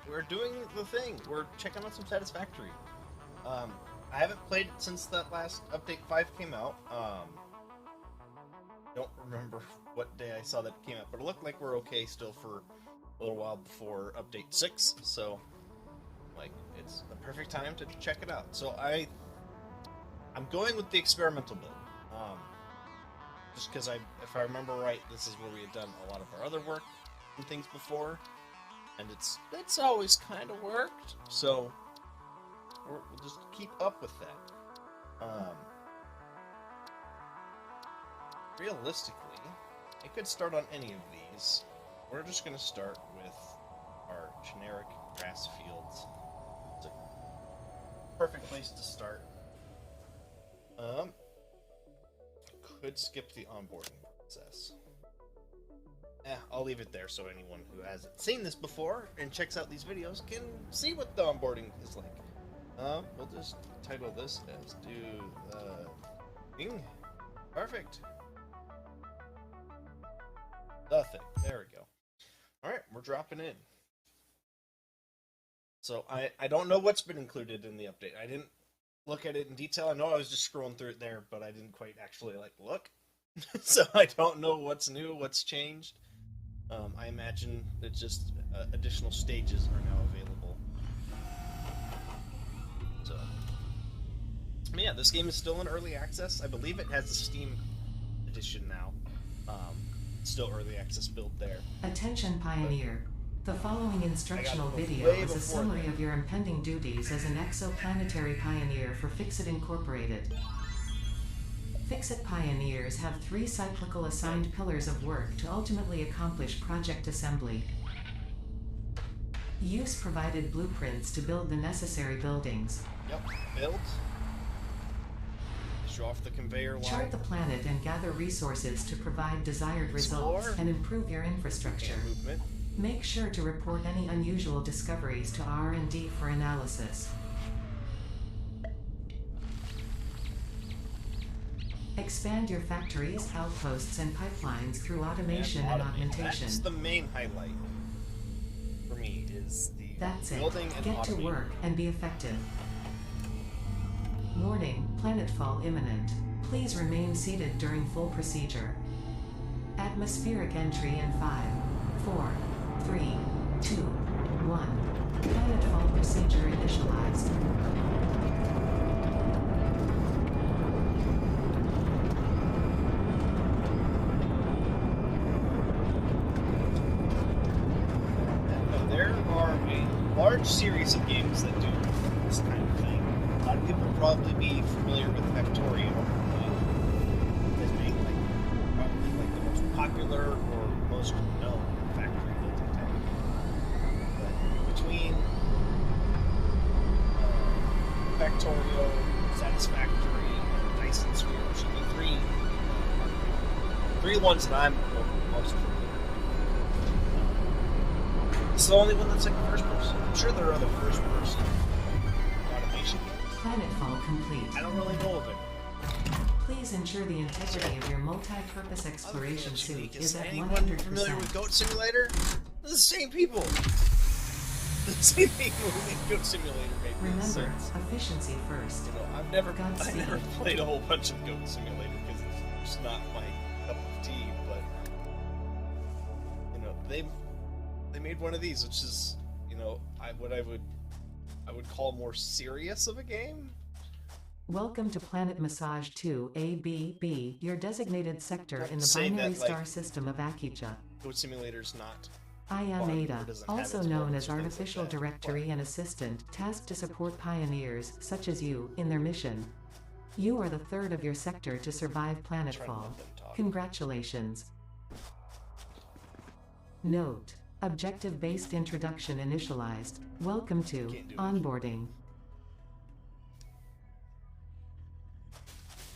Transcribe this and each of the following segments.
we're doing the thing. We're checking out some Satisfactory. I haven't played it since that last update 5 came out. Don't remember what day I saw that it came out, but it looked like we're okay still for a little while before update 6. So, like, it's the perfect time to check it out. So I'm going with the experimental build. Just because if I remember right, this is where we had done a lot of our other work and things before, and it's always kind of worked. So we'll just keep up with that. Realistically, I could start on any of these. We're just going to start with our generic grass fields. It's a perfect place to start. Could skip the onboarding process. I'll leave it there so anyone who hasn't seen this before and checks out these videos can see what the onboarding is like. We'll just title this as Do the Thing. Perfect. The thing. There we go. Alright, we're dropping in. So I don't know what's been included in the update. I didn't look at it in detail. I know I was just scrolling through it there, but I didn't quite actually look. So I don't know what's new, what's changed. I imagine that just additional stages are now available. So, yeah, this game is still in early access. I believe it has the Steam edition now. Still early access build there. Attention Pioneer. The following instructional video is a summary of your impending duties as an exoplanetary pioneer for Fixit Incorporated. Fixit Pioneers have 3 cyclical assigned pillars of work to ultimately accomplish project assembly. Use provided blueprints to build the necessary buildings. Yep, build. Show off the conveyor line. Chart the planet and gather resources to provide desired results and improve your infrastructure. Movement. Make sure to report any unusual discoveries to R&D for analysis. Expand your factories, outposts, and pipelines through automation and augmentation. That's the main highlight for me, is the building and Get to work and be effective. Warning, planetfall imminent. Please remain seated during full procedure. Atmospheric entry in 5, 4, 3, 2, 1. Planetfall procedure initialized. There are a large series of games that do this kind of thing. A lot of people will probably be familiar with Factorio as being probably the most popular or most known factory building technique. But between Factorio, Satisfactory, and Dyson Sphere, which are the three ones that I'm most familiar with. It's the only one that's first person. I'm sure there are other first person automation games. Planetfall complete. I don't really know of it. Please ensure the integrity of your multi-purpose exploration suit is at 100%. Anyone familiar with Goat Simulator? They're the same people. The same people who made Goat Simulator made this. Remember, efficiency first. You know, I've never played a whole bunch of Goat Simulator because it's just not my cup of tea. But you know, they made one of these, which is, you know, I would call more serious of a game. Welcome to Planet Massage 2 ABB, your designated sector in the binary star system of Akicha. Goat Simulator's not. I am Ada, also known as Artificial Directory and Assistant, tasked to support pioneers, such as you, in their mission. You are the third of your sector to survive planetfall. Congratulations. Note: objective-based introduction initialized. Welcome to onboarding.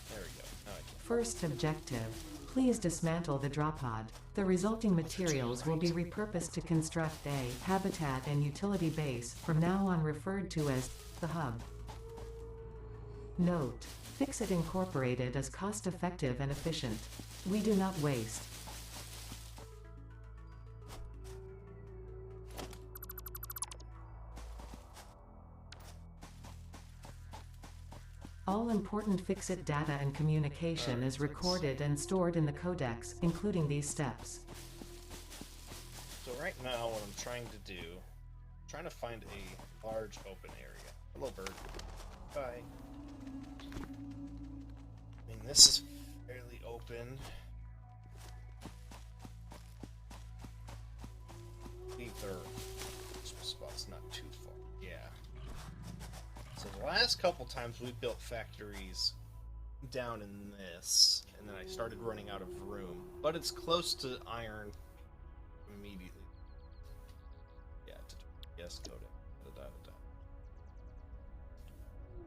There we go. Now I can. First objective: please dismantle the drop pod. The resulting materials will be repurposed to construct a habitat and utility base, from now on referred to as the hub. Note: Fixit Incorporated is cost-effective and efficient. We do not waste. All important fix-it data and communication is recorded and stored in the codex, including these steps. So right now, what I'm trying to do, I'm trying to find a large open area. Hello, bird. Bye. I mean, this is fairly open. I think their spot's not too far. Yeah. So the last couple times we built factories down in this, and then I started running out of room. But it's close to iron immediately. Yeah, yes, go to.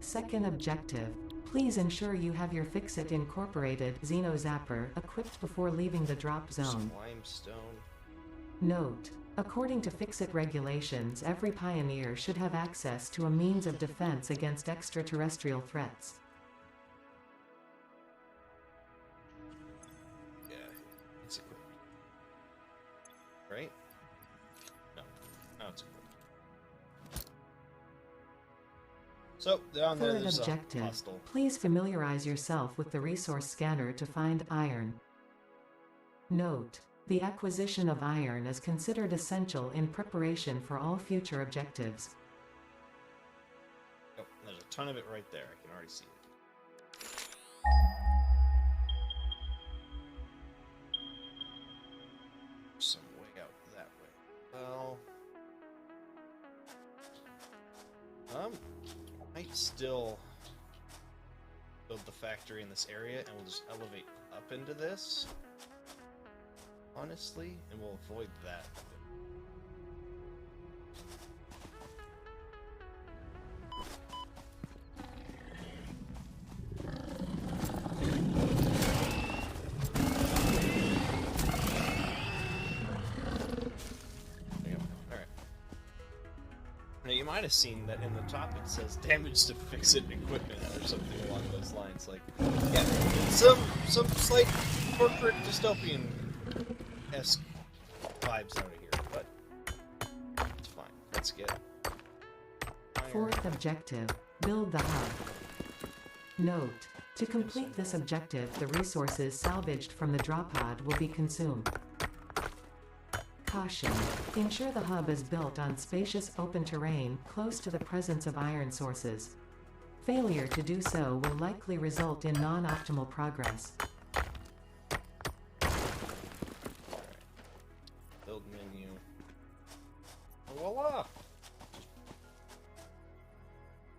Second objective. Please ensure you have your Fix-It Incorporated Xeno Zapper equipped before leaving the drop zone. Some limestone. Note: according to Fix-It regulations, every pioneer should have access to a means of defense against extraterrestrial threats. Yeah, it's equipped. Right? No, now it's equipped. So, down there, Third there's objective. a hostile. Please familiarize yourself with the resource scanner to find iron. Note: the acquisition of iron is considered essential in preparation for all future objectives. Oh, there's a ton of it right there. I can already see it. Some way out that way. Well, might still build the factory in this area, and we'll just elevate up into this. Honestly, and we'll avoid that. There you go. Alright. Now you might have seen that in the top it says damage to fix-it equipment or something along those lines. Like, yeah, some slight corporate dystopian-esque vibes out of here, but it's fine. Let's get iron. Fourth objective: build the hub. Note: to complete this objective, the resources salvaged from the drop pod will be consumed. Caution: ensure the hub is built on spacious open terrain close to the presence of iron sources. Failure to do so will likely result in non-optimal progress. Build menu. Voila!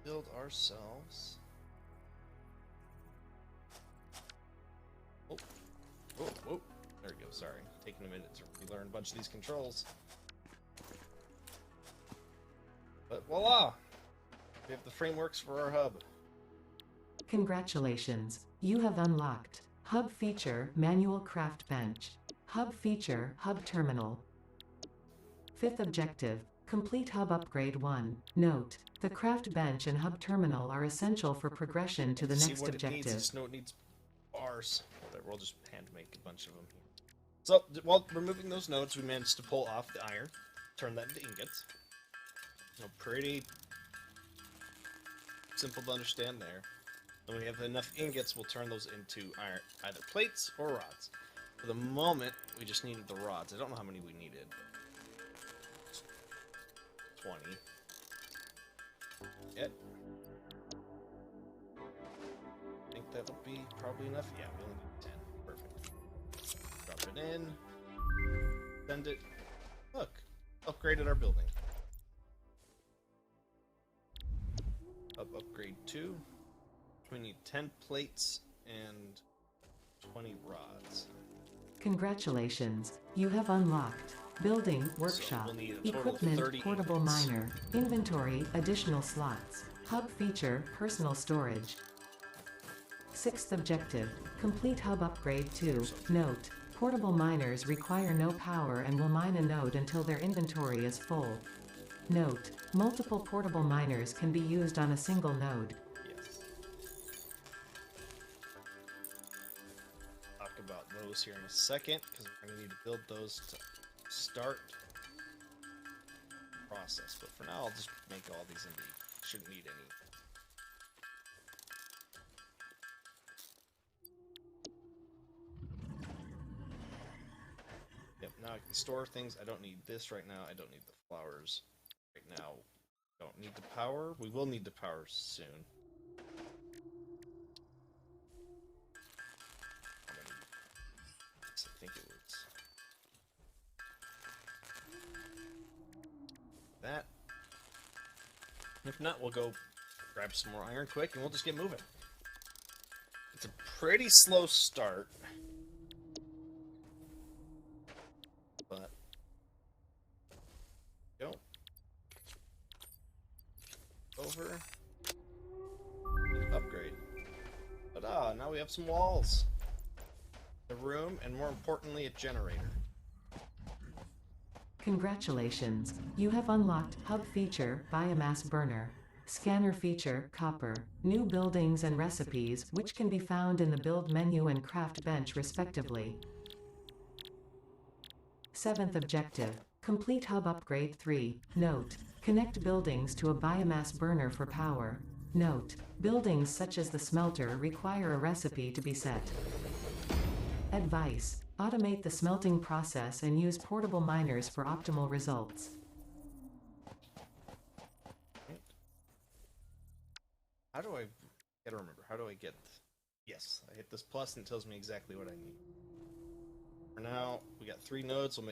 Build ourselves. Oh, oh, oh! There we go. Sorry, taking a minute to relearn a bunch of these controls. But voila! We have the frameworks for our hub. Congratulations! You have unlocked Hub Feature Manual Craft Bench. Hub Feature Hub Terminal. Fifth objective: complete Hub Upgrade 1. Note: the craft bench and hub terminal are essential for progression to the next See what objective. It needs. This note needs bars. We'll just hand make a bunch of them here. So, while removing those nodes, we managed to pull off the iron, turn that into ingots. Pretty simple to understand there. When we have enough ingots, we'll turn those into iron, either plates or rods. For the moment, we just needed the rods. I don't know how many we needed. 20. Yep. I think that'll be probably enough. Yeah, we only need 10. Perfect. Drop it in. Send it. Look. Upgraded our building. Upgrade 2. We need 10 plates and 20 rods. Congratulations! You have unlocked Building Workshop, we'll need a total of Equipment 30 Portable ingots. Miner, Inventory Additional Slots, Hub Feature Personal Storage. Sixth objective: complete Hub Upgrade 2. Note: portable miners require no power and will mine a node until their inventory is full. Note: multiple portable miners can be used on a single node. Yes. Talk about those here in a second, because we're going to need to build those to start the process. But for now, I'll just make all these into. Shouldn't need any. I can store things. I don't need this right now. I don't need the flowers right now. Don't need the power. We will need the power soon. I think it was that. If not, we'll go grab some more iron quick and we'll just get moving. It's a pretty slow start. But go over upgrade. Ta-da! Now we have some walls, a room, and more importantly, a generator. Congratulations! You have unlocked Hub feature, Biomass Burner. Scanner feature, Copper. New buildings and recipes, which can be found in the Build menu and Craft bench respectively. 7th objective. Complete Hub Upgrade 3. Note: connect buildings to a biomass burner for power. Note: buildings such as the smelter require a recipe to be set. Advice: automate the smelting process and use portable miners for optimal results. How do I gotta remember? How do I get? Yes, I hit this plus and it tells me exactly what I need. For now, we got 3 nodes. We'll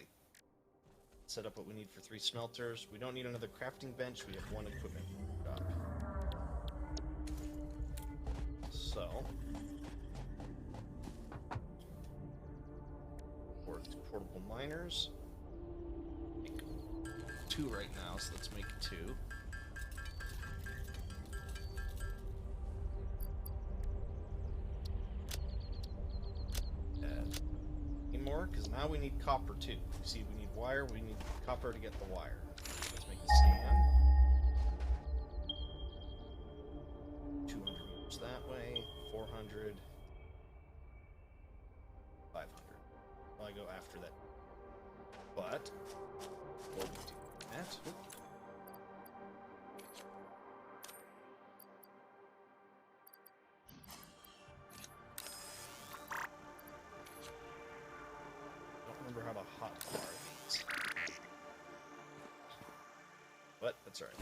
set up what we need for 3 smelters. We don't need another crafting bench. We have 1 equipment job. So, portable miners. Make 2 right now, so let's make 2. More, because now we need copper too. See, we need wire, we need copper to get the wire. Let's make a scan. 200 meters that way, 400, 500. Well, I go after that. But, we'll do that. How to hotwire these, but that's alright.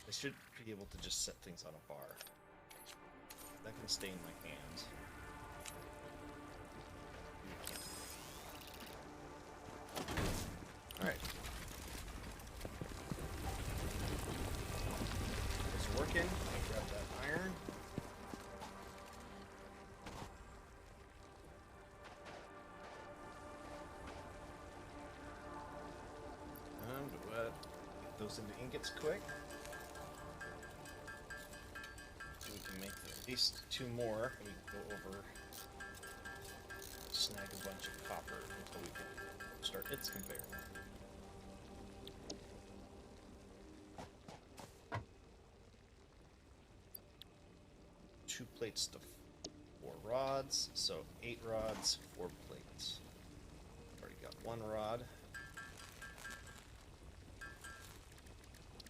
I should be able to just set things on a bar. That can stay in my hands. Alright. Working. I grab that iron. And get those into ingots quick. So we can make at least 2 more, and we can go over, snag a bunch of copper until we can start its conveyor. 2 plates to 4 rods, so 8 rods, 4 plates. Already got 1 rod.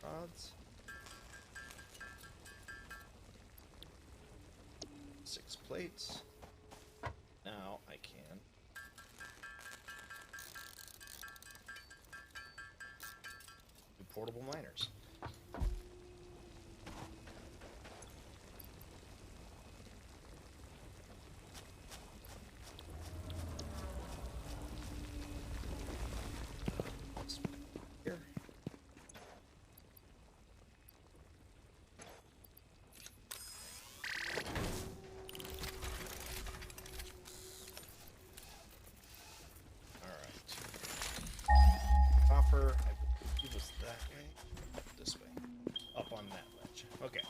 Rods. 6 plates. Now I can do portable miners. Copper, I believe it was that way. This way. Up on that ledge. Okay.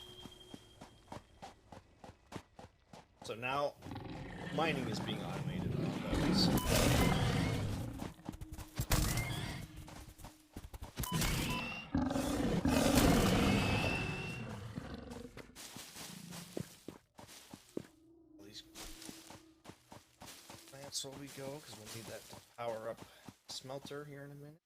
So now mining is being automated on those. All these plants while we go, because we'll need that to power up smelter here in a minute.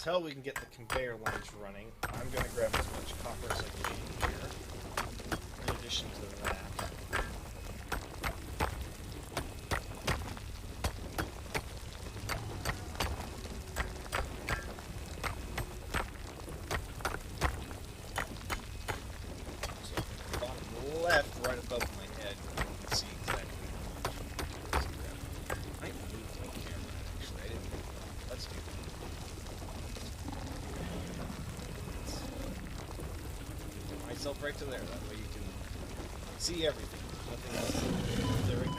until we can get the conveyor lines running, I'm going to grab as much copper as I can here. In addition to that, so bottom left, right above my head, you can see exactly how much. I can move the camera, actually. I didn't. Let's do that. Myself right to there. That way you can see everything. Nothing else. There we go.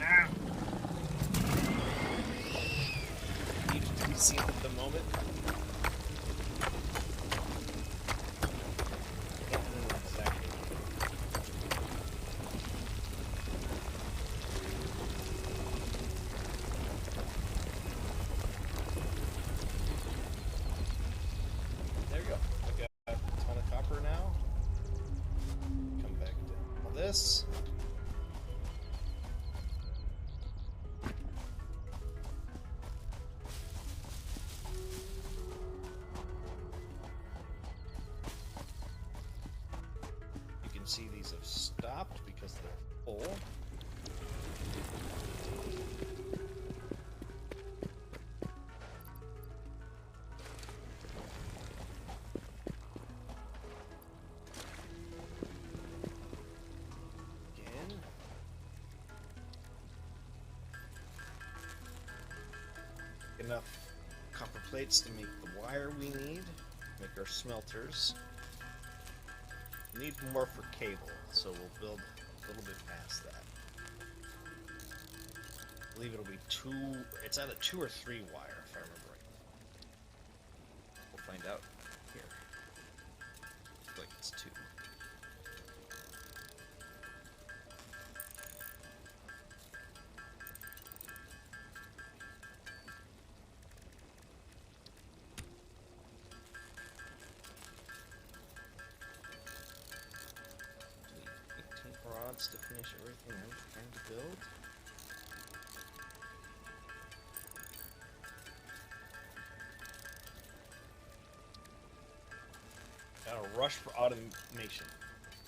Needed to be seen at the moment. Exactly. There you go. I got a ton of copper now. Come back to all this. You can see these have stopped because they're full. Enough copper plates to make the wire we need, make our smelters. We need more for cable, so we'll build a little bit past that. I believe it'll be it's either 2 or 3 wire, if I remember right. We'll find out here. Looks like it's 2. Rods to finish everything I'm trying to build. Gotta rush for automation.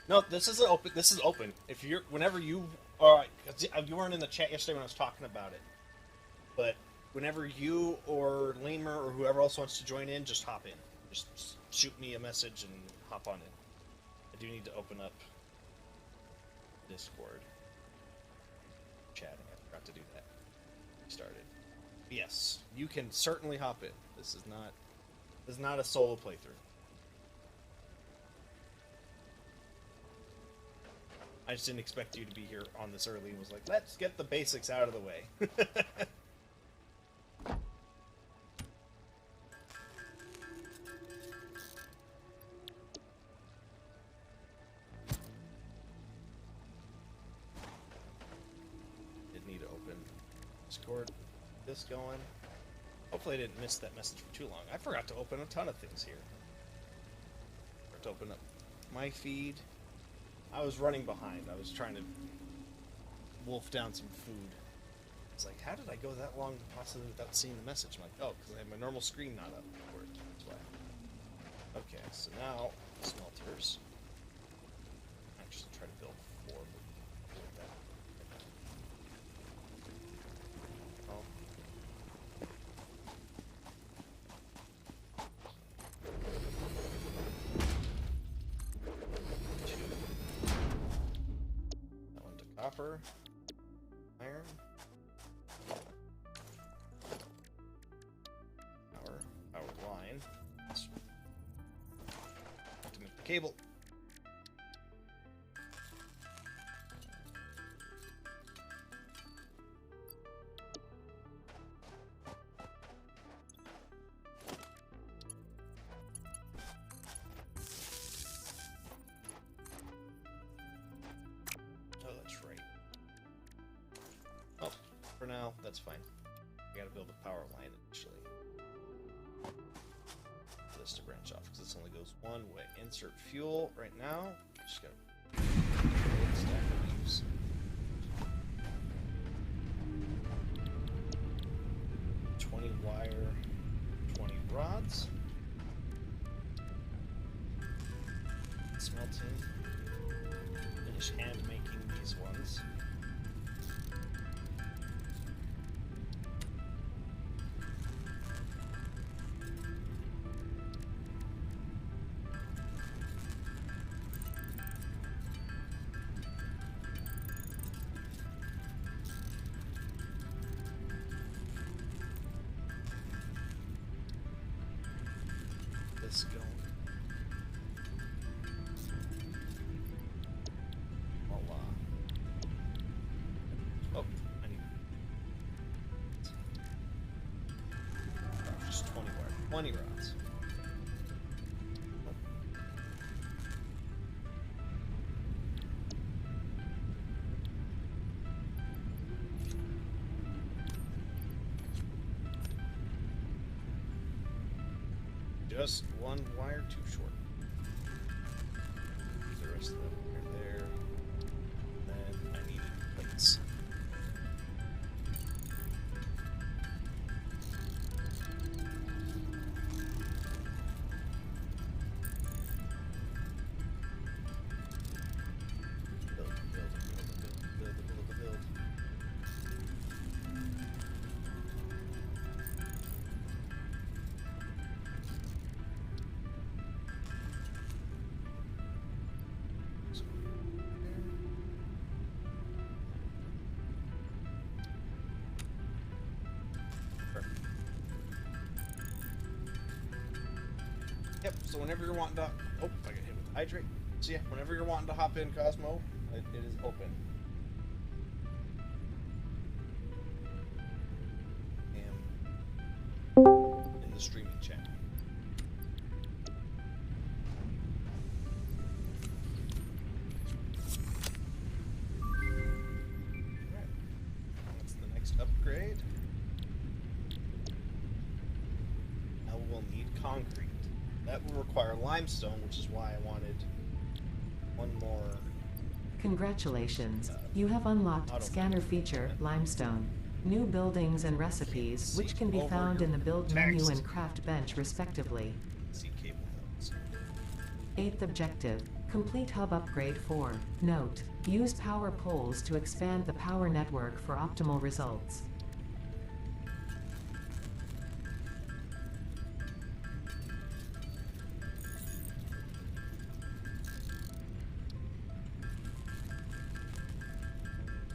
No, this isn't open. This is open. If you're, whenever you, you weren't in the chat yesterday when I was talking about it, but whenever you or Lemur or whoever else wants to join in, just hop in. Just shoot me a message and hop on in. I do need to open up Discord. Chatting. I forgot to do that. Started. Yes, you can certainly hop in. This is not a solo playthrough. I just didn't expect you to be here on this early and was like, let's get the basics out of the way. Discord, this going. Hopefully I didn't miss that message for too long. I forgot to open a ton of things here. Forgot to open up my feed. I was running behind. I was trying to wolf down some food. It's like, how did I go that long possibly without seeing the message? I'm like, oh, because I have my normal screen not up. That's why. Okay, so now smelters. Actually, try to build 4. Copper, iron, power line. To make the cable. For now, that's fine. I gotta build a power line initially. For this to branch off, because this only goes one way. Insert fuel right now. Just gotta stack of leaves. .20 wire, 20 rods. smelting. Finish hand making these ones. This going. Voila. Oh, I need just 20 rods. Just one wire too short. The rest of them are there. Then I needed plates. Build. Yep, so whenever you're wanting to... Oh, I got hit with hydrate. So yeah, whenever you're wanting to hop in, Cosmo, it is open. In the streaming chat. Alright, that's the next upgrade. Now we'll need concrete. That will require limestone, which is why I wanted one more. Congratulations, you have unlocked Scanner Feature, Limestone. New buildings and recipes, which can be found in the Build menu and Craft bench respectively. See cable nodes. 8th objective, complete hub upgrade 4. Note, use power poles to expand the power network for optimal results.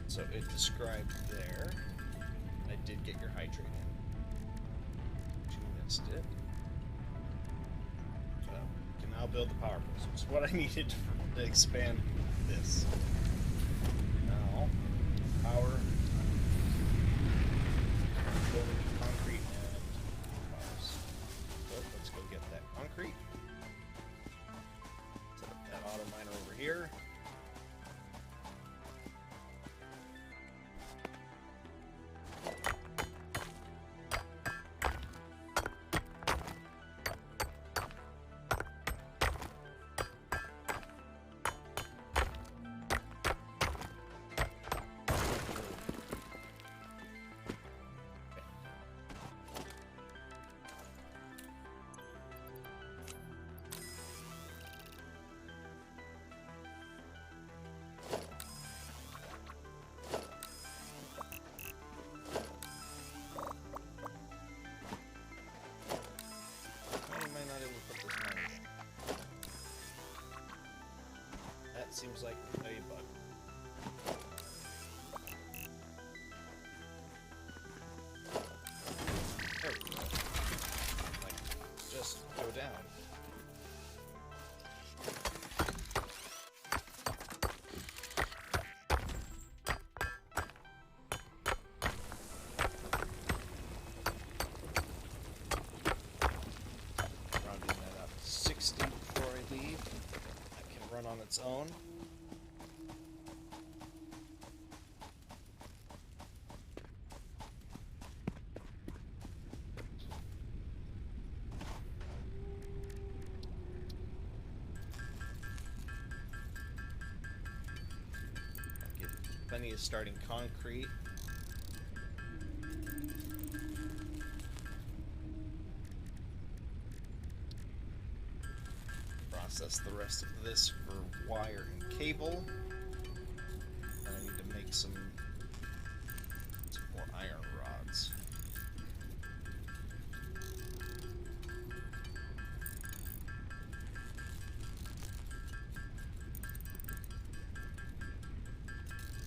So it described there. I did get your hydrate in. You missed it. So I can now build the power poles, which is what I needed to expand this. Now, power, building concrete and bars. So let's go get that concrete. Set up that auto miner over here. Seems like a bug. There we go. Like, just go down. Rounding that up to 60 before I leave. That can run on its own. Plenty of starting concrete. Process process the rest of this for wire and cable. I need to make some more iron rods.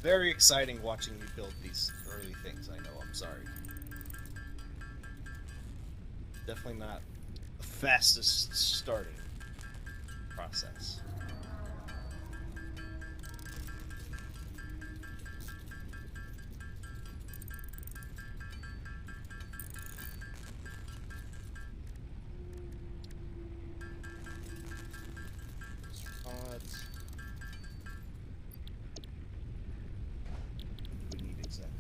Very exciting watching you build these early things, I know, I'm sorry. Definitely not the fastest starting process. Rods. We need exactly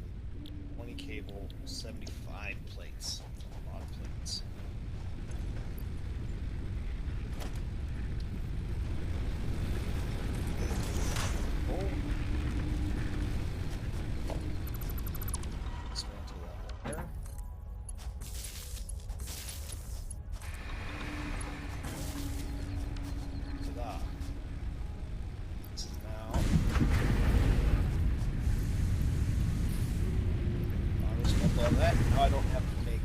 20 cable, 75 plates. A lot of plates. Dismantle that wire. Ta-da. This is now auto-smelt all that. Now I don't have to make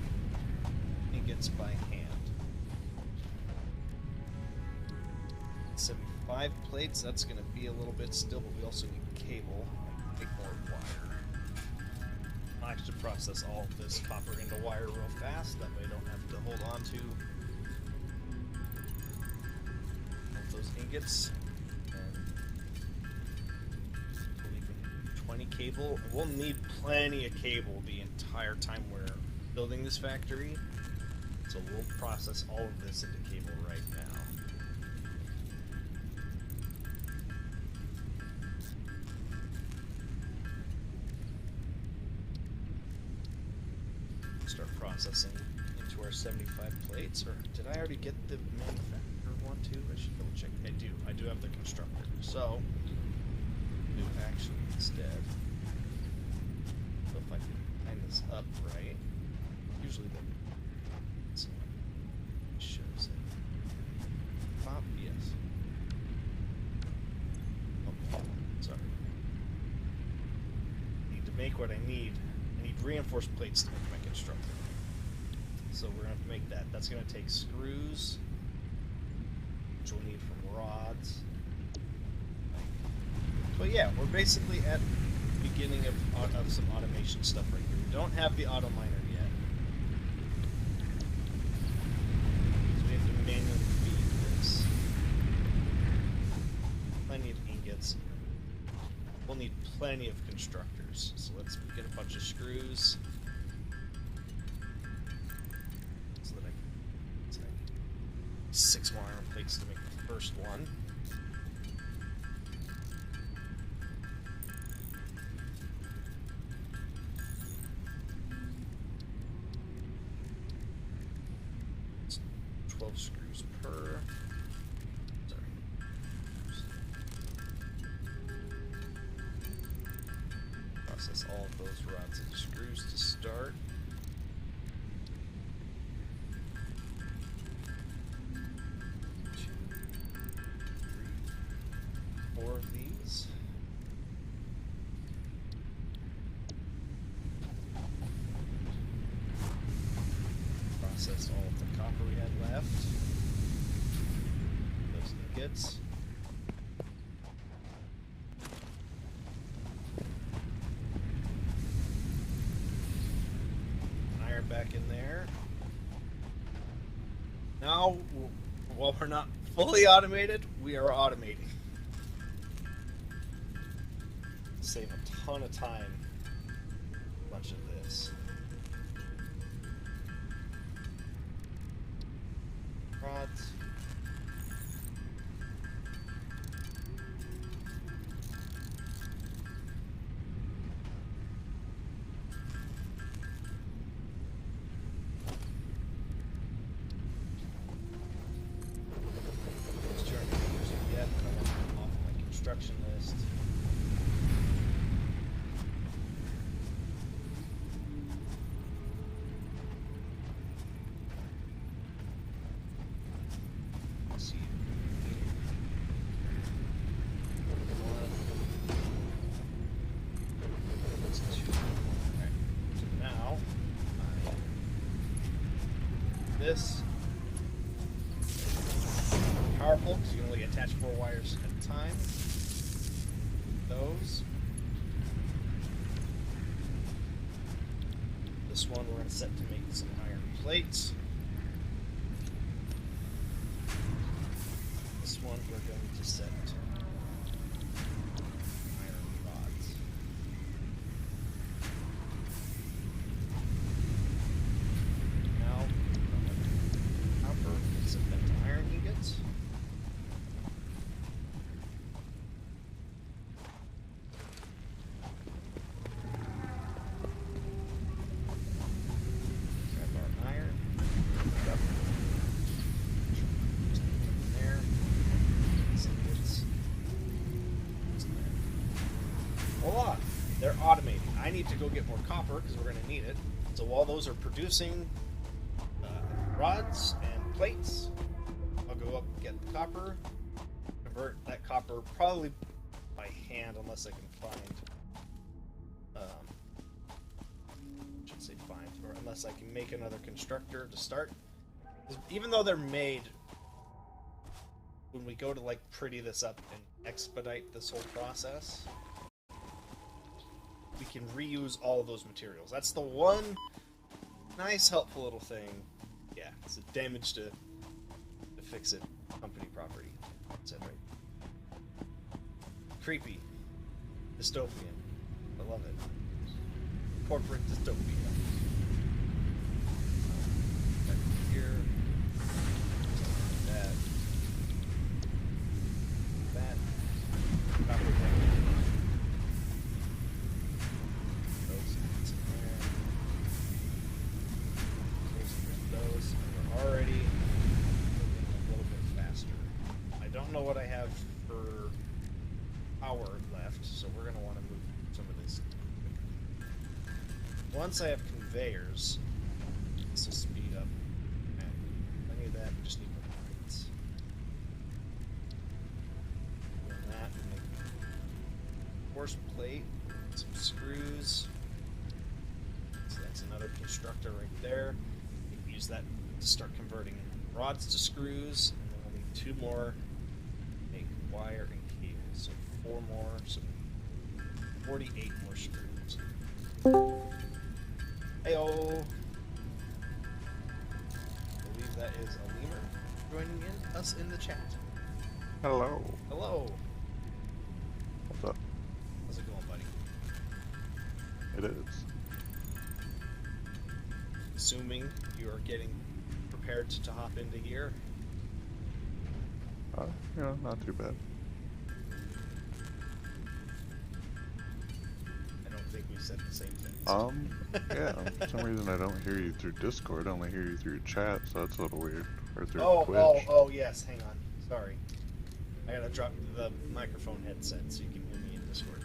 ingots by hand. 75 plates, that's going to be a little bit still, but we also need cable. Make more wire. I'll actually process all of this copper into wire real fast, that way I don't have to hold on to all those ingots. And we'll leave 20 cable. We'll need plenty of cable the entire time we're building this factory, so we'll process all of this into cable right now. Start processing into our 75 plates, or did I already get the manufacturer one too? I should double check. I do have the constructor, so do actually instead. So if I can line this up right, usually the shows it. Pop, yes. Oh, sorry. Need to make what I need. I need reinforced plates to make my constructor. So we're going to make that. That's going to take screws, which we'll need from rods. But yeah, we're basically at the beginning of some automation stuff right here. We don't have the auto miner yet. So we have to manually feed this. Plenty of ingots. We'll need plenty of constructors. So let's get a bunch of screws. So that I need 6 more iron plates to make the first one. It's 12 screws per. Sorry. Process all of those rods into screws to start. 2, 3, 4 of these. Process all of the copper we had left. Those ingots. Iron back in there. Now, while we're not fully automated, we are automating. Save a ton of time. A bunch of this. Rods. These two aren't using yet, but I want them off my construction list. this. Power pole, because you can only attach 4 wires at a time. Those. This one we're going to set to make some iron plates. This one we're going to set iron rods. Now, copper, set that to iron ingots. Voila! They're automating. I need to go get more copper because we're going to need it. So while those are producing rods and plates, I'll go up and get the copper, convert that copper probably by hand unless I can find, I should say find, or unless I can make another constructor to start. Even though they're made, when we go to like pretty this up and expedite this whole process, we can reuse all of those materials. That's the one nice, helpful little thing. Yeah, it's a damage to fix it company property. That's it, right? Creepy. Dystopian. I love it. Corporate dystopia. Back here. That. That. Copper tank. Already a little bit faster. I don't know what I have for power left, so we're going to want to move some of this quicker. Once I have conveyors, this will speed up. Plenty of that, we just need more plates. And that, we make a horse plate, some screws. So that's another constructor right there. We can use that to start converting rods to screws, and then we'll need 2 more to make wire and cable. So 4 more, so 48 more screws. Heyo! I believe that is a lemur joining us in the chat. Hello. Hello! What's up? How's it going, buddy? It is. Assuming you are getting prepared to hop into gear. Not too bad. I don't think we said the same thing. Yeah, for some reason I don't hear you through Discord, I only hear you through chat, so that's a little weird. Or through Twitch. Oh, yes, hang on. Sorry. I gotta drop the microphone headset so you can hear me in Discord.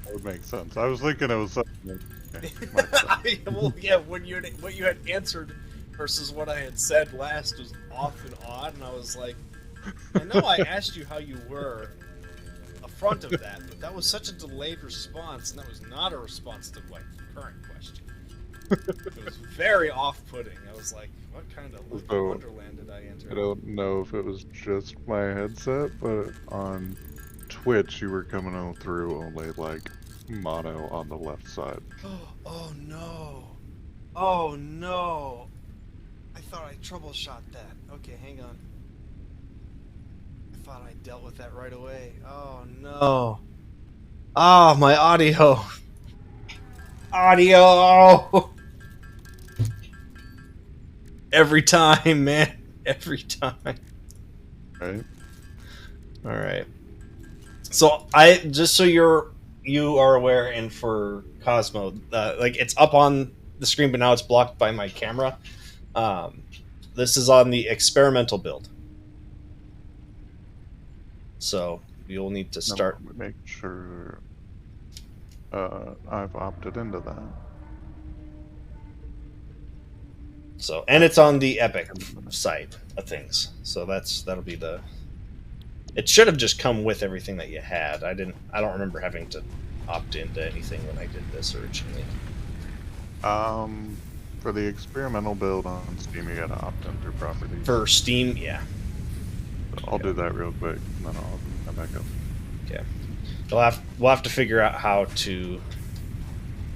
That would make sense. I was thinking it was something. Okay, Well, yeah, what you had answered versus what I had said last was off and odd, and I was like, I know I asked you how you were upfront of that, but that was such a delayed response, and that was not a response to my current question. It was very off-putting. I was like, what kind of wonderland did I enter? I don't know if it was just my headset, but on Twitch you were coming on through only like mono on the left side. Oh no. Oh no. I thought I troubleshot that. Okay, hang on. I thought I dealt with that right away. Oh no. Oh, my audio. Audio. Every time, man. Every time. Right? Alright. So just so you are aware, and for Cosmo, like it's up on the screen, but now it's blocked by my camera. This is on the experimental build, so you'll need to start. Make sure I've opted into that. So, and it's on the Epic side of things. So that'll be the. It should have just come with everything that you had. I don't remember having to opt into anything when I did this originally. For the experimental build on Steam, you gotta opt in through properties. For Steam, yeah. I'll do that real quick, and then I'll come back up. Okay. We'll have to figure out how to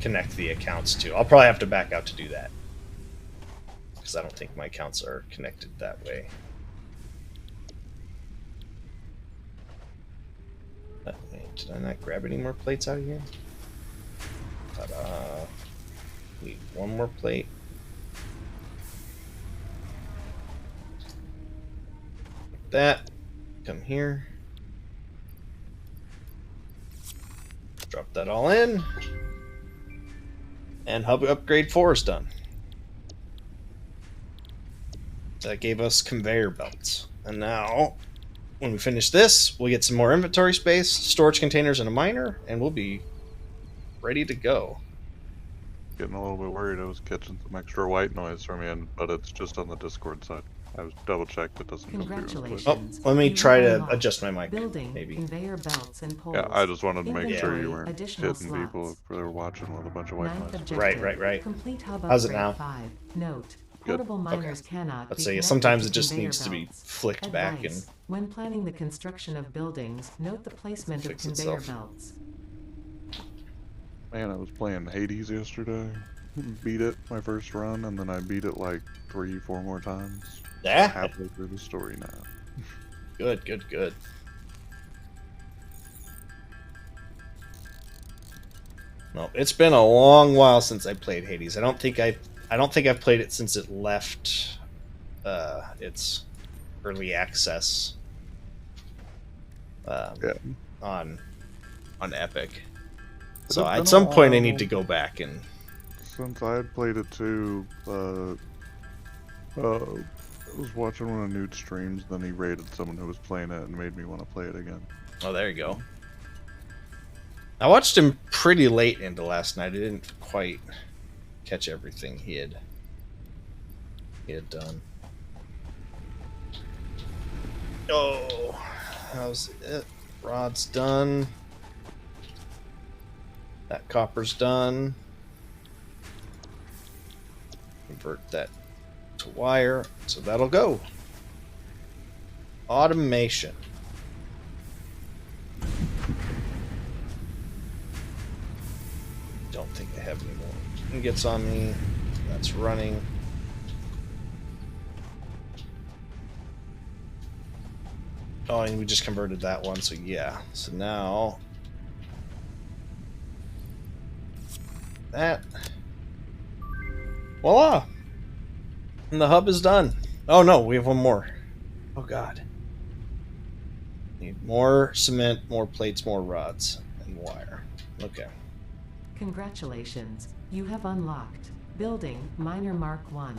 connect the accounts too. I'll probably have to back out to do that, because I don't think my accounts are connected that way. Did I not grab any more plates out of here? Ta-da. Need one more plate. Like that. Come here. Drop that all in. And hub upgrade 4 is done. That gave us conveyor belts. And now, when we finish this, we'll get some more inventory space, storage containers, and a miner, and we'll be ready to go. Getting a little bit worried. I was catching some extra white noise from you, but it's just on the Discord side. I was double checked it doesn't come through. Congratulations. Oh, let me You try have to unlocked adjust my mic. Building, Maybe. conveyor belts and poles. Yeah, I just wanted to make sure Inventory, you weren't additional hitting people slots. if they were watching with a bunch of white Ninth noise. objective. Right. Complete hub How's it upgrade now? 5. Note. Good. Portable miners cannot Let's be say connected sometimes to it just conveyor needs to be belts. flicked back and Advice. When planning the construction of buildings, note the placement of Fix conveyor itself. belts. Man, I was playing Hades yesterday. Beat it my first run, and then I beat it like 3-4 more times. yeah. Halfway through the story now. Good. No, it's been a long while since I played Hades. I don't think I've played it since it left its early access on Epic. So at some point I need to go back and Since I had played it too, I was watching one of Newt's streams, then he raided someone who was playing it and made me want to play it again. oh, there you go. I watched him pretty late into last night. I didn't quite catch everything he had done. Oh, how's it? Rod's done. That copper's done. Convert that to wire, so that'll go. Automation. Don't think I have any more ingots on me. That's running. Oh, and we just converted that one, so yeah. So now that. Voila! And the hub is done. Oh no, we have one more. Oh god. Need more cement, more plates, more rods, and wire. Okay. Congratulations. You have unlocked Building Miner Mark 1.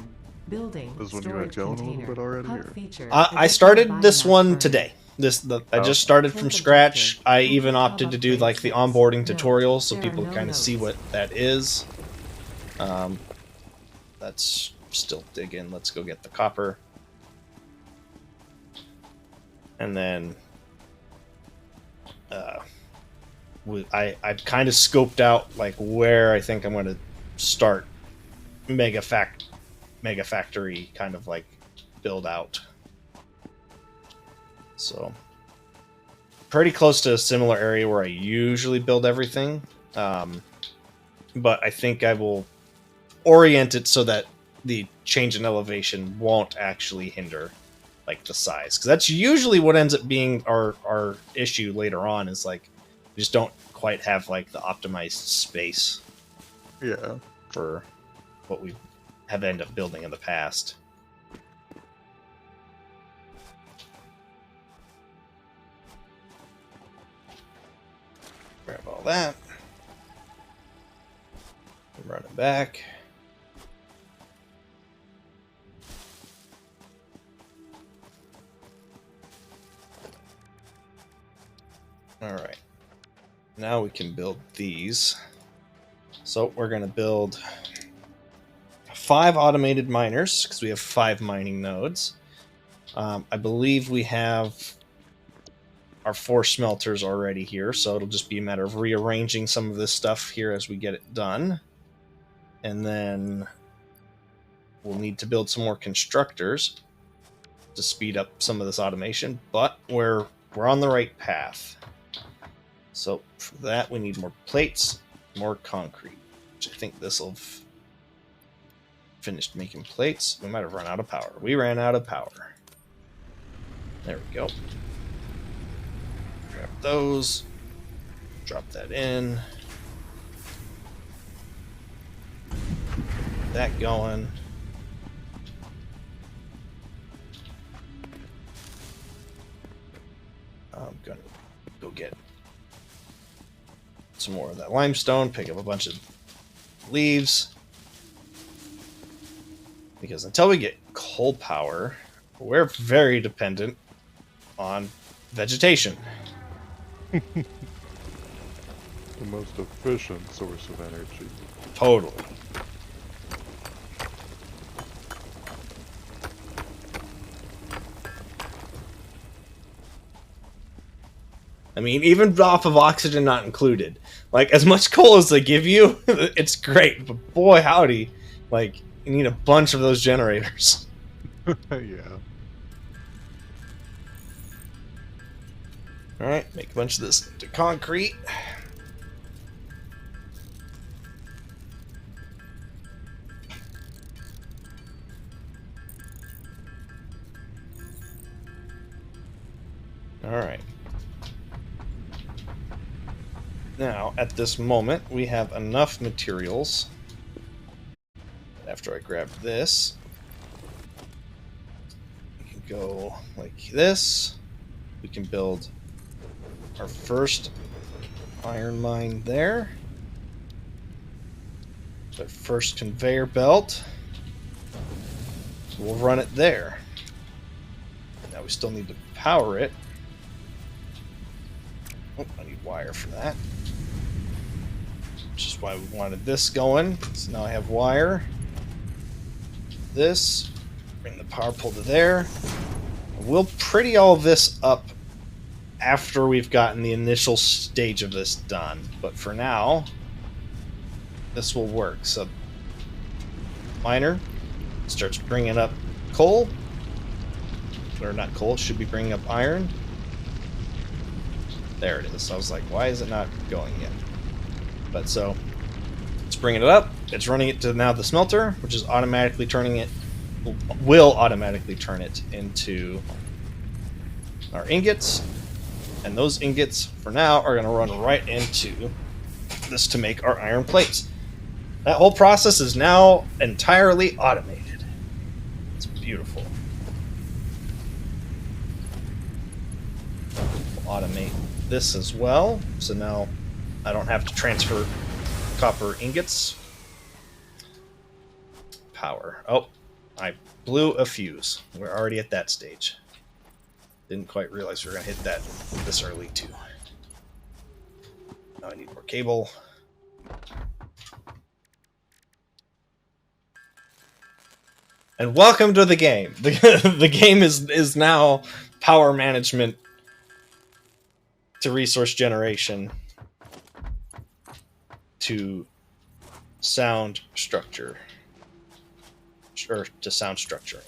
Building This one you had storage going a little container. bit already, Hub or? feature. I additional started this biomass one burner. today. I just started from scratch. I even Hub opted to do upgrade like the 6. onboarding Note, tutorials so there are people no kind of see notes. what that is. Let's still dig in. Let's go get the copper. And then I've kind of scoped out like where I think I'm going to start mega factory kind of like build out. So pretty close to a similar area where I usually build everything. But I think I will orient it so that the change in elevation won't actually hinder like the size, because that's usually what ends up being our issue later on, is like we just don't quite have like the optimized space Yeah. for what we have ended up building in the past. Grab all that. Run it back. Alright. Now we can build these. So we're going to build 5 automated miners, because we have 5 mining nodes. I believe we have our 4 smelters already here, so it'll just be a matter of rearranging some of this stuff here as we get it done. And then we'll need to build some more constructors to speed up some of this automation, but we're on the right path. So for that, we need more plates, more concrete, which I think this will finished making plates. We might have run out of power. We ran out of power. There we go. Grab those. Drop that in. Get that going. I'm gonna go get some more of that limestone, pick up a bunch of leaves. Because until we get coal power, we're very dependent on vegetation. The most efficient source of energy. Totally. I mean, even off of oxygen not included. Like, as much coal as they give you, it's great. But boy, howdy. Like, you need a bunch of those generators. Yeah. Alright, make a bunch of this into concrete. Alright. Now, at this moment, we have enough materials. After I grab this, we can go like this. We can build our first iron mine there. It's our first conveyor belt. So we'll run it there. Now we still need to power it. Oh, I need wire for that. Which is why we wanted this going. So now I have wire. This. Bring the power pole to there. We'll pretty all this up after we've gotten the initial stage of this done. But for now, this will work. So, miner starts bringing up coal. Or not coal, should be bringing up iron. There it is. I was like, why is it not going yet? But so, it's bringing it up. It's running it to now the smelter, which is automatically turning it, will automatically turn it into our ingots. And those ingots, for now, are going to run right into this to make our iron plates. That whole process is now entirely automated. It's beautiful. We'll automate this as well, so now I don't have to transfer copper ingots. Power. Oh, I blew a fuse. We're already at that stage. Didn't quite realize we were going to hit that this early, too. Now I need more cable. And welcome to the game. The game is now power management to resource generation to sound structure. Or to sound structuring.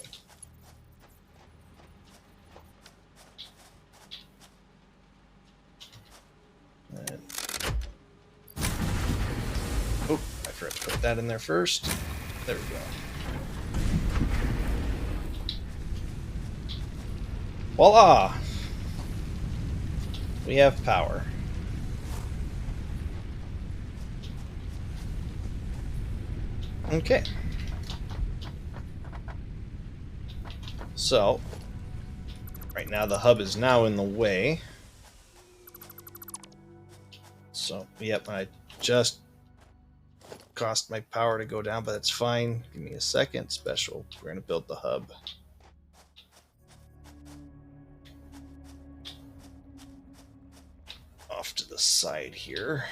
And, oh, I forgot to put that in there first. There we go. Voila! We have power. Okay. So, right now the hub is now in the way. So, yep, I just cost my power to go down, but that's fine. Give me a second. Special. We're going to build the hub. Off to the side here.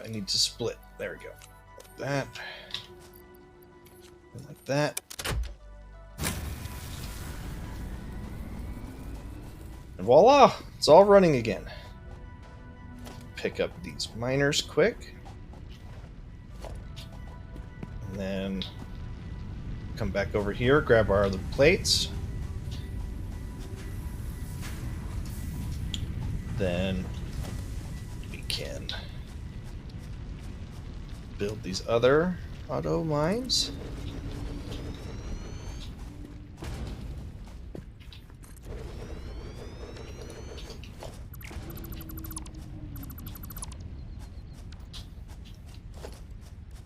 I need to split. There we go. Like that. And like that. And voila! It's all running again. Pick up these miners quick. And then come back over here, grab our other plates. Then we can build these other auto mines.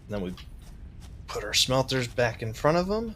Then we put our smelters back in front of them.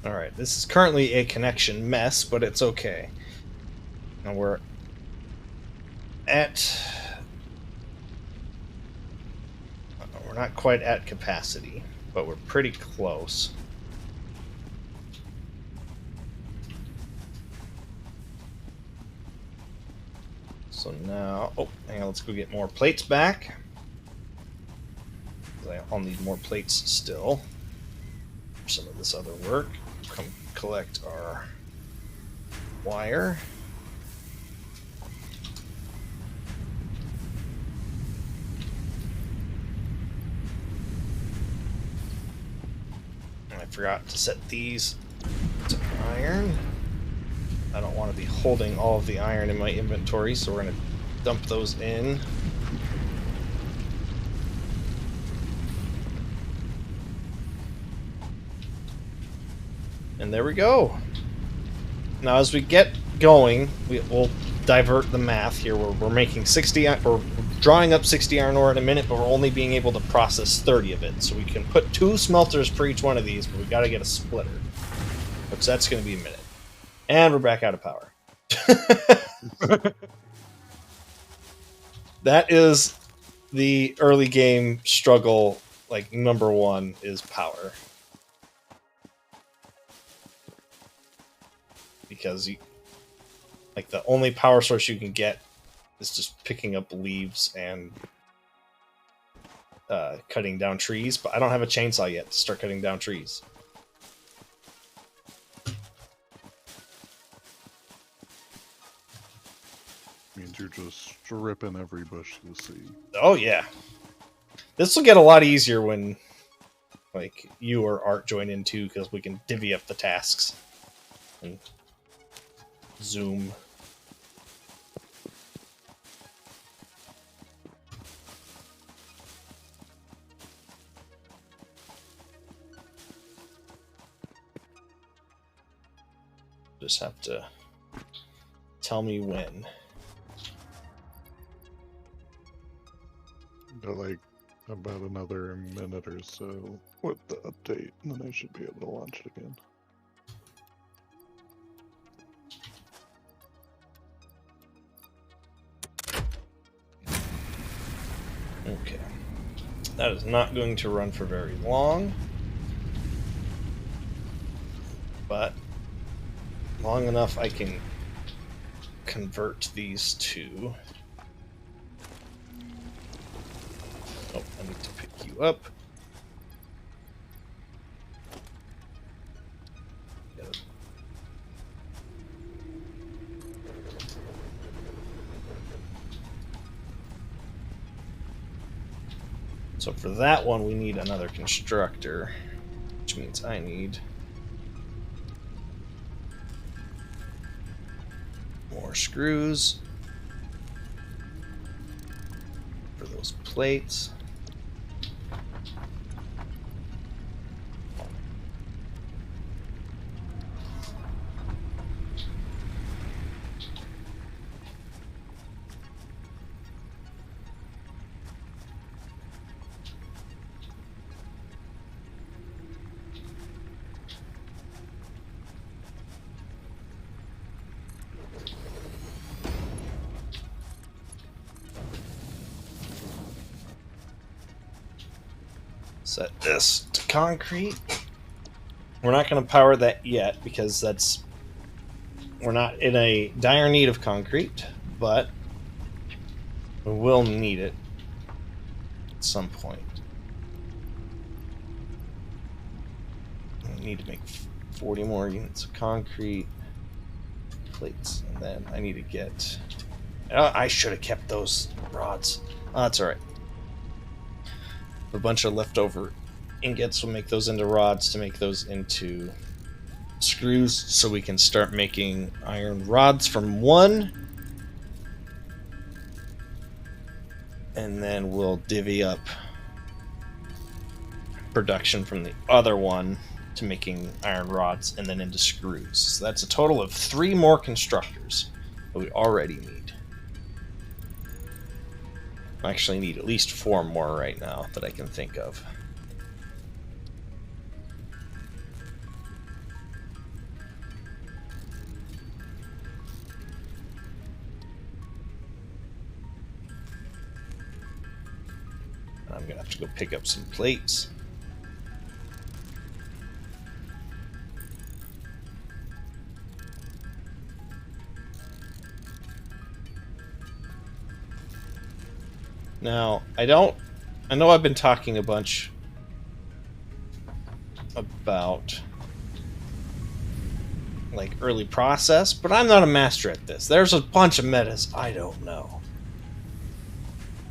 Alright, this is currently a connection mess, but it's okay. Now we're not quite at capacity, but we're pretty close. So now, oh, hang on, let's go get more plates back. I'll need more plates still for some of this other work. Come collect our wire. And I forgot to set these to iron. I don't want to be holding all of the iron in my inventory, so we're going to dump those in. And there we go. Now, as we get going, we'll divert the math here. We're making 60. We're drawing up 60 iron ore in a minute, but we're only being able to process 30 of it. So we can put 2 smelters for each one of these, but we got to get a splitter, which that's going to be a minute. And we're back out of power. That is the early game struggle. Like, number 1 is power. Because like the only power source you can get is just picking up leaves and cutting down trees, but I don't have a chainsaw yet to start cutting down trees. Means you're just stripping every bush you see. Oh yeah. This will get a lot easier when like you or Art join in too, because we can divvy up the tasks and zoom. Just have to tell me when. Like about another minute or so with the update, and then I should be able to launch it again. Okay. That is not going to run for very long. But long enough I can convert these two. Oh, I need to pick you up. So for that one, we need another constructor, which means I need more screws for those plates. Set this to concrete. We're not going to power that yet because we're not in a dire need of concrete, but we will need it at some point. I need to make 40 more units of concrete plates, and then I need to get... I should have kept those rods. Oh, that's alright. A bunch of leftover ingots will make those into rods to make those into screws, so we can start making iron rods from one, and then we'll divvy up production from the other one to making iron rods and then into screws. So that's a total of 3 more constructors that we already need. I actually need at least 4 more right now that I can think of. I'm gonna have to go pick up some plates. Now, I know I've been talking a bunch about like early process, but I'm not a master at this. There's a bunch of metas I don't know.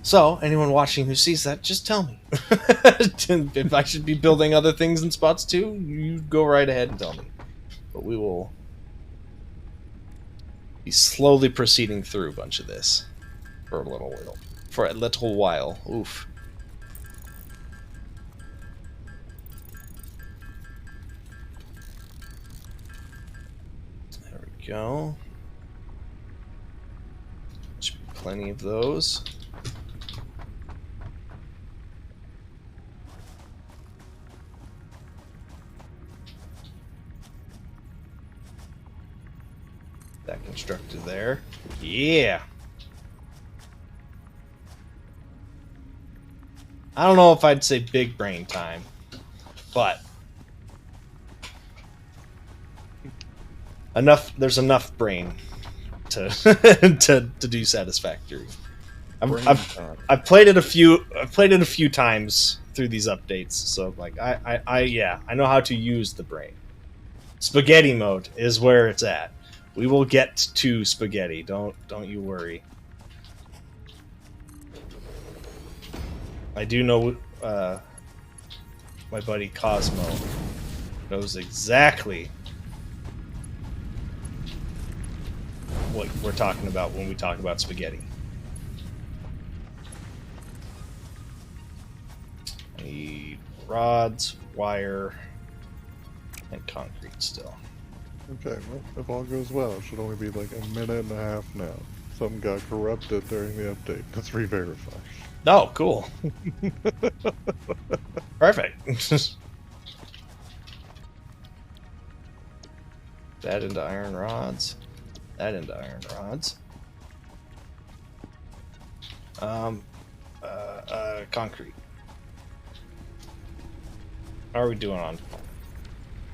So, anyone watching who sees that, just tell me. If I should be building other things in spots too, you go right ahead and tell me. But we will be slowly proceeding through a bunch of this for a little while. For a little while. Oof. There we go. Should be plenty of those. That constructed there. Yeah. I don't know if I'd say big brain time, but there's enough brain to to do Satisfactory. I've played it a few times through these updates, so like I know how to use the brain. Spaghetti mode is where it's at. We will get to spaghetti. Don't you worry. I do know my buddy Cosmo knows exactly what we're talking about when we talk about spaghetti. I need rods, wire, and concrete still. Okay, well, if all goes well, it should only be like a minute and a half now. Something got corrupted during the update. Let's re-verify. Oh, cool. Perfect. That into iron rods. That into iron rods. Concrete. How are we doing on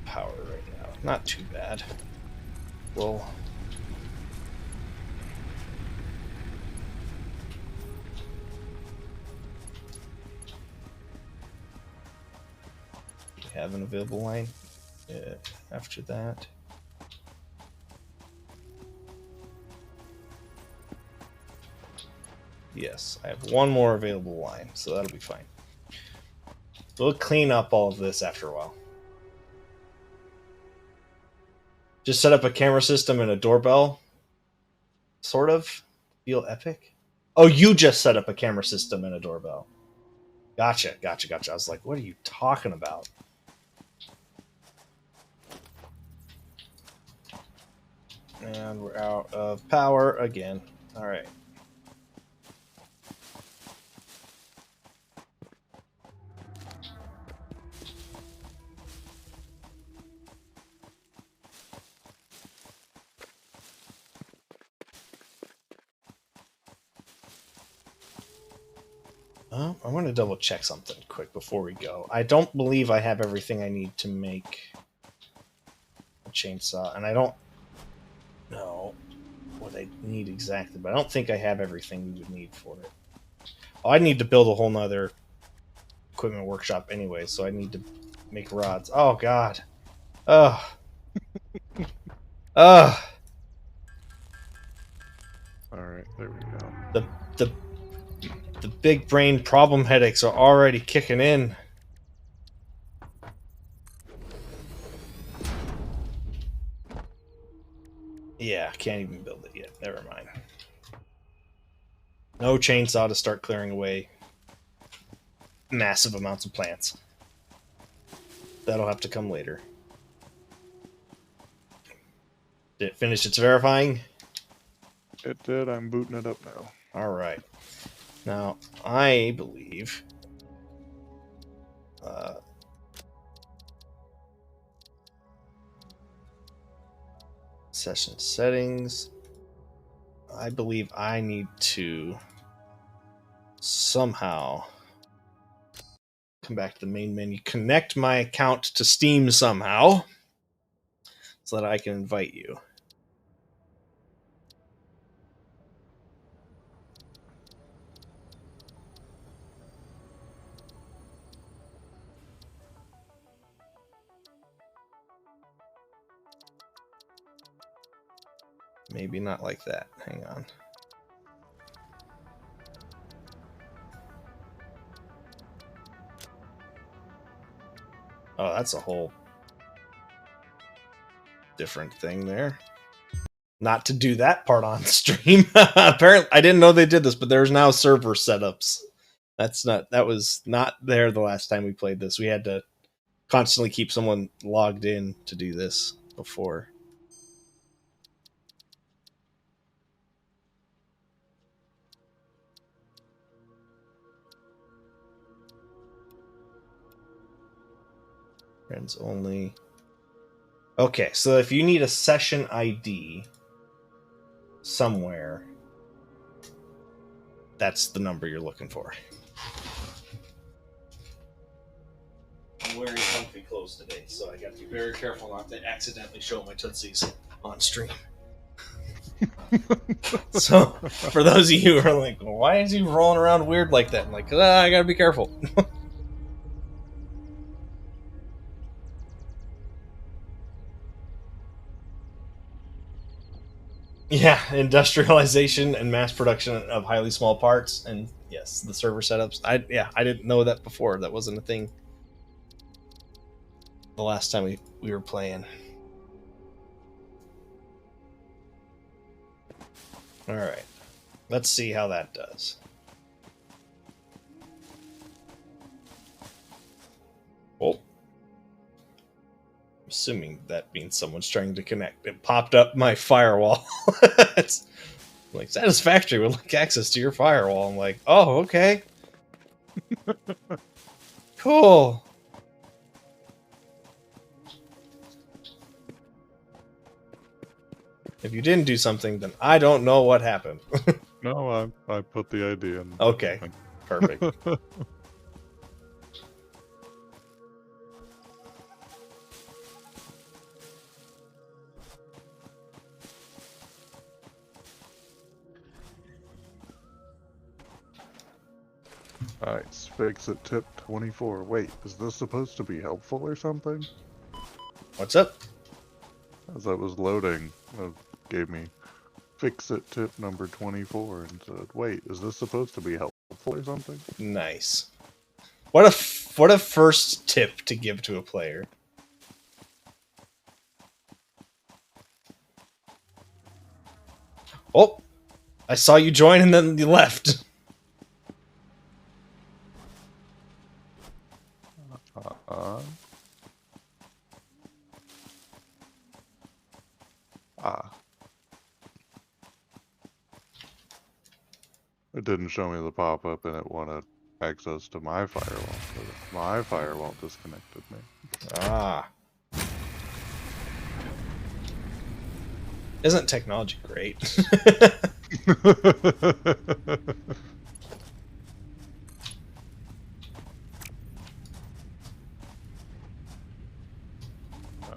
power right now? Not too bad. Well, we have an available line after that. Yes, I have one more available line, so that'll be fine. We'll clean up all of this after a while. Just set up a camera system and a doorbell. Sort of. Feel epic. Oh, you just set up a camera system and a doorbell. Gotcha. I was like, what are you talking about? And we're out of power again. Alright. I want to double check something quick before we go. I don't believe I have everything I need to make a chainsaw, and I don't know what I need exactly, but I don't think I have everything you would need for it. Oh, I need to build a whole nother equipment workshop anyway, so I need to make rods. Oh, God. Ugh. Ugh. Alright, there we go. The big brain problem headaches are already kicking in. Yeah, can't even build it yet. Never mind. No chainsaw to start clearing away massive amounts of plants. That'll have to come later. Did it finish its verifying? It did. I'm booting it up now. Alright. Now, I believe... session settings. I believe I need to somehow come back to the main menu, connect my account to Steam somehow so that I can invite you. Maybe not like that. Hang on. Oh, that's a whole different thing there. Not to do that part on stream. Apparently, I didn't know they did this, but there's now server setups. That was not there the last time we played this. We had to constantly keep someone logged in to do this before. Friends only. Okay, so if you need a session ID somewhere, that's the number you're looking for. I'm wearing comfy clothes today, so I got to be very careful not to accidentally show my tootsies on stream. So, for those of you who are like, well, why is he rolling around weird like that? I'm like, I gotta be careful. Yeah, industrialization and mass production of highly small parts, and yes, the server setups. I didn't know that before. That wasn't a thing the last time we were playing. All right, let's see how that does. Well, assuming that means someone's trying to connect. It popped up my firewall. It's like Satisfactory would like access to your firewall. I'm like, oh, okay. Cool. If you didn't do something, then I don't know what happened. No, I put the ID in. Okay, perfect. Alright, fix it tip 24. Wait, is this supposed to be helpful or something? What's up? As I was loading, it gave me fix it tip number 24 and said, wait, is this supposed to be helpful or something? Nice. What a first tip to give to a player. Oh, I saw you join and then you left. It didn't show me the pop-up and it wanted access to my firewall. So my firewall disconnected me. Ah. Isn't technology great?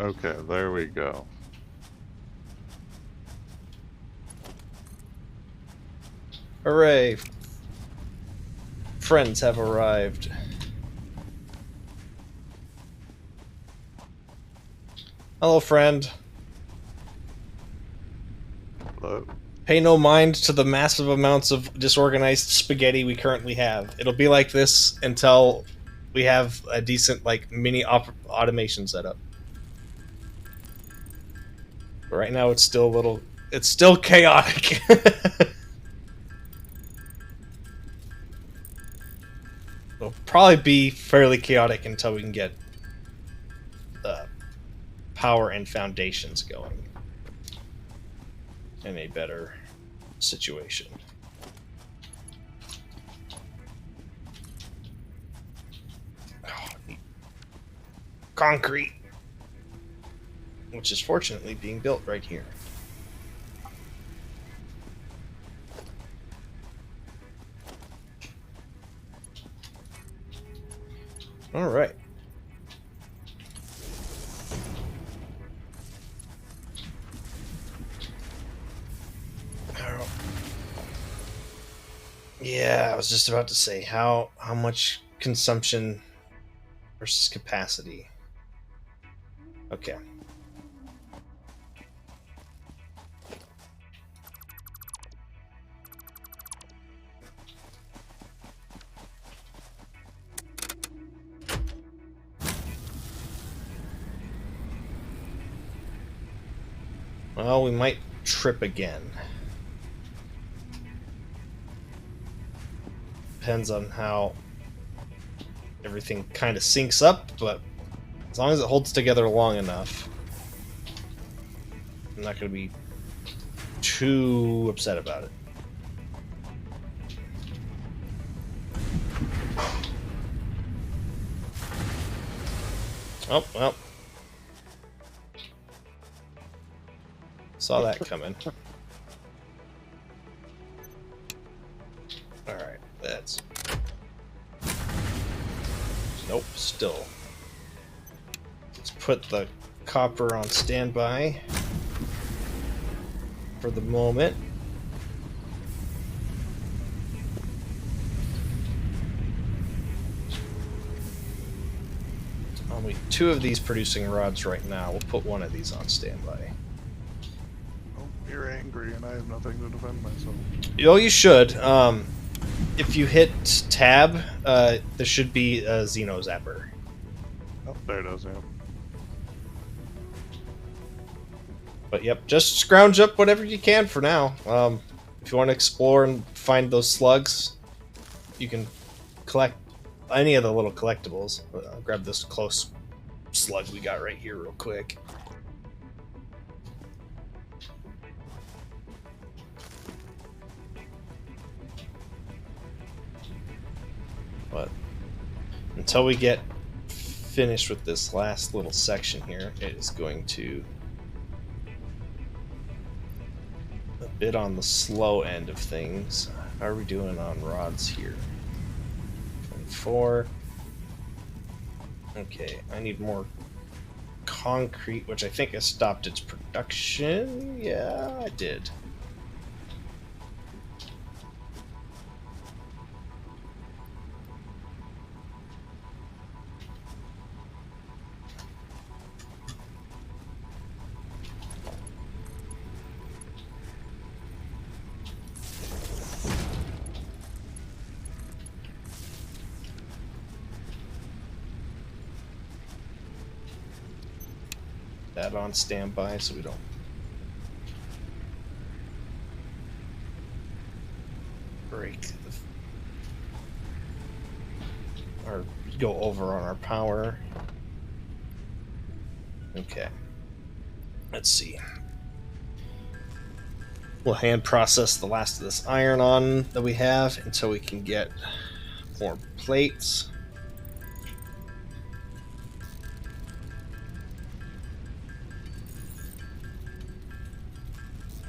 Okay, there we go. Hooray! Friends have arrived. Hello, friend. Hello. Pay no mind to the massive amounts of disorganized spaghetti we currently have. It'll be like this until we have a decent, like, mini automation setup. But right now, it's still a little... It's still chaotic. It'll probably be fairly chaotic until we can get power and foundations going in a better situation. Oh, concrete, which is fortunately being built right here. All right. Yeah, I was just about to say how much consumption versus capacity. Okay. Well, we might trip again. Depends on how everything kind of syncs up, but as long as it holds together long enough, I'm not going to be too upset about it. Oh, well. Saw that coming. Alright, that's... Nope, still. Let's put the copper on standby for the moment. Only 2 of these producing rods right now. We'll put 1 of these on standby. Oh, you're angry and I have nothing to defend myself. Oh, you should. If you hit tab, there should be a Xeno Zapper. Oh, there it is, yeah. But yep, just scrounge up whatever you can for now. If you want to explore and find those slugs, you can collect any of the little collectibles. I'll grab this close slug we got right here real quick. But until we get finished with this last little section here, it is going to a bit on the slow end of things. How are we doing on rods here? 24. Okay, I need more concrete, which I think I stopped its production. Yeah, I did. That on standby so we don't break or go over on our power. Okay, let's see. We'll hand process the last of this iron on that we have until we can get more plates.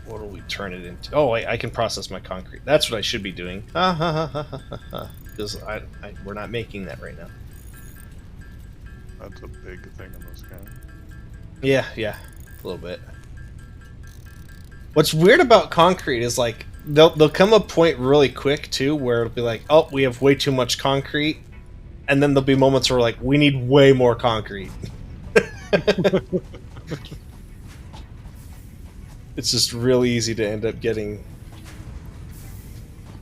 What will we turn it into? Oh, wait, I can process my concrete. That's what I should be doing. Because we're not making that right now. That's a big thing in this game. Yeah, a little bit. What's weird about concrete is like there'll come a point really quick too where it'll be like, oh, we have way too much concrete, and then there'll be moments where like we need way more concrete. It's just really easy to end up getting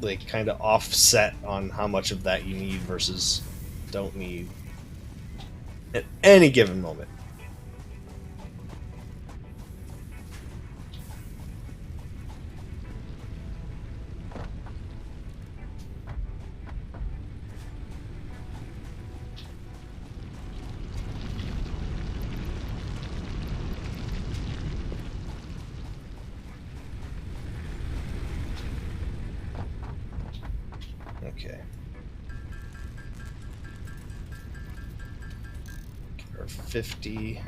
like kind of offset on how much of that you need versus don't need at any given moment. Okay. Or 50.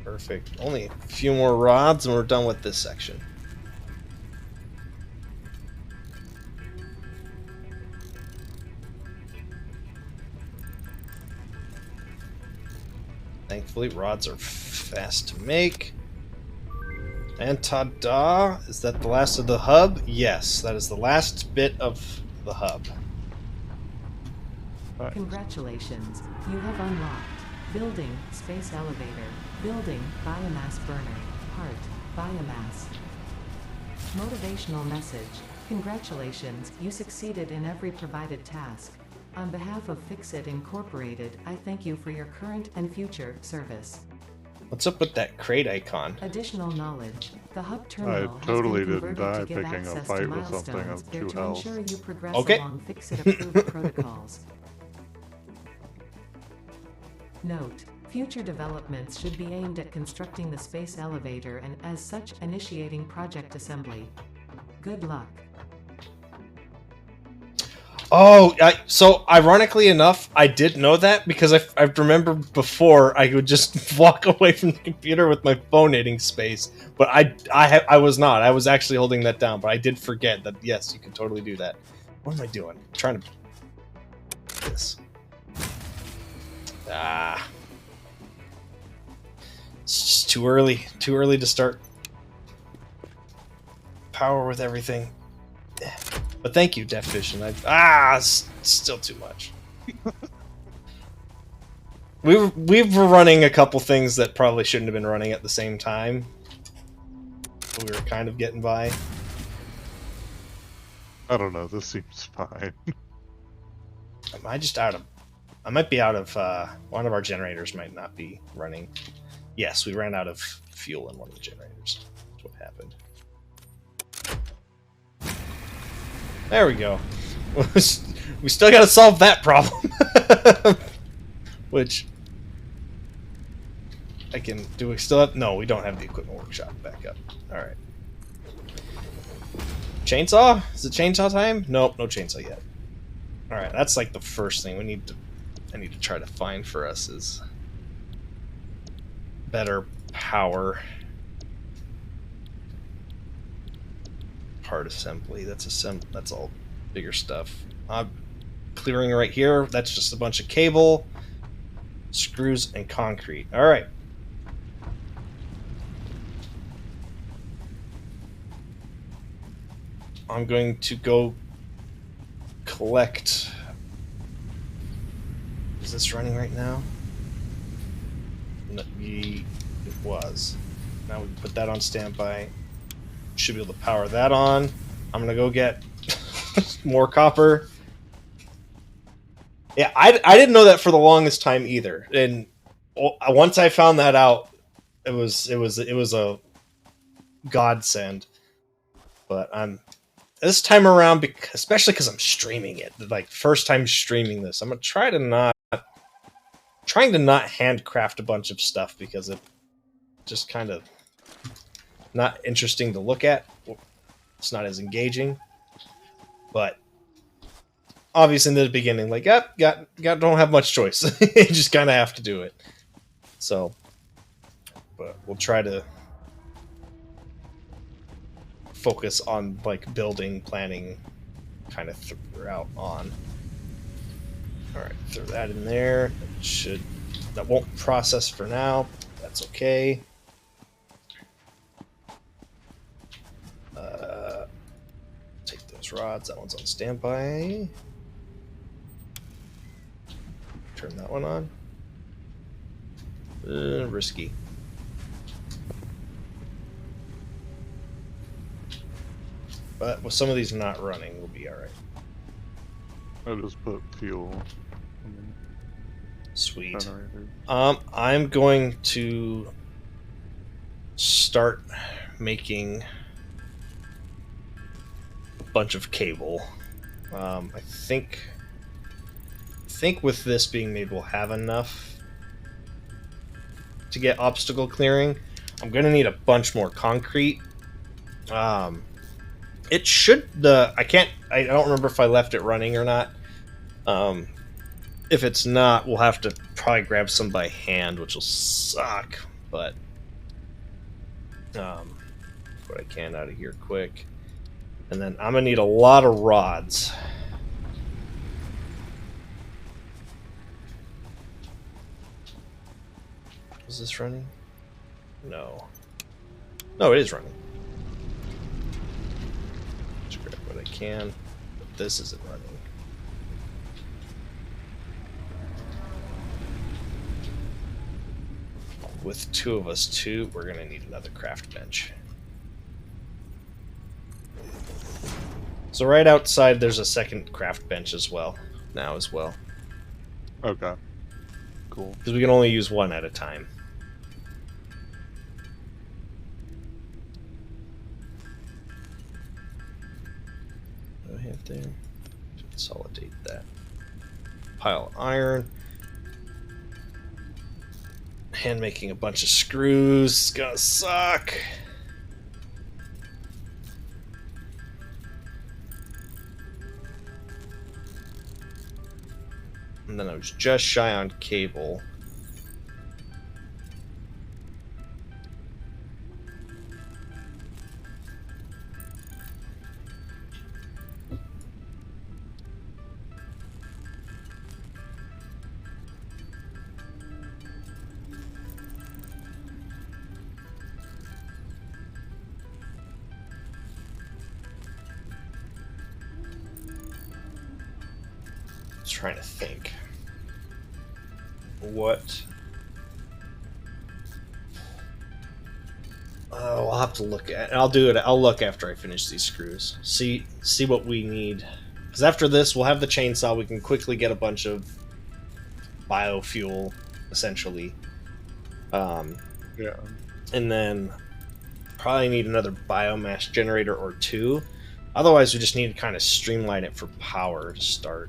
Perfect. Only a few more rods and we're done with this section. Thankfully, rods are fast to make. And ta-da! Is that the last of the hub? Yes, that is the last bit of the hub. Nice. Congratulations, you have unlocked building, space elevator, building, biomass burner, part, biomass. Motivational message, congratulations, you succeeded in every provided task. On behalf of Fixit Incorporated, I thank you for your current and future service. What's up with that crate icon? Additional knowledge. The hub terminal totally has been didn't converted die to give picking a access fight to with something milestones of there 2 to health. ensure you progress Okay. along Fixit-approved protocols. Note: future developments should be aimed at constructing the space elevator and, as such, initiating project assembly. Good luck. Oh, so ironically enough, I did know that because I remember before I would just walk away from the computer with my phone hitting space, but I was not. I was actually holding that down, but I did forget that yes, you can totally do that. What am I doing? I'm trying to this. It's just too early. Too early to start power with everything. But thank you, Deaf Vision. Still too much. we were running a couple things that probably shouldn't have been running at the same time. We were kind of getting by. I don't know, this seems fine. Am I just out of... I might be out of... one of our generators might not be running. Yes, we ran out of fuel in one of the generators. That's what happened. There we go. We still gotta solve that problem. Which... I can... Do we still have... No, we don't have the equipment workshop back up. Alright. Chainsaw? Is it chainsaw time? Nope, no chainsaw yet. Alright, that's like the first thing we need to... I need to try to find for us is... better power. Part assembly. That's all bigger stuff. Clearing right here. That's just a bunch of cable, screws, and concrete. All right. I'm going to go collect. Is this running right now? No, it was. Now we put that on standby. Should be able to power that on. I'm gonna go get more copper. Yeah, I didn't know that for the longest time either. And once I found that out, it was a godsend. But I'm this time around, especially because I'm streaming it, like first time streaming this, I'm gonna trying to not handcraft a bunch of stuff because it just kind of not interesting to look at. It's not as engaging. But obviously in the beginning, like, don't have much choice. You just kind of have to do it. So, but we'll try to focus on like building, planning, kind of throughout on. All right, throw that in there. That won't process for now. That's okay. Take those rods. That one's on standby. Turn that one on. Risky. But with some of these not running, we'll be all right. I just put fuel. Sweet. Generator. I'm going to start making a bunch of cable. I think with this being made, we'll have enough to get obstacle clearing. I'm gonna need a bunch more concrete. It should I don't remember if I left it running or not. If it's not, we'll have to probably grab some by hand, which will suck, but what I can out of here quick. And then I'm gonna need a lot of rods. Is this running? No. No, it is running. Just grab what I can. But this isn't running. With two of us too, we're gonna need another craft bench. So right outside there's a second craft bench as well. Okay. Cool. Because we can only use one at a time. What do I have there? Consolidate that. Pile of iron. Hand making a bunch of screws. It's gonna suck. And then I was just shy on cable. Trying to think what I'll have to look at. I'll look after I finish these screws, see what we need, because after this we'll have the chainsaw. We can quickly get a bunch of biofuel essentially, Yeah. and then probably need another biomass generator or two. Otherwise we just need to kind of streamline it for power to start.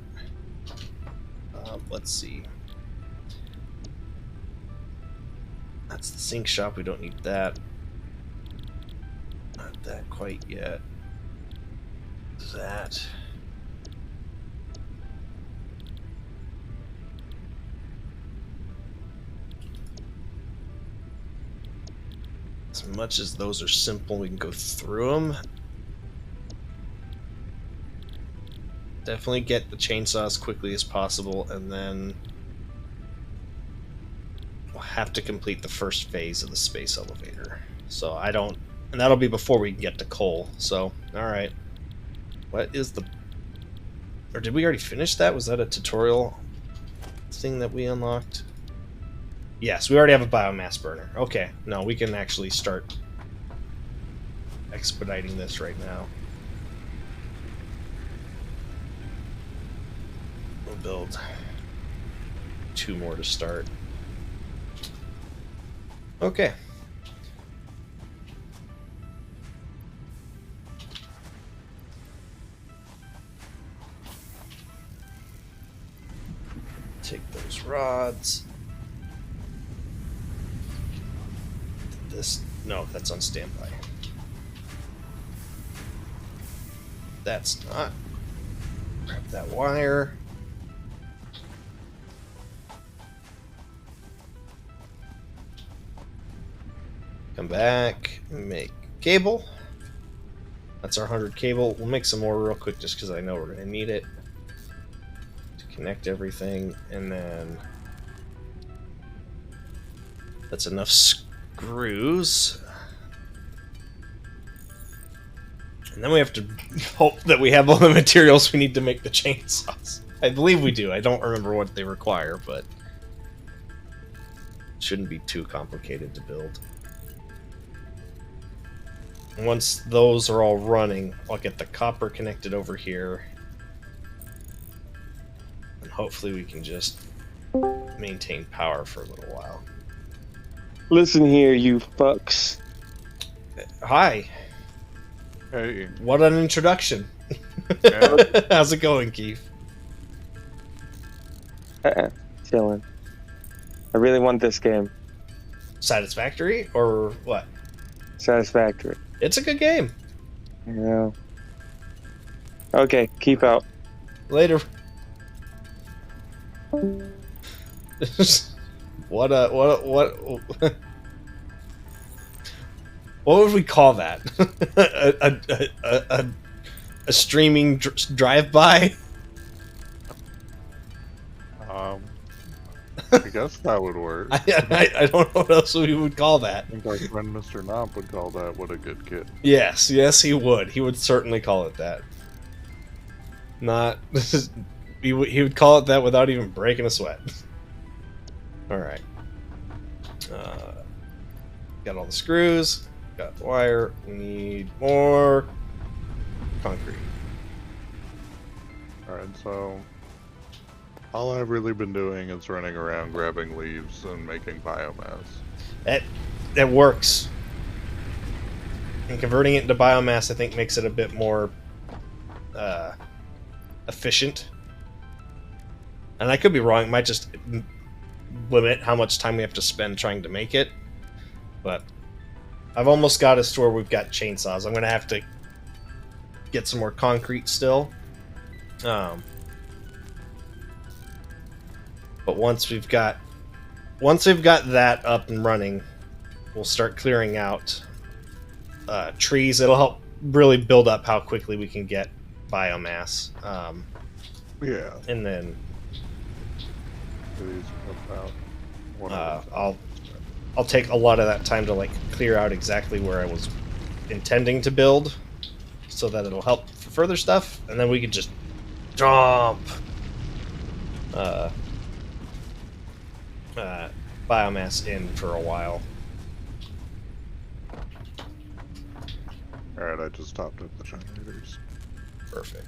Let's see. That's the sink shop. We don't need that. Not that quite yet. That. As much as those are simple, we can go through them. Definitely get the chainsaw as quickly as possible, and then we'll have to complete the first phase of the space elevator. So and that'll be before we can get to coal. So, alright. What is the... Or did we already finish that? Was that a tutorial thing that we unlocked? Yes, we already have a biomass burner. Okay, no, we can actually start expediting this right now. Build 2 more to start. Okay. Take those rods. No, that's on standby. That's not. Grab that wire. Come back, make cable. That's our 100 cable. We'll make some more real quick just because I know we're going to need it to connect everything, and then that's enough screws. And then we have to hope that we have all the materials we need to make the chainsaws. I believe we do. I don't remember what they require, but it shouldn't be too complicated to build. And once those are all running, I'll get the copper connected over here. And hopefully we can just maintain power for a little while. Listen here, you fucks. Hi. Hey. What an introduction. Yeah. How's it going, Keith? Chilling. I really want this game. Satisfactory or what? Satisfactory. It's a good game. Yeah. Okay, keep out. Later. What would we call that? a streaming drive-by? I guess that would work. I don't know what else we would call that. I think our friend Mr. Knop would call that "What a good kid." Yes, he would. He would certainly call it that. Not he would call it that without even breaking a sweat. All right. Got all the screws. Got the wire. We need more concrete. Alright, so all I've really been doing is running around grabbing leaves and making biomass. That works. And converting it into biomass, I think, makes it a bit more efficient. And I could be wrong. It might just limit how much time we have to spend trying to make it. But I've almost got us to where we've got chainsaws. I'm going to have to get some more concrete still. But once we've got that up and running, we'll start clearing out trees. It'll help really build up how quickly we can get biomass. Yeah. And then I'll take a lot of that time to like clear out exactly where I was intending to build, so that it'll help for further stuff, and then we can just dump biomass in for a while. Alright, I just stopped at the generators. Perfect.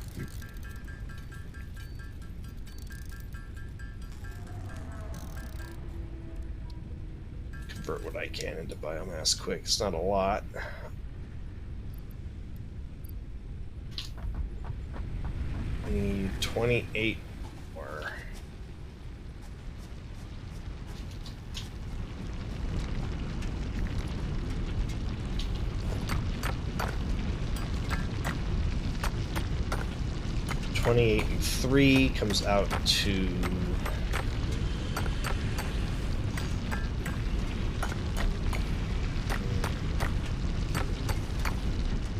Convert what I can into biomass quick. It's not a lot. I need 28 more. $28 and 3 comes out to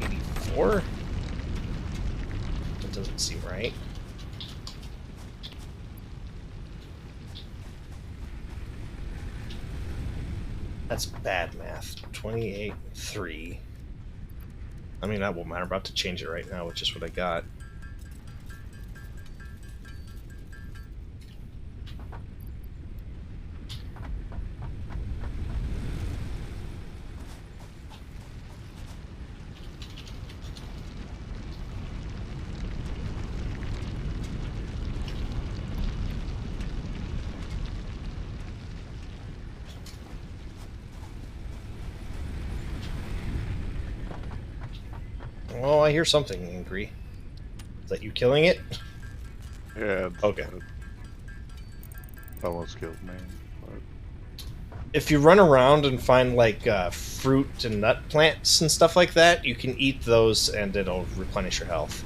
84. That doesn't seem right. That's bad math. 28 and 3. I mean, that won't matter. I'm about to change it right now with just what I got. Well, I hear something angry. Is that you killing it? Yeah. Okay. It almost killed me. But If you run around and find like fruit and nut plants and stuff like that, you can eat those and it'll replenish your health.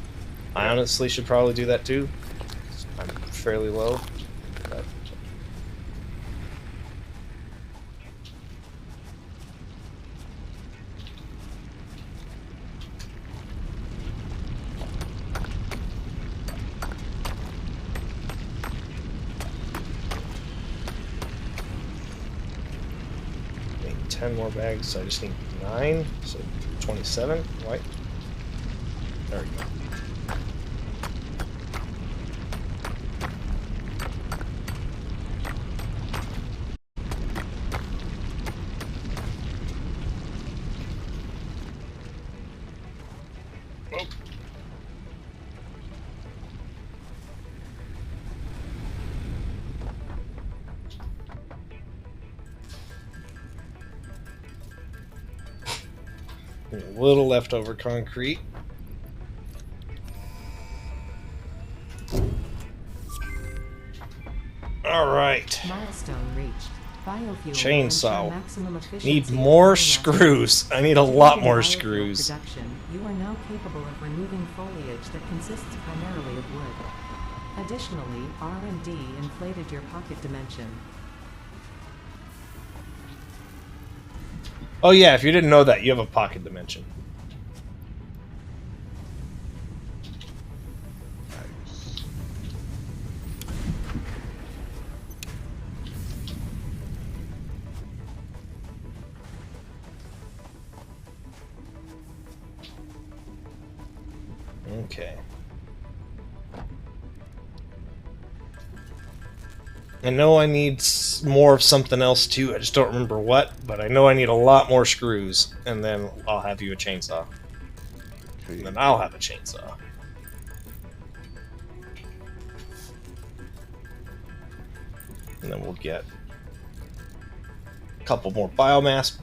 I honestly should probably do that too. I'm fairly low. But... 10 more bags, so I just need 9, so 27 white. There we go. A little leftover concrete. All right. Milestone reached. Biofuel Chainsaw. maximum efficiency Need more of screws. I need a To lot begin more biofuel screws. Production, you are now capable of removing foliage that consists primarily of wood. Additionally, R&D inflated your pocket dimension. Oh yeah, if you didn't know that, you have a pocket dimension. Nice. Okay. I know I need more of something else too. I just don't remember what, but I know I need a lot more screws, and then I'll have you a chainsaw. Okay. And then I'll have a chainsaw. And then we'll get a couple more biomass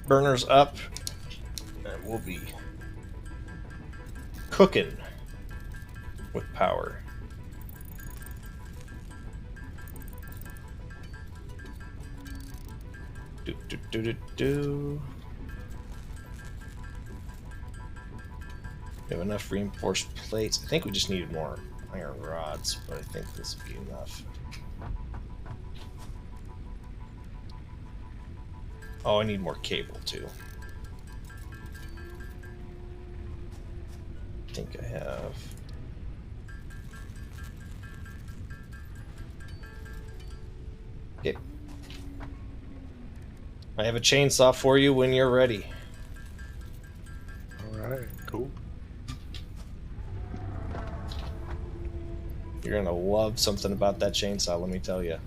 burners up, and we'll be cooking with power. Do. We have enough reinforced plates. I think we just needed more iron rods, but I think this will be enough. Oh, I need more cable too. I think I have. Okay. I have a chainsaw for you when you're ready. Alright, cool. You're gonna love something about that chainsaw, let me tell you.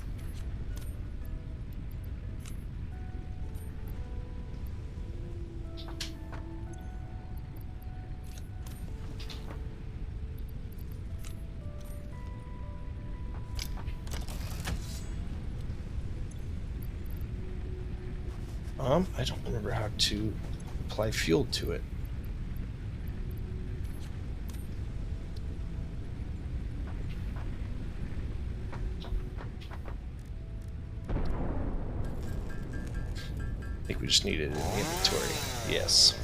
I don't remember how to apply fuel to it. I think we just need it in the inventory. Yes.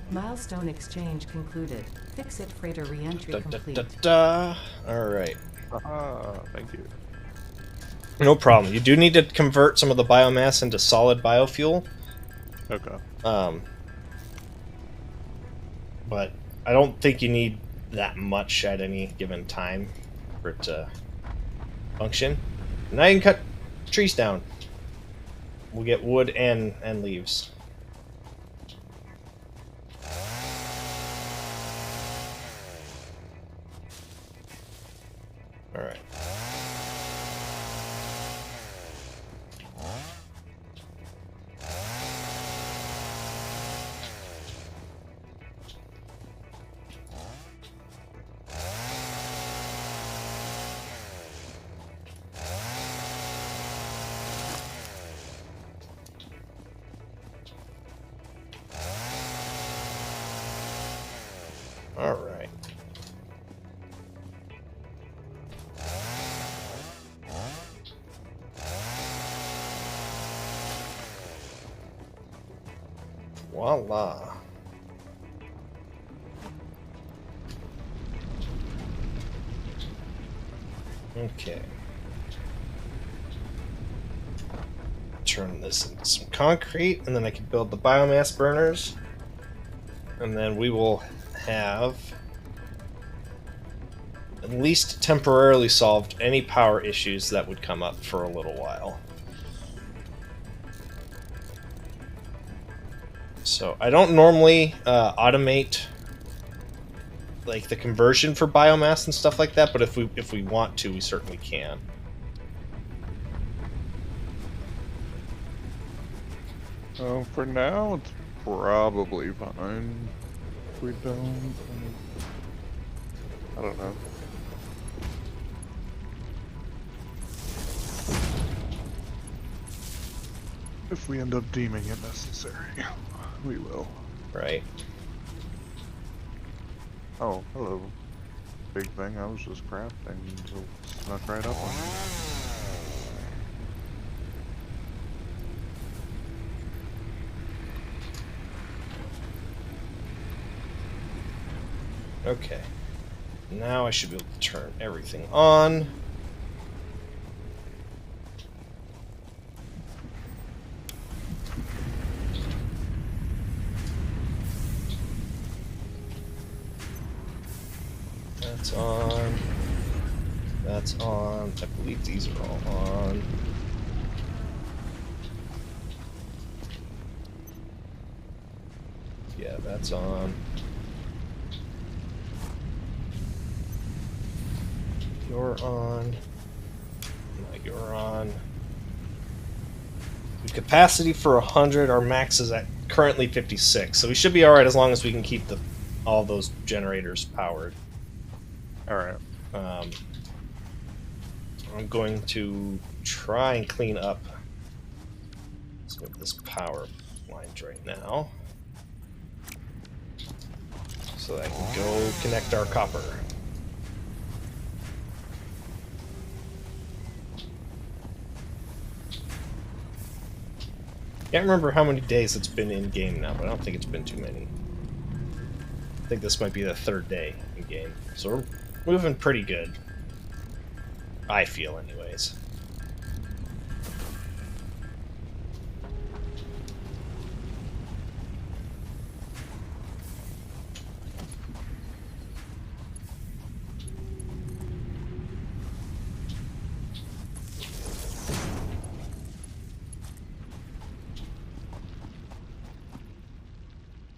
Milestone exchange concluded. Fix-it freighter re-entry complete. Alright. Thank you. No problem. You do need to convert some of the biomass into solid biofuel. Okay. But I don't think you need that much at any given time for it to function. Now you can cut trees down. We'll get wood and leaves. Alright. Alright. Voila. Okay. Turn this into some concrete, and then I can build the biomass burners. And then we will have at least temporarily solved any power issues that would come up for a little while. So I don't normally automate like the conversion for biomass and stuff like that, but if we want to, we certainly can. For now, it's probably fine. If we don't, I don't know. If we end up deeming it necessary, we will. Right. Oh, hello. Big thing, I was just crafting, so snuck right up on me. Okay. Now I should be able to turn everything on. That's on. That's on. I believe these are all on. Yeah, that's on. You're on. No, you're on. The capacity for 100. Our max is at currently 56, so we should be all right as long as we can keep all those generators powered. All right. I'm going to try and clean up some of this power lines right now, so that I can go connect our copper. Can't remember how many days it's been in game now, but I don't think it's been too many. I think this might be the 3rd day in game, so we're moving pretty good. I feel, anyways.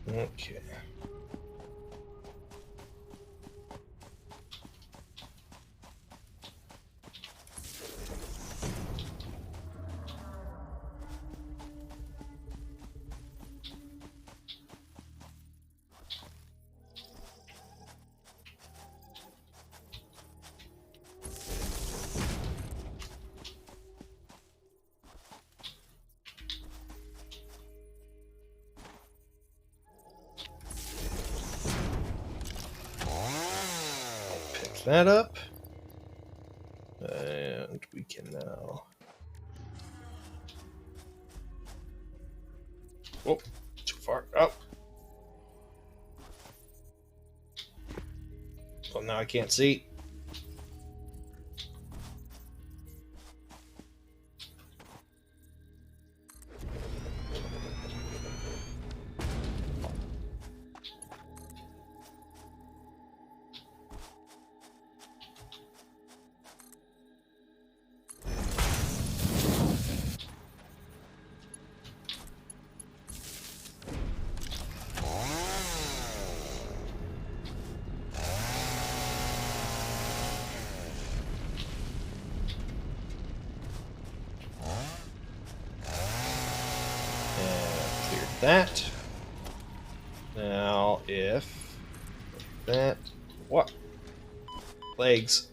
Okay. That up, and we can now. Oh, too far up. Well, now I can't see. That. Now, if that. What? Legs.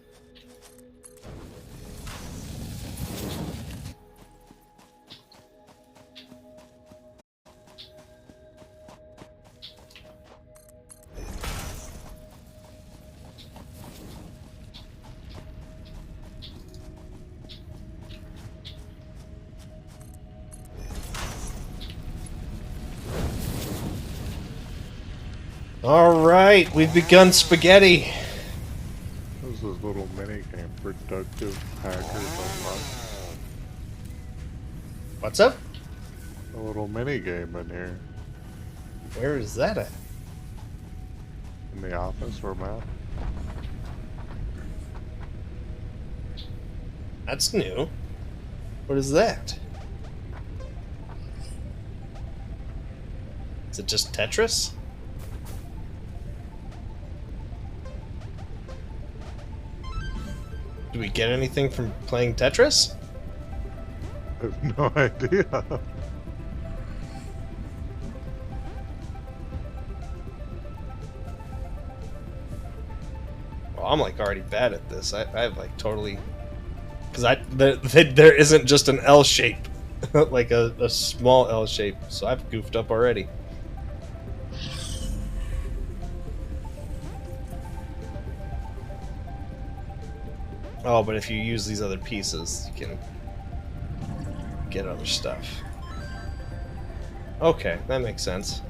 All right, we've begun spaghetti. This is this little mini game, Productive Hackers Unlocked. What's up? A little mini game in here. Where is that at? In the office or map. That's new. What is that? Is it just Tetris? Do we get anything from playing Tetris? I have no idea. Well, I'm like already bad at this. I've like totally... Because there isn't just an L shape. Like a small L shape. So I've goofed up already. Oh, but if you use these other pieces, you can get other stuff. Okay, that makes sense.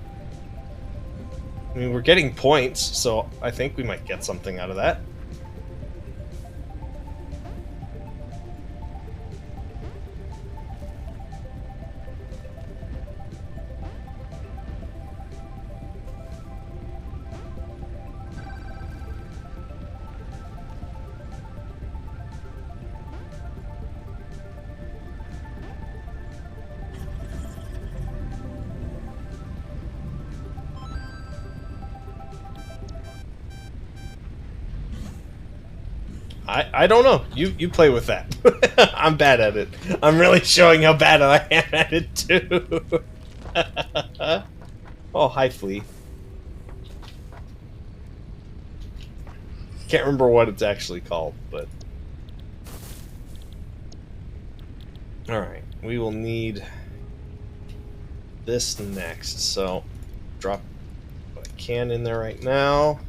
I mean, we're getting points, so I think we might get something out of that. I don't know. You play with that. I'm bad at it. I'm really showing how bad I am at it too. Oh, hi, Flea. Can't remember what it's actually called, but... Alright, we will need this next, so drop what I can in there right now.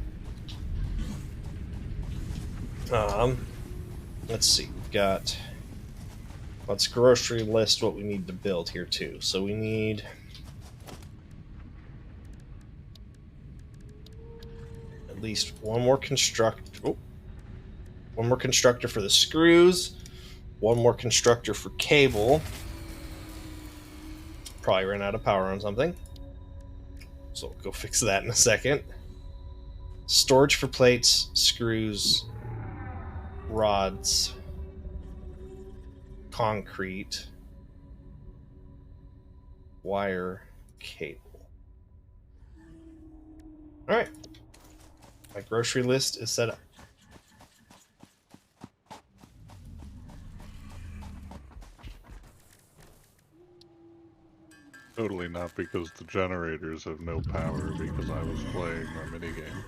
Let's see, we've got... Let's grocery list what we need to build here too. So we need... at least one more one more constructor for the screws, one more constructor for cable. Probably ran out of power on something, so we'll go fix that in a second. Storage for plates, screws, rods, concrete, wire, cable. Alright. My grocery list is set up. Totally not because the generators have no power, because I was playing my minigame.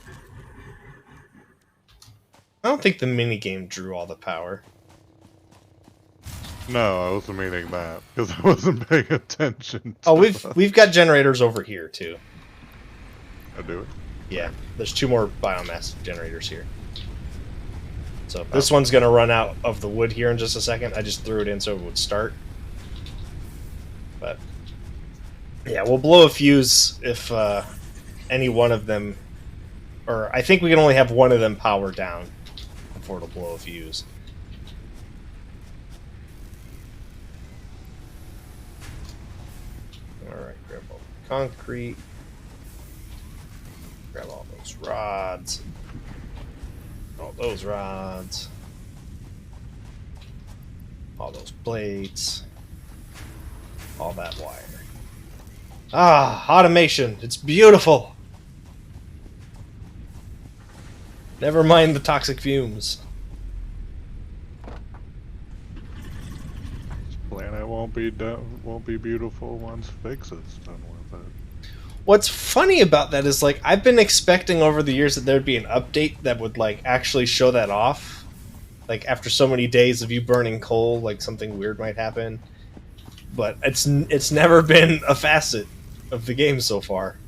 I don't think the minigame drew all the power. No, I wasn't meaning that, because I wasn't paying attention to we've got generators over here too. I do it? Yeah, there's 2 more biomass generators here. So this one's gonna run out of the wood here in just a second. I just threw it in so it would start. But yeah, we'll blow a fuse if any one of them, or I think we can only have one of them power down before it'll blow a fuse. Alright, grab all the concrete. Grab all those rods. All those rods. All those plates. All that wire. Ah, automation. It's beautiful. Never mind the toxic fumes. This planet won't be beautiful once Fix is done with it. What's funny about that is, like, I've been expecting over the years that there'd be an update that would, like, actually show that off. Like, after so many days of you burning coal, like, something weird might happen. But it's never been a facet of the game so far.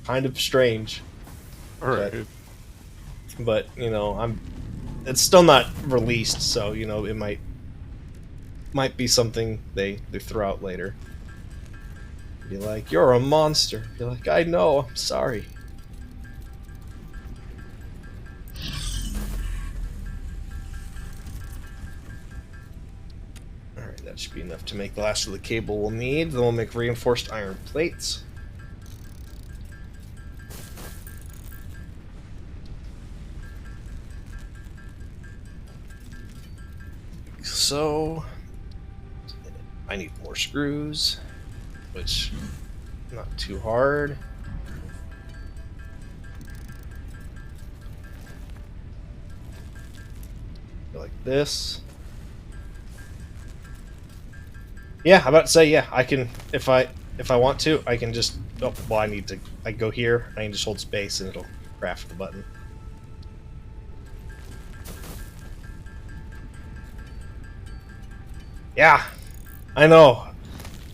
Kind of strange. Alright. But, you know, it's still not released, so, you know, it might be something they throw out later. Be like, you're a monster. Be like, I know, I'm sorry. That should be enough to make the last of the cable we'll need. Then we'll make reinforced iron plates. So, I need more screws, which not too hard. Like this. Yeah, I'm about to say, yeah, I can, if I want to, I can just, oh, well, I go here, I can just hold space and it'll craft the button. Yeah, I know.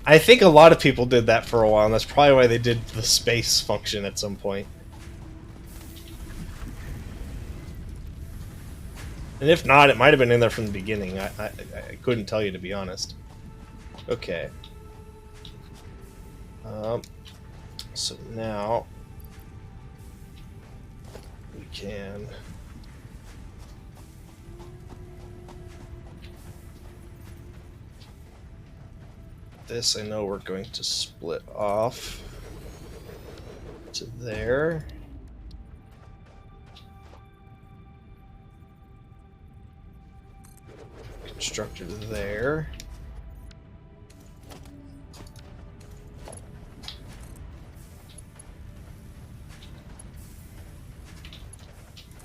I think a lot of people did that for a while, and that's probably why they did the space function at some point. And if not, it might have been in there from the beginning. I couldn't tell you, to be honest. Okay. So now we can this. I know we're going to split off to there. Constructor there.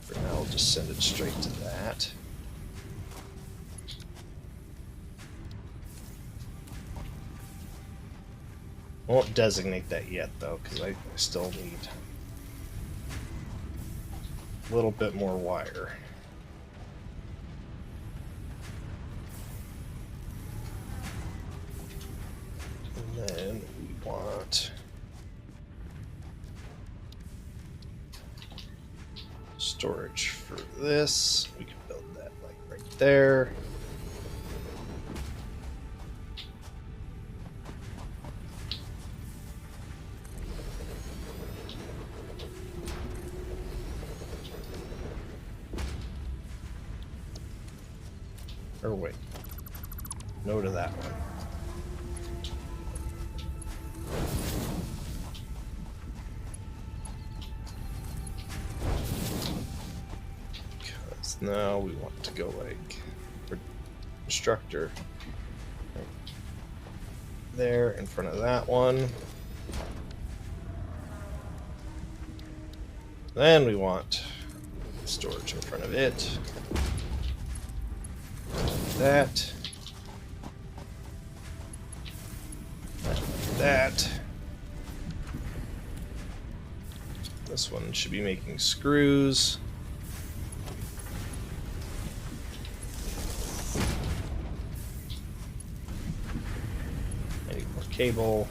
For now, we'll just send it straight to that. I won't designate that yet, though, because I still need a little bit more wire. And then we want storage for this. We can build that like right there. Or wait, no to that one. Because now we want to go like for constructor right there in front of that one. Then we want storage in front of it. That. That. This one should be making screws. I need more cable.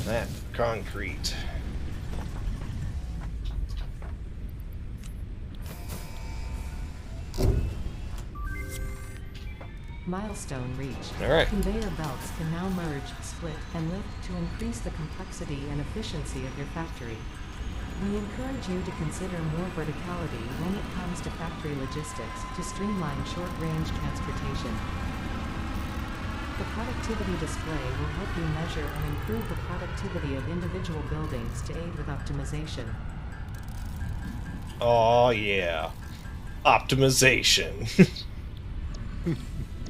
That concrete. Milestone reached. All right. Conveyor belts can now merge, split, and lift to increase the complexity and efficiency of your factory. We encourage you to consider more verticality when it comes to factory logistics to streamline short-range transportation. The productivity display will help you measure and improve the productivity of individual buildings to aid with optimization. Oh yeah, optimization.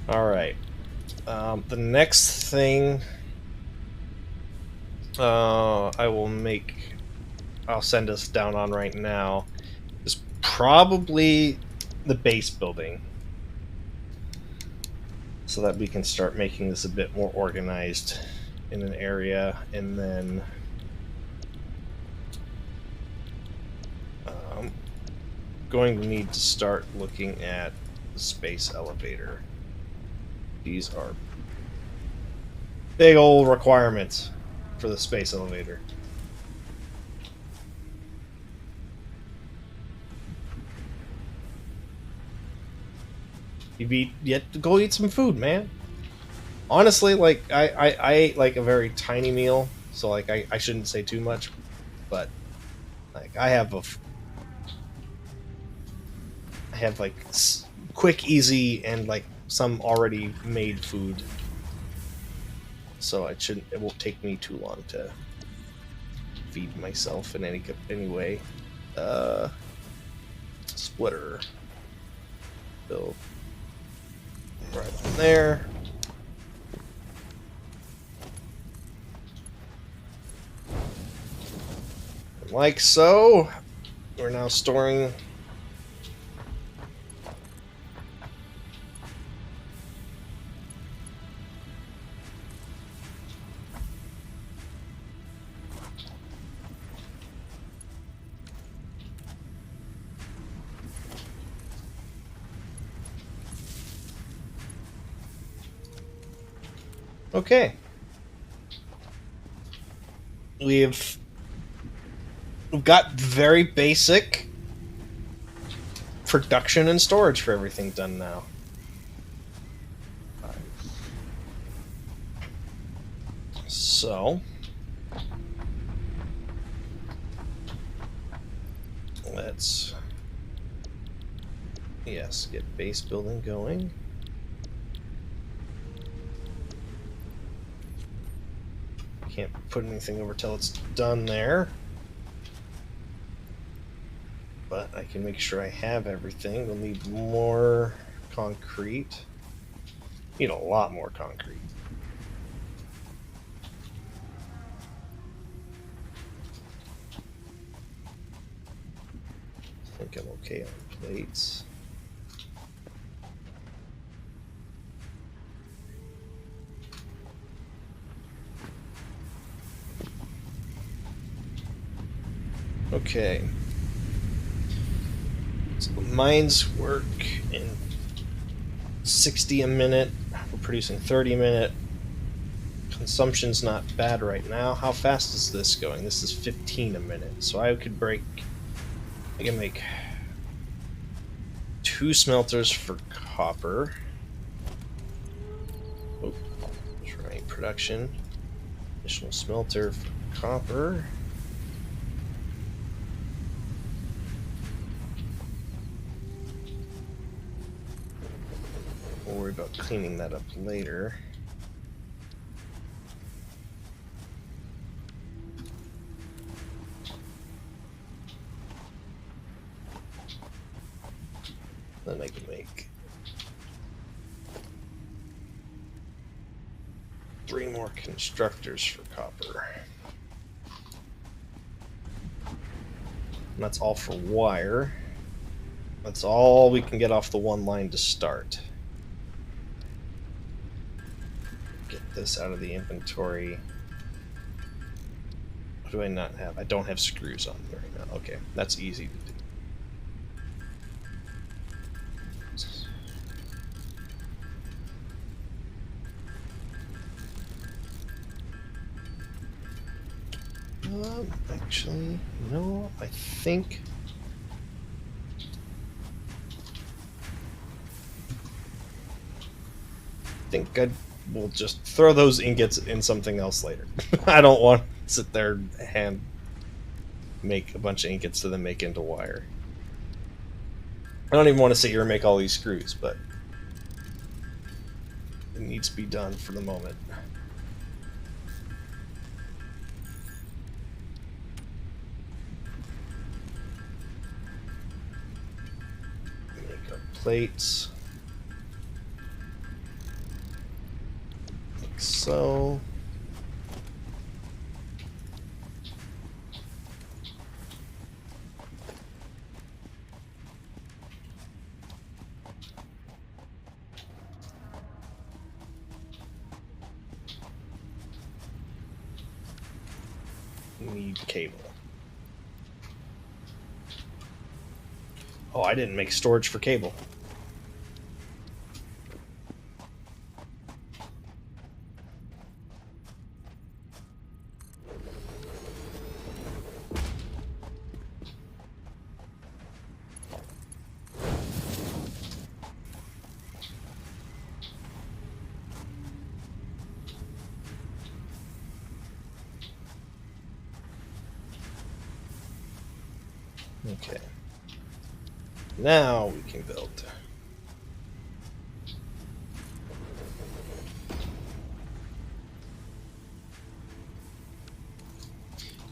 All right. The next thing I'll send us down on right now is probably the base building, so that we can start making this a bit more organized in an area, and then going to need to start looking at the space elevator. These are big old requirements for the space elevator. You have to go eat some food, man. Honestly, like I ate like a very tiny meal, so like I shouldn't say too much, but like I have like quick, easy, and like some already made food, so it won't take me too long to feed myself in any way. Splitter build right on there. Like so. We're now storing okay. We've got very basic production and storage for everything done now. So let's get base building going. Can't put anything over till it's done there, but I can make sure I have everything. We'll need more concrete. Need a lot more concrete. I think I'm okay on plates. Okay. So mines work in 60 a minute. We're producing 30 a minute. Consumption's not bad right now. How fast is this going? This is 15 a minute. So I can make 2 smelters for copper. Oh, try production. Additional smelter for copper. We'll worry about cleaning that up later. Then I can make 3 more constructors for copper. And that's all for wire. That's all we can get off the one line to start. Get this out of the inventory. What do I not have? I don't have screws on me right now. Okay, that's easy to do. Actually, no, I think I will just throw those ingots in something else later. I don't want to sit there and make a bunch of ingots to then make into wire. I don't even want to sit here and make all these screws, but it needs to be done for the moment. Make up plates. Like so. Need cable. Oh, I didn't make storage for cable. Okay. Now we can build.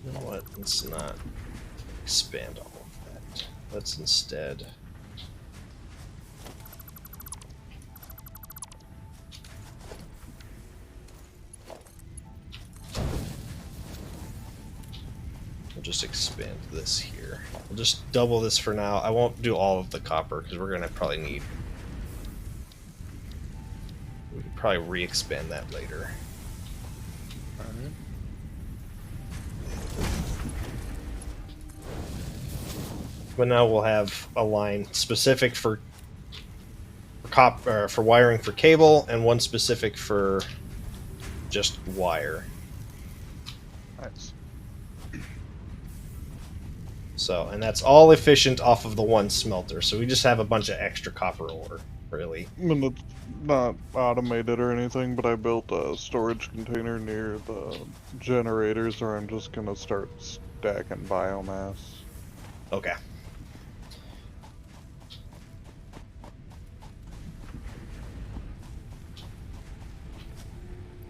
You know what? Let's not expand all of that. Let's instead. We'll just expand this here. We'll just double this for now. I won't do all of the copper because we're going to probably need. We can probably re-expand that later. Alright. But now we'll have a line specific for for wiring for cable, and one specific for just wire. Nice. So, and that's all efficient off of the one smelter. So we just have a bunch of extra copper ore, really. I mean, it's not automated or anything, but I built a storage container near the generators where I'm just gonna start stacking biomass. Okay.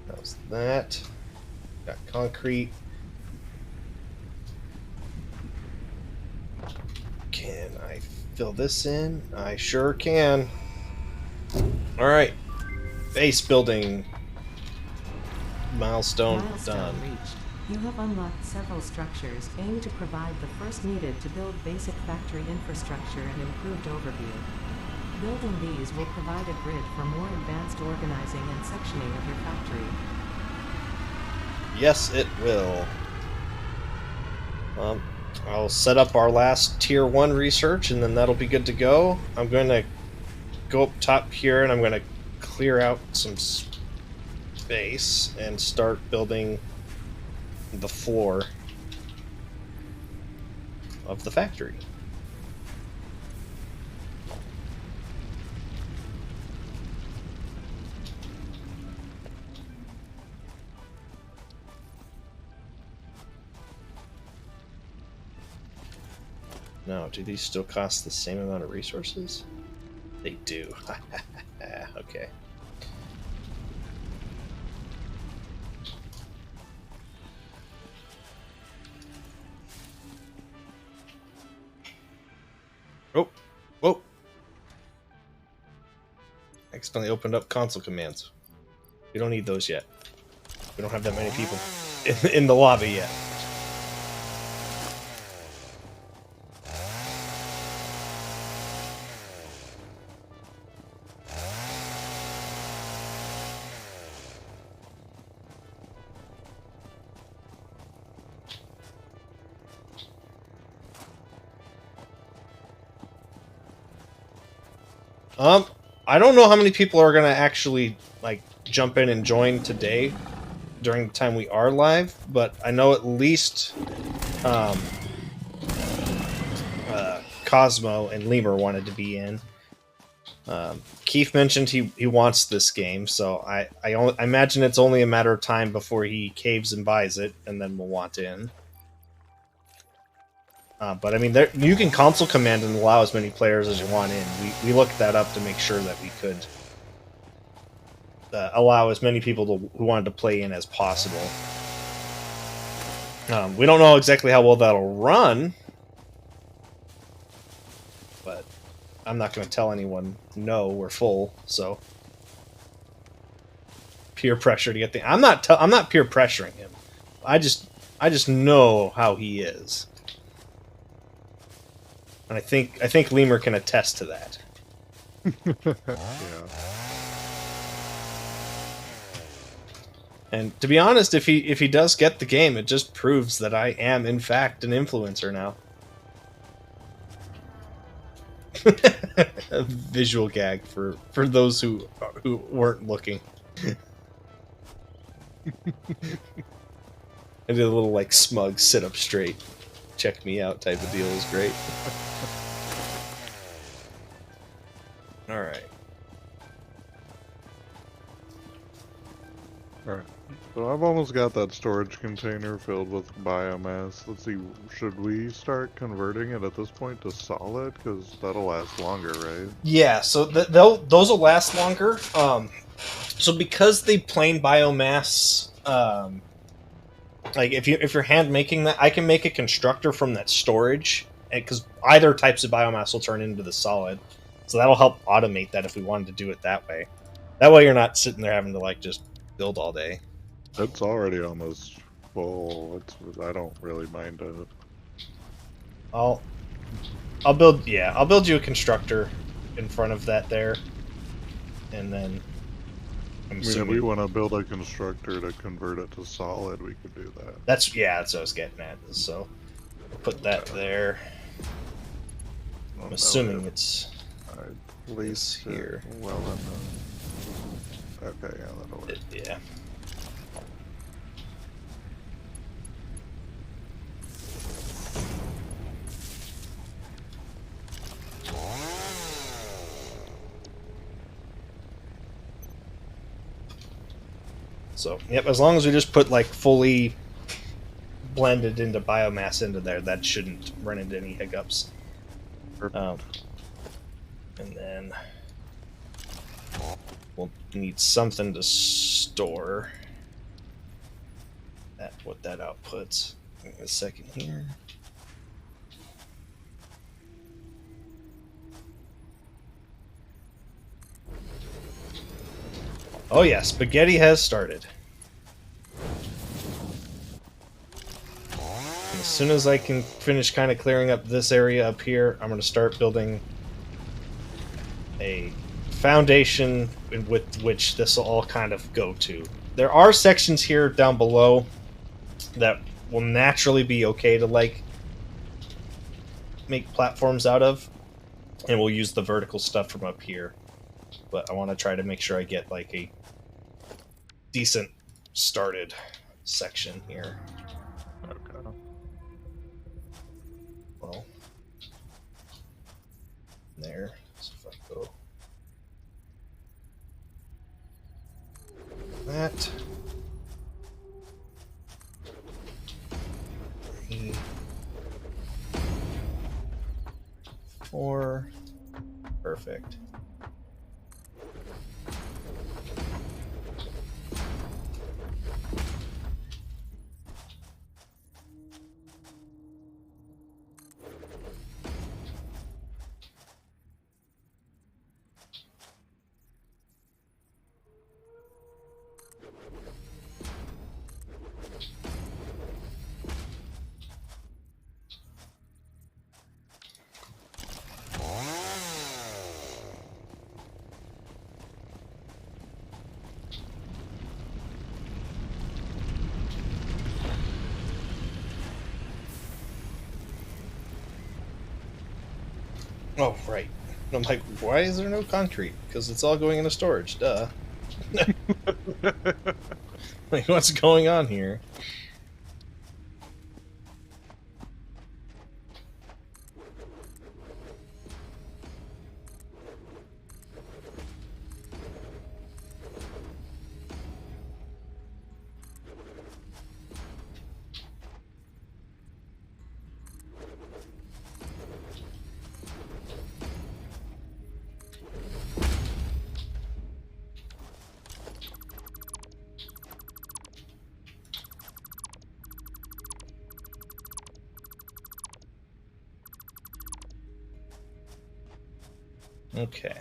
How's that? Got concrete. Can I fill this in? I sure can. Alright. Base building. Milestone done. Reached. You have unlocked several structures aimed to provide the first needed to build basic factory infrastructure and improved overview. Building these will provide a grid for more advanced organizing and sectioning of your factory. Yes, it will. I'll set up our last tier 1 research, and then that'll be good to go. I'm going to go up top here, and I'm going to clear out some space and start building the floor of the factory. Now, do these still cost the same amount of resources? They do. Okay. Oh, whoa. Accidentally opened up console commands. We don't need those yet. We don't have that many people in the lobby yet. I don't know how many people are gonna actually like jump in and join today during the time we are live, but I know at least Cosmo and Lemur wanted to be in. Keith mentioned he wants this game, so I imagine it's only a matter of time before he caves and buys it, and then we'll want in. But I mean, you can console command and allow as many players as you want in. We looked that up to make sure that we could allow as many people who wanted to play in as possible. We don't know exactly how well that'll run, but I'm not going to tell anyone no, we're full. So peer pressure to get the. I'm not peer pressuring him. I just know how he is. And I think Lemur can attest to that. Yeah. And to be honest, if he does get the game, it just proves that I am in fact an influencer now. A visual gag for those who weren't looking. I did a little like smug sit up straight, check me out type of deal. Is great. All right. Alright. So I've almost got that storage container filled with biomass. Let's see, should we start converting it at this point to solid? Because that'll last longer, right? Yeah, so those will last longer. So because the plain biomass, like if you're hand making that, I can make a constructor from that storage, because either types of biomass will turn into the solid. So that'll help automate that if we wanted to do it that way. That way you're not sitting there having to like just build all day. It's already almost full. I don't really mind it. I'll build I'll build you a constructor in front of that there, and then I mean, if we want to build a constructor to convert it to solid, we could do that. That's what I was getting at. So put that there. I'm assuming it's at least here. Well enough. Okay, yeah, that'll work. Yeah. So, yep, as long as we just put like fully blended into biomass into there, that shouldn't run into any hiccups. And then we'll need something to store that, what that outputs. Give me a second here. Oh yeah, spaghetti has started. As soon as I can finish kind of clearing up this area up here, I'm going to start building a foundation with which this will all kind of go to. There are sections here down below that will naturally be okay to like make platforms out of, and we'll use the vertical stuff from up here. But I want to try to make sure I get like a decent started section here. Okay. Well, there. So if I go that. 3, 4. Perfect. Oh, right. And I'm like, why is there no concrete? Because it's all going into storage, duh. Like, what's going on here? Okay.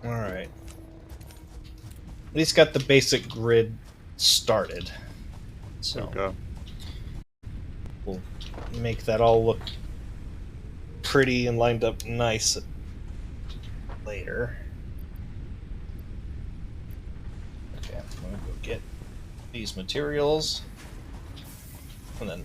Alright. At least got the basic grid started. So Okay. we'll make that all look pretty and lined up nice later. Okay, I'm gonna go get these materials, and then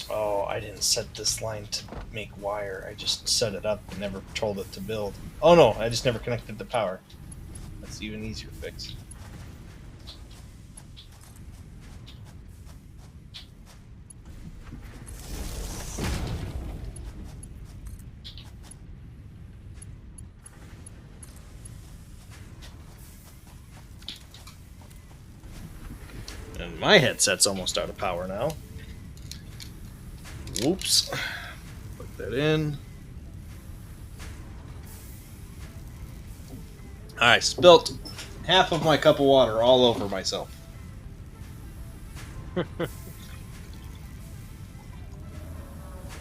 oh, I didn't set this line to make wire. I just set it up and never told it to build. Oh no, I just never connected the power. That's even easier fix. And my headset's almost out of power now. Whoops. Put that in. I spilt half of my cup of water all over myself.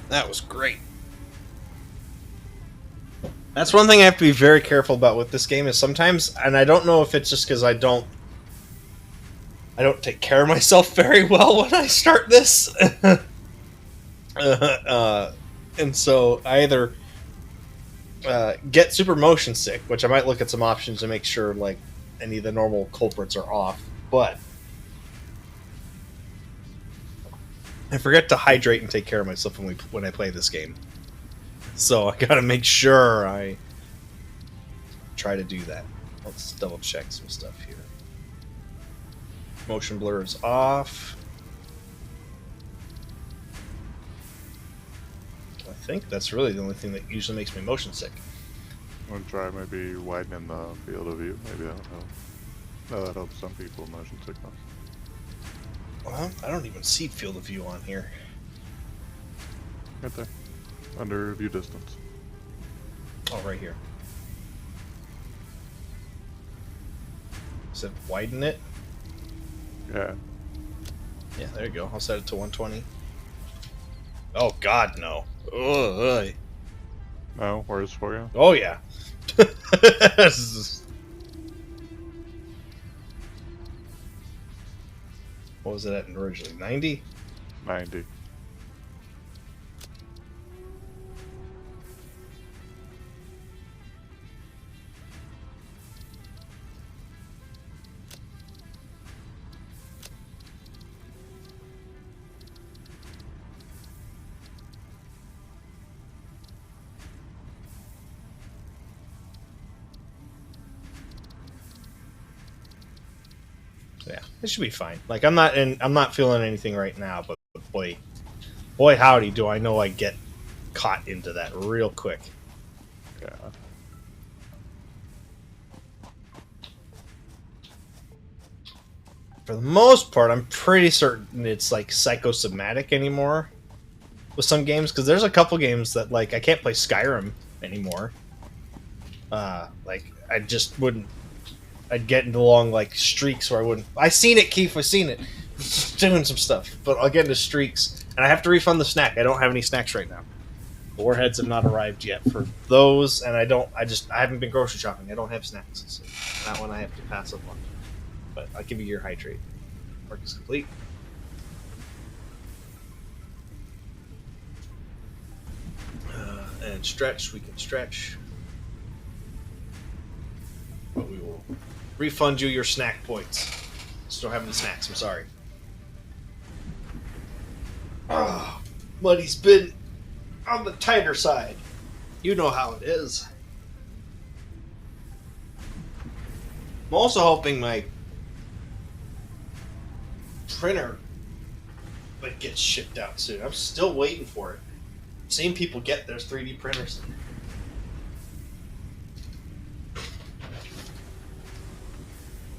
That was great. That's one thing I have to be very careful about with this game is sometimes, and I don't know if it's just because I don't take care of myself very well when I start this. And so I either get super motion sick, which I might look at some options to make sure like any of the normal culprits are off, but I forget to hydrate and take care of myself when I play this game. So I gotta make sure I try to do that. Let's double check some stuff here. Motion blur is off. I think that's really the only thing that usually makes me motion sick. I'm gonna try maybe widening the field of view. Maybe that'll help. No, that helps some people motion sickness. Well, I don't even see field of view on here. Right there. Under view distance. Oh, right here. Does it widen it? Yeah. Yeah, there you go. I'll set it to 120. Oh, God, no. Ugh. No, worse for you? Oh, yeah. What was it at originally? 90? 90. Yeah, it should be fine. Like I'm not feeling anything right now, but boy howdy do I know I get caught into that real quick. Yeah. For the most part, I'm pretty certain it's like psychosomatic anymore with some games, because there's a couple games that like I can't play Skyrim anymore. Like I just wouldn't. I'd get into long like streaks where I wouldn't. I seen it, Keith. I seen it. Doing some stuff, but I'll get into streaks, and I have to refund the snack. I don't have any snacks right now. The warheads have not arrived yet for those, and I haven't been grocery shopping. I don't have snacks, so that one I have to pass up on. But I'll give you your hydrate. Work is complete. And stretch. We can stretch, but we will refund you your snack points. Just don't have any snacks. I'm sorry. Money's been on the tighter side. You know how it is. I'm also hoping my printer like gets shipped out soon. I'm still waiting for it. I'm seeing people get their 3D printers.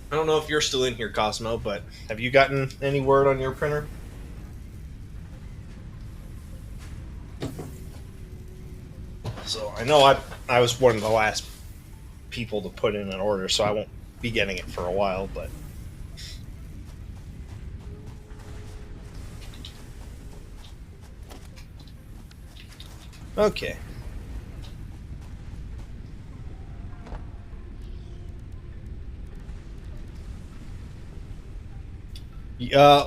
I don't know if you're still in here, Cosmo, but have you gotten any word on your printer? So I know I was one of the last people to put in an order, so I won't be getting it for a while, but Okay.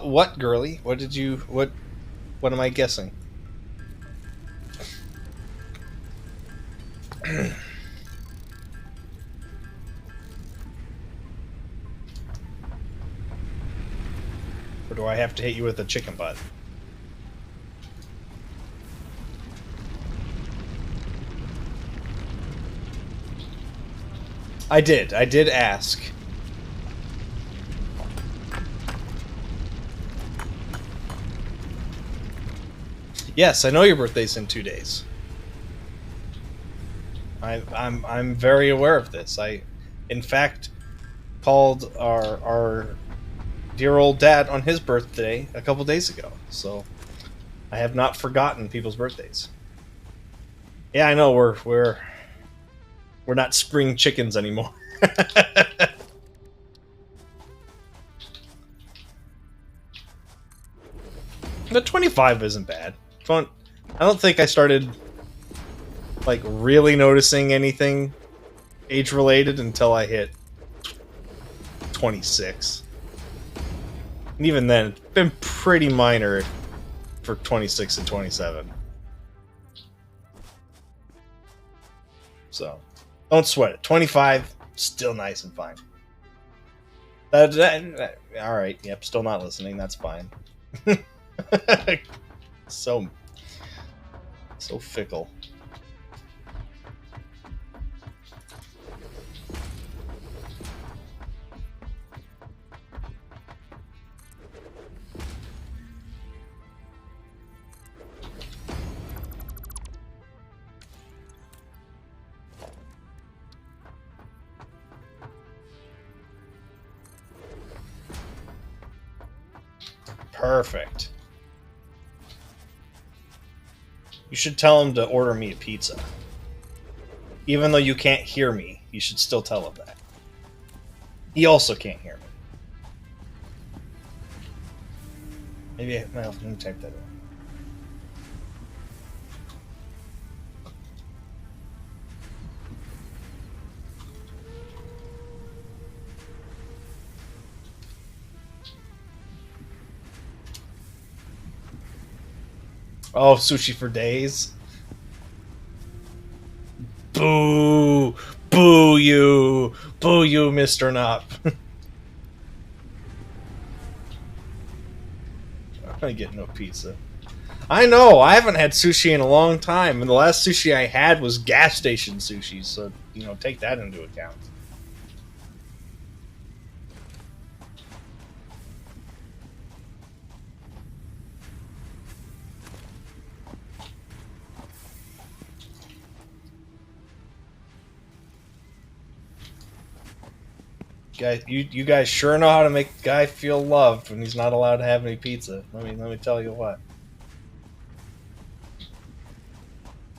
What, girly? What did you... What am I guessing? Or do I have to hit you with a chicken butt? I did ask. Yes, I know your birthday's in 2 days. I'm very aware of this. I, in fact, called our dear old dad on his birthday a couple days ago. So I have not forgotten people's birthdays. Yeah, I know we're not spring chickens anymore. The 25 isn't bad. I don't think I started like really noticing anything age related until I hit 26. And even then, it's been pretty minor for 26 and 27. So, don't sweat it. 25, still nice and fine. Alright, yep, still not listening. That's fine. So fickle. Perfect. You should tell him to order me a pizza. Even though you can't hear me, you should still tell him that. He also can't hear me. Maybe let me type that in. Oh, sushi for days. Boo! Boo you! Boo you, Mr. Nup! I get no pizza. I know, I haven't had sushi in a long time, and the last sushi I had was gas station sushi, so, you know, take that into account. Guys, you guys sure know how to make a guy feel loved when he's not allowed to have any pizza. Let me tell you what.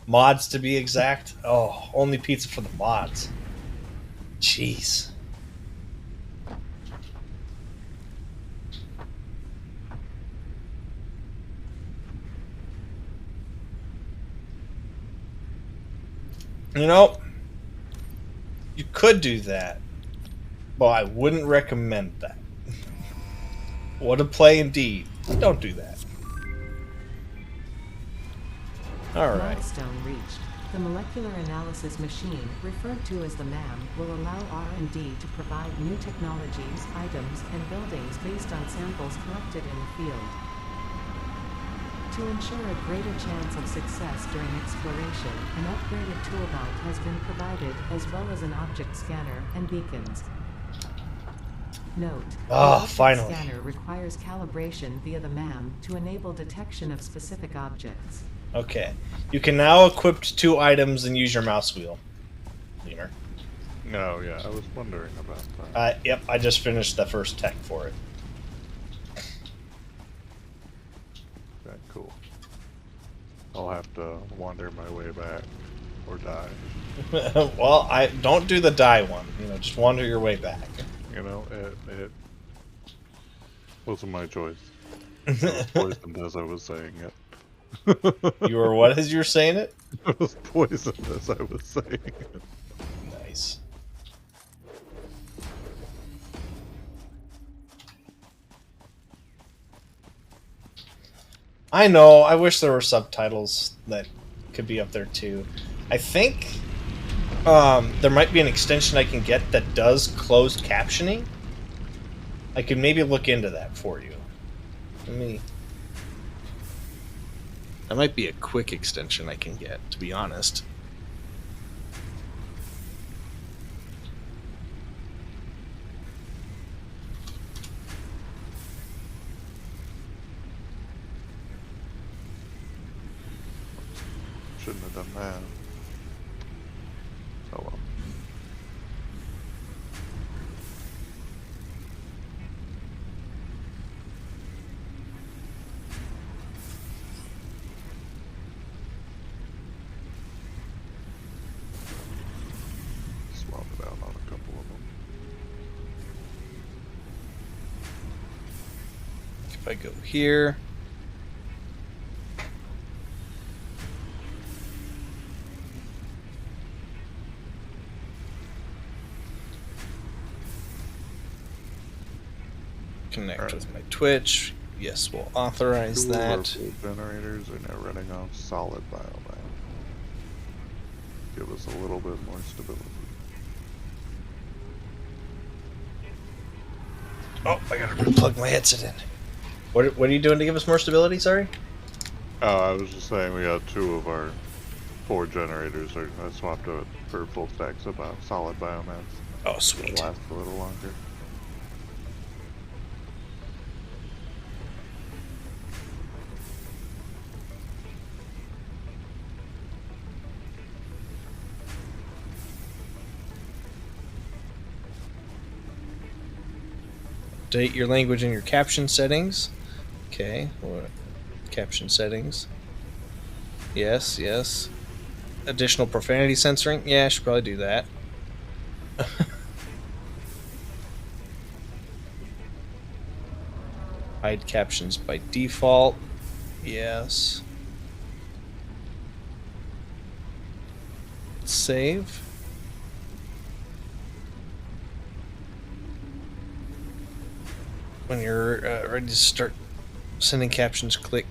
Mods to be exact. Oh, only pizza for the mods. Jeez. You know, you could do that. Well, I wouldn't recommend that. What a play indeed. Don't do that. Alright. Milestone reached. The molecular analysis machine, referred to as the MAM, will allow R&D to provide new technologies, items, and buildings based on samples collected in the field. To ensure a greater chance of success during exploration, an upgraded tool belt has been provided, as well as an object scanner and beacons. Note, the object finally. scanner requires calibration via the MAM to enable detection of specific objects. Okay. You can now equip 2 items and use your mouse wheel. Lemur. No, yeah, I was wondering about that. Yep, I just finished the first tech for it. Okay, cool. I'll have to wander my way back or die. Well, I don't do the die one. You know, just wander your way back. You know, it wasn't my choice. I was poisoned as I was saying it. You were what as you were saying it? It was poisonous, I was saying. Nice. I know, I wish there were subtitles that could be up there too. I think there might be an extension I can get that does closed captioning. I could maybe look into that for you. That might be a quick extension I can get, to be honest. Shouldn't have done that. Oh well. Swap it out on a couple of them. If I go here. Connect with my Twitch. Yes, we'll authorize Two of our that. fuel generators are now running off solid biomass. Give us a little bit more stability. Oh, I gotta plug my headset in. What are you doing to give us more stability? Sorry. Oh, I was just saying we got 2 of our 4 generators. I swapped out for full stacks of solid biomass. Oh, sweet. It'll last a little longer. Update your language in your caption settings. Okay, what? Caption settings. Yes, yes. Additional profanity censoring. Yeah, I should probably do that. Hide captions by default. Yes. Save. When you're ready to start sending captions, click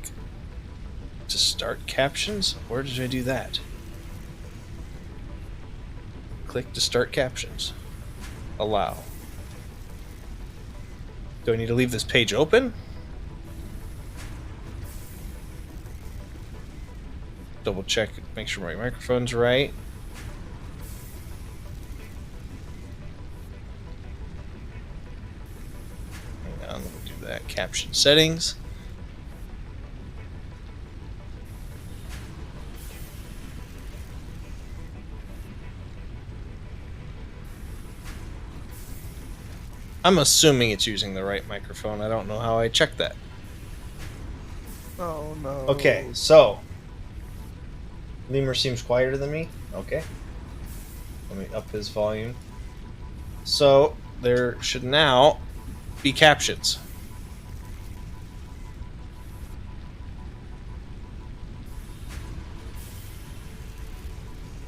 to start captions. Where did I do that? Click to start captions. Allow. Do I need to leave this page open? Double check, make sure my microphone's right. Hang on, we'll do that. Caption settings. I'm assuming it's using the right microphone. I don't know how I checked that. Oh no. Okay, so Lemur seems quieter than me. Okay. Let me up his volume. So there should now be captions.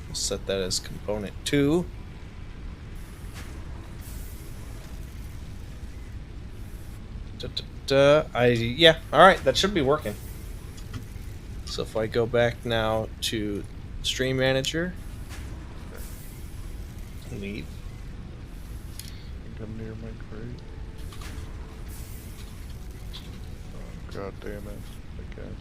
We'll set that as component 2. Yeah, alright, that should be working. So if I go back now to Stream Manager, leave. Come near my crate. Oh, God damn it. Again.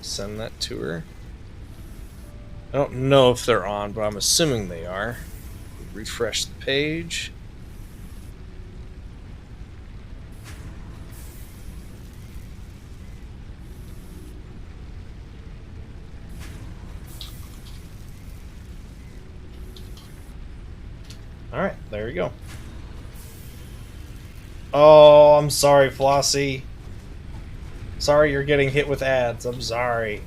Send that to her. I don't know if they're on, but I'm assuming they are. Refresh the page. Alright, there we go. Oh, I'm sorry, Flossie. Sorry you're getting hit with ads. I'm sorry.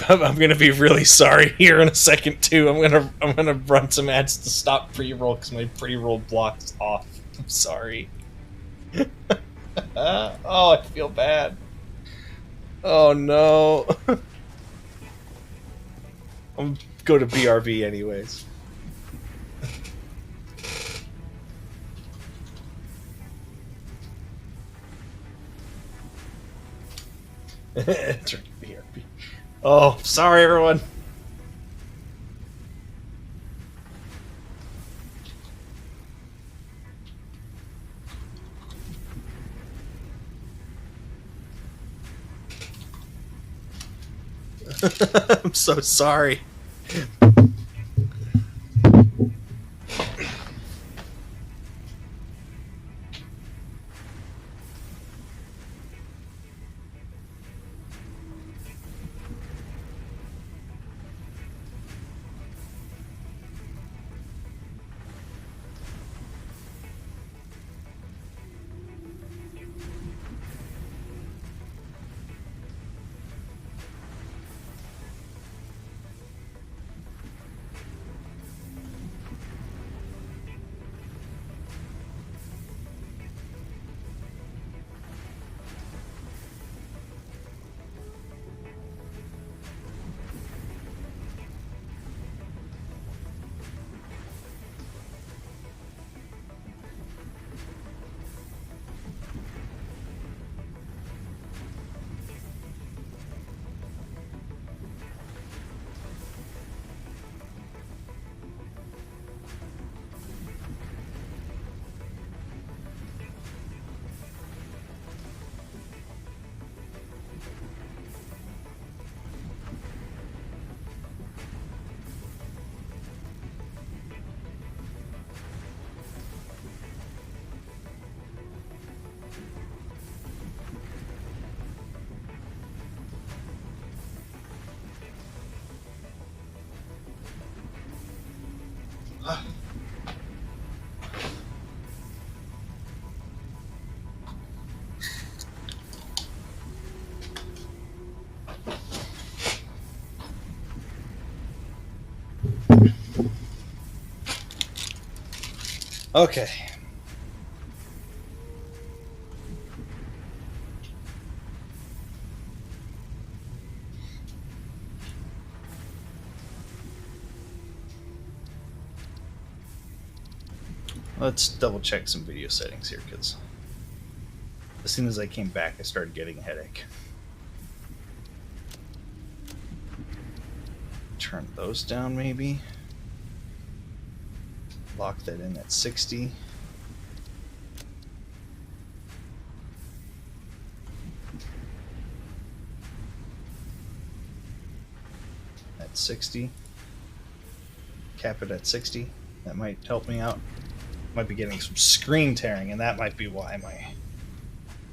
I'm gonna be really sorry here in a second too. I'm gonna run some ads to stop pre-roll because my pre-roll block's off. I'm sorry. Oh, I feel bad. Oh no. I'm go to BRB anyways. Enter BRB. Oh, sorry everyone. I'm so sorry. Okay. Let's double check some video settings here, because as soon as I came back, I started getting a headache. Turn those down, maybe. Lock that in at 60. At 60. Cap it at 60. That might help me out. Might be getting some screen tearing, and that might be why my...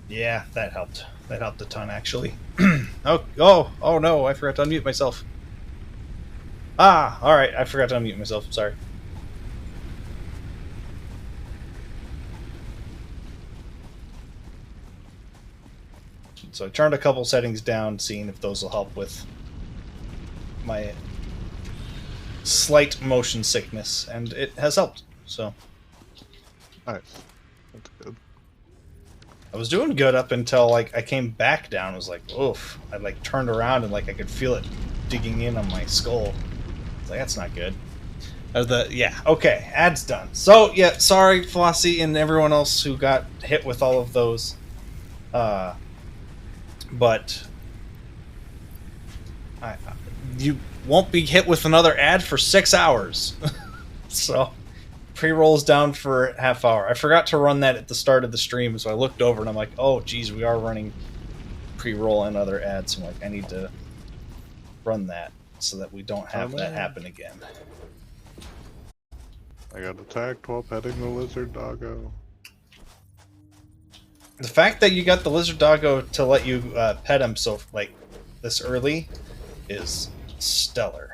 Yeah, that helped. That helped a ton, actually. Oh no, I forgot to unmute myself. Ah, alright, I forgot to unmute myself, sorry. So I turned a couple settings down, seeing if those will help with my slight motion sickness, and it has helped, so... Nice. That's good. I was doing good up until, like, I came back down. I was like, oof. I, like, turned around and, like, I could feel it digging in on my skull. I was like, that's not good. Yeah, okay, ad's done. So, yeah, sorry, Flossie and everyone else who got hit with all of those. But you won't be hit with another ad for 6 hours. So... Pre-roll's down for half hour. I forgot to run that at the start of the stream, so I looked over and I'm like, oh, geez, we are running pre-roll and other ads. So I'm like, I need to run that so that we don't have that happen again. I got attacked while petting the lizard doggo. The fact that you got the lizard doggo to let you pet him so, like, this early is stellar.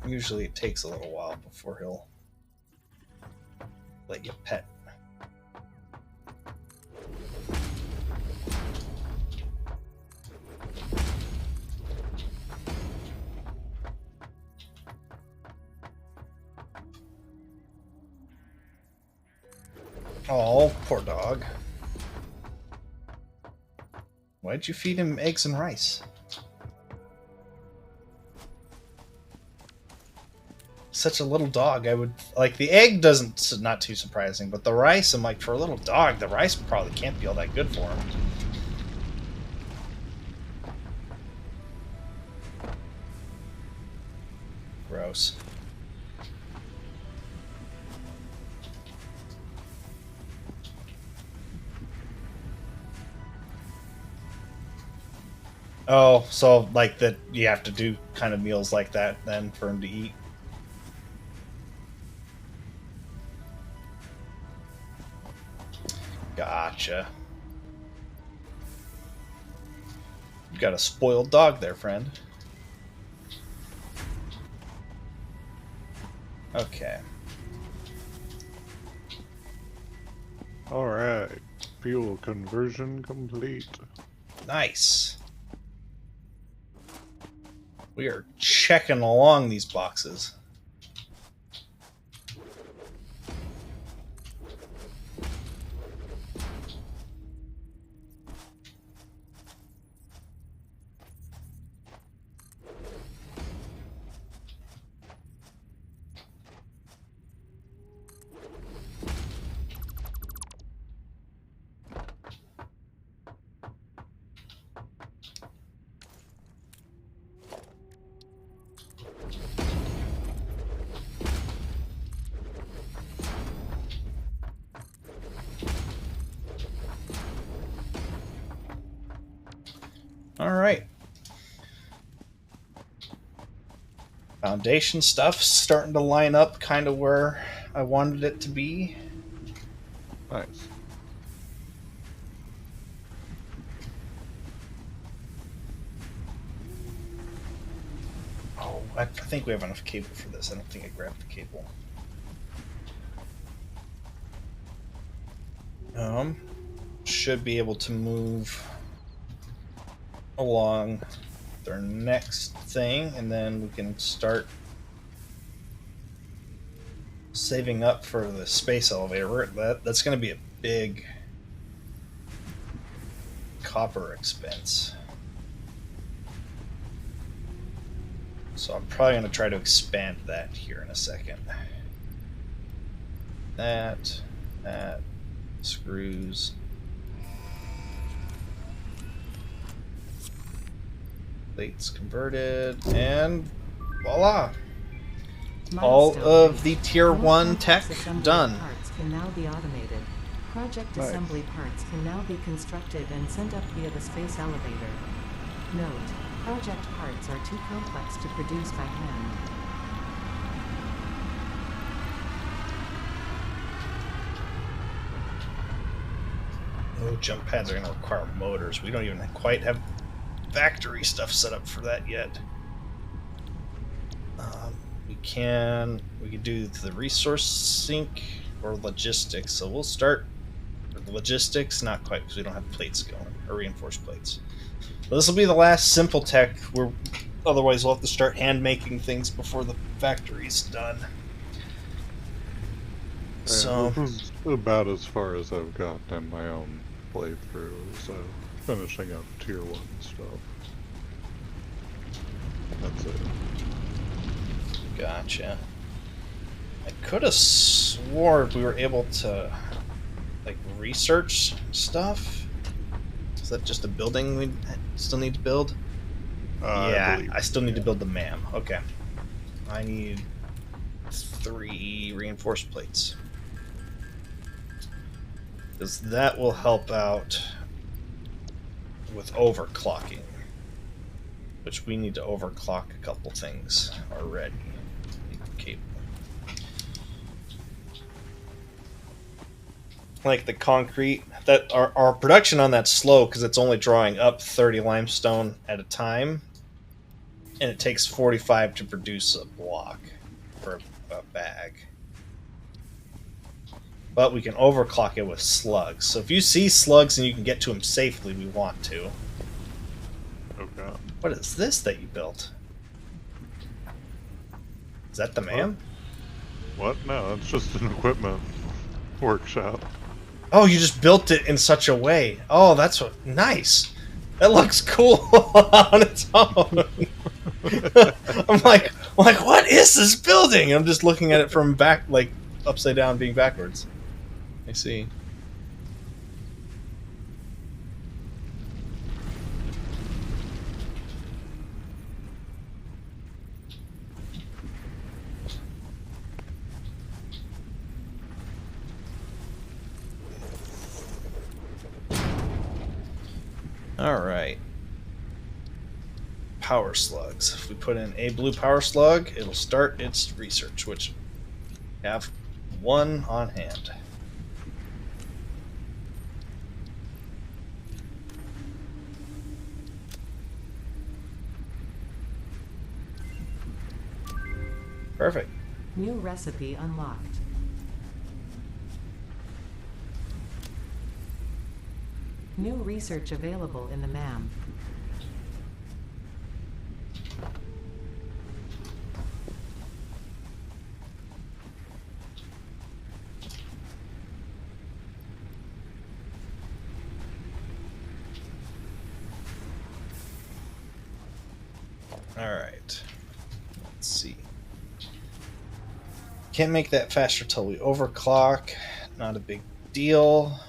Usually it takes a little while before he'll let you pet. Oh, poor dog. Why'd you feed him eggs and rice? Such a little dog. I would like the egg doesn't not too surprising, but the rice, I'm like, for a little dog, the rice probably can't be all that good for him. Gross. Oh, so like that you have to do kind of meals like that then for him to eat. Gotcha. You got a spoiled dog there, friend. Okay. Alright. Fuel conversion complete. Nice. We are checking along these boxes. All right. Foundation stuff's starting to line up kind of where I wanted it to be. Nice. Oh, I think we have enough cable for this. I don't think I grabbed the cable. Should be able to move along their next thing, and then we can start saving up for the space elevator. That's going to be a big copper expense. So I'm probably going to try to expand that here in a second. That, screws. Plates converted, and voila! All of the tier 1 tech done. Parts can now be automated. Project Nice. assembly parts can now be constructed and sent up via the space elevator. Note: project parts are too complex to produce by hand. Oh, jump pads are going to require motors. We don't even quite have factory stuff set up for that yet. We could do the resource sink or logistics. So we'll start with logistics, not quite because we don't have plates going or reinforced plates. But this will be the last simple tech. Otherwise we'll have to start hand making things before the factory's done. So This is about as far as I've gotten in my own playthrough, so finishing up tier 1 stuff. That's it. gotcha. I could have swore we were able to like research stuff. Is that just a building we still need to build? Yeah, I still need to build the MAM. Okay. I need 3 reinforced plates. Because that will help out with overclocking. Which we need to overclock a couple things already. Cable. Like the concrete, that our production on that's slow because it's only drawing up 30 limestone at a time. and it takes 45 to produce a block for a bag. But we can overclock it with slugs. So if you see slugs and you can get to them safely, we want to. Okay. What is this that you built? Is that the man? What? No, it's just an equipment workshop. Oh, you just built it in such a way. Oh, that's what nice. That looks cool on its own. I'm like, what is this building? I'm just looking at it from back, like upside down, being backwards. I see. All right. Power slugs. If we put in a blue power slug, it'll start its research, which we have one on hand. Perfect. New recipe unlocked. New research available in the MAM. All right. Let's see. Can't make that faster till we overclock. Not a big deal.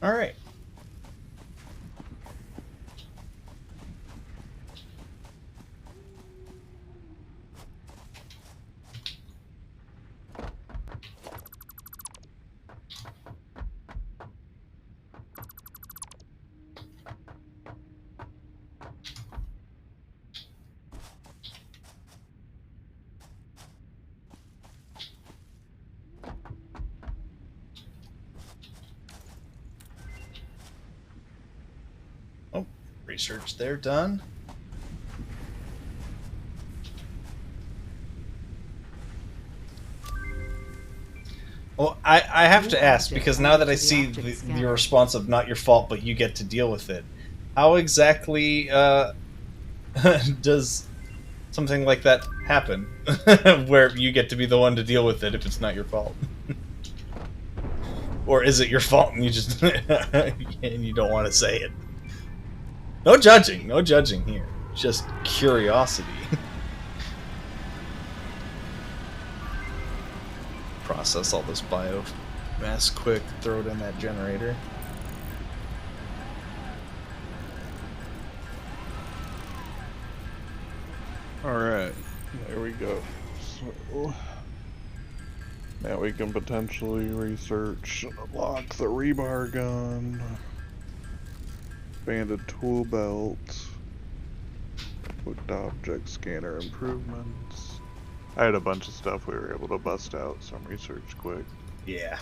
All right. Oh, research there done. Well, I have to ask, because now that I see your response of not your fault, but you get to deal with it, how exactly does something like that happen? Where you get to be the one to deal with it if it's not your fault? Or is it your fault and you just and you don't want to say it? No judging here. Just curiosity. Process all this biomass quick, throw it in that generator. Alright, there we go. So, now we can potentially research, lock the rebar gun, expanded tool belt, hooked object scanner improvements. I had a bunch of stuff we were able to bust out some research quick. Yeah.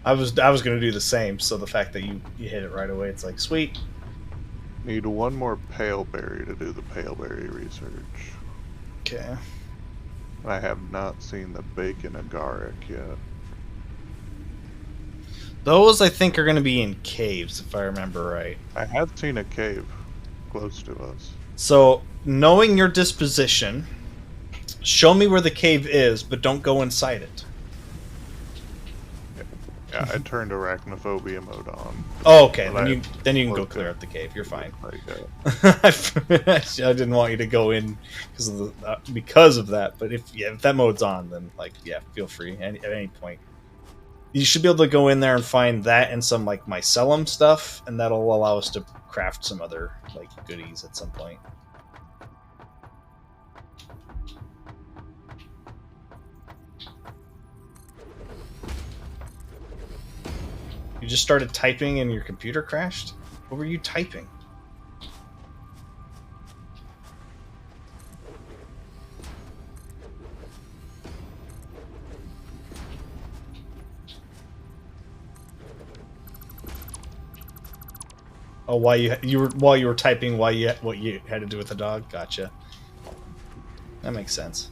I was gonna do the same, so the fact that you hit it right away, it's like, sweet. Need one more paleberry to do the paleberry research. Okay. I have not seen the bacon agaric yet. Those, I think, are gonna be in caves, if I remember right. I have seen a cave close to us. So, knowing your disposition, show me where the cave is, but don't go inside it. Yeah, I turned arachnophobia mode on. Oh, okay. But Then you can go clear out the cave. You're fine. Like, I didn't want you to go in because of that. But if that mode's on, then like feel free at any point. You should be able to go in there and find that and some like mycelium stuff, and that'll allow us to craft some other like goodies at some point. You just started typing and your computer crashed? What were you typing? Oh, while you were typing what you had to do with the dog? Gotcha. That makes sense.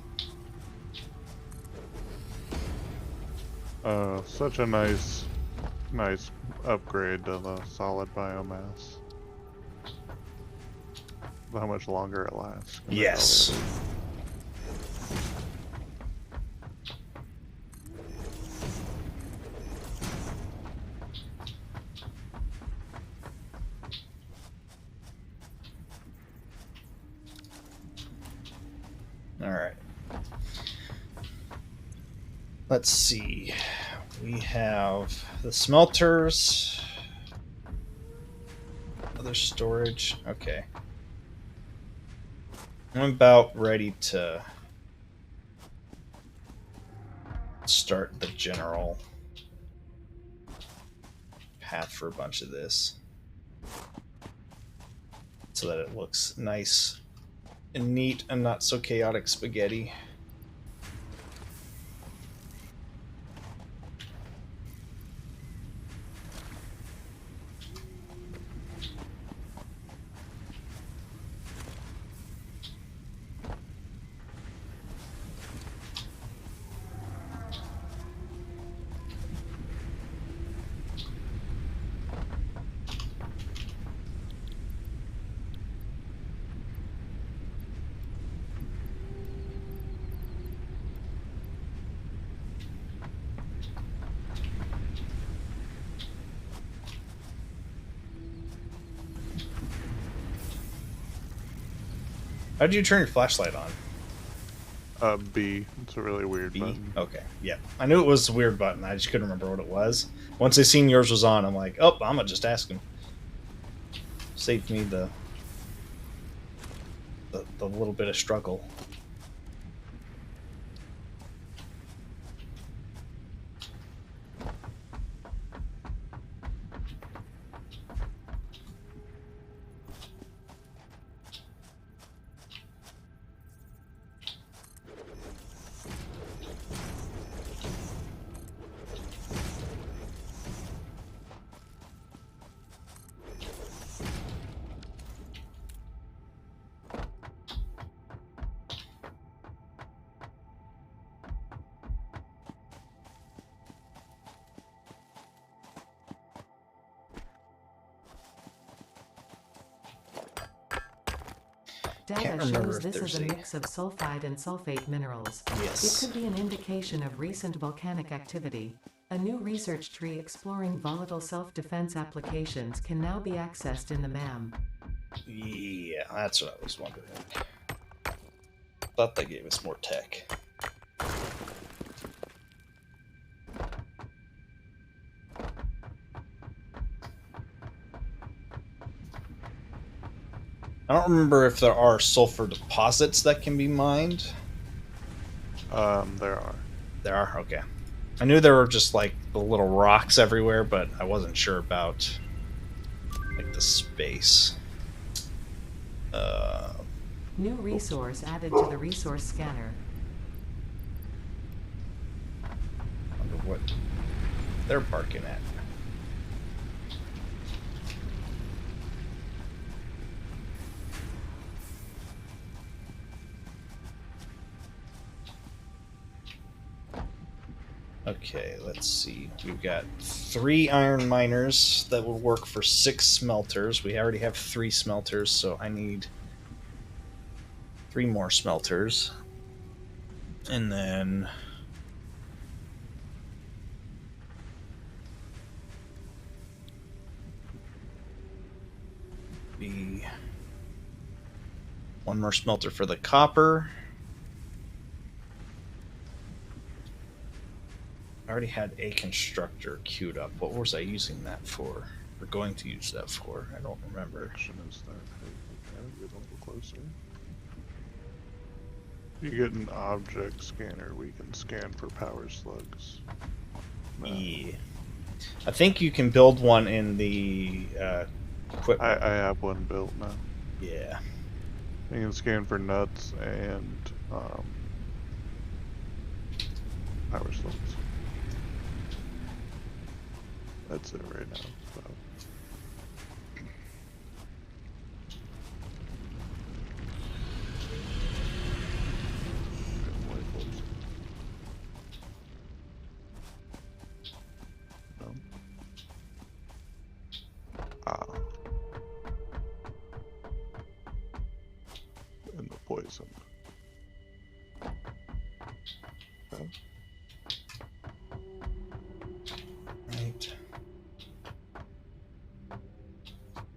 Such a nice upgrade to the solid biomass. How much longer it lasts. Yes. All right. Let's see. We have the smelters. Other storage. Okay. I'm about ready to start the general path for a bunch of this so that it looks nice and neat and not so chaotic spaghetti. How did you turn your flashlight on? B. It's a really weird B? button. Okay, yeah. I knew it was a weird button. I just couldn't remember what it was. Once I seen yours was on, I'm like, oh, I'm gonna just ask him. Saved me the little bit of struggle. Data shows this is a mix of sulfide and sulfate minerals. Yes. It could be an indication of recent volcanic activity. A new research tree exploring volatile self-defense applications can now be accessed in the MAM. Yeah, that's what I was wondering. Thought they gave us more tech. I don't remember if there are sulfur deposits that can be mined. There are. There are? Okay. I knew there were just like the little rocks everywhere, but I wasn't sure about like the space. New resource added to the resource scanner. Wonder what they're barking at. Okay, let's see. We've got 3 iron miners that will work for 6 smelters. We already have 3 smelters, so I need 3 more smelters. And then be 1 more smelter for the copper. I already had a constructor queued up. What was I using that for? We're going to use that for. I don't remember. Direction is that? Okay, get a little closer. You get an object scanner, we can scan for power slugs. Yeah. I think you can build one in the equipment. I have one built now. Yeah. You can scan for nuts and power slugs. That's it right now. So. No. And the poison. Okay. Right.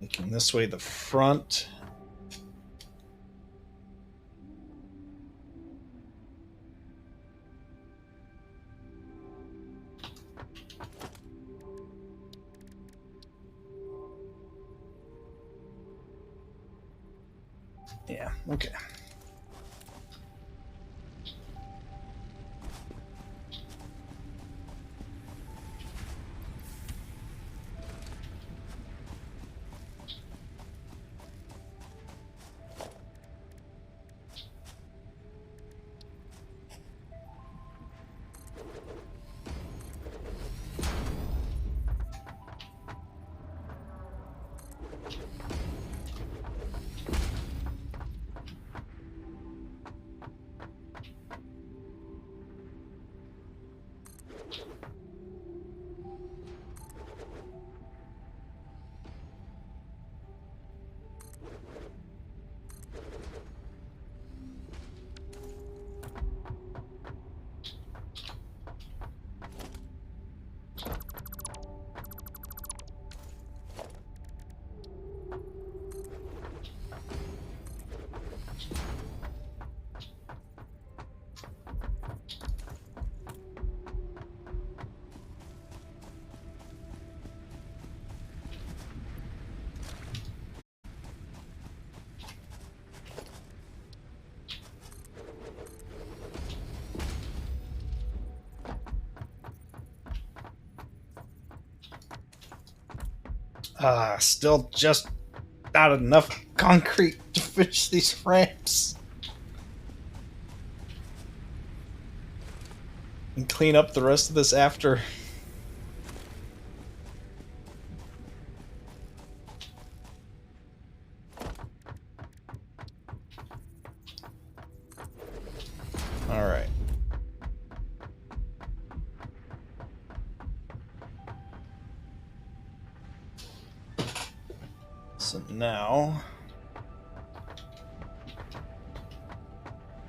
Making this way the front. Yeah, okay. Still just not enough concrete to finish these ramps. And clean up the rest of this after. Alright. So now...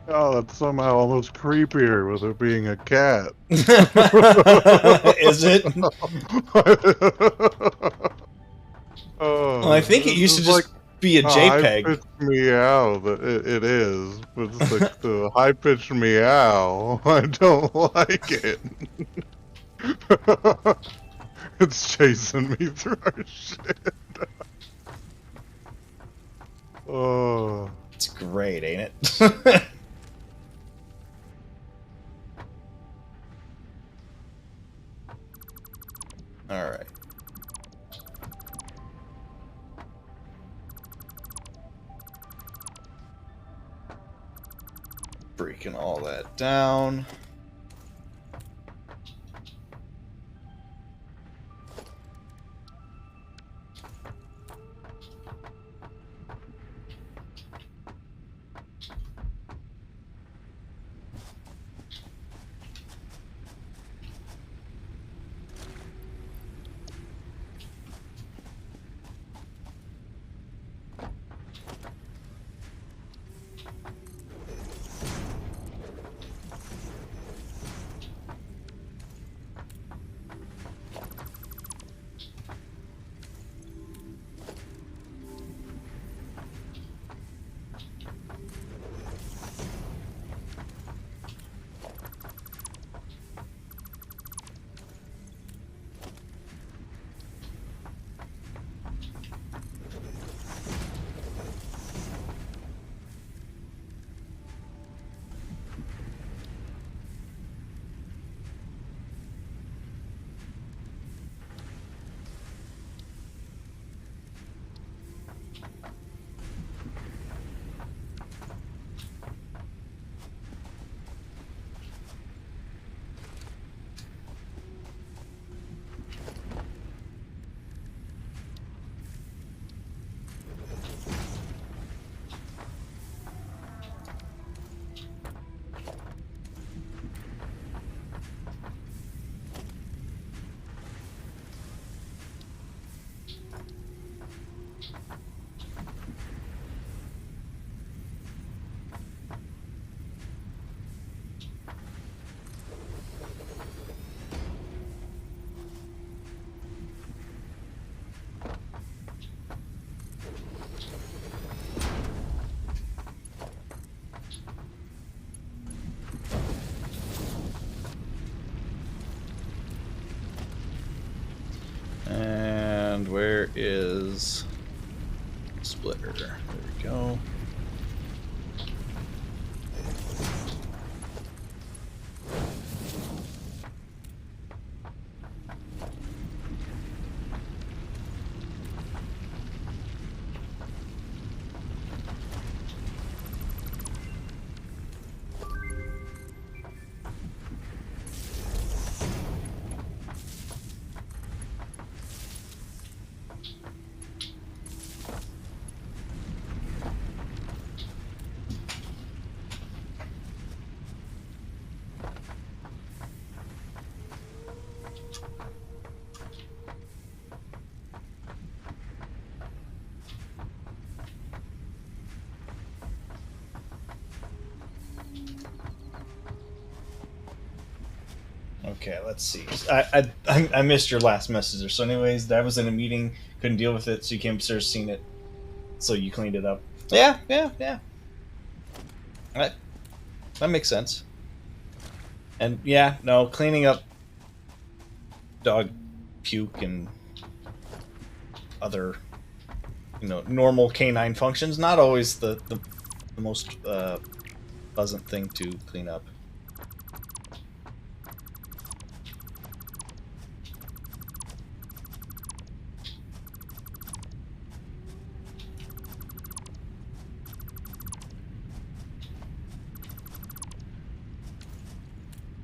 Oh, that's somehow almost creepier with it being a cat. Is it? Oh, Well, I think it used to just like be a JPEG. high-pitched meow. It is, but it's like the high-pitched meow. I don't like it. It's chasing me through our shit. Oh. It's great, ain't it? Alright. Breaking all that down. And where is splitter? There we go. Okay, let's see. I missed your last message there. So, anyways, I was in a meeting, couldn't deal with it, so you came upstairs, seen it, so you cleaned it up. Yeah. That makes sense. And yeah, no, cleaning up dog puke and other, normal canine functions, not always the most pleasant thing to clean up.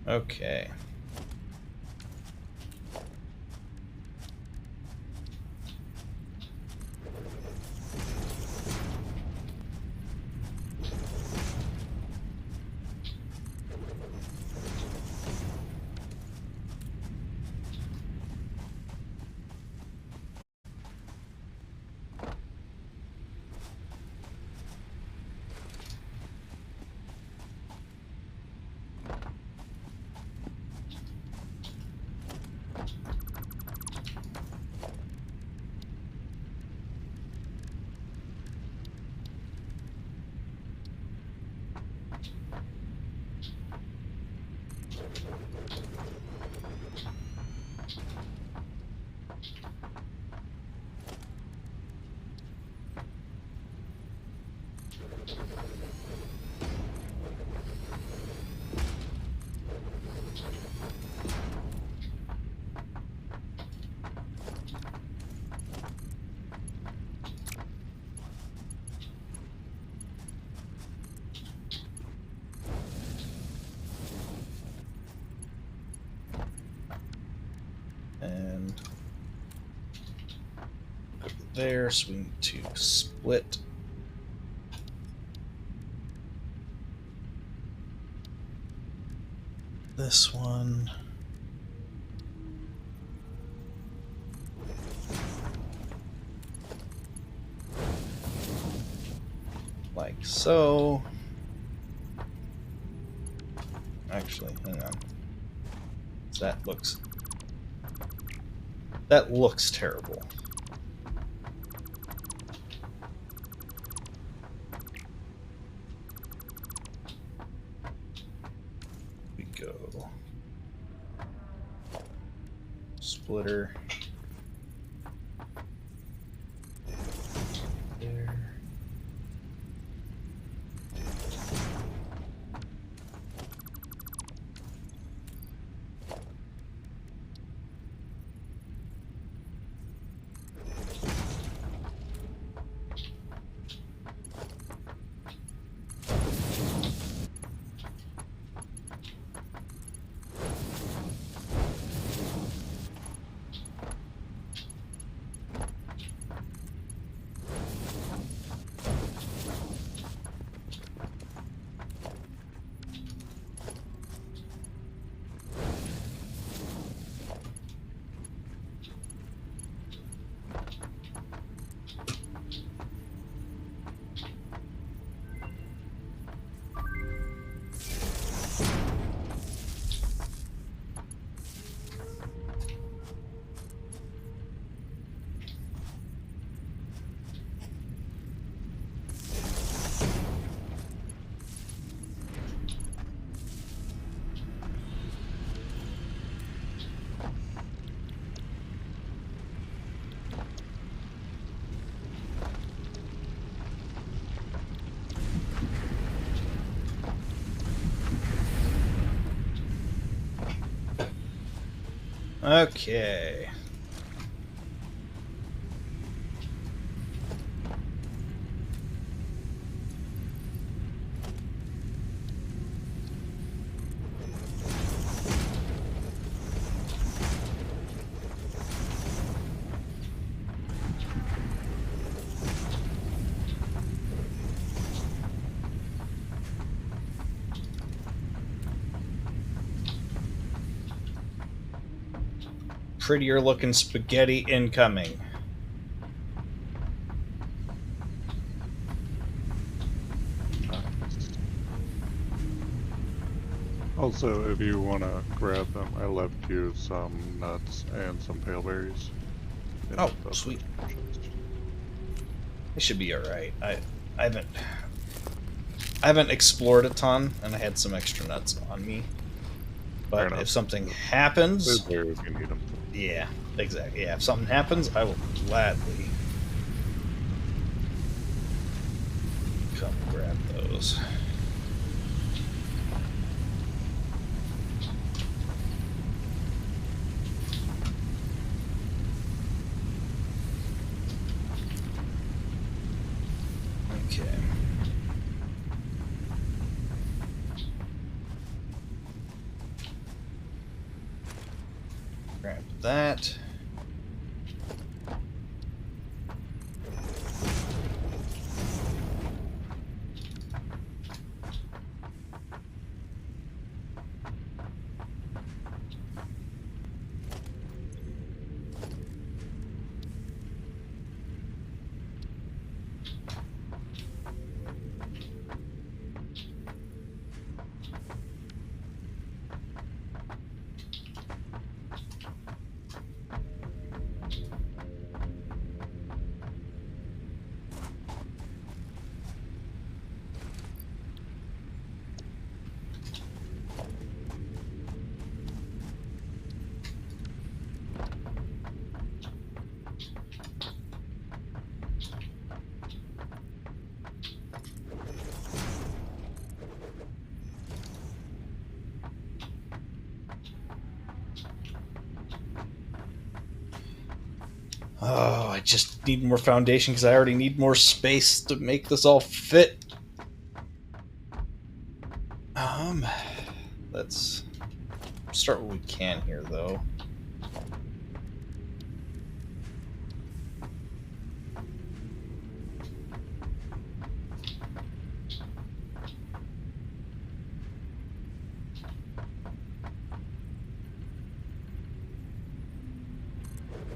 Okay. And go there, so we need to split this one. Like so. Actually, hang on. That looks terrible. We go splitter there. Okay. Prettier looking spaghetti incoming. Also, if you want to grab them, I left you some nuts and some pale berries. Oh, sweet. It should be alright. I haven't explored a ton, and I had some extra nuts on me. But if something happens, they're there if you need them. Yeah, exactly. Yeah, if something happens, I will gladly come grab those. Okay. Grab that. Oh, I just need more foundation because I already need more space to make this all fit. Let's start what we can here, though.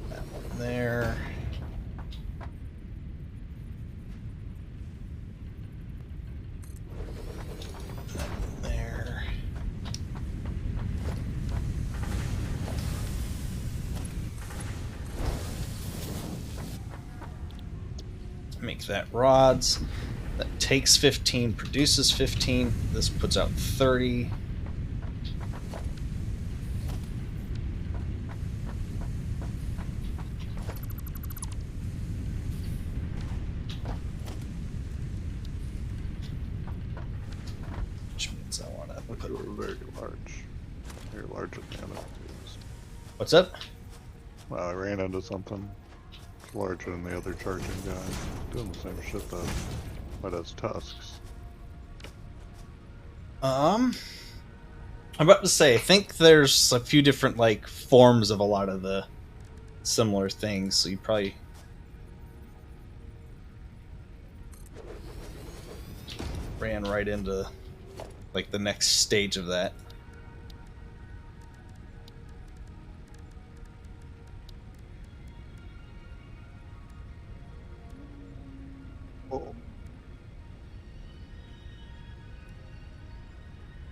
That one there. That one there. Make that rods. That takes 15, produces 15. This puts out 30. Which means I want to put... You were very large. You're larger than the other ones. What's up? Well, I ran into something larger than the other charging guy. Doing the same shit though, but has tusks. I'm about to say, I think there's a few different like forms of a lot of the similar things, so you probably ran right into like the next stage of that.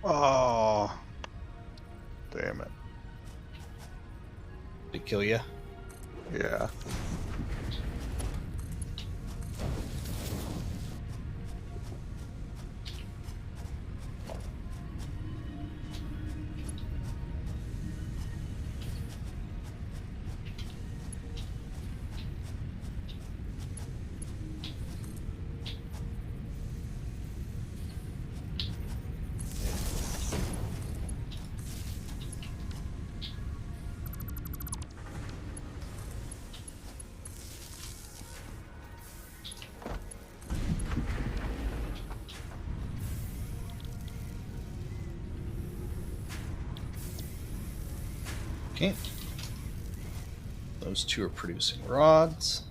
Oh, damn it. Did it kill you? Yeah. Okay. Those two are producing rods.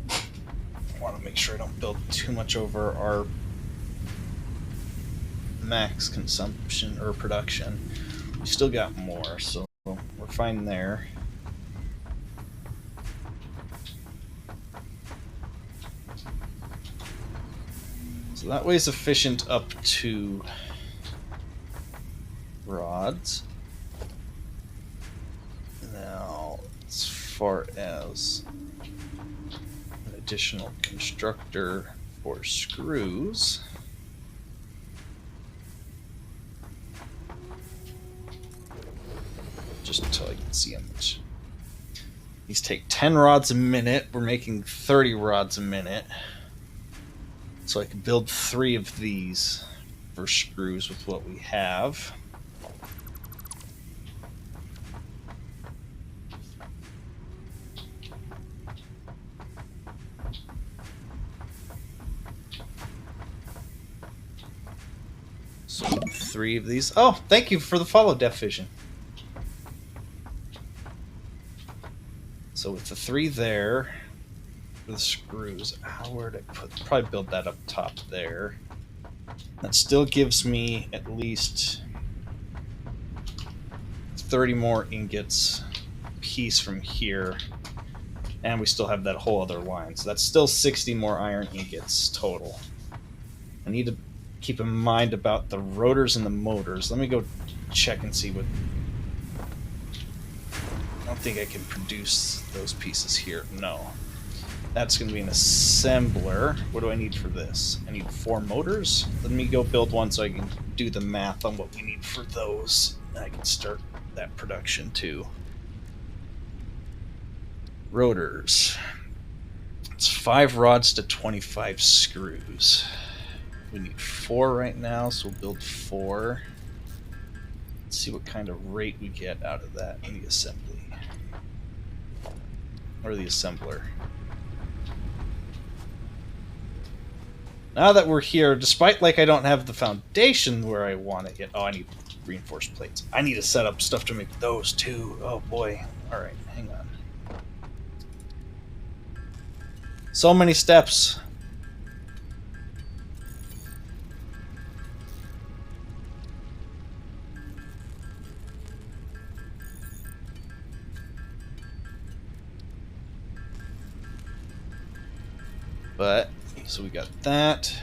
I want to make sure I don't build too much over our max consumption or production. We still got more, so we're fine there. So that way is efficient up to rods. Now, as far as an additional constructor for screws, just until I can see how much. These take 10 rods a minute. We're making 30 rods a minute. So I can build 3 of these for screws with what we have. So 3 of these. Oh, thank you for the follow, Deaf Vision. So with the 3 there, for the screws, how would I probably build that up top there. That still gives me at least 30 more ingots piece from here. And we still have that whole other line. So that's still 60 more iron ingots total. I need to keep in mind about the rotors and the motors. Let me go check and see what... I don't think I can produce those pieces here. No. That's going to be an assembler. What do I need for this? I need 4 motors. Let me go build one so I can do the math on what we need for those. I can start that production too. Rotors. It's 5 rods to 25 screws. We need 4 right now, so we'll build 4. Let's see what kind of rate we get out of that in the assembly. Or the assembler. Now that we're here, despite like I don't have the foundation where I want it yet. Oh, I need reinforced plates. I need to set up stuff to make those too. Oh boy. Alright, hang on. So many steps. But, so we got that.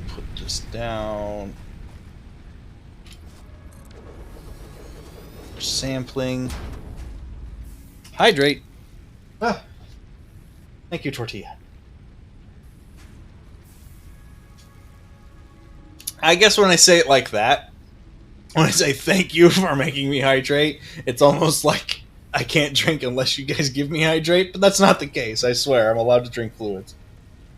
Put this down. Sampling. Hydrate. Ah. Thank you, Tortilla. I guess when I say it like that, when I say thank you for making me hydrate, it's almost like I can't drink unless you guys give me hydrate, but that's not the case. I swear, I'm allowed to drink fluids.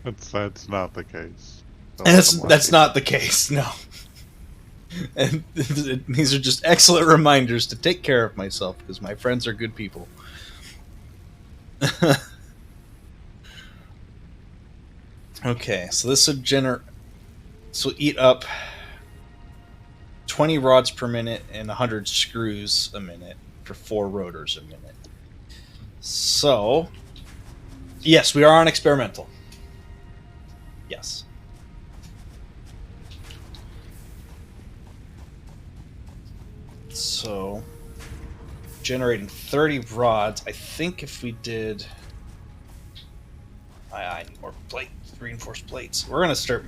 That's not the case. That's not the case, no. And these are just excellent reminders to take care of myself, because my friends are good people. Okay, so this would this will eat up 20 rods per minute and 100 screws a minute for 4 rotors a minute. So, yes, we are on experimental. Yes. So, generating 30 rods. I think if we did... I need more reinforced plates. We're going to start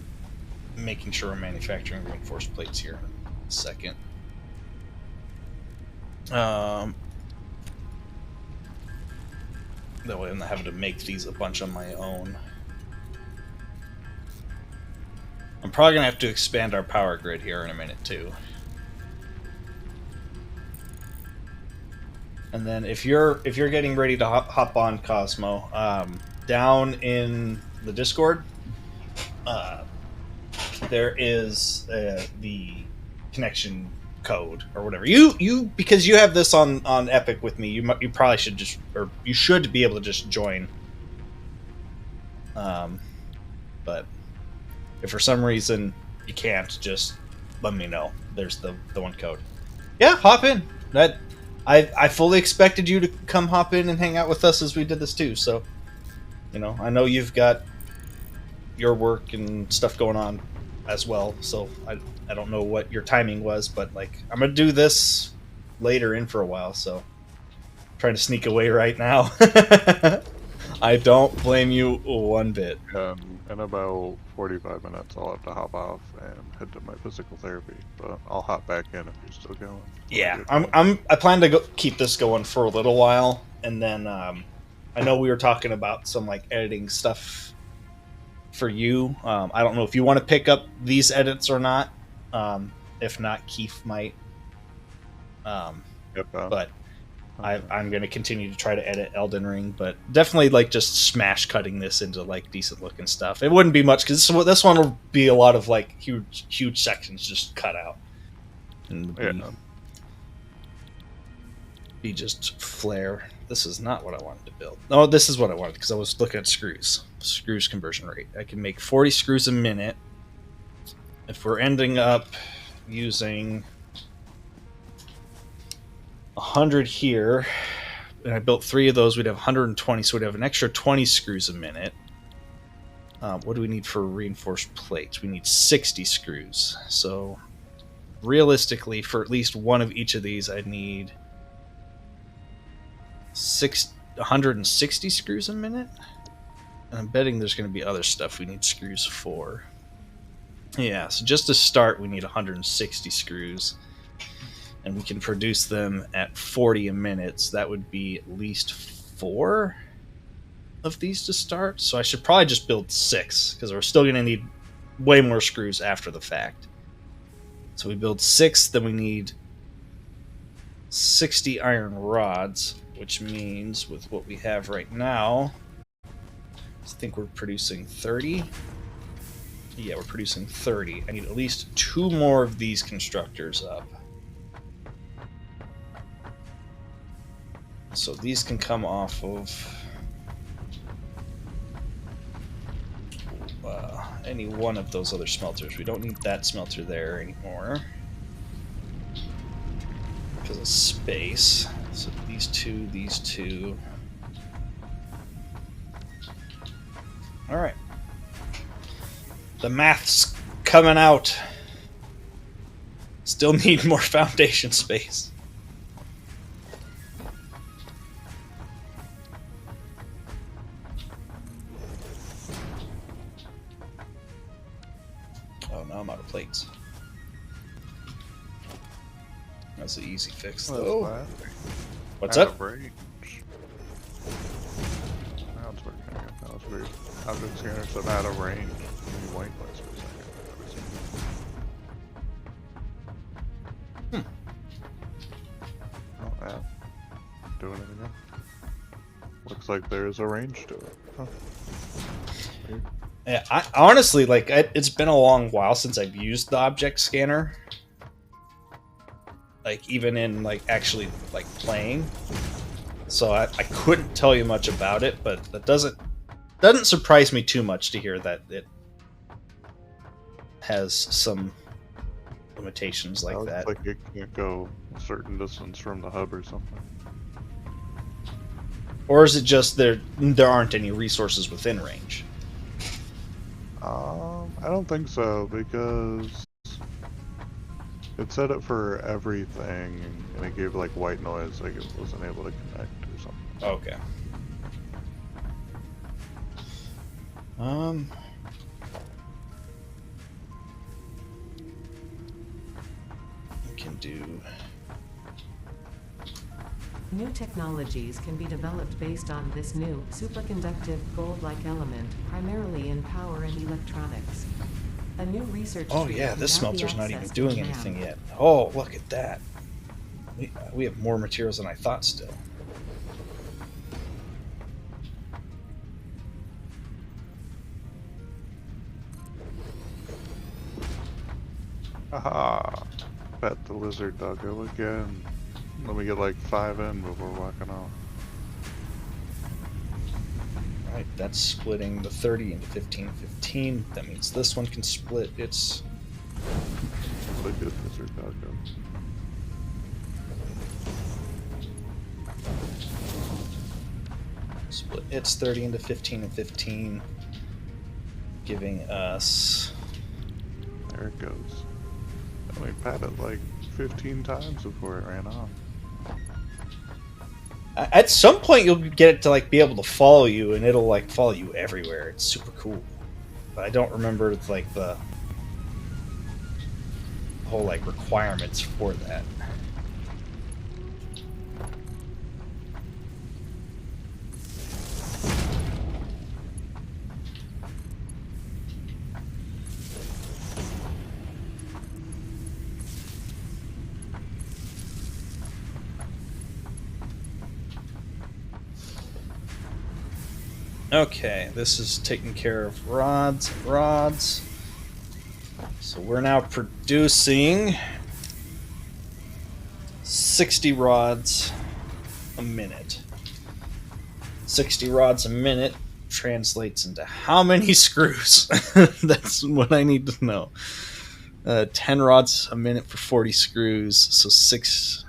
making sure we're manufacturing reinforced plates here in a second. That way I'm not having to make these a bunch on my own. I'm probably going to have to expand our power grid here in a minute too. And then if you're getting ready to hop on, Cosmo, down in the Discord, there is the connection code or whatever. You because you have this on Epic with me, you probably should just, or you should be able to just join. But If for some reason you can't, just let me know. There's the one code. Yeah, hop in. I fully expected you to come hop in and hang out with us as we did this too. So, I know you've got your work and stuff going on as well. So I don't know what your timing was, but like I'm gonna do this later in for a while. So I'm trying to sneak away right now. I don't blame you one bit. In about 45 minutes, I'll have to hop off and head to my physical therapy. But I'll hop back in if you're still going. Yeah, I plan to keep this going for a little while, and then I know we were talking about some like editing stuff for you. I don't know if you want to pick up these edits or not. If not, Keith might. But I'm going to continue to try to edit Elden Ring, but definitely like just smash cutting this into like decent looking stuff. It wouldn't be much because this one will be a lot of like huge sections just cut out, and be just flare. This is not what I wanted to build. No, this is what I wanted because I was looking at screws conversion rate. I can make 40 screws a minute. If we're ending up using 100 here, and I built 3 of those, we'd have 120, so we'd have an extra 20 screws a minute. What do we need for reinforced plates? We need 60 screws. So realistically, for at least one of each of these, I'd need 160 screws a minute. And I'm betting there's going to be other stuff we need screws for. Yeah, so just to start, we need 160 screws. And we can produce them at 40 a minute. So that would be at least 4 of these to start. So I should probably just build 6, because we're still going to need way more screws after the fact. So we build 6, then we need 60 iron rods, which means with what we have right now, I think we're producing 30. Yeah, we're producing 30. I need at least 2 more of these constructors up. So these can come off of any one of those other smelters. We don't need that smelter there anymore because of space. So these two. All right. The math's coming out. Still need more foundation space. Oh, now I'm out of plates. That's an easy fix, though. What's up? Range. Now it's working again. That was weird. Object scanner said out of range. White lights for a second. Oh, yeah. Doing it again. Looks like there's a range to it. Huh. Weird. Yeah, I honestly, like, it's been a long while since I've used the object scanner. Like, even in, like, actually, like, playing. So I couldn't tell you much about it, but that doesn't surprise me too much to hear that it has some limitations like that. Like it can't go a certain distance from the hub or something. Or is it just there aren't any resources within range? I don't think so, because it set it for everything, and it gave like white noise, like it wasn't able to connect or something. Okay. We can do. New technologies can be developed based on this new, superconductive, gold-like element, primarily in power and electronics. A new research Oh yeah, this smelter's not even doing anything yet. Oh, look at that. We have more materials than I thought still. Haha! Bet the lizard doggo again. Let me get like 5 in before walking off. Right, that's splitting the 30 into 15, 15. That means this one can split its... What a goodness you're talking. Split its 30 into 15 and 15, giving us... There it goes. I only pat it like 15 times before it ran off. At some point, you'll get it to like be able to follow you, and it'll like follow you everywhere. It's super cool. But I don't remember like the whole like requirements for that. Okay, this is taking care of rods. So we're now producing 60 rods a minute. 60 rods a minute translates into how many screws? That's what I need to know. 10 rods a minute for 40 screws, so 6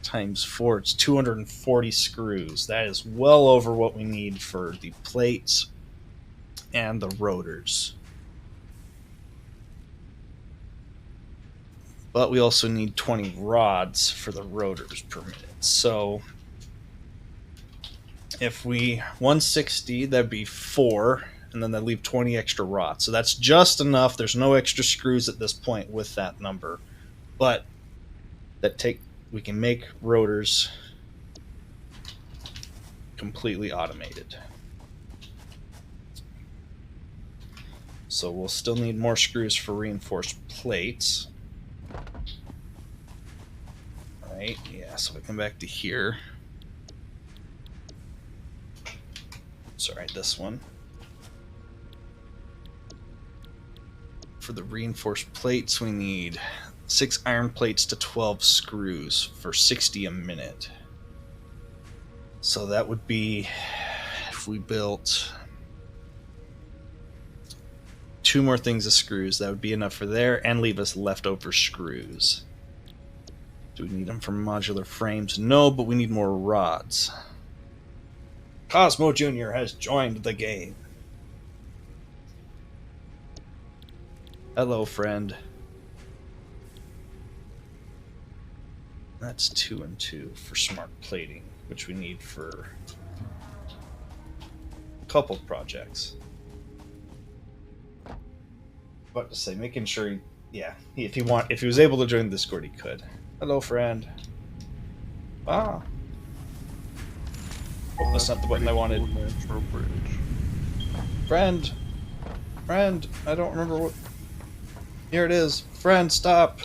times 4, it's 240 screws. That is well over what we need for the plates and the rotors. But we also need 20 rods for the rotors per minute. So if we 160, that'd be 4, and then they leave 20 extra rods. So that's just enough. There's no extra screws at this point with that number. But we can make rotors completely automated. So we'll still need more screws for reinforced plates. Right, yeah, so we come back to here. Sorry, this one. For the reinforced plates, we need 6 iron plates to 12 screws for 60 a minute. So that would be, if we built 2 more things of screws, that would be enough for there and leave us leftover screws. Do we need them for modular frames? No, but we need more rods. Cosmo Jr. has joined the game. Hello, friend. That's 2 and 2 for smart plating, which we need for a couple projects. But to say, making sure, if he was able to join the Discord, he could. Hello, friend. Ah. Oh, that's not the button I wanted. Friend, I don't remember what. Here it is. Friend, stop.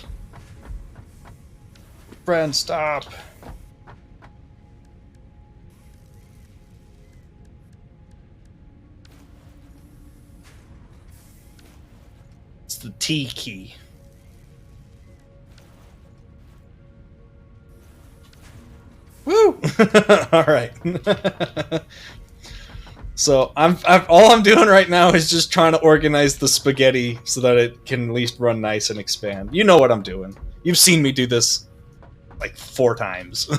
Friend, stop. It's the T key. Woo! All right. So all I'm doing right now is just trying to organize the spaghetti so that it can at least run nice and expand. You know what I'm doing. You've seen me do this like 4 times.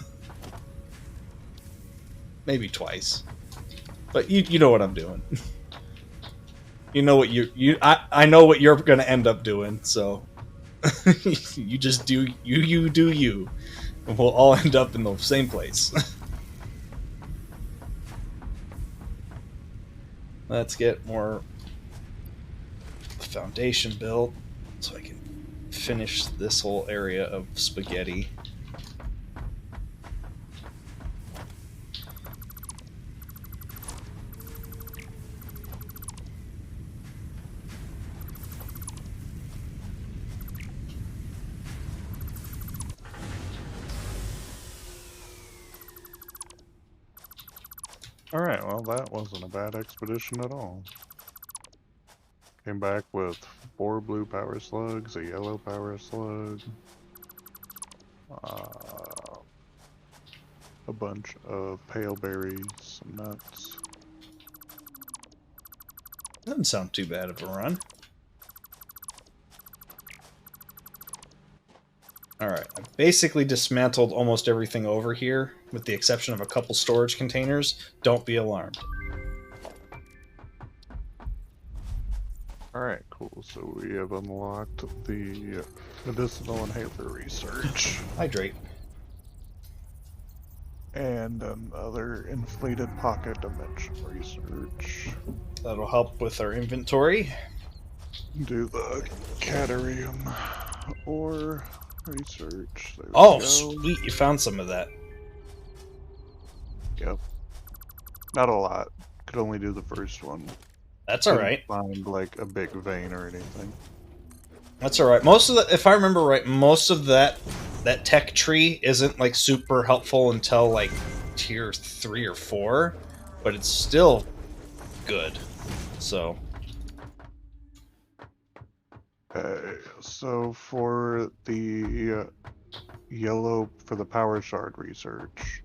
Maybe twice. But you know what I'm doing. You know what I know what you're gonna end up doing, so you just do you do you. And we'll all end up in the same place. Let's get more foundation built so I can finish this whole area of spaghetti. Alright, well that wasn't a bad expedition at all. Came back with 4 blue power slugs, a yellow power slug, a bunch of pale berries, some nuts, Doesn't sound too bad of a run. Alright, I've basically dismantled almost everything over here, with the exception of a couple storage containers. Don't be alarmed. Alright, cool. So we have unlocked the medicinal inhaler research. Hydrate. And another inflated pocket dimension research. That'll help with our inventory. Do the cadarium ore research. There we Oh, go. sweet. You found some of that. Yep. Not a lot. Could only do the first one. That's alright. Find like a big vein or anything. That's alright. Most of the, if I remember right, most of that tech tree isn't like super helpful until like tier 3 or 4, but it's still good. So. Okay, so for the yellow, for the power shard research,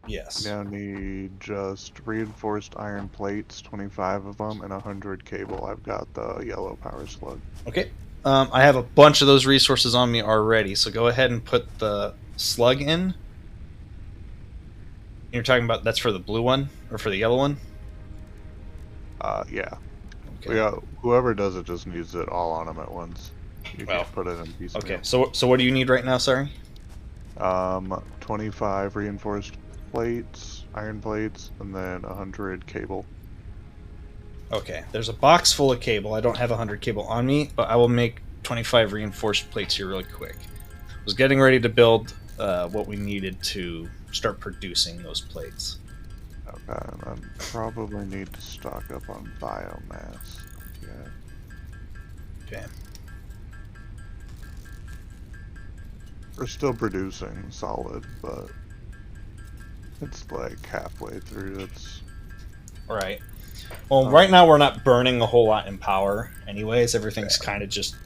Yes. now need just reinforced iron plates, 25 of them, and 100 cable. I've got the yellow power slug. Okay. I have a bunch of those resources on me already, so go ahead and put the slug in. You're talking about that's for the blue one or for the yellow one? Yeah. Okay. Yeah, whoever does it just needs it all on them at once. You Well, can't put it in pieces. Okay. So what do you need right now? Sorry. 25 reinforced plates, iron plates, and then 100 cable. Okay. There's a box full of cable. I don't have 100 cable on me, but I will make 25 reinforced plates here really quick. I was getting ready to build what we needed to start producing those plates. Okay, and then probably need to stock up on biomass. Yeah. Okay. We're still producing solid, but it's like halfway through. It's All right. Well, right now we're not burning a whole lot in power anyways. Everything's kind of just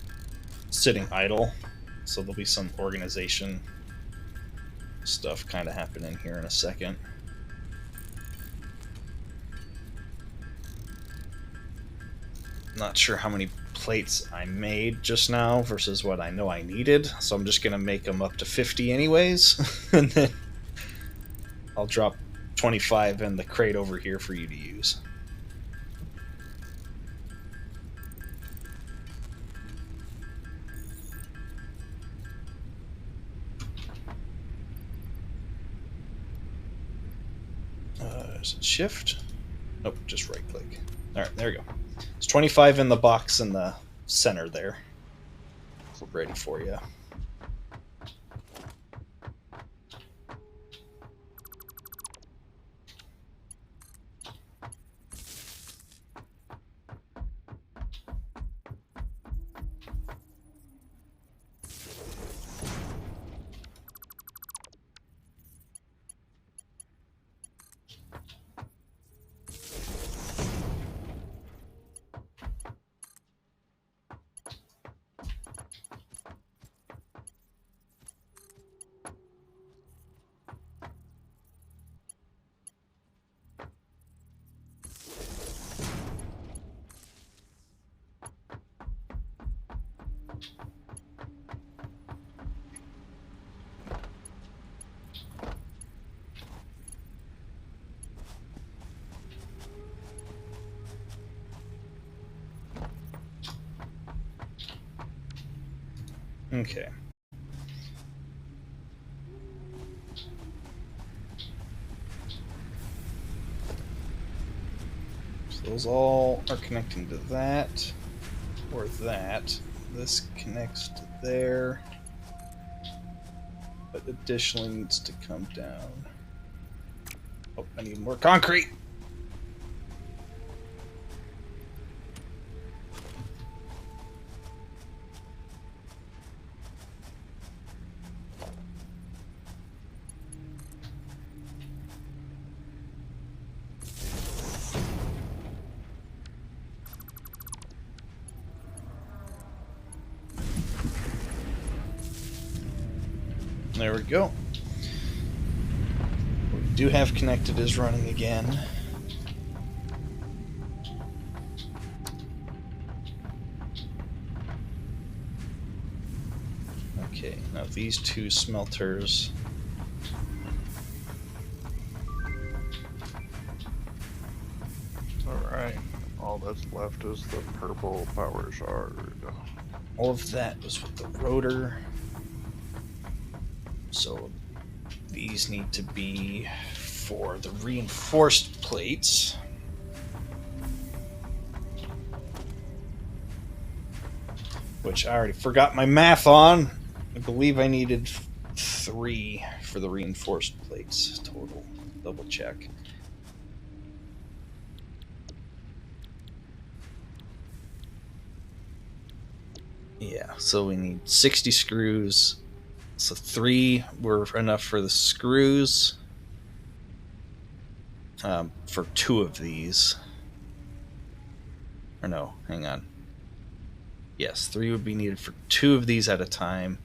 sitting idle. So there'll be some organization stuff kind of happening here in a second. Not sure how many plates I made just now versus what I know I needed, so I'm just going to make them up to 50 anyways, and then I'll drop 25 in the crate over here for you to use. Is it shift? Nope, just right click. Alright, there we go. It's 25 in the box in the center there. So ready for you. Okay. So those all are connecting to that, or that. This connects to there, but additionally needs to come down. Oh, I need more concrete! There we go. What we do have connected is running again. Okay, now these two smelters. Alright. All that's left is the purple power shard. All of that was with the rotor. So these need to be for the reinforced plates. Which I already forgot my math on. I believe I needed 3 for the reinforced plates total. Double check. Yeah, so we need 60 screws. So 3 were enough for the screws. For 2 of these. Or no, hang on. Yes, 3 would be needed for 2 of these at a time.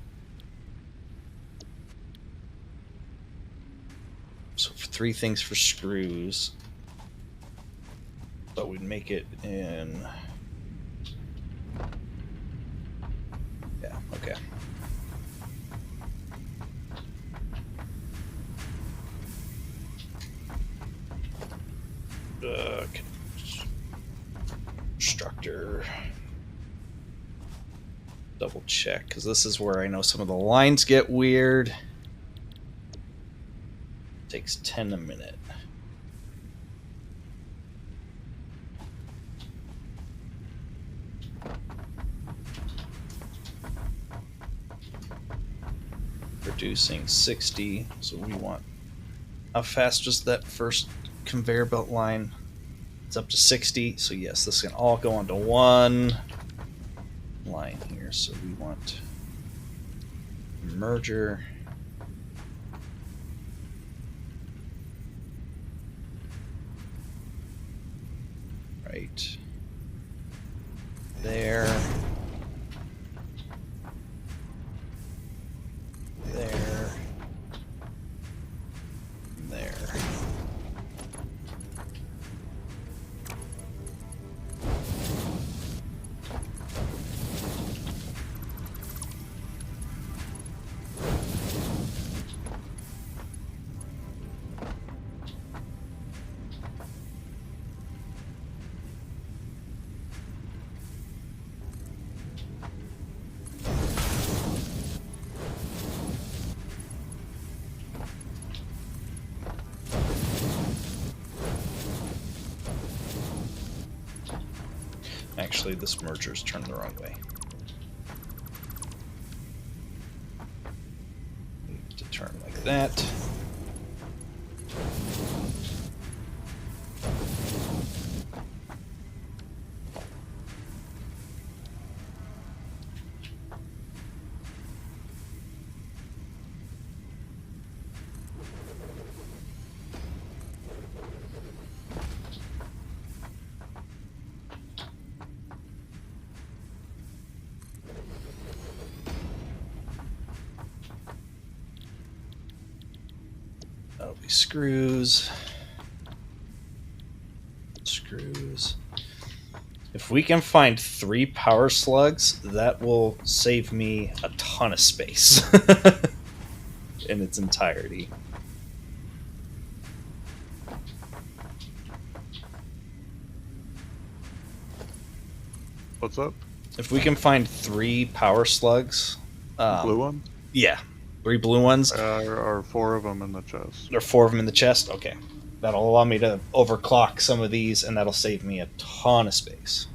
So for 3 things for screws. So we'd make it in... Yeah, okay. Constructor. Double check, because this is where I know some of the lines get weird. Takes 10 a minute. Producing 60, so we want... How fast was that first conveyor belt line? It's up to 60, so yes, this can all go onto one line here. So we want merger. Right there. There. There. Actually, this merger's turned the wrong way. Need to turn like that. That'll be screws. Screws. If we can find 3 power slugs, that will save me a ton of space in its entirety. What's up? If we can find 3 power slugs, Blue one? yeah, 3 blue ones. Or 4 of them in the chest. There are 4 of them in the chest. Okay, that'll allow me to overclock some of these, and that'll save me a ton of space.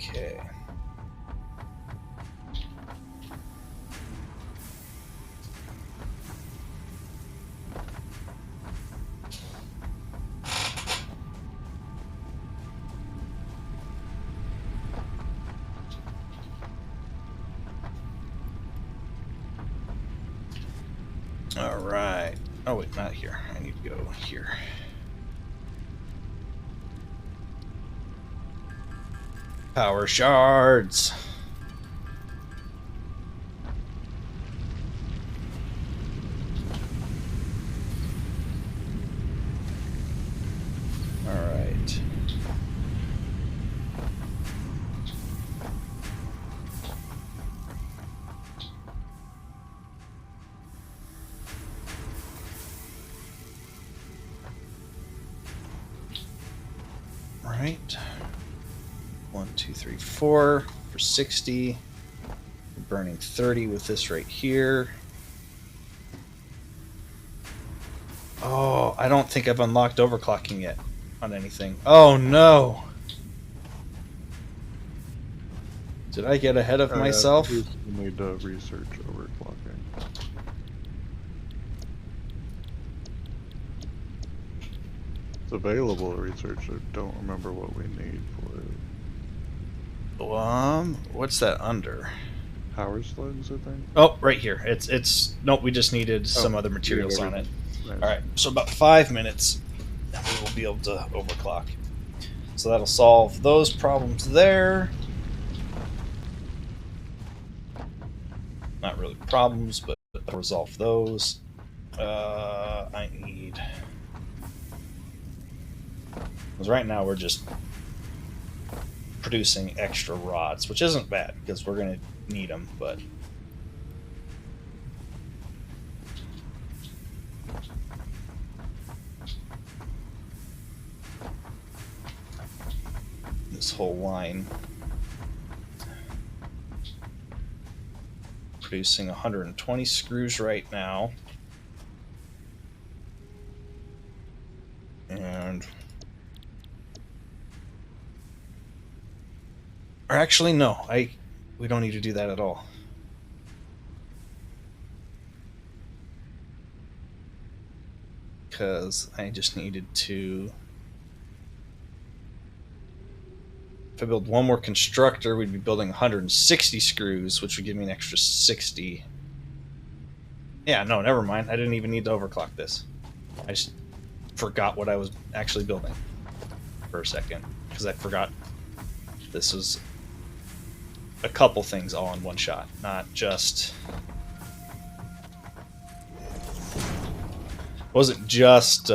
Okay. All right. Oh wait, not here. I need to go here. Power shards. All right. Right. 1, 2, 3, 4 for 60. We're burning 30 with this right here. Oh, I don't think I've unlocked overclocking yet on anything. Oh no! Did I get ahead of myself? You need to research overclocking. It's available to research. I don't remember what we need for it. What's that under? Power slugs, I think. Oh, right here. It's nope. We just needed some other materials on it. Nice. All right, so about 5 minutes, and we will be able to overclock. So that'll solve those problems there. Not really problems, but that'll resolve those. I need. Because right now we're just producing extra rods, which isn't bad because we're going to need them, but. This whole line producing 120 screws right now, and or actually no, we don't need to do that at all, because I just needed to. If I build one more constructor, we'd be building 160 screws, which would give me an extra 60. Yeah, no, never mind. I didn't even need to overclock this. I just forgot what I was actually building for a second, because I forgot this was a couple things all in one shot, not just... wasn't just,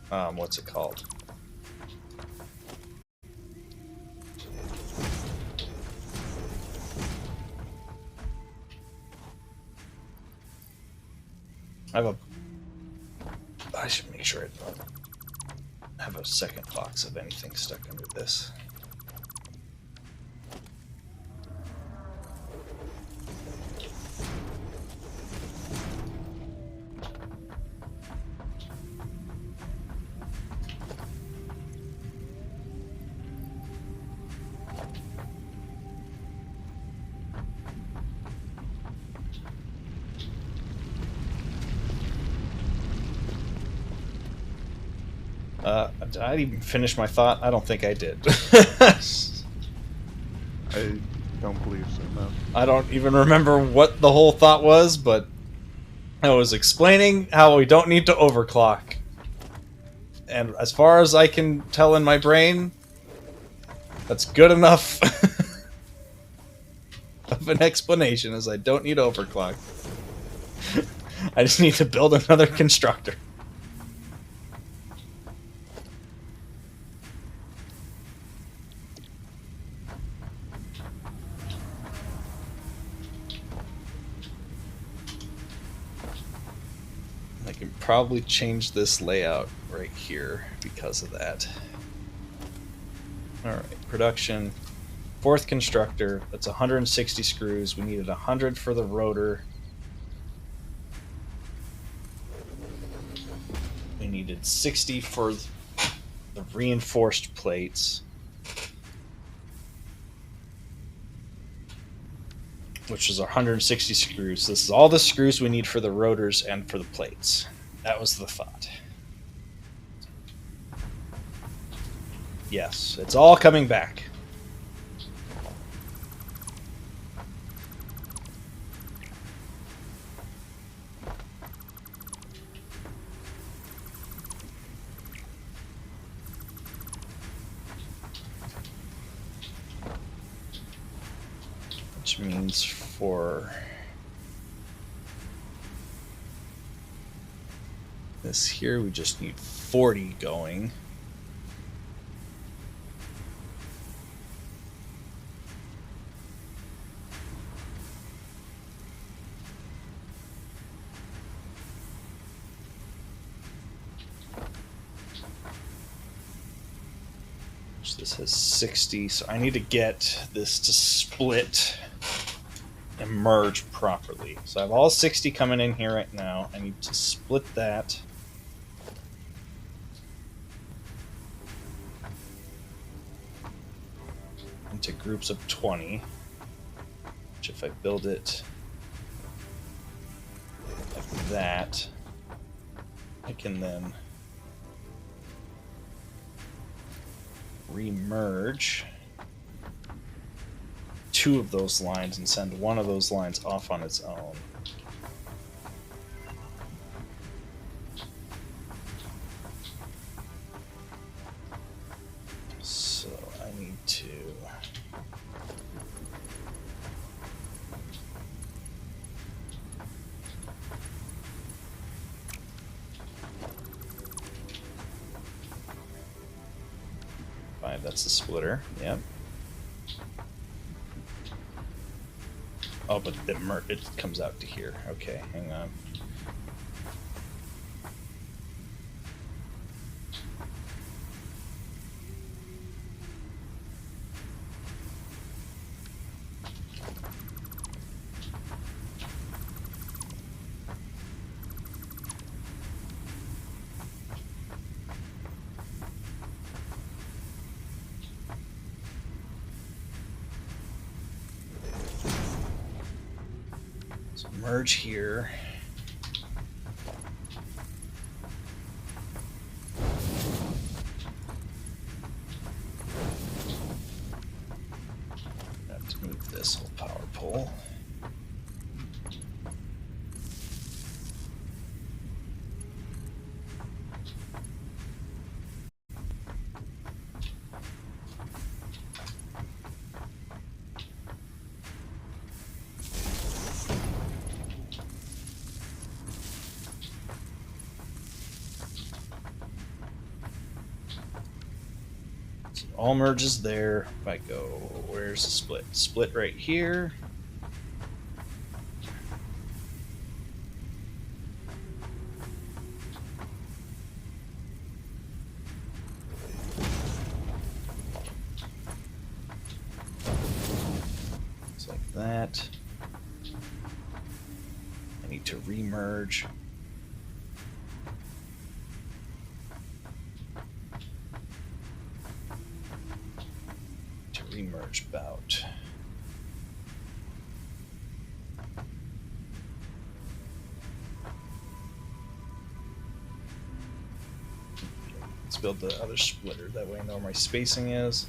what's it called? I should make sure I have a second box of anything stuck under this. Did I even finish my thought? I don't think I did. I don't believe so, no. I don't even remember what the whole thought was, but I was explaining how we don't need to overclock. And as far as I can tell in my brain, that's good enough of an explanation, as I don't need overclock. I just need to build another constructor. I can probably change this layout right here because of that. Alright, production. Fourth constructor, that's 160 screws. We needed 100 for the rotor. We needed 60 for the reinforced plates. which is 160 screws. This is all the screws we need for the rotors and for the plates. That was the thought. Yes, it's all coming back. Which means for this here, we just need 40 going. This has 60, so I need to get this to split and merge properly. So I have all 60 coming in here right now. I need to split that. Into groups of 20, which if I build it like that, I can then remerge 2 of those lines and send 1 of those lines off on its own. So I need to that's the splitter, yep. Oh, but it comes out to here. Okay, hang on. Merge here. Have to move this whole power pole. All merges there. If I go, where's the split? Split right here. Just like that. I need to remerge. Remerge bout. Let's build the other splitter, that way I know where my spacing is.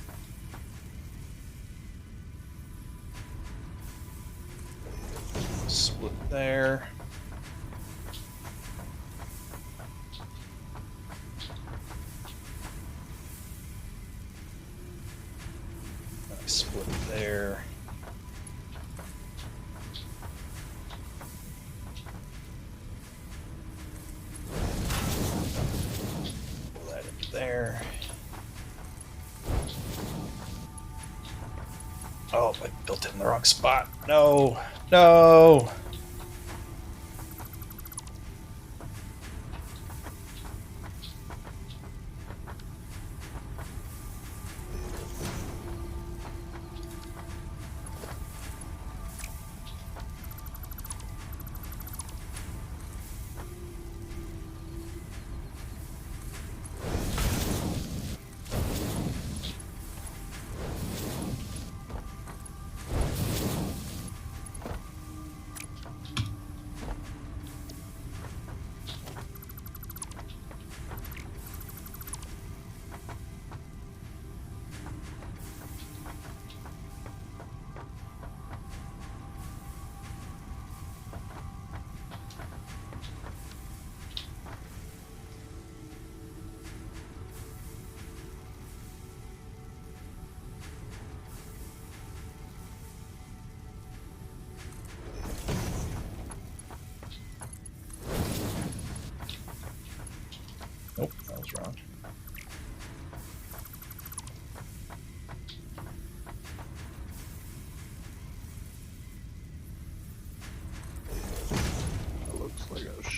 Split there. Split there. Pull that in there. Oh, I built it in the wrong spot. No, no.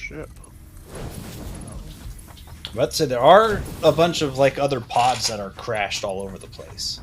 shit. But so there are a bunch of like other pods that are crashed all over the place.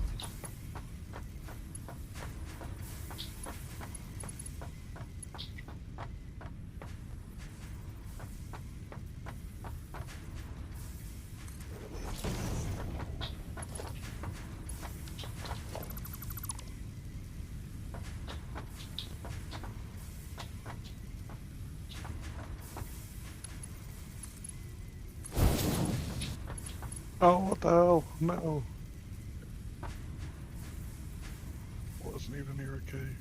Oh, what the hell? No. Wasn't even near a cave.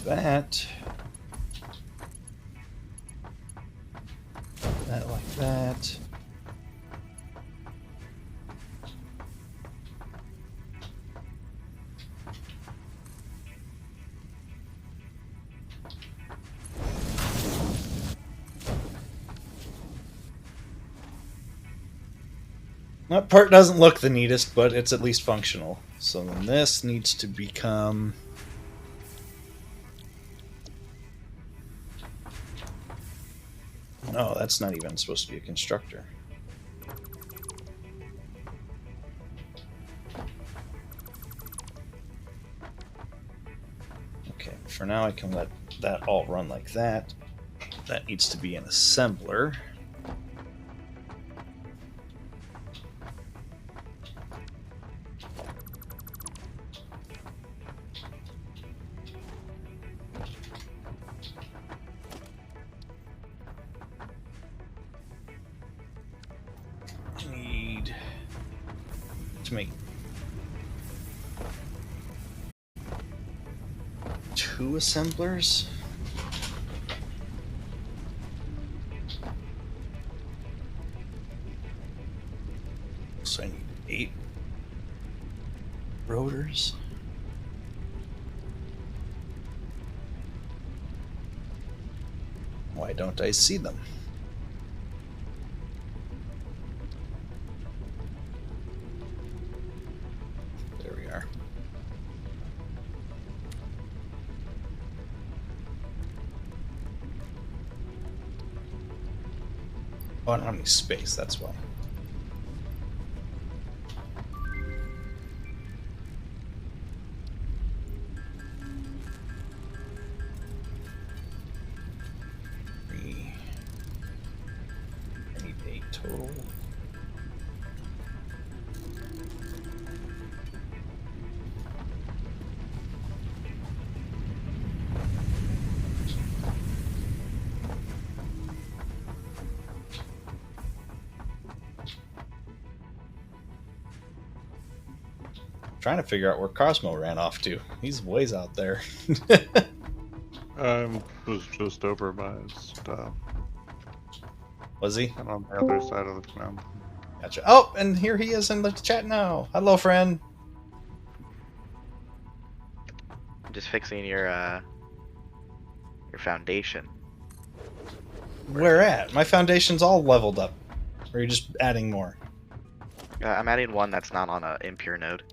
That like that. That part doesn't look the neatest, but it's at least functional. So then this needs to become... Oh, that's not even supposed to be a constructor. Okay, for now I can let that all run like that. That needs to be an assembler. I need to make 2 assemblers. So I need 8 rotors. Why don't I see them? There we are. Oh, I don't have any space, that's why. I need 8 total. Trying to figure out where Cosmo ran off to. He's ways out there. Was just over by stuff. Was he? And on the other side of the mountain. Gotcha. Oh, and here he is in the chat now. Hello, friend. I'm just fixing your foundation. Where at? My foundation's all leveled up. Or are you just adding more? I'm adding one that's not on a impure node.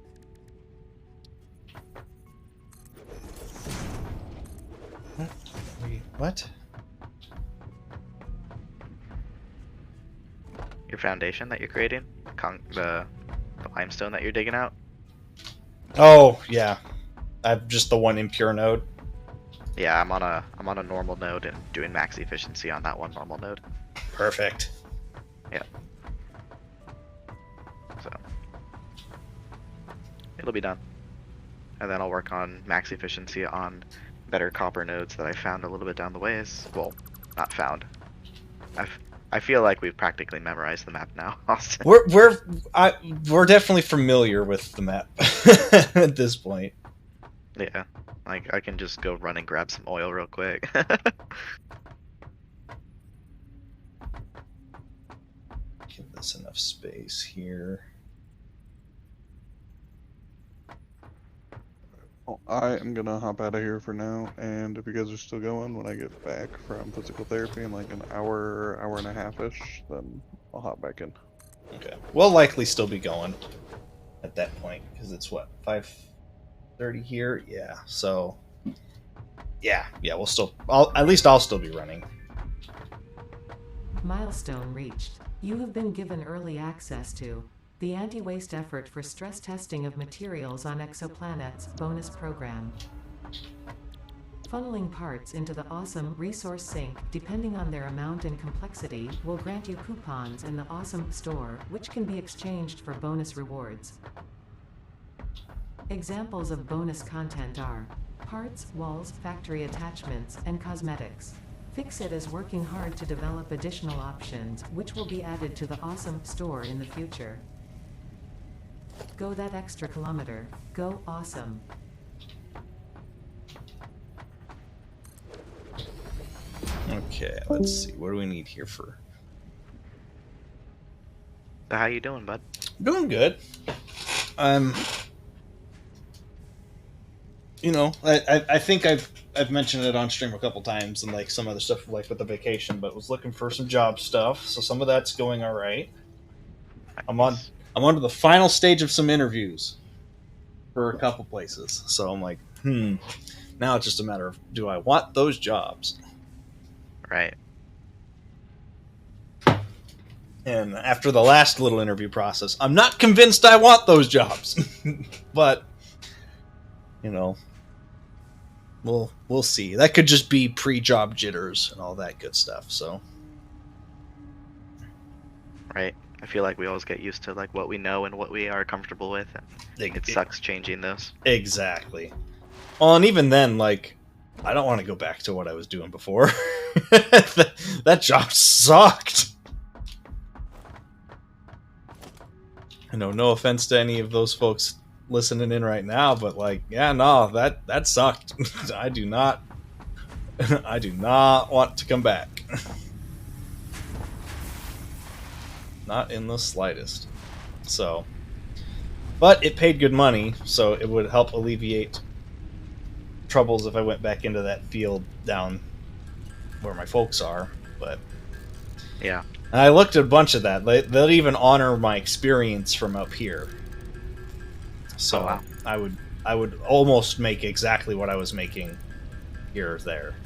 What? your foundation that you're creating, the limestone that you're digging out. Oh yeah, I've just the one impure node. Yeah, I'm on a normal node and doing max efficiency on that one normal node. Perfect. Yeah. So it'll be done, and then I'll work on max efficiency on better copper nodes that I found a little bit down the ways. Well, not found. I feel like we've practically memorized the map now, Austin. We're definitely familiar with the map at this point. Yeah, like I can just go run and grab some oil real quick. Give this enough space here. Well, I am gonna hop out of here for now, and if you guys are still going, when I get back from physical therapy in like an hour, hour and a half-ish, then I'll hop back in. Okay. We'll likely still be going at that point, because it's what, 5:30 here? Yeah, so... Yeah, we'll still... at least I'll still be running. Milestone reached. You have been given early access to the Anti-Waste Effort for Stress Testing of Materials on Exoplanets bonus program. Funneling parts into the Awesome Resource Sink, depending on their amount and complexity, will grant you coupons in the Awesome Store, which can be exchanged for bonus rewards. Examples of bonus content are parts, walls, factory attachments, and cosmetics. Fixit is working hard to develop additional options, which will be added to the Awesome Store in the future. Go that extra kilometer. Go awesome. Okay, let's see. What do we need here for... So how you doing, bud? Doing good. You know, I think I've mentioned it on stream a couple times and like some other stuff like with the vacation, but was looking for some job stuff, so some of that's going all right. I'm on to the final stage of some interviews for a couple places, so I'm like, now it's just a matter of, do I want those jobs? Right. And after the last little interview process, I'm not convinced I want those jobs. But, you know, we'll see. That could just be pre-job jitters and all that good stuff, so. Right. I feel like we always get used to like what we know and what we are comfortable with, and it sucks changing those. Exactly. Well, and even then, like, I don't want to go back to what I was doing before. That job sucked. I know, no offense to any of those folks listening in right now, but like, yeah, no, that sucked. I do not want to come back. Not in the slightest. So, but it paid good money, so it would help alleviate troubles if I went back into that field down where my folks are. But yeah, and I looked at a bunch of that. They'll even honor my experience from up here. So wow. I would almost make exactly what I was making here or there,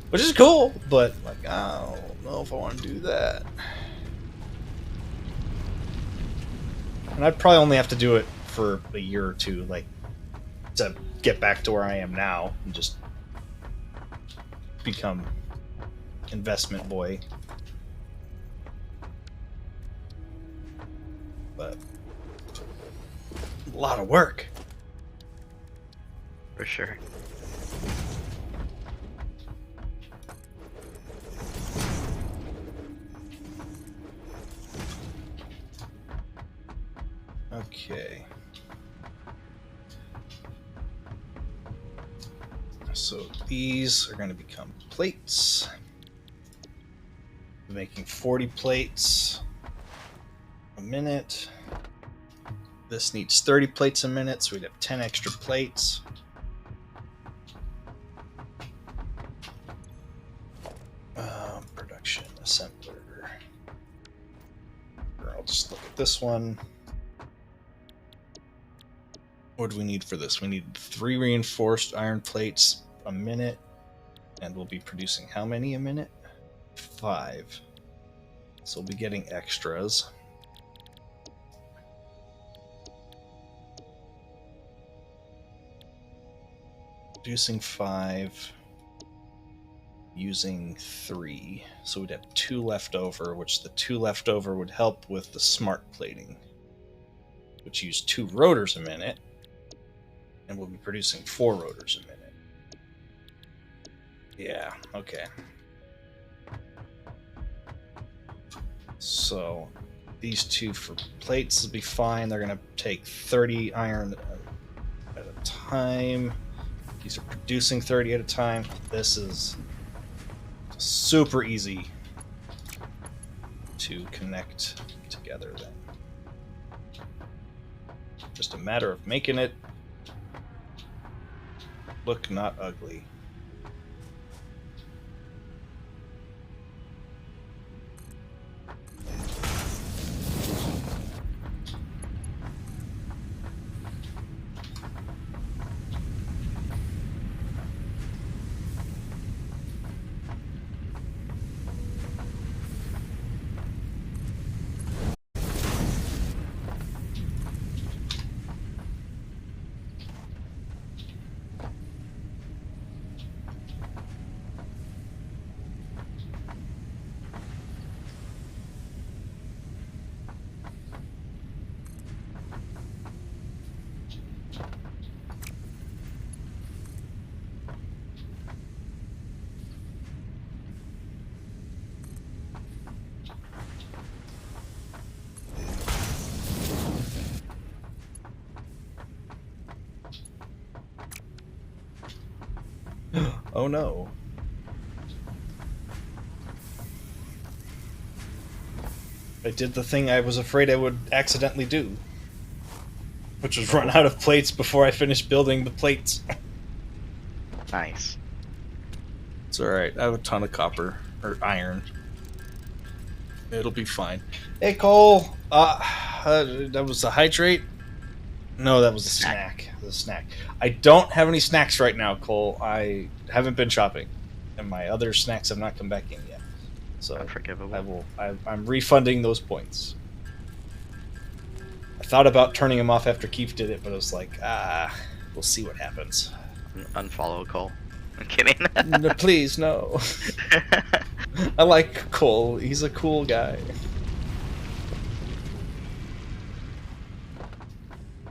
which is cool. But like, I don't know if I want to do that. And I'd probably only have to do it for a year or two, like, to get back to where I am now and just become investment boy. But a lot of work. For sure. Okay. So these are going to become plates. I'm making 40 plates a minute. This needs 30 plates a minute, so we'd have 10 extra plates. Production assembler. I'll just look at this one. What do we need for this? We need 3 reinforced iron plates a minute, and we'll be producing how many a minute? 5. So we'll be getting extras. Producing 5, using 3. So we'd have 2 left over, which the 2 left over would help with the smart plating, which use 2 rotors a minute, and we'll be producing 4 rotors a minute. Yeah, okay. So these 2 for plates will be fine. They're going to take 30 iron at a time. These are producing 30 at a time. This is super easy to connect together then. Just a matter of making it look not ugly. Oh no. I did the thing I was afraid I would accidentally do, which was run out of plates before I finished building the plates. Nice. It's alright, I have a ton of copper, or iron. It'll be fine. Hey Cole, that was a hydrate? No, that was a snack. The snack. I don't have any snacks right now, Cole. I haven't been shopping, and my other snacks have not come back in yet. So Unforgivable. I'm refunding those points. I thought about turning them off after Keith did it, but I was like, we'll see what happens. Unfollow Cole. I'm kidding. No, please, no. I like Cole. He's a cool guy.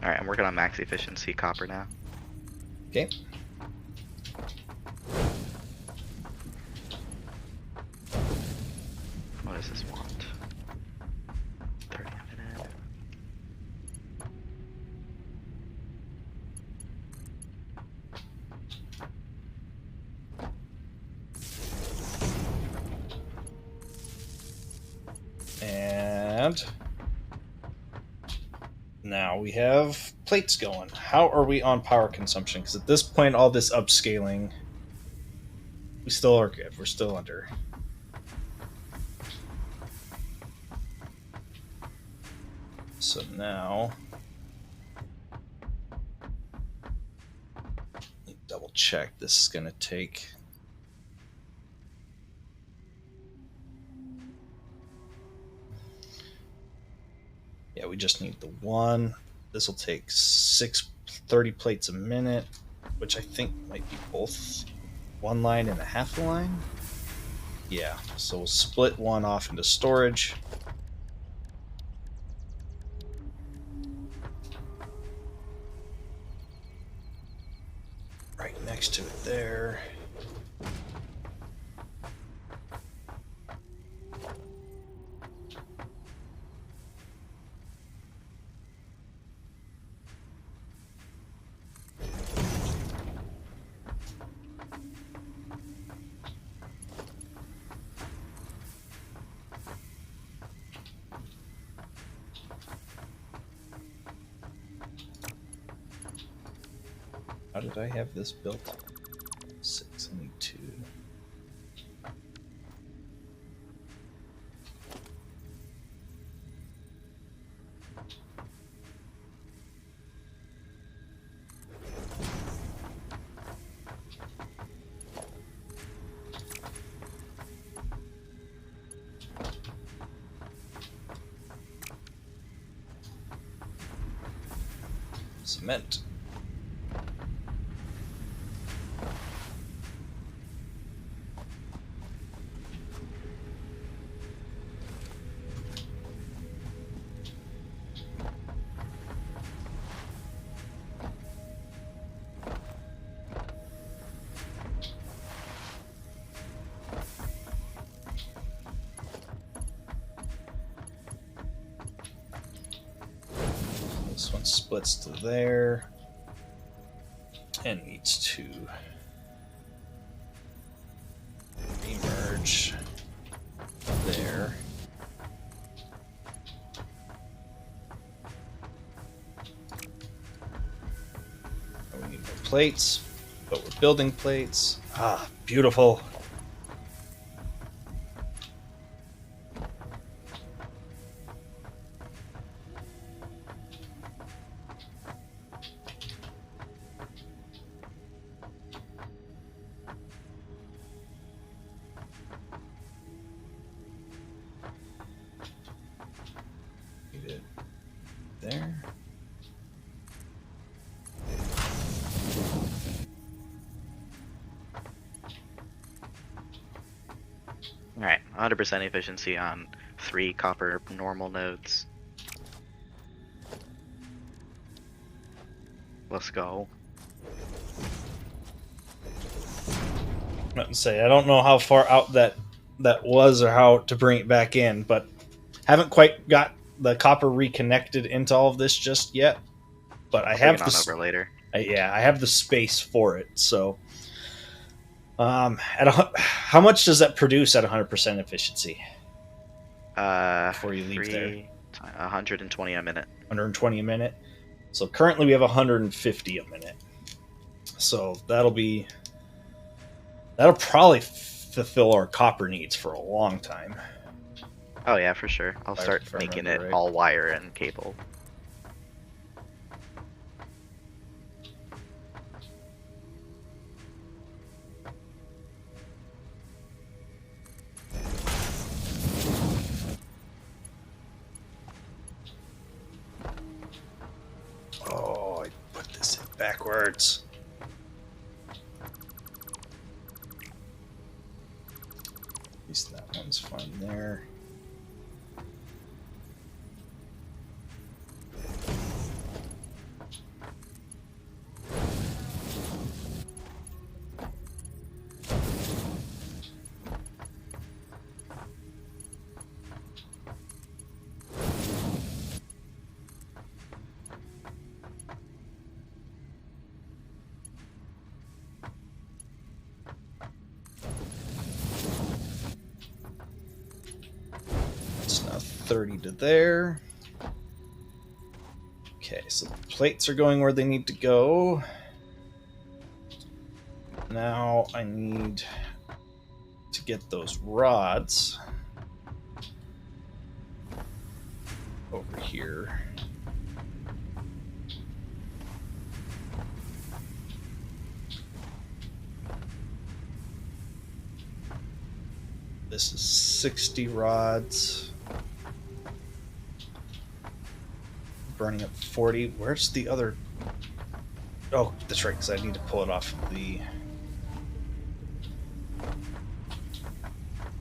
Alright, I'm working on max efficiency copper now. Okay. What does this want? 30 a minute. And now we have plates going. How are we on power consumption? Because at this point, all this upscaling, we still are good. We're still under. So now, double check. This is going to take. Yeah, we just need the one. This will take 30 plates a minute, which I think might be both 1 line and a half line. Yeah, so we'll split one off into storage. Right next to it there. How did I have this built? 6, I need 2. cement. This one splits to there and needs to emerge there. And we need more plates, but we're building plates. Ah, beautiful. There. Alright, 100% efficiency on 3 copper normal nodes. Let's go. Nothing to say. I don't know how far out that was or how to bring it back in, but haven't quite got the copper reconnected into all of this just yet. But I have Bring it on over later. I have the space for it. So, how much does that produce at 100% efficiency? Before you leave there, 120 a minute. 120 a minute. So currently we have 150 a minute. So that'll probably fulfill our copper needs for a long time. Oh yeah, for sure. I'll start If I making remember it right. all wire and cable. Oh, I put this in backwards. At least that one's fine there. It's now 30 to there. Okay, so the plates are going where they need to go. Now I need to get those rods over here. This is 60 rods. Burning up 40. Where's the other? Oh, that's right, because I need to pull it off the...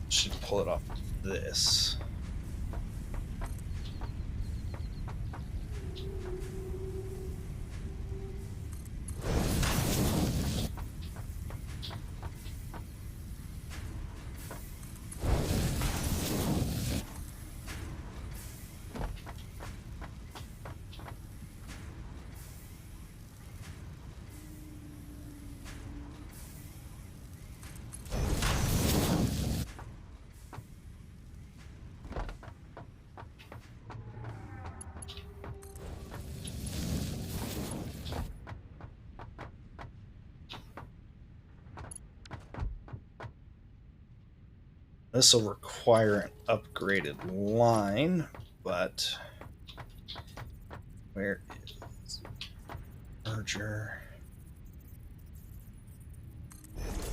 Should pull it off this. This will require an upgraded line, but where is merger?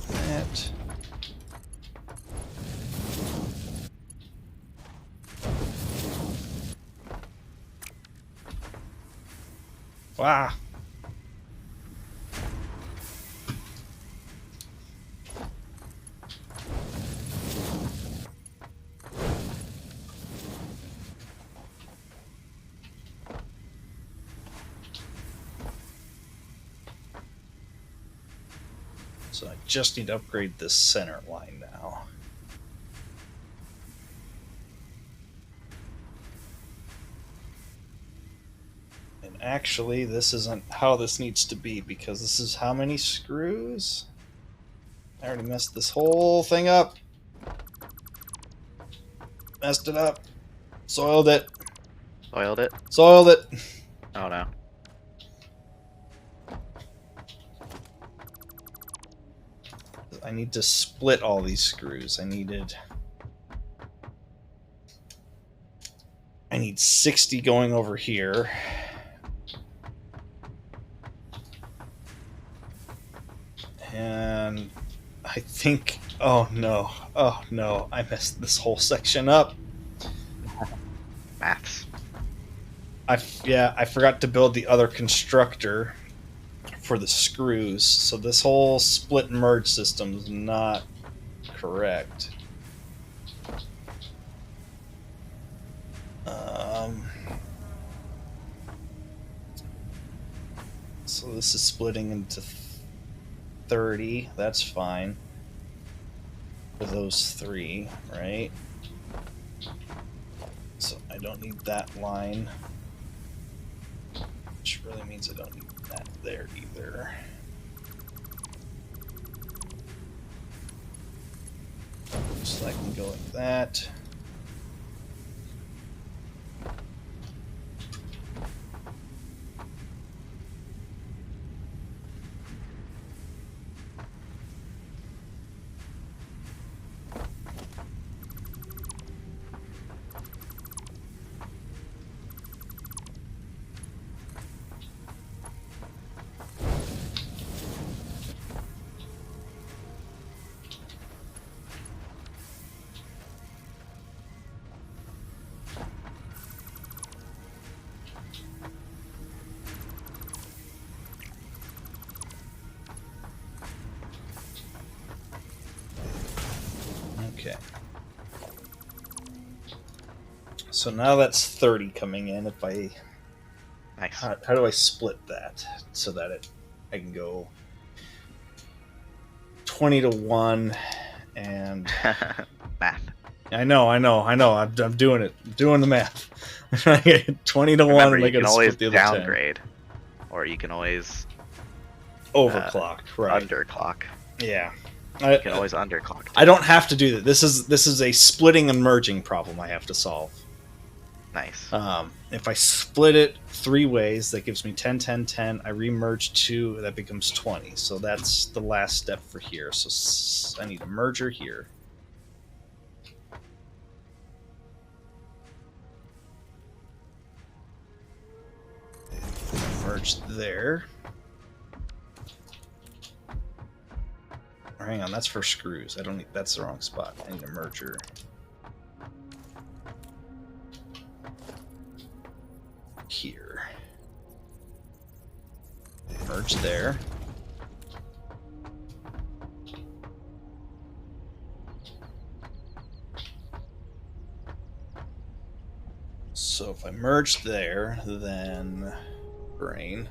That. Wow, So I just need to upgrade this center line now. And actually, this isn't how this needs to be, because this is how many screws? I already messed this whole thing up. Messed it up. Soiled it. Oiled it? Soiled it. Oh no. I need to split all these screws. I need 60 going over here. And I think, oh no, I messed this whole section up. Maths. I forgot to build the other constructor for the screws, so this whole split and merge system is not correct. So this is splitting into 30. That's fine for those three, right? So I don't need that line, which really means I don't need that there either. So I can go like that. Okay. So now that's 30 coming in. If I Nice. how do I split that so that I can go 20 to 1 and Math. I know. I'm doing it. I'm doing the math. 20 to 1 Remember, and I you can gotta always split the other 10. downgrade, or you can always Overclock, right? underclock. Yeah. You can always underclock. I don't have to do that. This is a splitting and merging problem I have to solve. Nice. If I split it 3 ways, that gives me 10, 10, 10. I remerge 2, that becomes 20. So that's the last step for here. So I need a merger here. Merge there. Hang on, that's for screws. I don't need, that's the wrong spot. I need a merger here. Merge there. So if I merge there, then brain.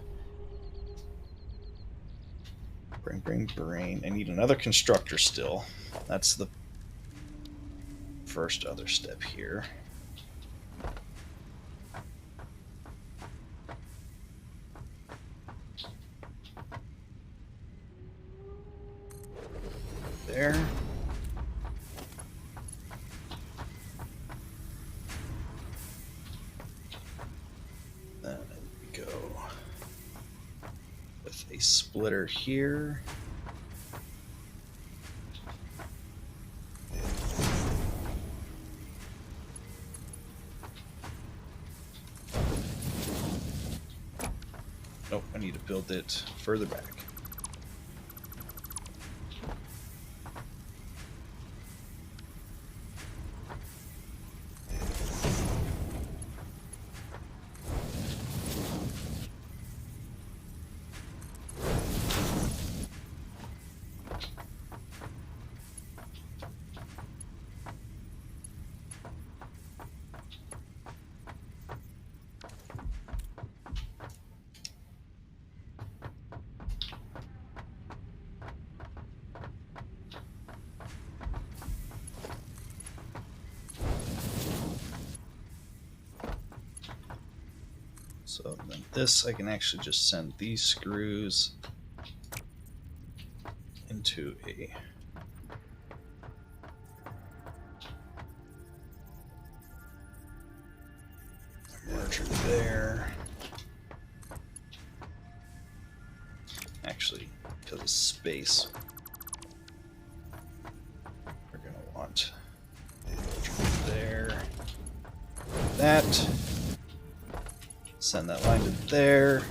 Brain. I need another constructor still. That's the first other step here. There. Then we go with a splitter here. Nope, I need to build it further back. So then this, I can actually just send these screws into a merger there. Actually, because of space, we're going to want a merger there. That. Send that line to there.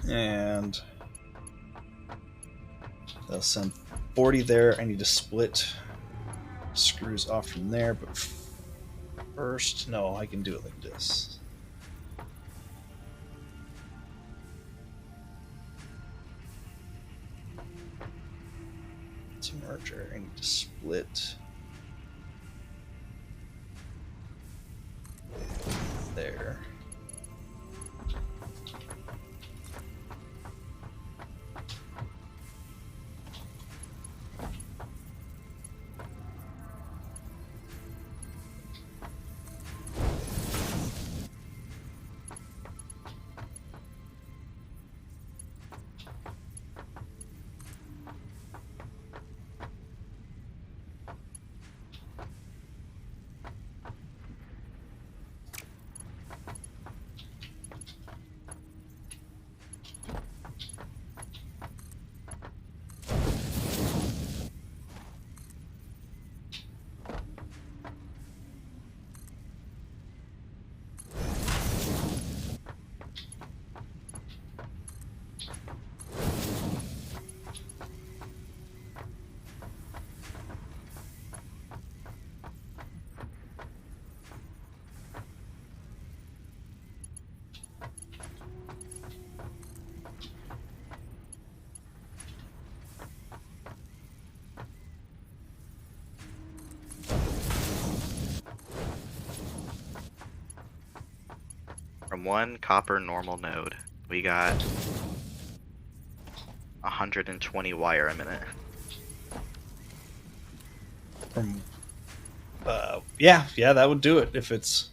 And they'll send 40 there. I need to split screws off from there, but first, no, I can do it like this. It's a merger. I need to split there. From one copper normal node, we got 120 wire a minute. From yeah, that would do it if it's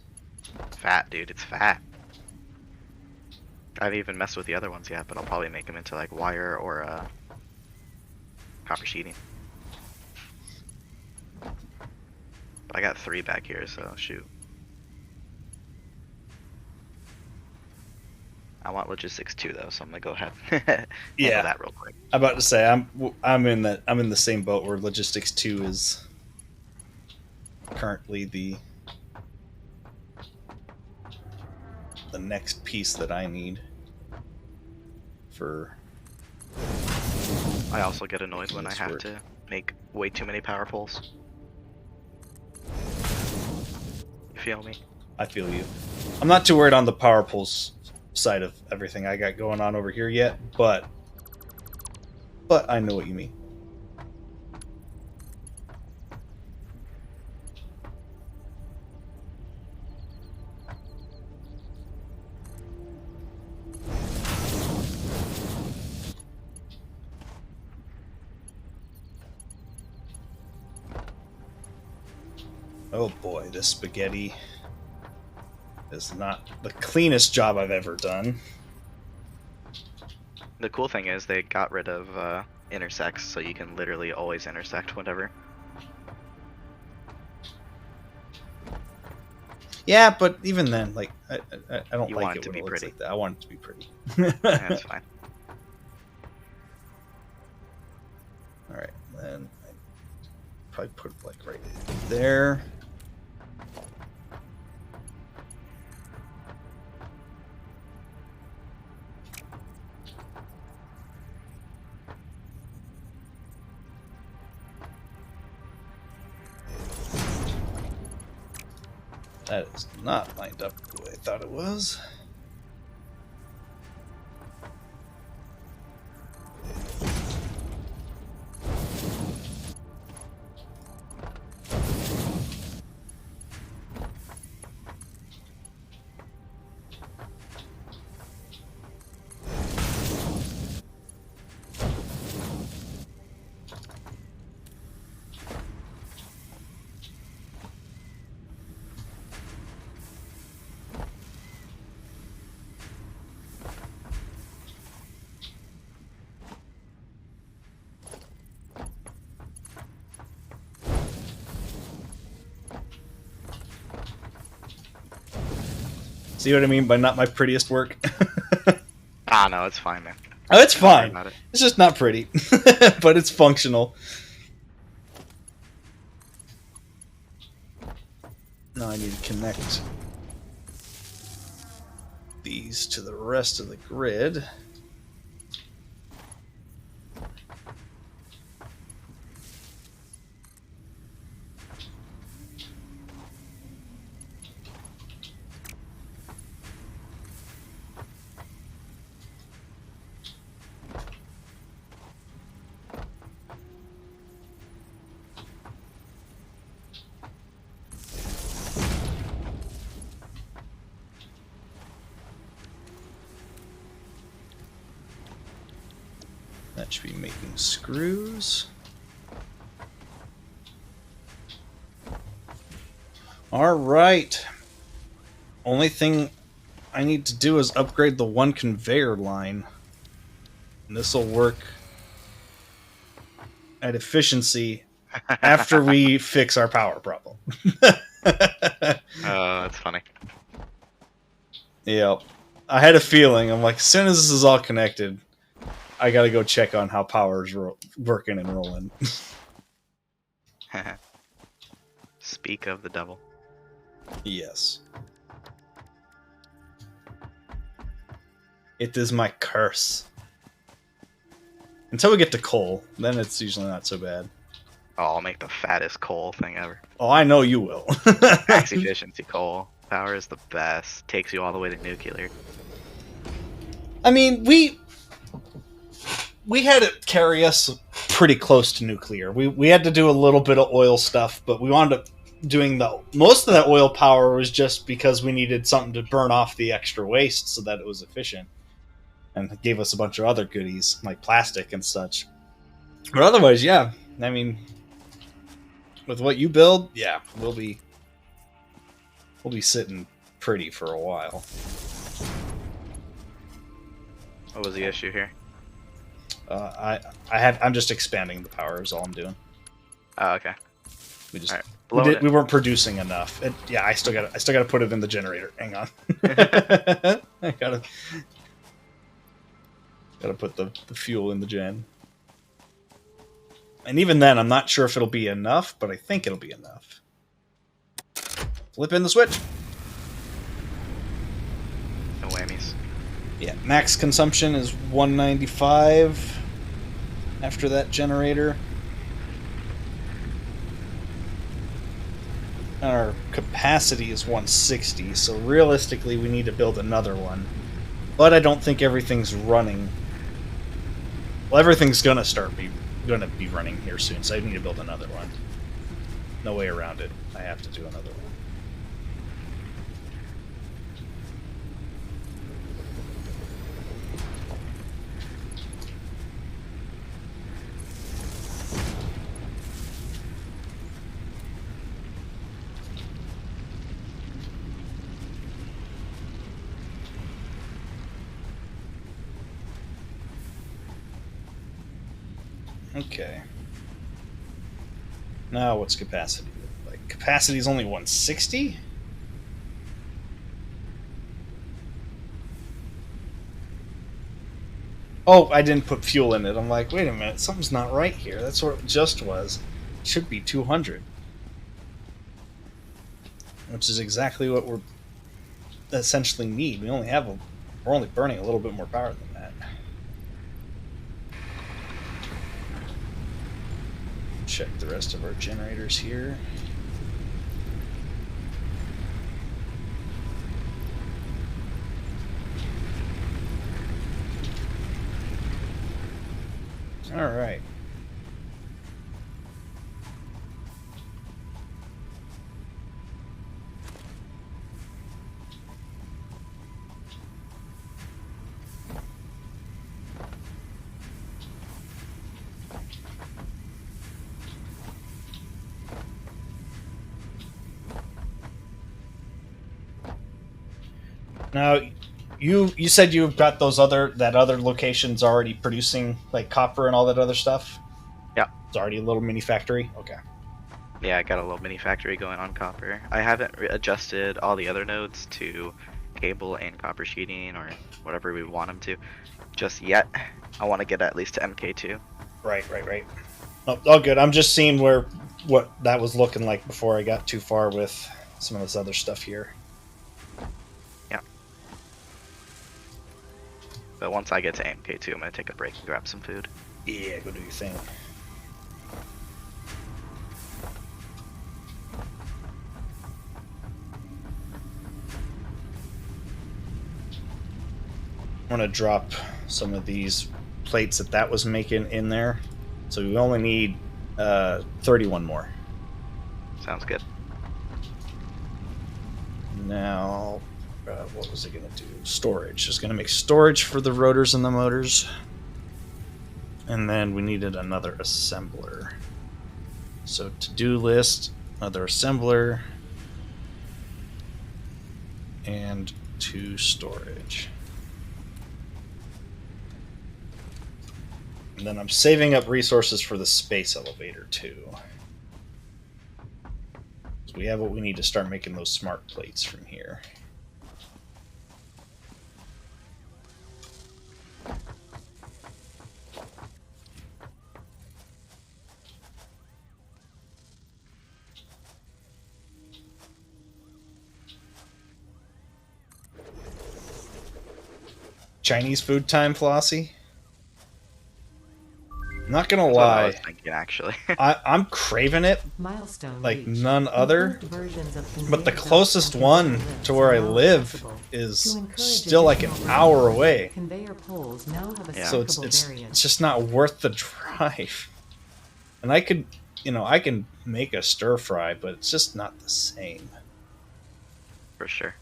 Fat, dude, it's fat. I haven't even messed with the other ones yet, but I'll probably make them into like wire or copper sheeting. But I got 3 back here, so shoot. I want logistics 2 though, so I'm gonna go ahead and handle that real quick. I'm about to say I'm in the same boat where logistics 2 is currently the next piece that I need for. I also get annoyed when I have to make way too many power poles. You feel me? I feel you. I'm not too worried on the power poles side of everything I got going on over here yet, but I know what you mean. Oh boy, this spaghetti is not the cleanest job I've ever done. The cool thing is they got rid of intersects, so you can literally always intersect whatever. Yeah, but even then, like, I don't You like want it it to when be it looks pretty. like that. I want it to be pretty. That's fine. All right, then I probably put it like right there. That is not lined up the way I thought it was. See what I mean by not my prettiest work? Ah, no, it's fine, man. Oh, it's Don't worry fine. about it. It's just not pretty, but it's functional. Now I need to connect these to the rest of the grid. That should be making screws. All right. Only thing I need to do is upgrade the one conveyor line. And this will work at efficiency after we fix our power problem. Oh, that's funny. Yep. I had a feeling. I'm like, as soon as this is all connected, I gotta go check on how power's working and rolling. Speak of the devil. Yes. It is my curse. Until we get to coal, then it's usually not so bad. Oh, I'll make the fattest coal thing ever. Oh, I know you will. Max efficiency coal. Power is the best. Takes you all the way to nuclear. I mean, we had it carry us pretty close to nuclear. We had to do a little bit of oil stuff, but we wound up doing most of that oil power was just because we needed something to burn off the extra waste so that it was efficient. And it gave us a bunch of other goodies, like plastic and such. But otherwise, yeah. I mean, with what you build, yeah, we'll be sitting pretty for a while. What was the issue here? I'm just expanding the power is all I'm doing. Oh, okay. We just Right. we weren't producing enough. Yeah, I still gotta put it in the generator. Hang on. I gotta put the fuel in the gen. And even then, I'm not sure if it'll be enough, but I think it'll be enough. Flip in the switch. No whammies. Yeah, max consumption is 195 after that generator. And our capacity is 160, so realistically we need to build another one. But I don't think everything's running. Well, everything's gonna be running here soon, so I need to build another one. No way around it. I have to do another one. Okay. Now what's capacity look like? Capacity is only 160? Oh, I didn't put fuel in it. I'm like, wait a minute, something's not right here. That's what it just was. It should be 200. Which is exactly what we essentially need. We're only burning a little bit more power than that. Check the rest of our generators here. All right. Now, you said you've got that other locations already producing like copper and all that other stuff? Yeah. It's already a little mini factory? Okay. Yeah, I got a little mini factory going on copper. I haven't adjusted all the other nodes to cable and copper sheeting or whatever we want them to just yet. I want to get at least to MK2. Right. Oh, all good. I'm just seeing what that was looking like before I got too far with some of this other stuff here. Yeah. But once I get to MK2, I'm gonna take a break and grab some food. Yeah, go do your thing. I'm gonna drop some of these plates that was making in there, so we only need 31 more. Sounds good. Now, what was it gonna do? Storage. It's gonna make storage for the rotors and the motors, and then we needed another assembler. So to-do list, another assembler, and 2 storage. And then I'm saving up resources for the space elevator too. So we have what we need to start making those smart plates from here. Chinese food time, Flossie? Not gonna That's what I lie, was thinking, actually. I'm craving it Milestone like reached. none other. Improved versions of But the conveyor closest belts and one conveyor to lifts where I are now live accessible. is To encourage still like an additional hour revenue, away. Conveyor poles now have a Yeah. So stackable it's variant. just not worth the drive. And I could, I can make a stir fry, but it's just not the same. For sure.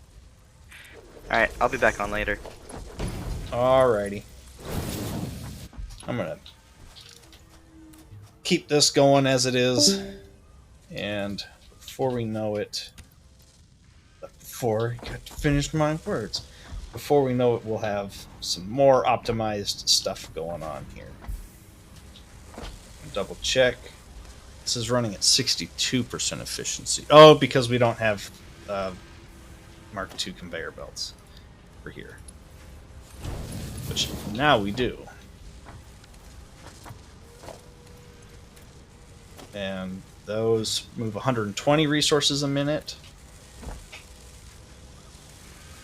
Alright, I'll be back on later. Alrighty. I'm gonna keep this going as it is, and before we know it, before I got to finish my words, before we know it, we'll have some more optimized stuff going on here. Double check. This is running at 62% efficiency. Oh, because we don't have Mark II conveyor belts for here, which now we do. And those move 120 resources a minute,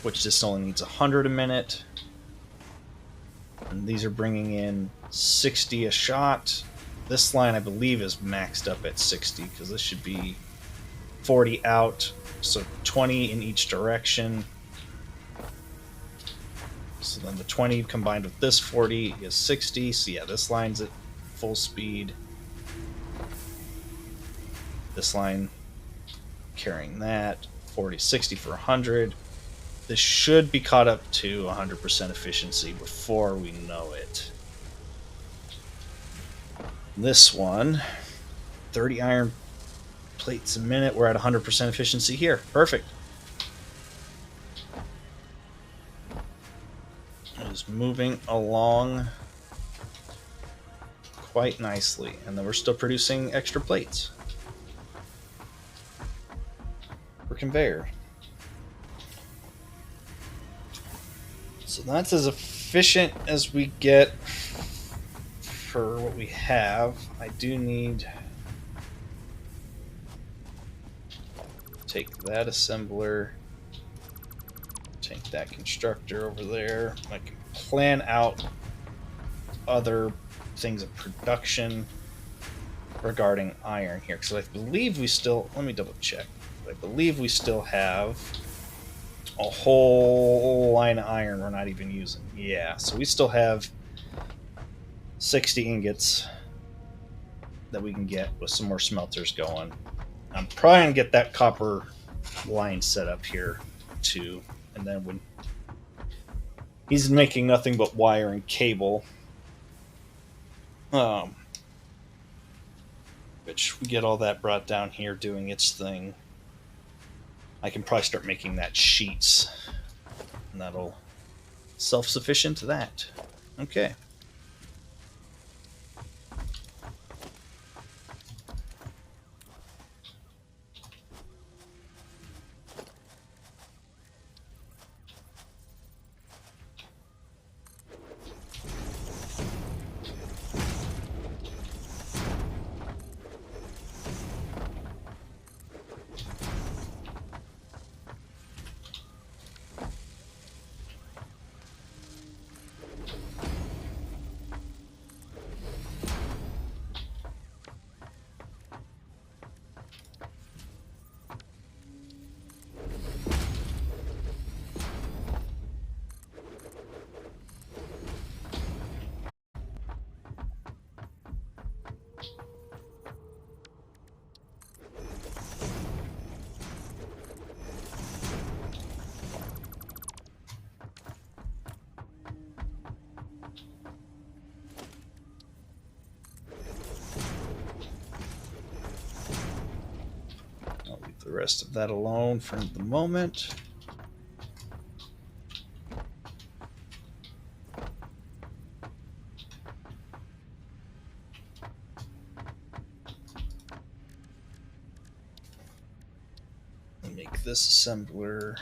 which just only needs 100 a minute. And these are bringing in 60 a shot. This line, I believe, is maxed up at 60 because this should be 40 out, so 20 in each direction. So then the 20 combined with this 40 is 60. So yeah, this line's at full speed. This line carrying that 40, 60 for 100. This should be caught up to 100% efficiency before we know it. This one, 30 iron plates a minute. We're at 100% efficiency here. Perfect. It is moving along quite nicely. And then we're still producing extra plates for conveyor. So that's as efficient as we get for what we have. I do need to take that assembler, take that constructor over there. I can plan out other things of production regarding iron here, because I believe we still, let me double check. I believe we still have a whole line of iron we're not even using. Yeah, so we still have 60 ingots that we can get with some more smelters going. I'm probably going to get that copper line set up here too. And then when he's making nothing but wire and cable, which we get all that brought down here doing its thing, I can probably start making that sheets, and that'll self-sufficient to that. Okay. the rest of that alone for the moment. Make this assembler.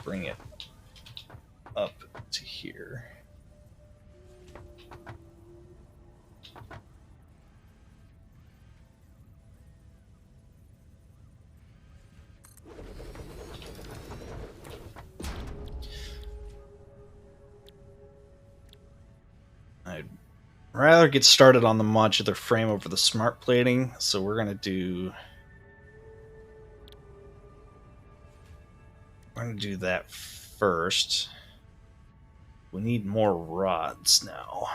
Bring it up to here. I'd rather get started on the modular frame over the smart plating, so we're gonna do that first. We need more rods now.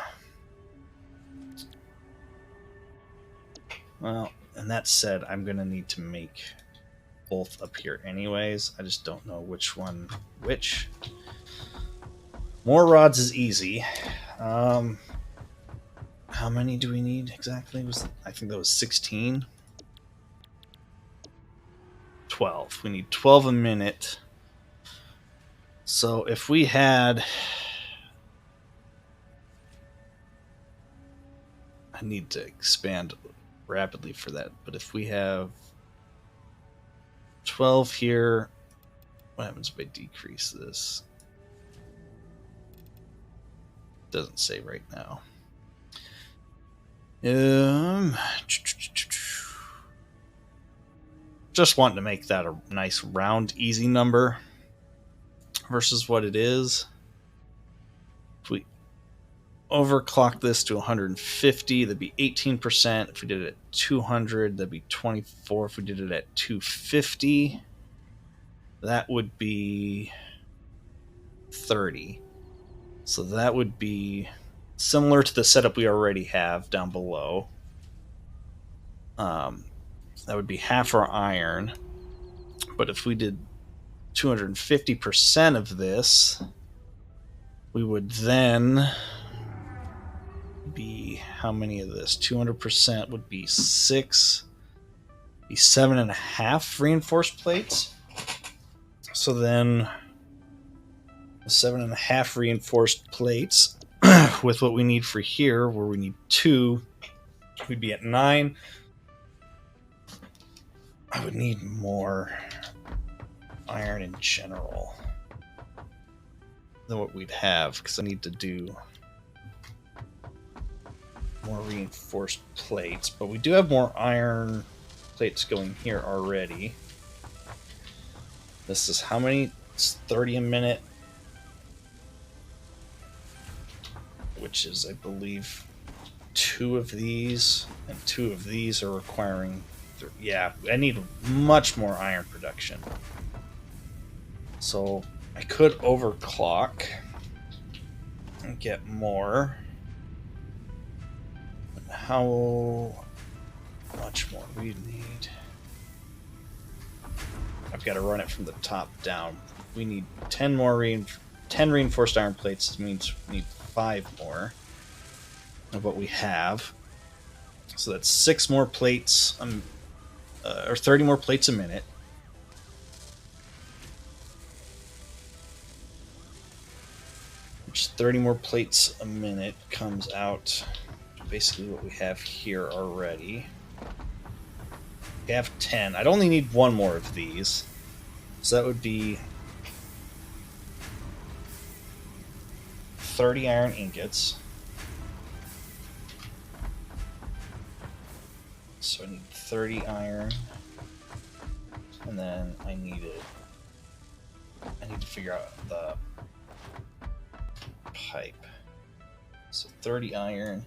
Well, and that said, I'm gonna need to make both up here anyways. I just don't know which one which. More rods is easy. How many do we need exactly? I think that was 16. 12. We need 12 a minute. So if we had... I need to expand rapidly for that, but if we have 12 here, what happens if I decrease this? Doesn't say right now. Just wanting to make that a nice round easy number versus what it is. If we overclock this to 150, that'd be 18%. If we did it at 200, that'd be 24. If we did it at 250, that would be 30. So that would be similar to the setup we already have down below. That would be half our iron. But if we did 250% of this, we would then be, how many of this? 200% would be 6, be 7.5 reinforced plates. So then 7.5 reinforced plates with what we need for here, where we need 2, we'd be at 9. I would need more iron in general than what we'd have, because I need to do more reinforced plates, but we do have more iron plates going here already. This is how many? It's 30 a minute, which is, I believe, 2 of these, and 2 of these are requiring, yeah, I need much more iron production. So I could overclock and get more. How much more we need? I've got to run it from the top down. We need 10 more 10 reinforced iron plates. This means we need 5 more of what we have. So that's 6 more plates, or 30 more plates a minute. Which 30 more plates a minute comes out to basically what we have here already. We have 10. I'd only need 1 more of these. So that would be 30 iron ingots. So I need 30 iron. And then I need to figure out the pipe. So 30 iron.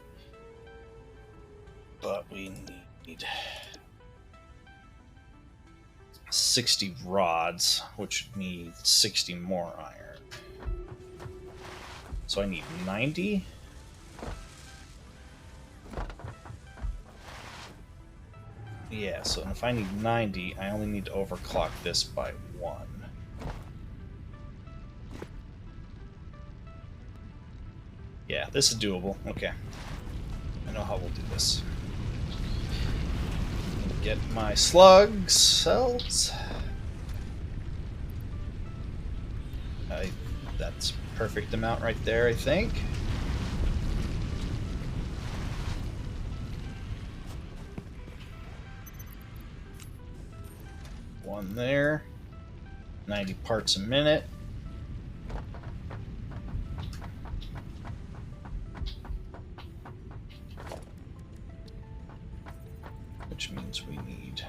But we need 60 rods, which would need 60 more iron. So I need 90. Yeah, so if I need 90, I only need to overclock this by 1. Yeah, this is doable. Okay. I know how we'll do this. Get my slug cells. That's perfect amount right there, I think. One there. 90 parts a minute. Which means we need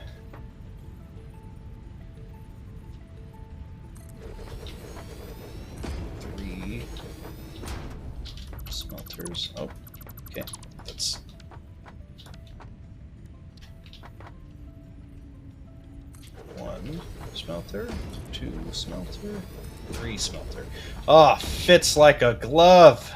three smelters. Oh, okay. That's one smelter, two smelter, three smelter. Ah, oh, fits like a glove.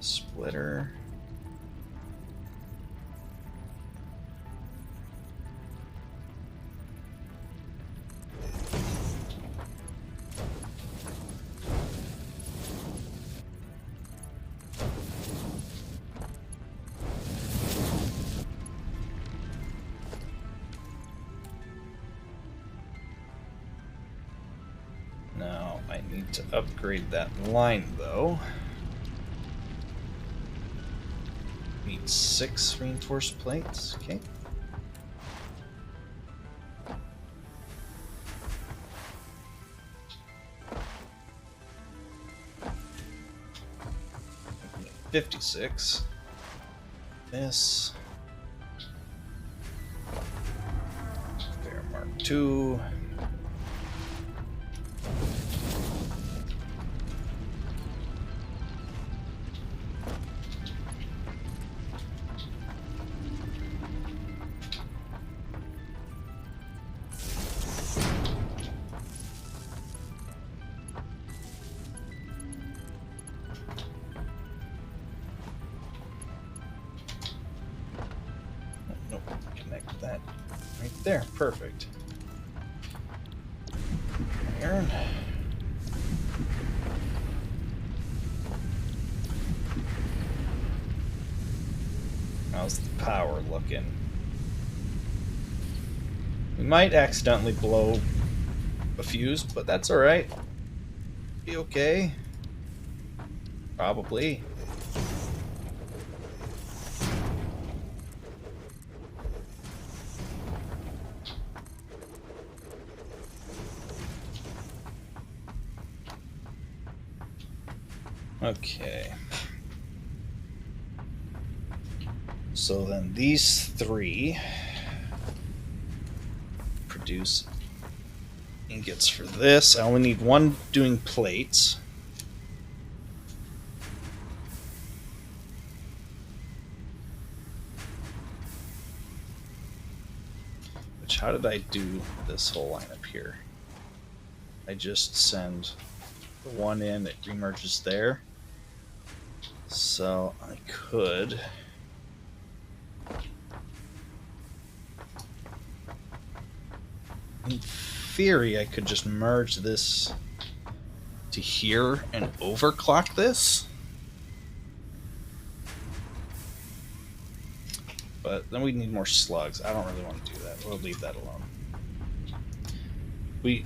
Splitter. Now I need to upgrade that line though. Need 6 reinforced plates. Okay. Need 56. This. Fair Mark II. That right there, perfect. Iron. How's the power looking? We might accidentally blow a fuse, but that's alright. Be okay. Probably. Okay. So then these three produce ingots for this. I only need one doing plates. Which, how did I do this whole line up here? I just send the one in, it remerges there. So I could in theory I could just merge this to here and overclock this. But then we need more slugs. I don't really want to do that. We'll leave that alone. We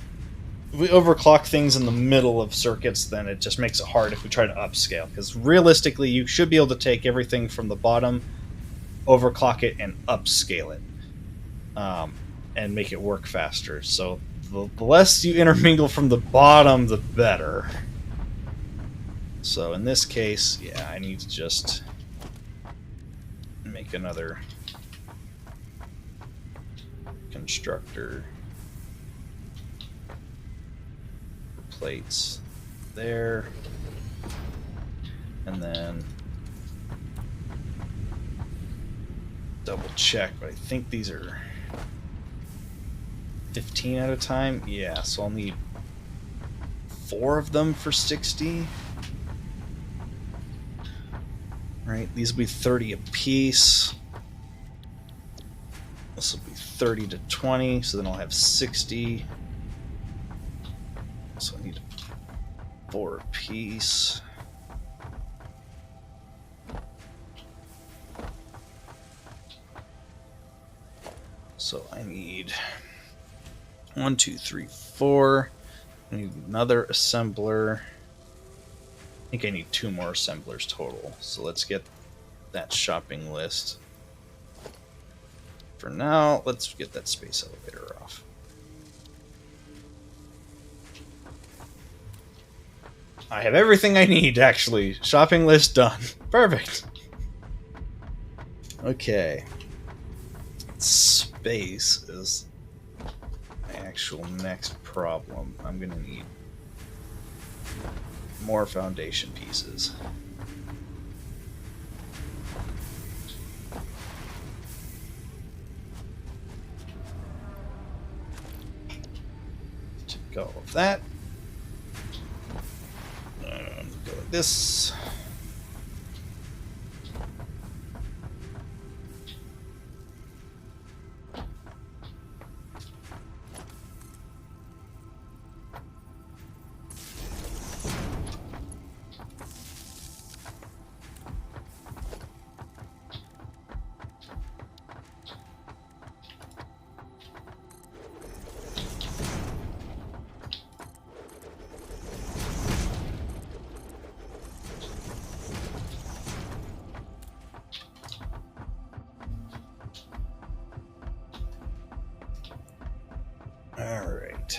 overclock things in the middle of circuits, then it just makes it hard if we try to upscale. Because realistically, you should be able to take everything from the bottom, overclock it, and upscale it, and make it work faster. So the less you intermingle from the bottom, the better. So in this case, yeah, I need to just make another constructor. Plates there, and then double check, but I think these are 15 at a time. Yeah, so I'll need 4 of them for 60. Right, these will be 30 a piece. This will be 30 to 20, so then I'll have 60. So I need 4 a piece. So I need 1, 2, 3, 4. I need another assembler. I think I need 2 more assemblers total. So let's get that shopping list. For now, let's get that space elevator off. I have everything I need, actually. Shopping list done. Perfect. Okay. Space is my actual next problem. I'm gonna need more foundation pieces. Take all of that. Go like this. Alright.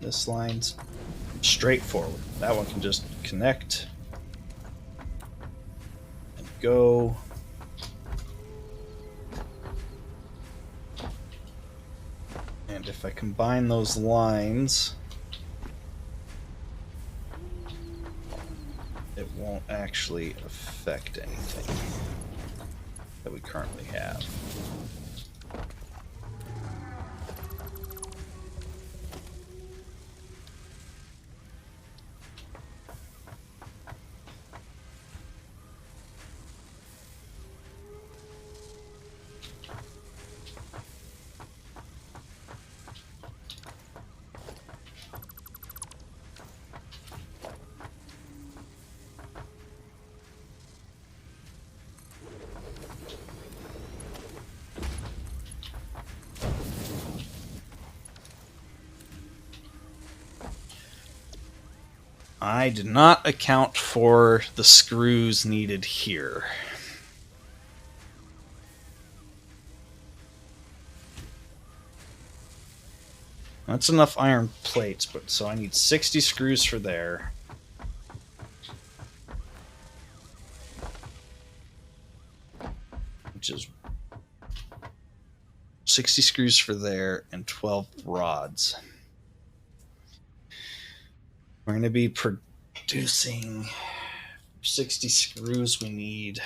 This line's straightforward. That one can just connect and go. And if I combine those lines, it won't actually affect anything that we currently have. I did not account for the screws needed here. That's enough iron plates, but so I need 60 screws for there. Which is 60 screws for there and 12 rods. We're going to be producing 60 screws. We need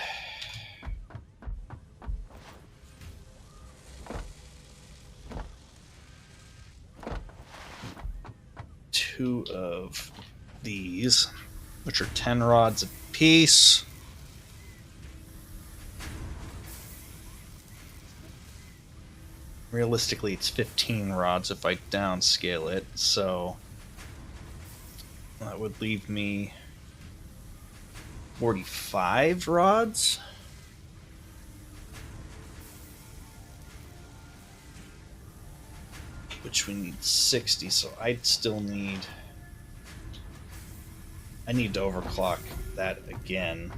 2 of these, which are 10 rods a piece. Realistically, it's 15 rods if I downscale it, so that would leave me 45 rods. Which we need 60, so I'd still need... I need to overclock that again.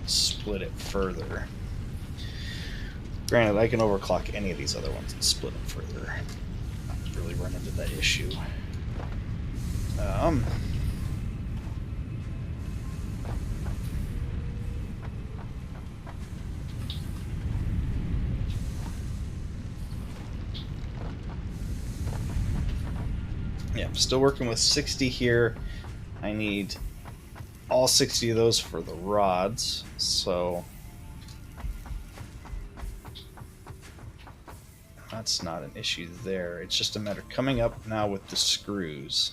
Split it further. Granted, I can overclock any of these other ones and split them further. Not really run into that issue. Yeah, I'm still working with 60 here. I need all 60 of those for the rods, so that's not an issue there. It's just a matter of coming up now with the screws.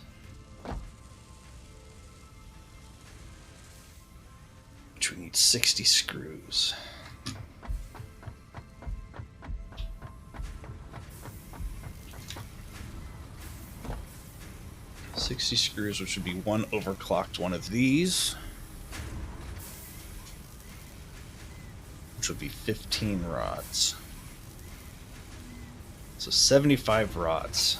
Which we need 60 screws. Screws, which would be one overclocked one of these. Which would be 15 rods. So 75 rods.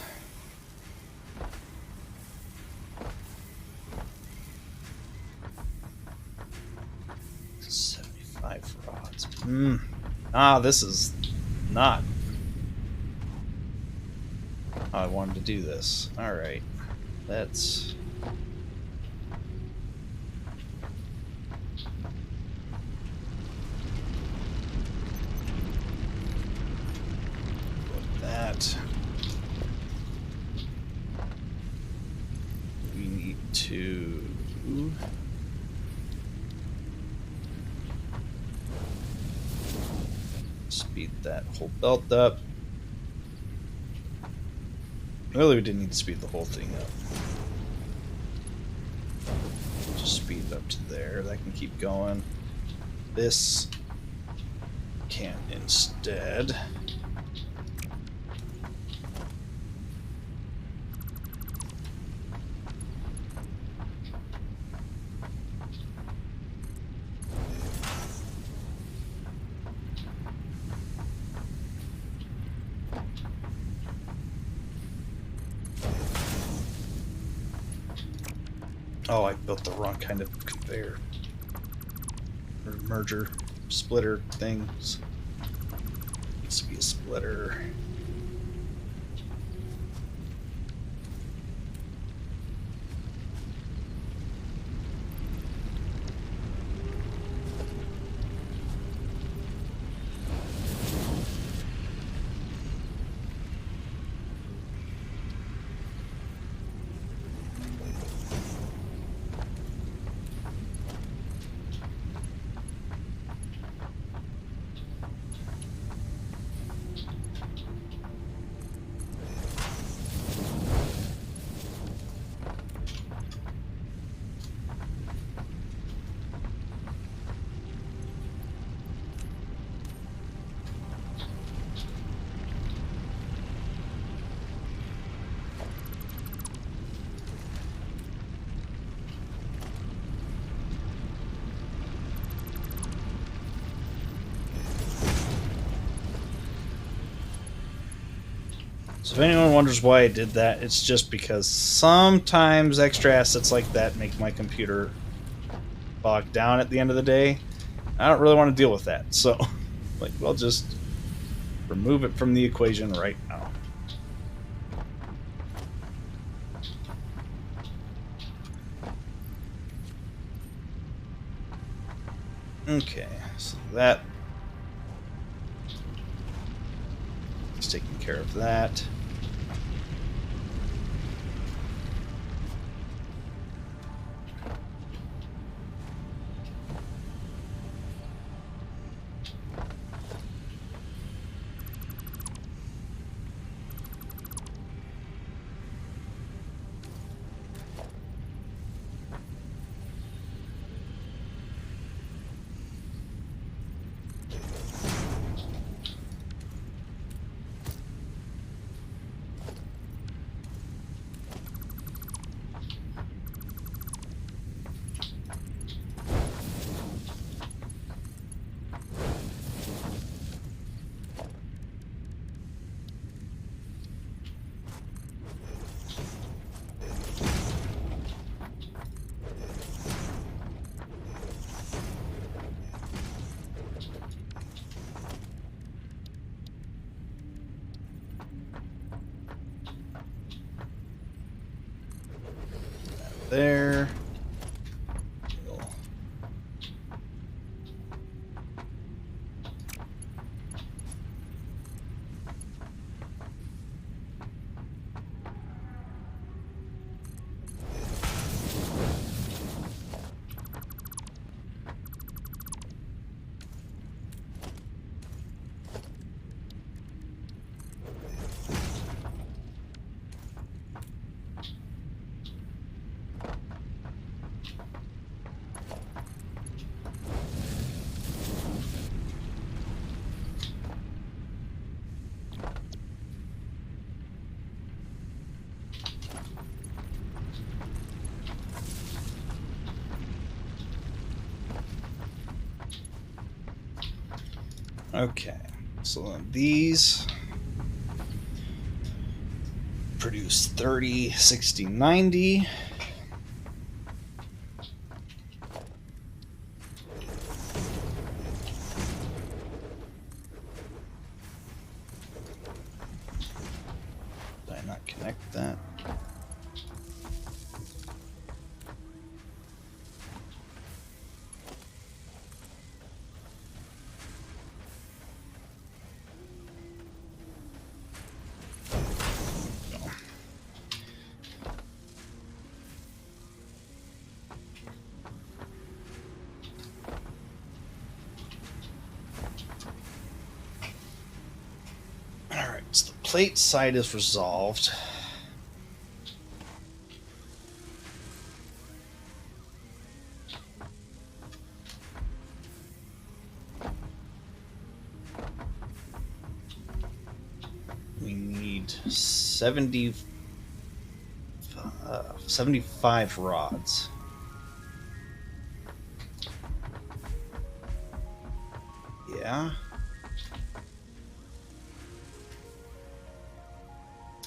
This is not how I wanted to do this. Alright. Let's... put that. We need to... speed that whole belt up. Really, we didn't need to speed the whole thing up. Just speed it up to there. That can keep going. This can instead. Oh, I built the wrong kind of conveyor. Or merger, splitter things. Needs to be a splitter. So if anyone wonders why I did that, it's just because sometimes extra assets like that make my computer bog down at the end of the day. I don't really want to deal with that, so like, we'll just remove it from the equation right now. Okay, so that is taking care of that. There. Okay, so then these produce 30, 60, 90. Did I not connect that? Alright, so the plate side is resolved. We need 75 rods. Yeah.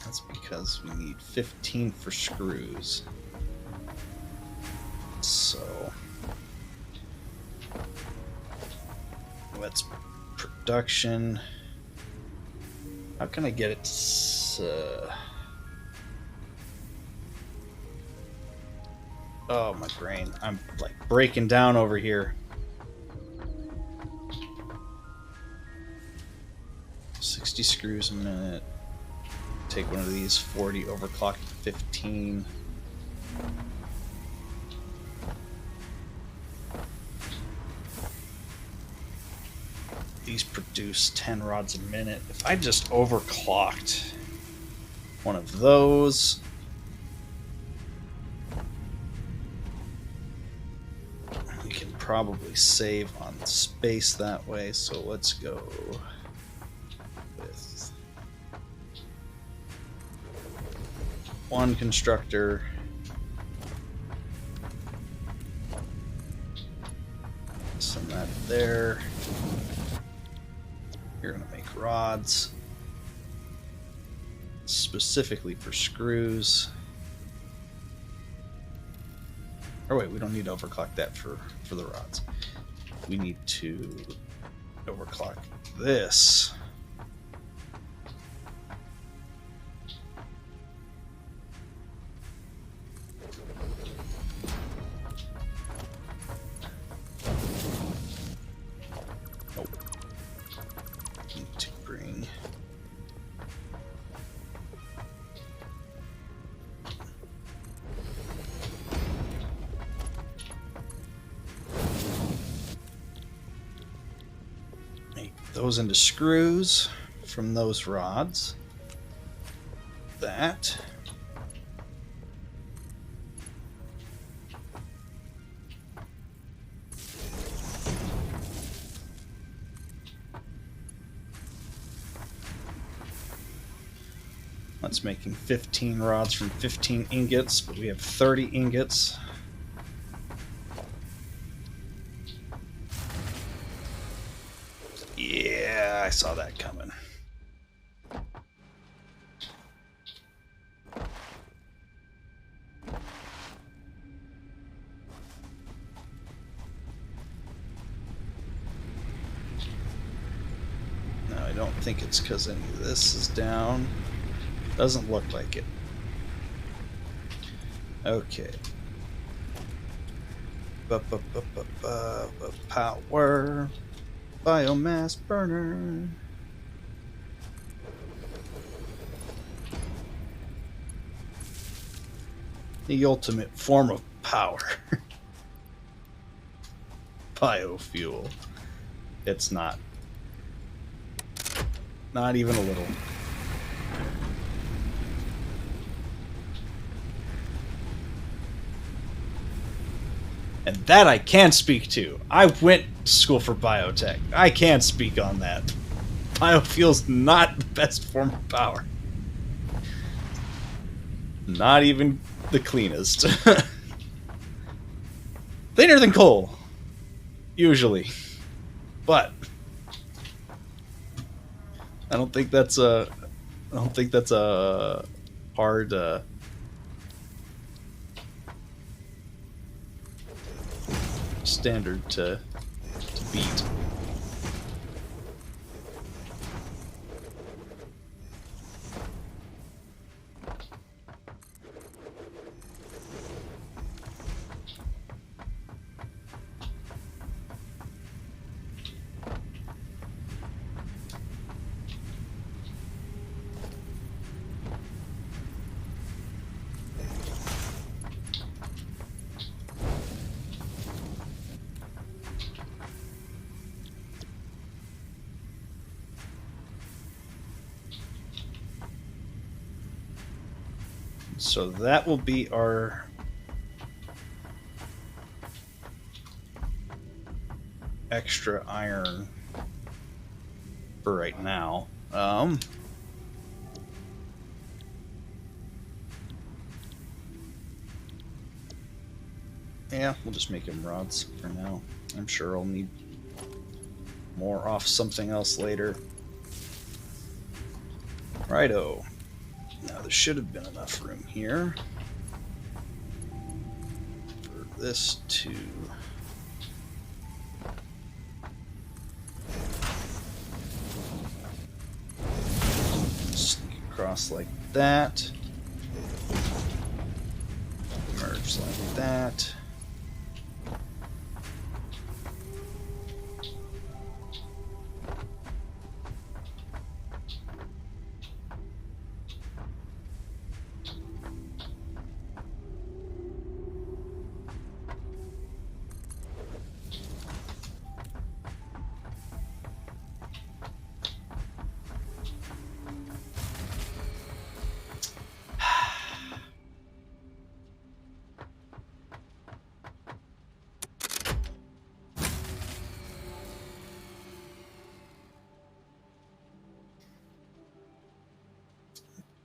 That's because we need 15 for screws. So that's production. How can I get it? Oh, my brain. I'm like breaking down over here. 60 screws a minute. Take one of these, 40, overclock to 15. These produce 10 rods a minute. If I just overclocked one of those, we can probably save on space that way. So let's go with one constructor. Send that there. You're gonna make rods specifically for screws. Or wait, we don't need to overclock that for the rods. We need to overclock this. Those into screws from those rods. That. That's making 15 rods from 15 ingots, but we have 30 ingots. Yeah, I saw that coming. No, I don't think it's because any of this is down. Doesn't look like it. Okay. Power. Biomass burner. The ultimate form of power. Biofuel. It's not. Not even a little. And that I can speak to. I went to school for biotech. I can speak on that. Biofuel's not the best form of power. Not even the cleanest. Cleaner than coal. Usually. But I don't think that's a. I don't think that's a hard standard to beat. So that will be our extra iron for right now. Yeah, we'll just make him rods for now. I'm sure I'll need more off something else later. Righto. Now there should have been enough room here for this to sneak across like that, merge like that.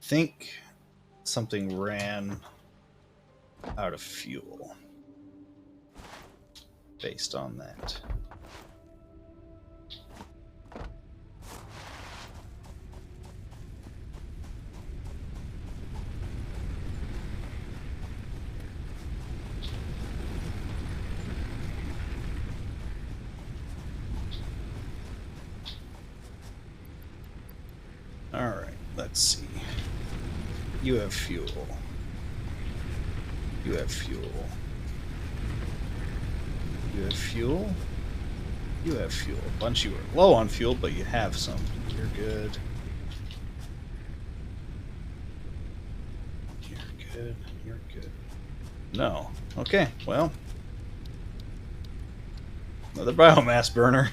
Think something ran out of fuel based on that. All right, let's see. You have fuel. You have fuel. You have fuel. You have fuel. A bunch you are low on fuel, but you have some. You're good. You're good. You're good. No. Okay, well. Another biomass burner.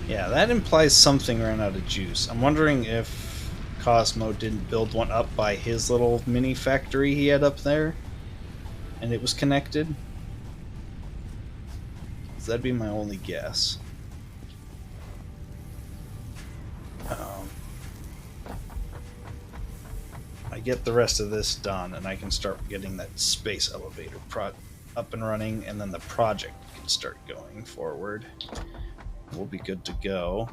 Yeah, that implies something ran out of juice. I'm wondering if Cosmo didn't build one up by his little mini factory he had up there, and it was connected. That'd be my only guess. I get the rest of this done, and I can start getting that space elevator up and running, and then the project can start going forward. We'll be good to go.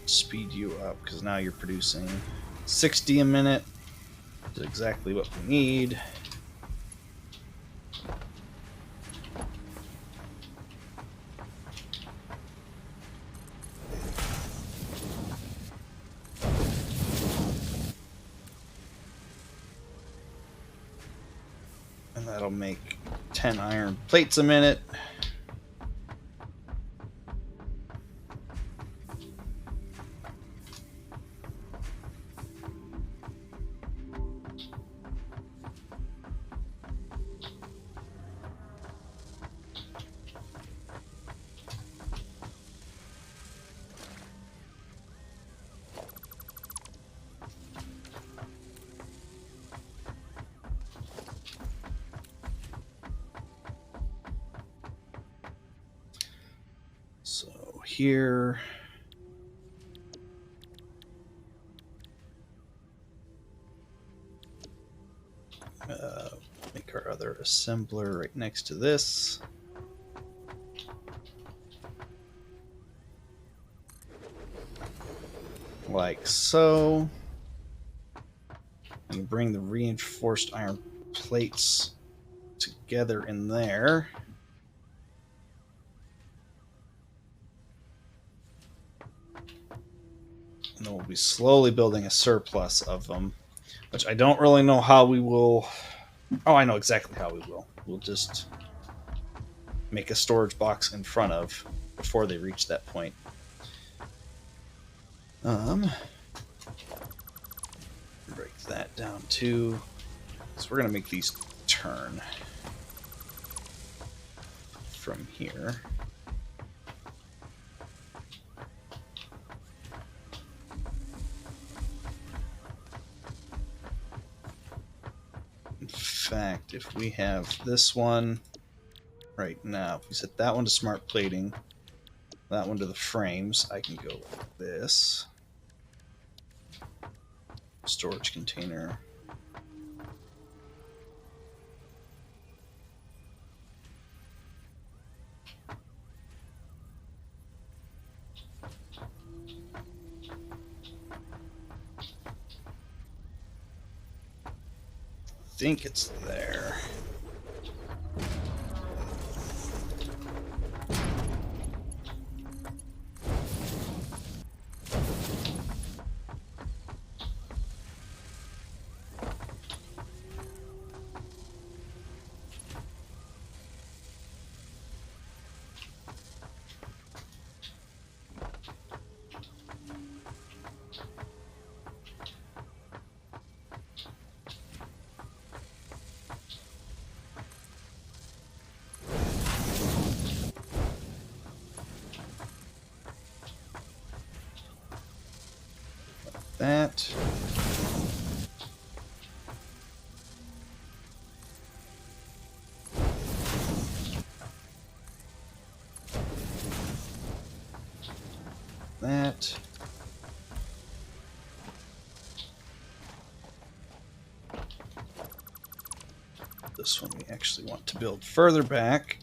Speed you up, because now you're producing 60 a minute. That's exactly what we need. And that'll make 10 iron plates a minute. here. Make our other assembler right next to this. Like so. And bring the reinforced iron plates together in there. And then we'll be slowly building a surplus of them, which I don't really know how we will. Oh, I know exactly how we will. We'll just make a storage box in front of before they reach that point. Break that down too. So we're gonna make these turn from here. In fact, if we have this one right now, if we set that one to smart plating, that one to the frames, I can go like this. Storage container. I think it's there. That. That. This one we actually want to build further back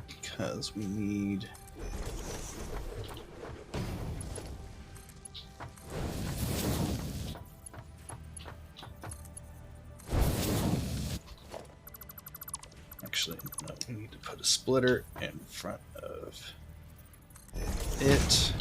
because we need no, we need to put a splitter in front of it.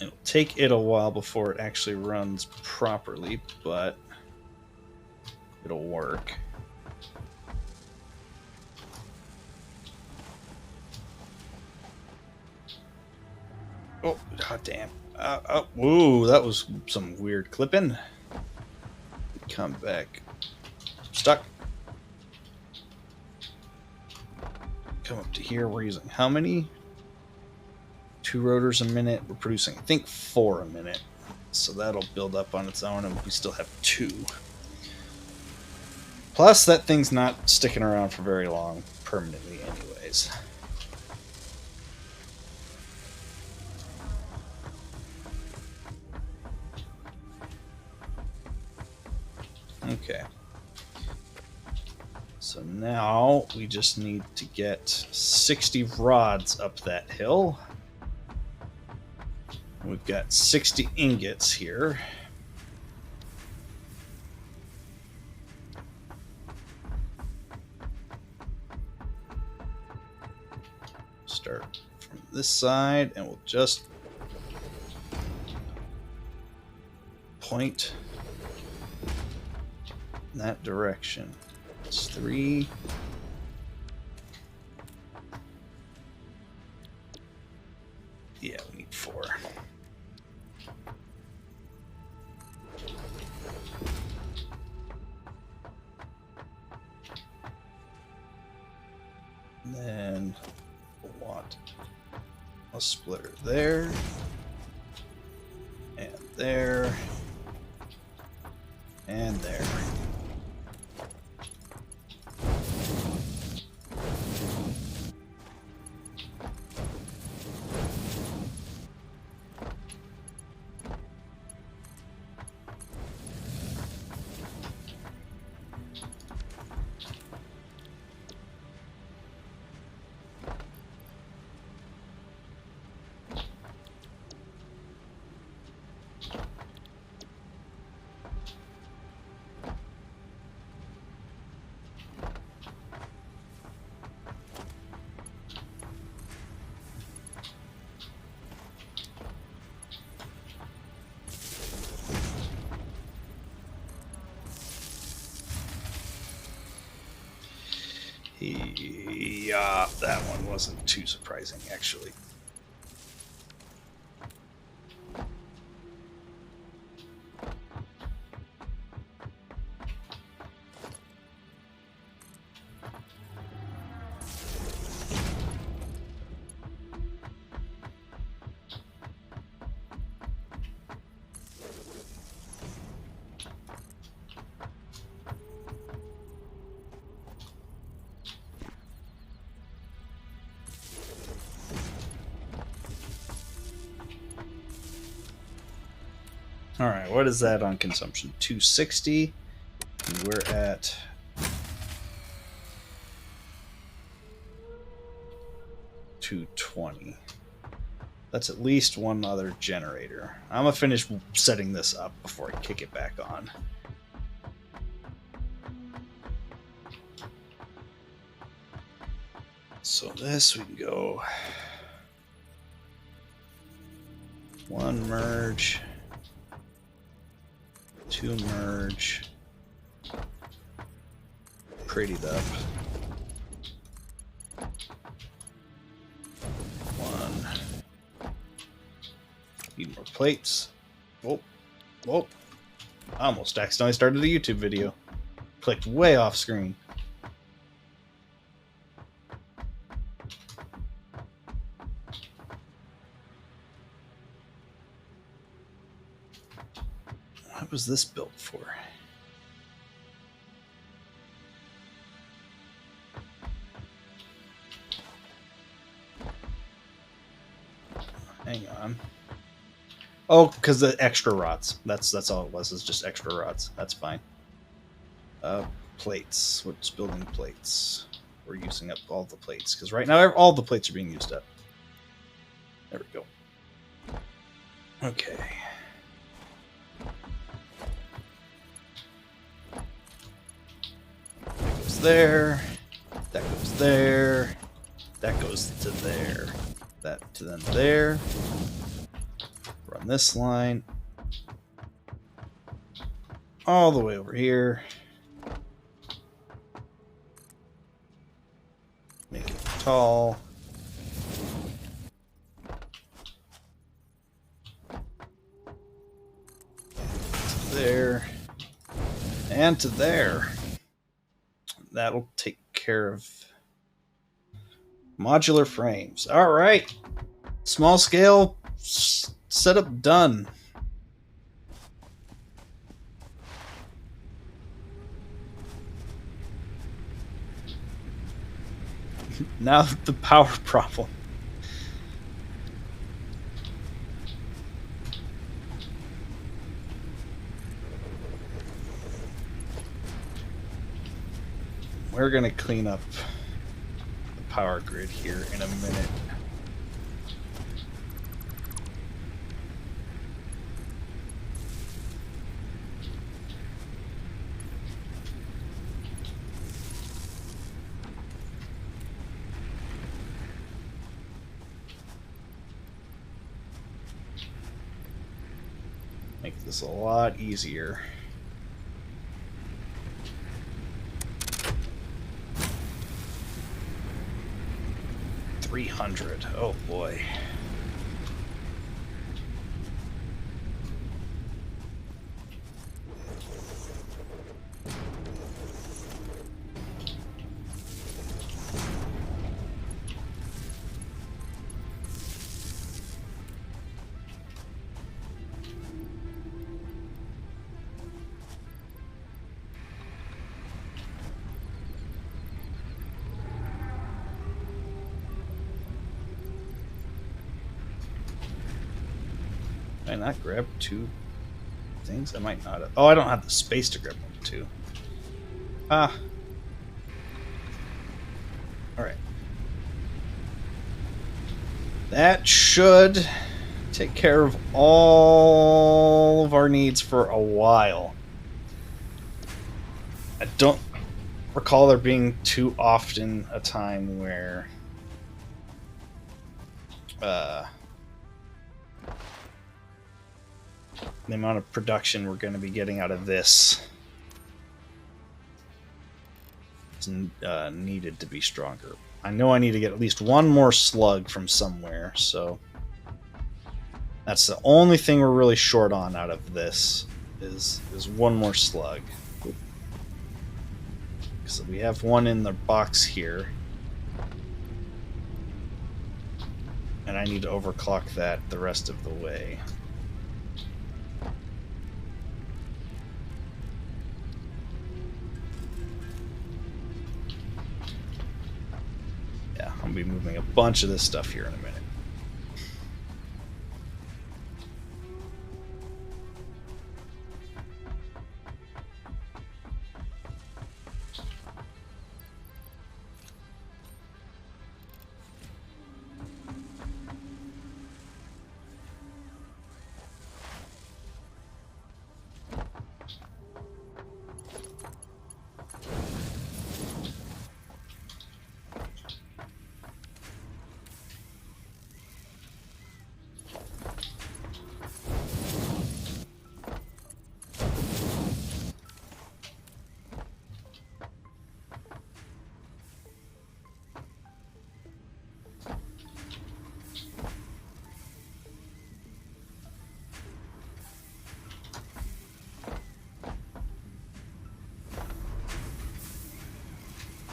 It'll take it a while before it actually runs properly, but it'll work. Oh, god damn. Whoa, that was some weird clipping. Come back. Stuck. Come up to here. We're using how many? 2 rotors a minute. We're producing, I think, 4 a minute. So that'll build up on its own, and we still have 2. Plus, that thing's not sticking around for very long permanently anyways. Okay. So now we just need to get 60 rods up that hill. We've got 60 ingots here. Start from this side, and we'll just point in that direction. It's 3. Yeah, we need 4. And then we'll want a splitter there. And there. And there. Yeah, that one wasn't too surprising, actually. All right, what is that on consumption? 260. And we're at 220. That's at least one other generator. I'm gonna finish setting this up before I kick it back on. So this we can go 1 merge, 2 merge, prettied up. 1. Need more plates. Oh, whoa. I almost accidentally started a YouTube video. Clicked way off screen. What was this built for? Hang on. Oh, because the extra rods. That's all it was. It's just extra rods. That's fine. Plates. What's building plates? We're using up all the plates because right now all the plates are being used up. There we go. Okay. That goes there. That goes there. That goes to there. That to then there. Run this line all the way over here. Make it tall. To there. And to there. That'll take care of modular frames. All right. Small scale setup done. Now the power problem. We're going to clean up the power grid here in a minute. Make this a lot easier. $300. Oh boy. Can I not grab 2 things? I might not have. Oh, I don't have the space to grab 2. Ah. Alright. That should take care of all of our needs for a while. I don't recall there being too often a time where the amount of production we're going to be getting out of this is needed to be stronger. I know I need to get at least 1 more slug from somewhere, so that's the only thing we're really short on out of this is 1 more slug. So we have 1 in the box here, and I need to overclock that the rest of the way. Yeah, I'll be moving a bunch of this stuff here in a minute.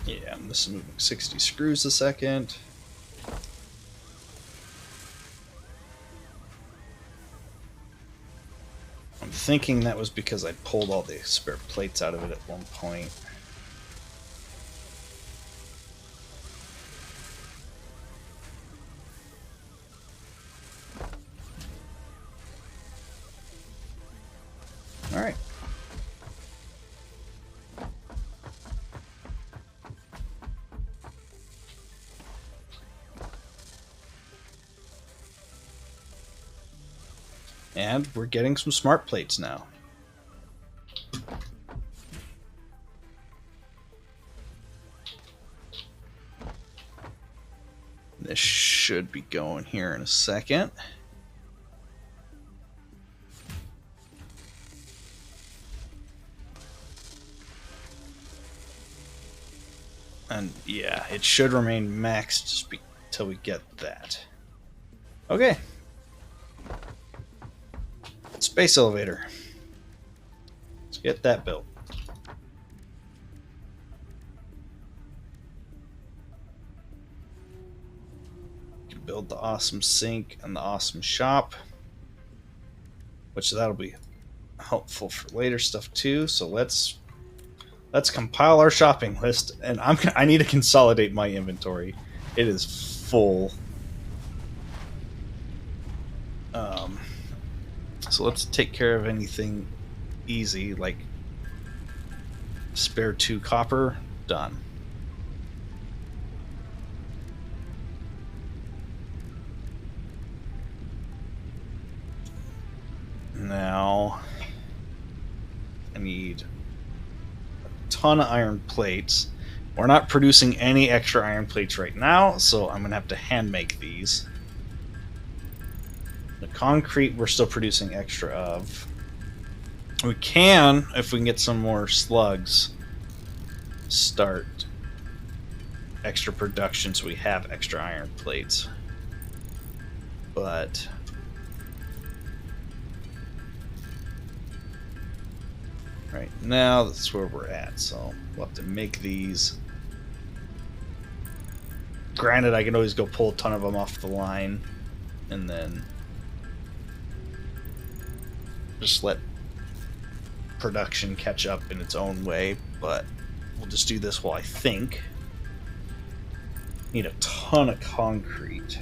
Yeah, this is moving 60 screws a second. I'm thinking that was because I pulled all the spare plates out of it at one point. All right. And we're getting some smart plates now. This should be going here in a second. And yeah, it should remain maxed just until we get that. Okay. Space elevator. Let's get that built. We can build the awesome sink and the awesome shop, which that'll be helpful for later stuff too. So let's compile our shopping list, and I need to consolidate my inventory. It is full. So let's take care of anything easy, like spare 2 copper, done. Now I need a ton of iron plates. We're not producing any extra iron plates right now, so I'm gonna have to hand make these. The concrete we're still producing extra of. We can, if we can get some more slugs, start extra production so we have extra iron plates. But right now that's where we're at, so we'll have to make these. Granted, I can always go pull a ton of them off the line and then just let production catch up in its own way, but we'll just do this while I think. Need a ton of concrete.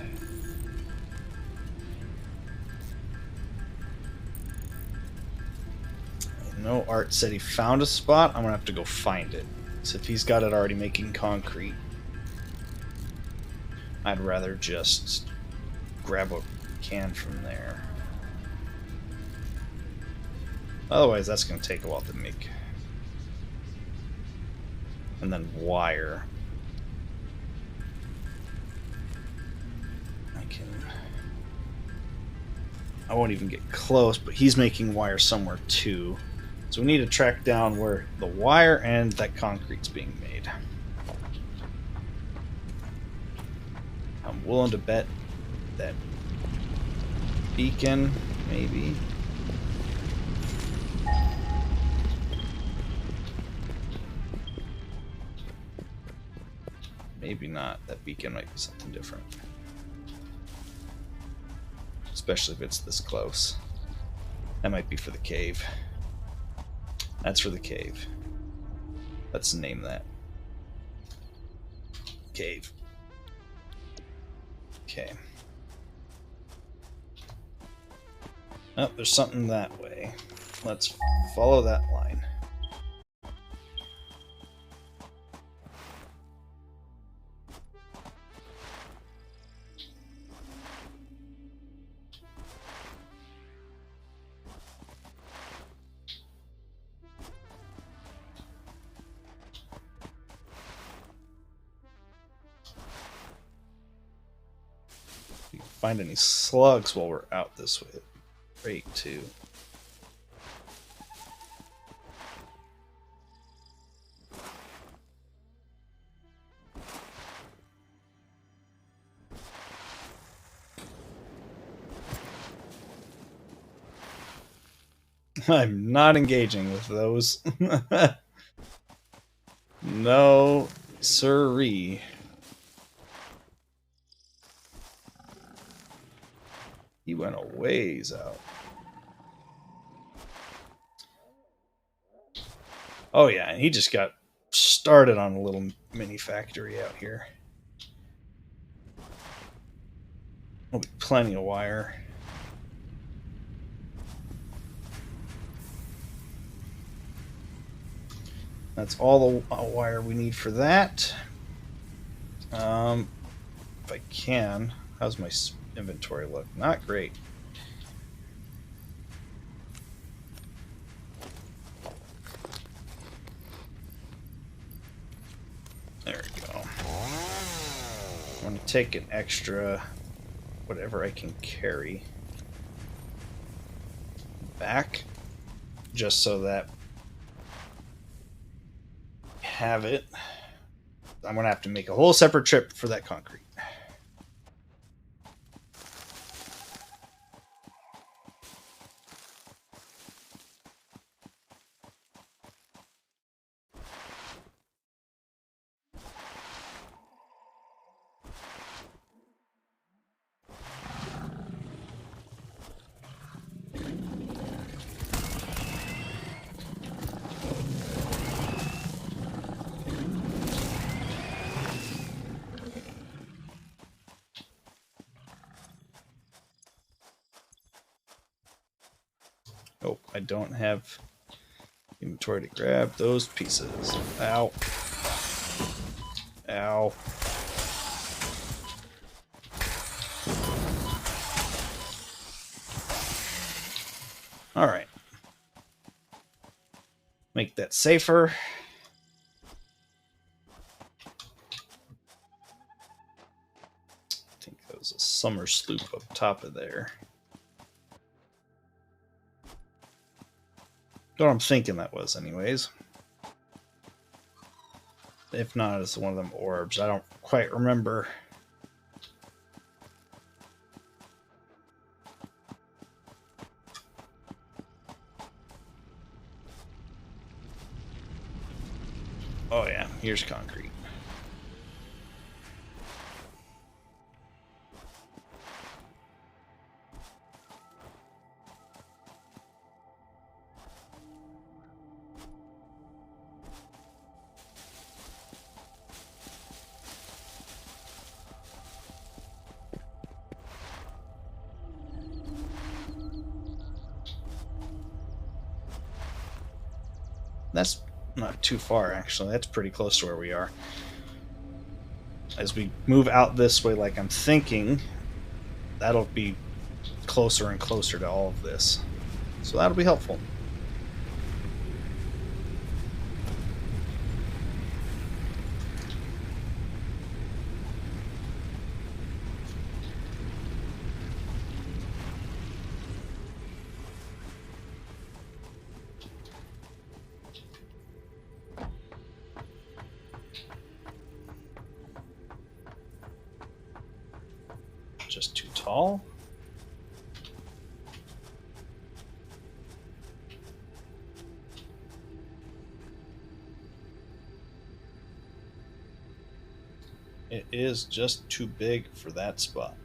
No, Art said he found a spot. I'm gonna have to go find it. So if he's got it already making concrete, I'd rather just grab what we can from there. Otherwise, that's gonna take a while to make. And then wire. I won't even get close, but he's making wire somewhere too. So we need to track down where the wire and that concrete's being made. I'm willing to bet that beacon, maybe. Maybe not. That beacon might be something different. Especially if it's this close. That might be for the cave. That's for the cave. Let's name that. Cave. Okay. Oh, there's something that way. Let's follow that line. Find any slugs while we're out this way. Great, too. I'm not engaging with those. No, siree. He went a ways out. Oh yeah, and he just got started on a little mini factory out here. There'll be plenty of wire. That's all the wire we need for that. If I can, how's my inventory look? Not great. There we go. I'm going to take an extra, whatever I can carry, back, just so that I have it. I'm going to have to make a whole separate trip for that concrete. Oh, I don't have inventory to grab those pieces. Ow. Ow. All right. Make that safer. I think that was a summer sloop up top of there. What I'm thinking that was, anyways. If not, it's one of them orbs. I don't quite remember. Oh yeah, here's concrete. That's not too far, actually. That's pretty close to where we are. As we move out this way, like I'm thinking, that'll be closer and closer to all of this. So that'll be helpful. Just too tall. It is just too big for that spot.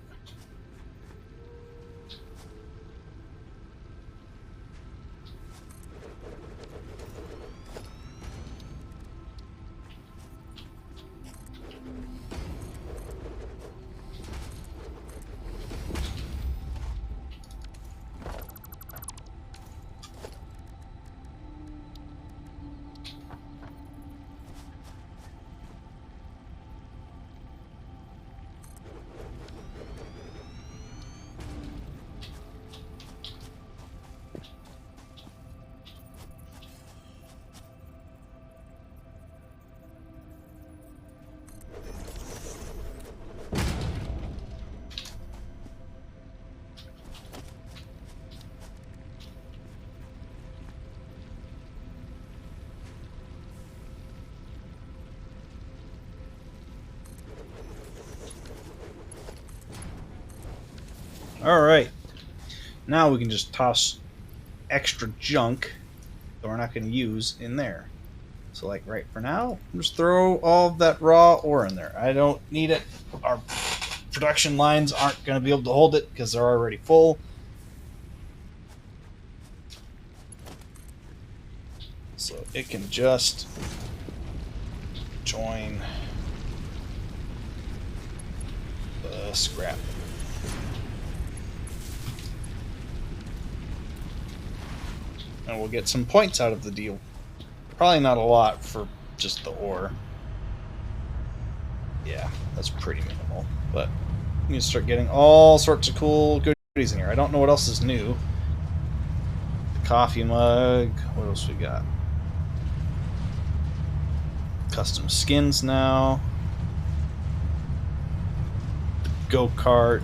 Alright, now we can just toss extra junk that we're not going to use in there. So like right for now, just throw all of that raw ore in there. I don't need it. Our production lines aren't going to be able to hold it because they're already full. So it can just join the scrap. And we'll get some points out of the deal. Probably not a lot for just the ore. Yeah, that's pretty minimal. But you can start getting all sorts of cool goodies in here. I don't know what else is new. The coffee mug. What else we got? Custom skins now. Go-kart.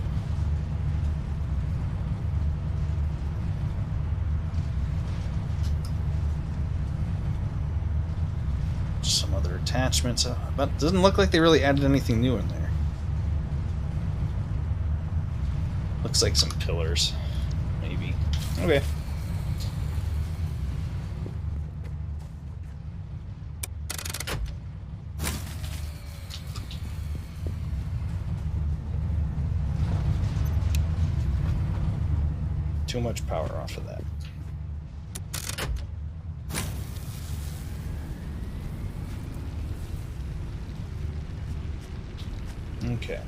Some other attachments, but it doesn't look like they really added anything new in there. Looks like some pillars, maybe. Okay. Too much power off of that. Okay.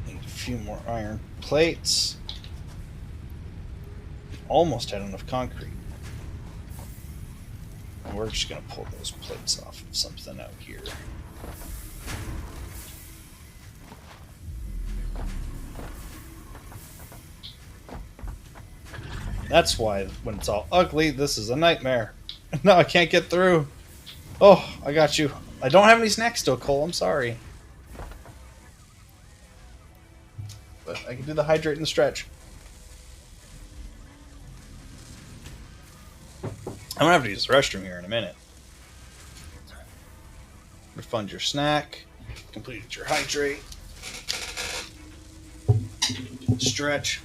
Need a few more iron plates. Almost had enough concrete. And we're just going to pull those plates off of something out here. That's why when it's all ugly, this is a nightmare. No, I can't get through. Oh, I got you. I don't have any snacks still, Cole. I'm sorry. But I can do the hydrate and the stretch. I'm gonna have to use the restroom here in a minute. Refund your snack. Completed your hydrate. Stretch.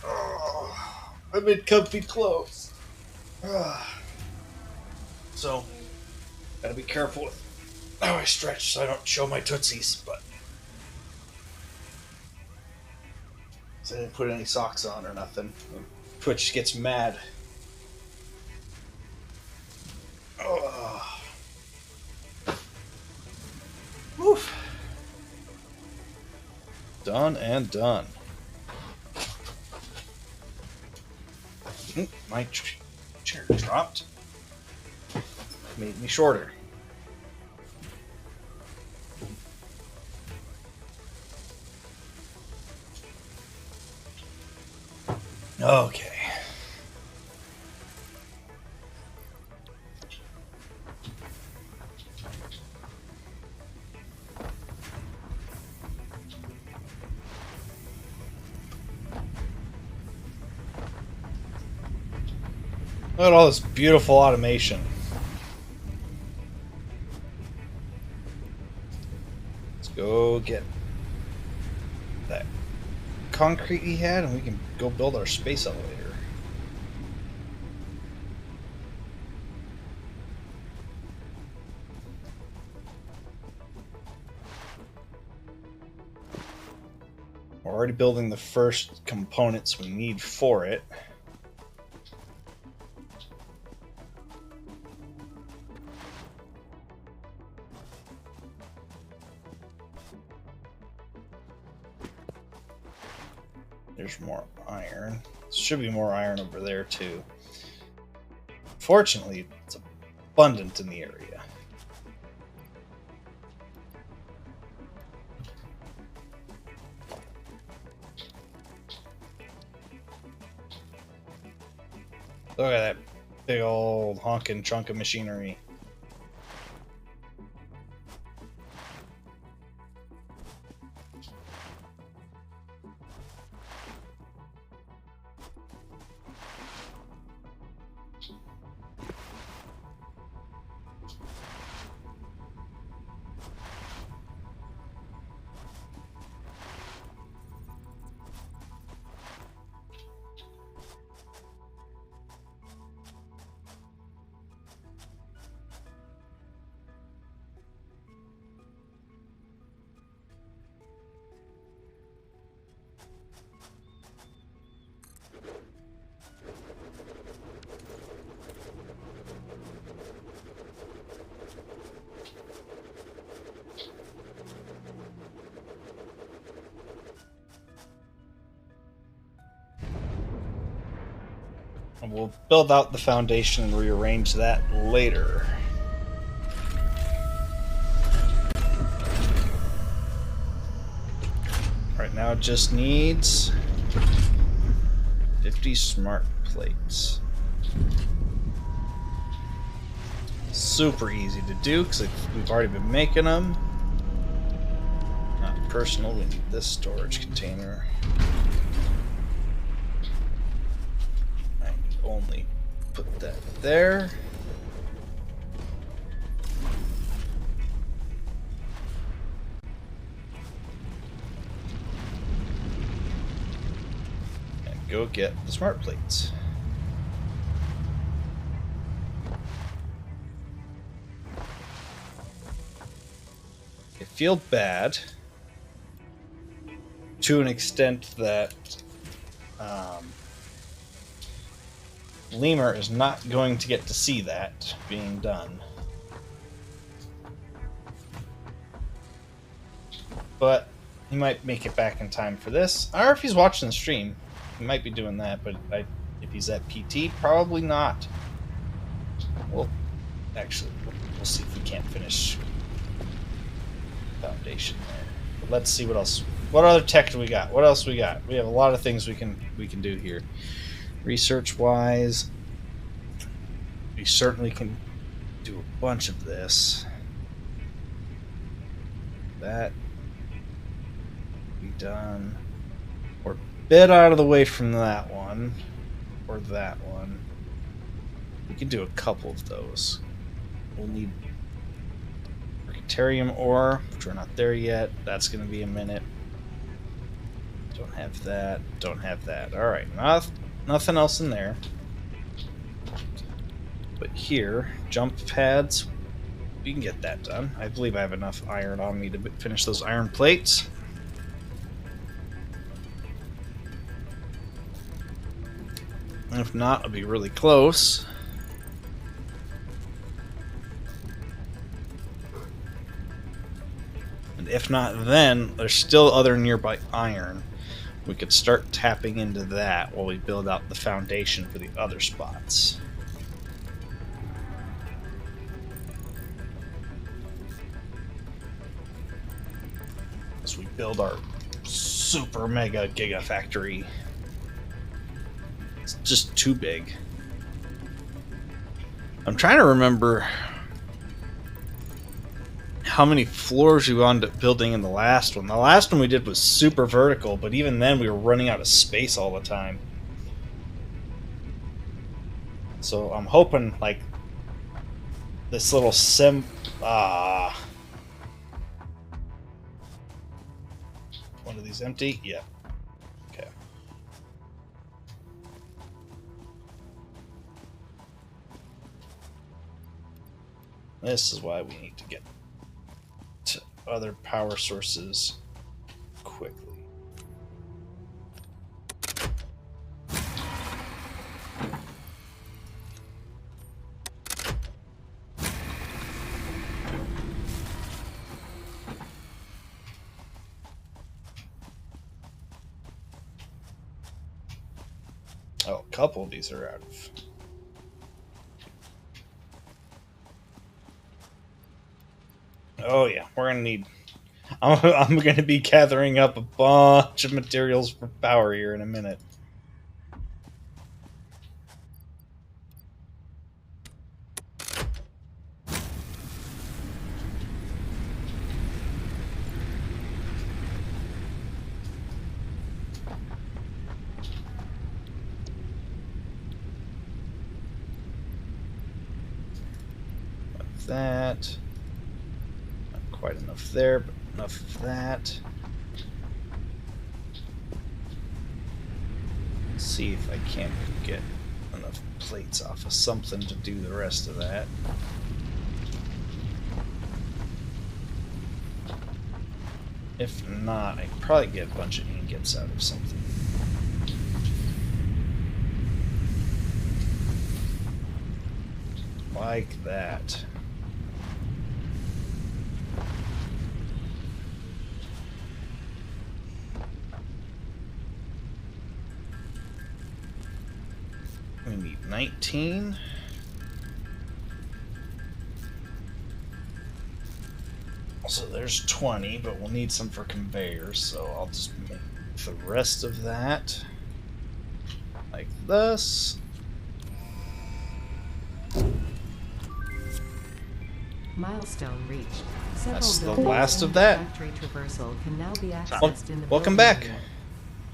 Oh, I'm in comfy clothes. So, gotta be careful with how I stretch so I don't show my tootsies, but so I didn't put any socks on or nothing. Twitch gets mad. Oh. Woof. Done and done. My chair dropped. Made me shorter. Okay. Look at all this beautiful automation. Let's go get that concrete he had, and we can go build our space elevator. We're already building the first components we need for it. There's more iron. Should be more iron over there too. Fortunately, it's abundant in the area. Look at that big old honking trunk of machinery. And we'll build out the foundation and rearrange that later. Right now it just needs 50 smart plates. Super easy to do because we've already been making them. Not personal, we need this storage container. Only put that there. And go get the smart plates. I feel bad to an extent that Lemur is not going to get to see that being done. But he might make it back in time for this. I don't know if he's watching the stream. He might be doing that, but if he's at PT, probably not. Well, actually, we'll see if we can't finish foundation there. But let's see what else. What other tech do we got? What else we got? We have a lot of things we can do here. Research-wise, we certainly can do a bunch of this. That be done. We're a bit out of the way from that one, or that one. We can do a couple of those. We'll need Mercutarium ore, which we're not there yet. That's going to be a minute. Don't have that. Don't have that. All right, nothing else in there. But here, jump pads, we can get that done. I believe I have enough iron on me to finish those iron plates. And if not, I'll be really close. And if not, then there's still other nearby iron. we could start tapping into that while we build out the foundation for the other spots. As we build our super mega gigafactory. It's just too big. I'm trying to remember how many floors we wound up building in the last one. The last one we did was super vertical, but even then we were running out of space all the time. So I'm hoping, like, this little one of these empty? Yeah. Okay. This is why we need to get to other power sources quickly. Oh, a couple of these are out of. Oh yeah, we're gonna need. I'm gonna be gathering up a bunch of materials for power here in a minute. Like that. Not quite enough there, but enough of that. See if I can't get enough plates off of something to do the rest of that. If not, I can probably get a bunch of ingots out of something. Like that. We need 19. So there's 20, but we'll need some for conveyors, so I'll just make the rest of that like this. Milestone reached. That's the last of that. Factory traversal can now be accessed in the Welcome building back. area.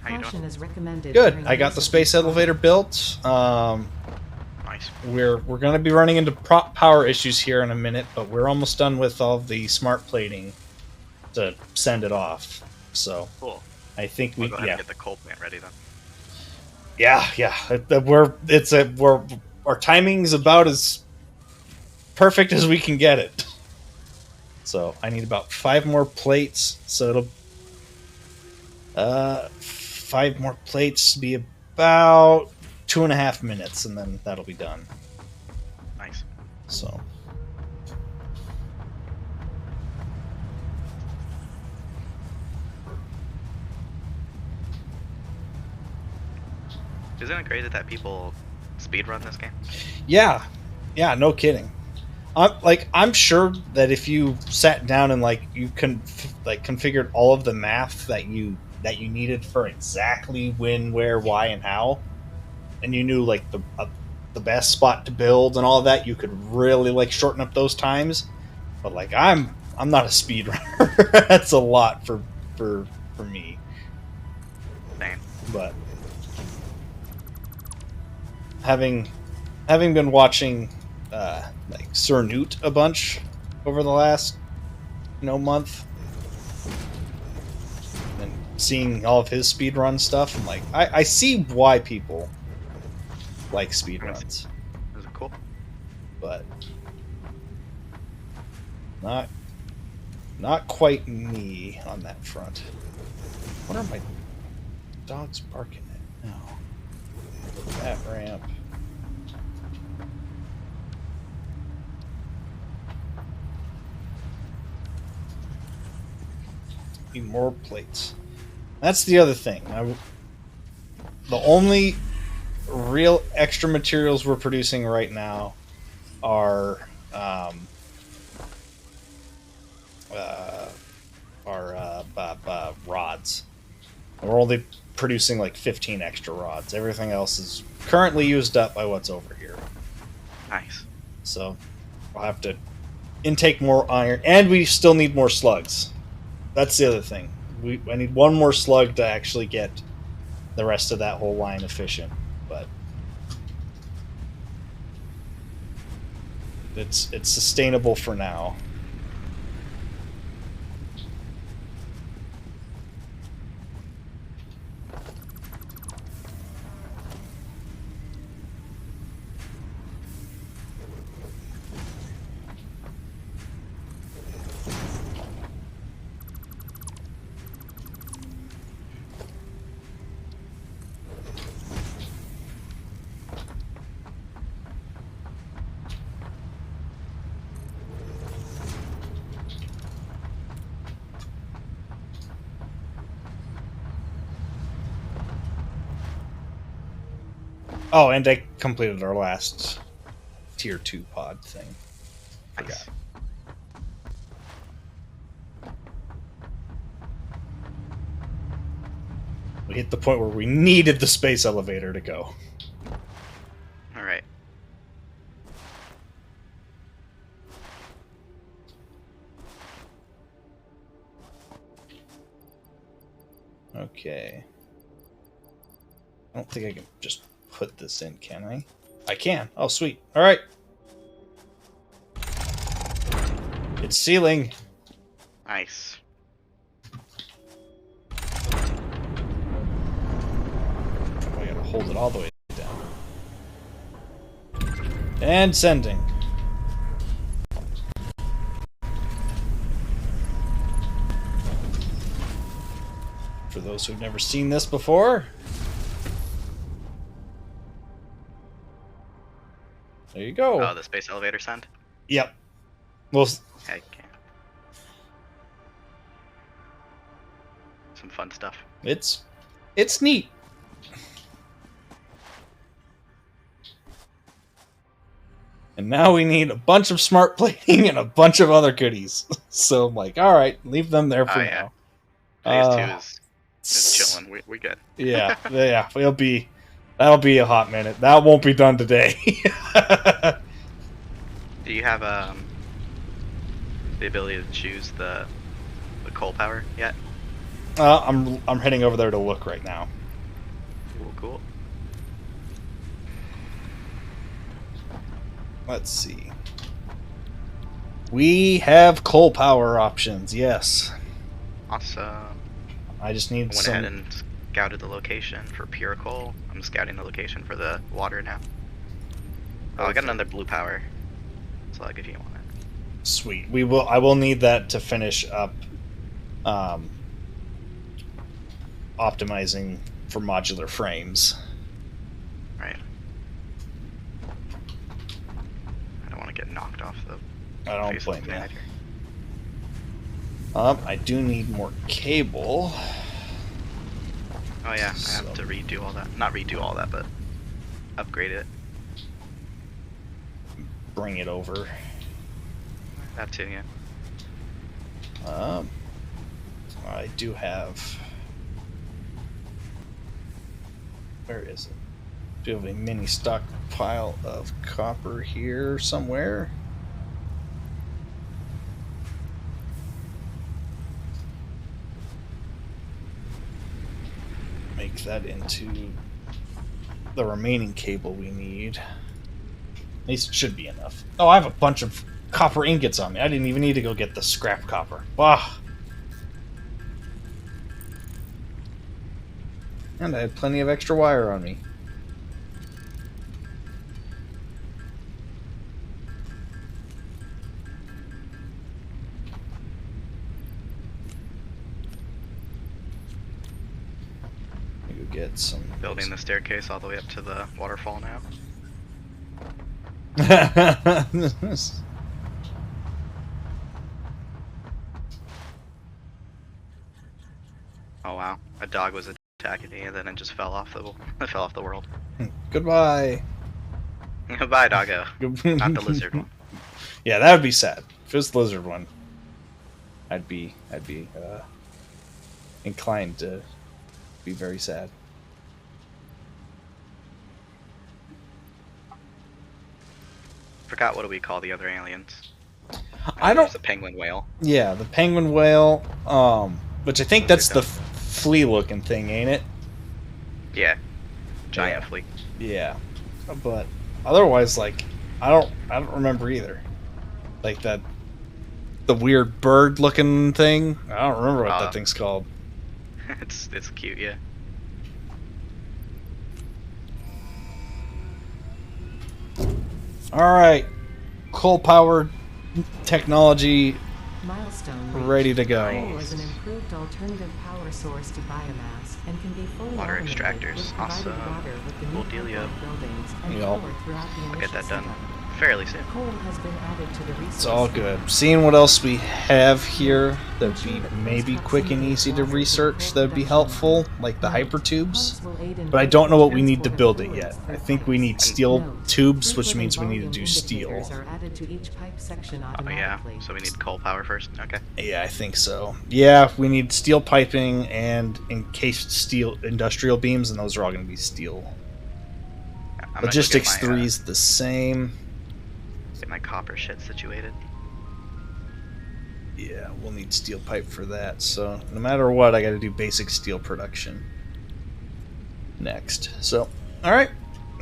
How you Caution doing? is recommended Good. during I got use the of space these elevator built. Nice. We're going to be running into power issues here in a minute, but we're almost done with all the smart plating to send it off. So Cool. I think We'll go ahead and get the coal plant ready then. Yeah. Our timing's about as perfect as we can get it. So I need about 5 more plates. So it'll 5 more plates to be about 2.5 minutes, and then that'll be done. Nice. So. Isn't it crazy that people speedrun this game? Yeah, no kidding. I'm sure that if you sat down and you configured all of the math that you needed for exactly when, where, why, and how, and you knew the best spot to build and all of that, you could really shorten up those times. But I'm not a speedrunner. That's a lot for me. Same. But having been watching Sir Newt a bunch over the last month, and seeing all of his speedrun stuff, I'm I see why people like speedruns. Is it cool? But not quite me on that front. What are my dogs barking at now? That ramp. Need more plates. That's the other thing. The only real extra materials we're producing right now are rods. We're only producing like 15 extra rods. Everything else is currently used up by what's over here. Nice. So I'll have to intake more iron, and we still need more slugs. That's the other thing. I need one more slug to actually get the rest of that whole line efficient, but it's sustainable for now. Oh, and I completed our last tier 2 pod thing. Nice. We hit the point where we needed the space elevator to go. Alright. Okay. I don't think I can just put this in, can I? I can. Oh, sweet. All right. It's sealing. Nice. I gotta hold it all the way down. And sending. For those who've never seen this before, there you go. Oh, the space elevator send? Yep. Well, Heck yeah. Some fun stuff. it's neat. And now we need a bunch of smart plating and a bunch of other goodies. So I'm like, all right, leave them there for now. Phase 2 is chilling. We good. Yeah, yeah. That'll be a hot minute. That won't be done today. Do you have the ability to choose the coal power yet? I'm heading over there to look right now. Cool. Let's see. We have coal power options. Yes. Awesome. I just need I went ahead and scouted the location for pure coal. I'm scouting the location for the water now. Oh, I got another blue power. So I'll give you one. Sweet. I will need that to finish up optimizing for modular frames. Right. I don't want to get knocked off the I don't face blame of you. the planet here. I do need more cable. Oh yeah, I have to redo all that. Not redo all that, but upgrade it. Bring it over. That too, yeah. I do have. Where is it? Do you have a mini stockpile of copper here somewhere? Make that into the remaining cable we need. At least it should be enough. Oh, I have a bunch of copper ingots on me. I didn't even need to go get the scrap copper. Bah! And I had plenty of extra wire on me. Go get some. Building the staircase all the way up to the waterfall now. Oh wow, a dog was attacking me, and then it just fell off the fell off the world. Goodbye. Bye, doggo. Not the lizard one. Yeah, that would be sad. If it was the lizard one, I'd be inclined to be very sad. Forgot what do we call the other aliens? I don't. The penguin whale. Yeah, the penguin whale. Which I think that's the flea-looking thing, ain't it? Yeah. Giant flea. Yeah, but otherwise, like, I don't remember either. Like the weird bird-looking thing. I don't remember what that thing's called. it's cute, yeah. All right, coal-powered technology Milestone ready to go. Coal is an improved alternative power source to biomass and can be fully Water automated extractors, with provided awesome. water with the Cool new dealio. buildings and Yep. power throughout the I'll get initial that done setup. fairly soon. Coal has been added to the resource. It's all good. Seeing what else we have here that'd be maybe quick and easy to research that'd be helpful, like the hypertubes. But I don't know what we need to build it yet. I think we need steel tubes, which means we need to do steel. Oh yeah, so we need coal power first. Okay. Yeah, I think so. Yeah, we need steel piping and encased steel industrial beams, and those are all going to be steel. I'm gonna go Logistics get my, 3 is the same. Get my copper shit situated. Yeah, we'll need steel pipe for that. So no matter what, I got to do basic steel production next. So, all right,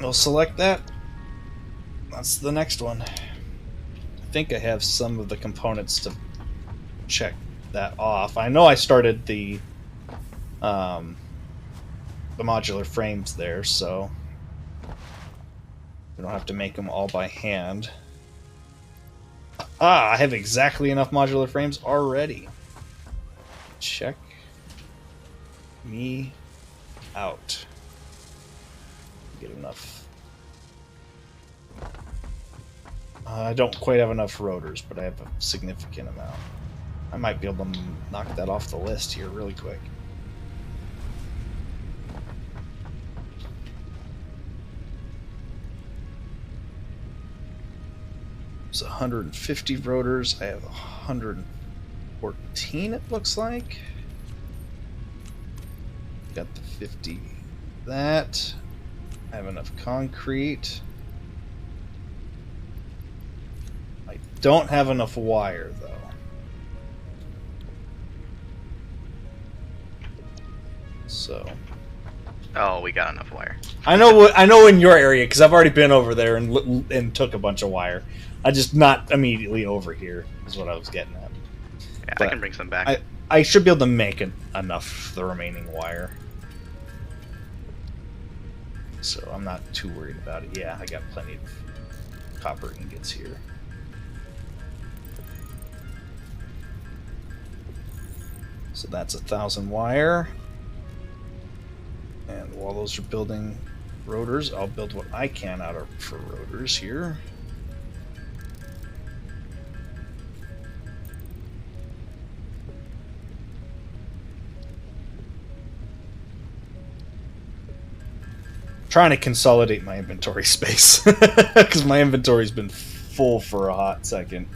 we'll select that. That's the next one. I think I have some of the components to check that off. I know I started the modular frames there, so we don't have to make them all by hand. I have exactly enough modular frames already. Check me out. Get enough. I don't quite have enough rotors, but I have a significant amount. I might be able to knock that off the list here really quick. It's 150 rotors. I have 114, it looks like. Got the 50. That. I have enough concrete. I don't have enough wire, though. So. Oh, we got enough wire. I know in your area because I've already been over there and took a bunch of wire. I just not immediately over here is what I was getting at. Yeah, But I can bring some back. I should be able to make enough the remaining wire, so I'm not too worried about it. Yeah, I got plenty of copper ingots here. So that's 1,000 wire. And while those are building rotors, I'll build what I can out of for rotors here. Trying to consolidate my inventory space because my inventory's been full for a hot second.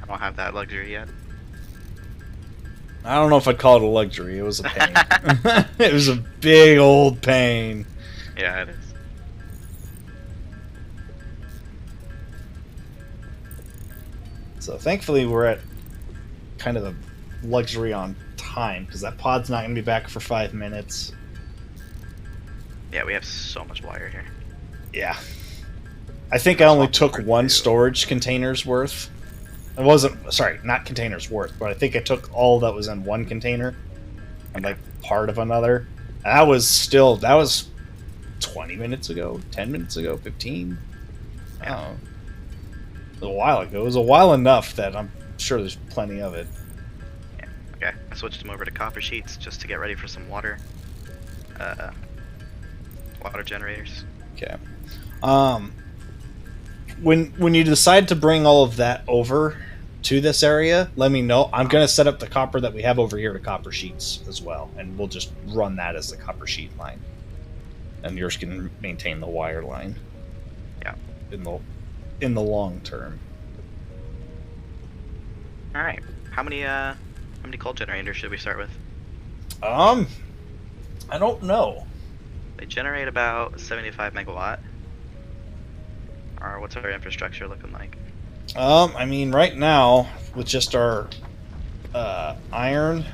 I don't have that luxury yet. I don't know if I'd call it a luxury. It was a pain. It was a big old pain. Yeah, it is. So thankfully we're at kind of a luxury on time because that pod's not going to be back for 5 minutes. Yeah, we have so much wire here. Yeah. I think I only took one storage container's worth. It wasn't, sorry, not container's worth, but I think I took all that was in one container and like part of another. And that was 20 minutes ago, 10 minutes ago, 15. I don't know. It was a while ago. It was a while enough that I'm sure there's plenty of it. Yeah. Okay, I switched them over to copper sheets just to get ready for some water. Water generators. Okay. When you decide to bring all of that over to this area, let me know. I'm going to set up the copper that we have over here to copper sheets as well, and we'll just run that as the copper sheet line. And yours can maintain the wire line. Yeah. In the long term. All right. How many coal generators should we start with? I don't know. They generate about 75 megawatt. Or what's our infrastructure looking like? I mean, right now, with just our iron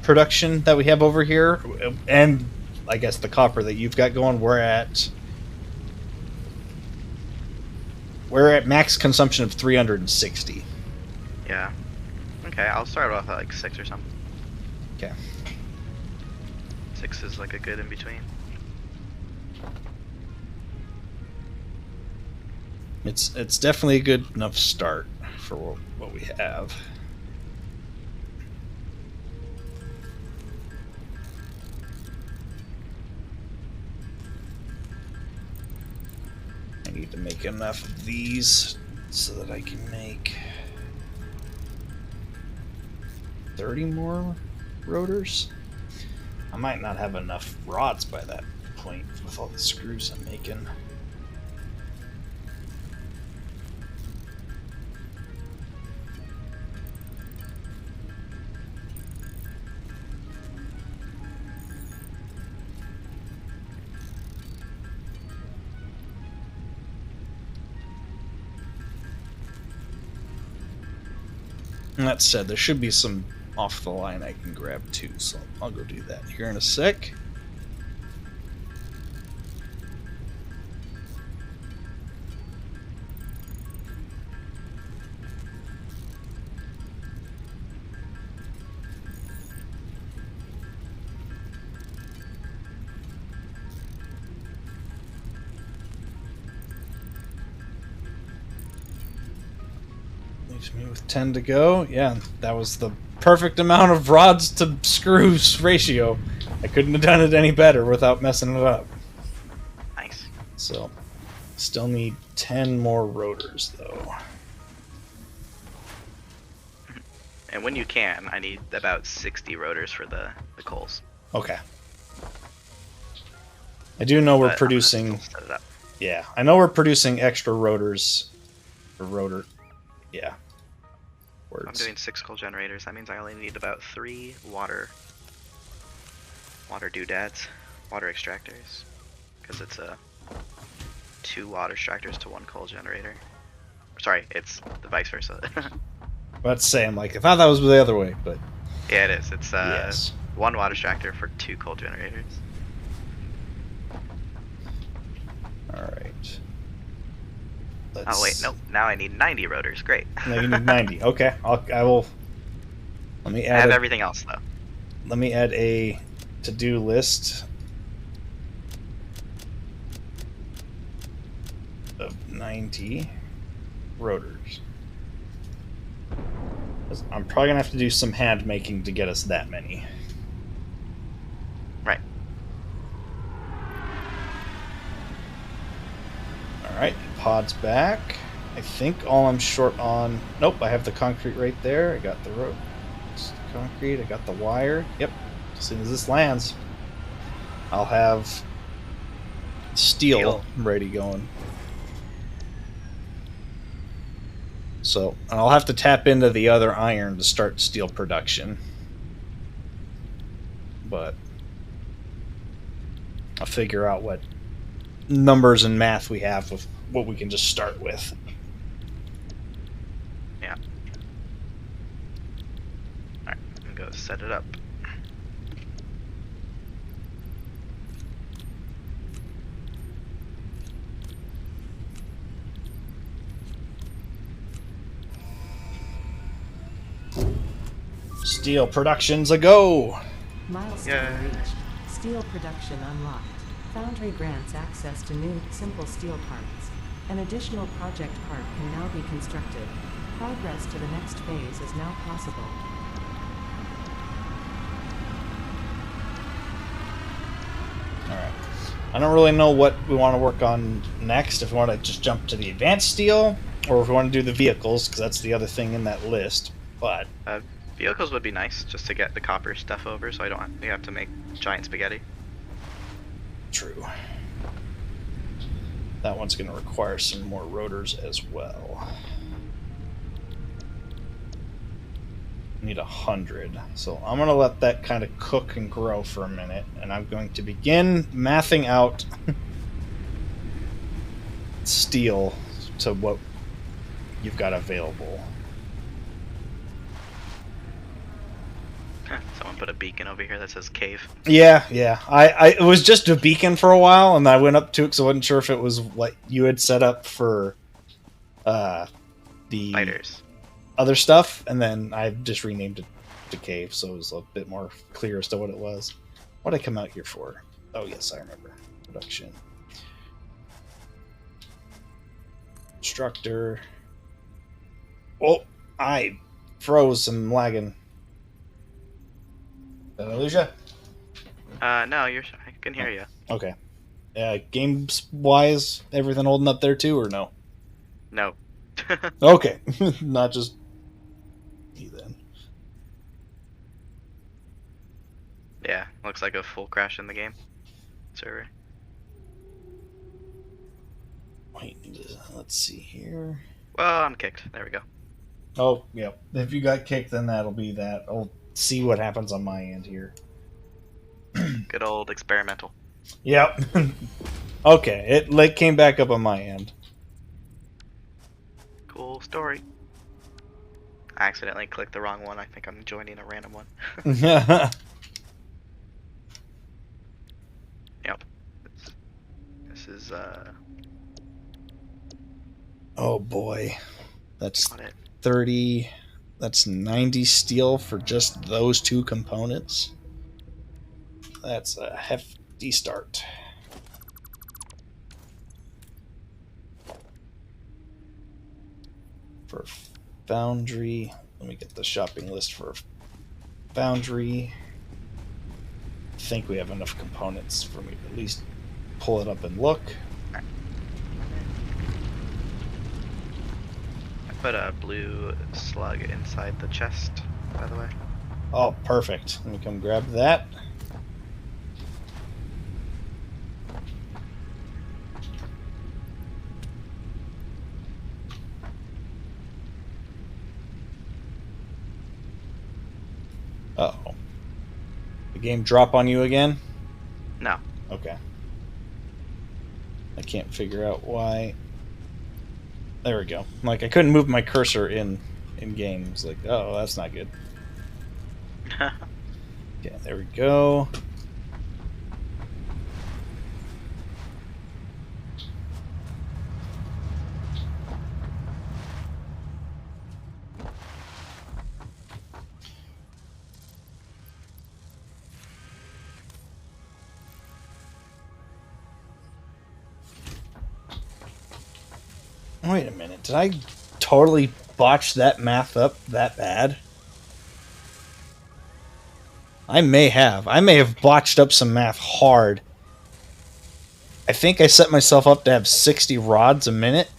production that we have over here, and I guess the copper that you've got going, we're at max consumption of 360. Yeah. Okay, I'll start off at like 6 or something. Okay. 6 is like a good in between. It's definitely a good enough start for what we have. I need to make enough of these so that I can make 30 more rotors. I might not have enough rods by that point with all the screws I'm making. And that said, there should be some off the line I can grab too, so I'll go do that here in a sec. Leaves me with 10 to go. Yeah, that was the perfect amount of rods to screws ratio. I couldn't have done it any better without messing it up. Nice. So, still need 10 more rotors though. And when you can, I need about 60 rotors for the coals. Okay. I do know we're But producing... I'm gonna still set it up. Yeah, I know we're producing extra rotors. Or rotor... Yeah. I'm Words. doing 6 coal generators. That means I only need about 3 water doodads, water extractors, because it's a 2 water extractors to 1 coal generator. Sorry, it's the vice versa. About to say, I'm like, I thought that was the other way, but Yeah, it is. It's yes. 1 water extractor for 2 coal generators. All right. Oh wait, nope. Now I need 90 rotors. Great. No, you need 90. Okay, I will. Let me I have add. everything else though. Let me add a to-do list of 90 rotors. 'Cause I'm probably gonna have to do some hand making to get us that many. Right. Alright, pod's back. I think all I'm short on... Nope, I have the concrete right there. I got the rope. Concrete, I got the wire. Yep, as soon as this lands, I'll have steel ready going. So, and I'll have to tap into the other iron to start steel production. But I'll figure out what numbers and math we have with what we can just start with. Yeah. Alright, I'm gonna go set it up. Steel production's a go! Milestone Yay. reached. Steel production unlocked. Foundry grants access to new, simple steel parts. An additional project part can now be constructed. Progress to the next phase is now possible. Alright. I don't really know what we want to work on next. If we want to just jump to the advanced steel, Or if we want to do the vehicles, because that's the other thing in that list. But Vehicles would be nice just to get the copper stuff over, so we have to make giant spaghetti. true. That one's going to require some more rotors as well. Need 100. So I'm going to let that kind of cook and grow for a minute, and I'm going to begin mathing out steel to what you've got available. Someone put a beacon over here that says cave. Yeah. It was just a beacon for a while, and I went up to it because I wasn't sure if it was what you had set up for the Spiders. other stuff, and then I just renamed it to cave, so it was a bit more clear as to what it was. What did I come out here for? Oh yes, I remember. Production. Instructor. Oh, I froze and lagging. Did I lose ya? No, I can hear you. Okay. Games wise, everything holding up there too, or no? No. Okay, not just me then. Yeah, looks like a full crash in the game server. Wait, let's see here. Well, I'm kicked. There we go. Oh, yeah. If you got kicked, then that'll be that. I'll see what happens on my end here. Good old experimental. Yep. Okay, it came back up on my end. Cool story. I accidentally clicked the wrong one. I think I'm joining a random one. Yep. This is Oh boy. That's on it. 30. That's 90 steel for just those two components. That's a hefty start. For foundry, let me get the shopping list for foundry. I think we have enough components for me to at least pull it up and look. I put a blue slug inside the chest, by the way. Oh, perfect. Let me come grab that. Uh-oh. The game drop on you again? No. Okay. I can't figure out why. There we go. Like, I couldn't move my cursor in games. Like, oh, that's not good. Okay, there we go. Wait a minute. Did I totally botch that math up that bad? I may have. I may have botched up some math hard. I think I set myself up to have 60 rods a minute,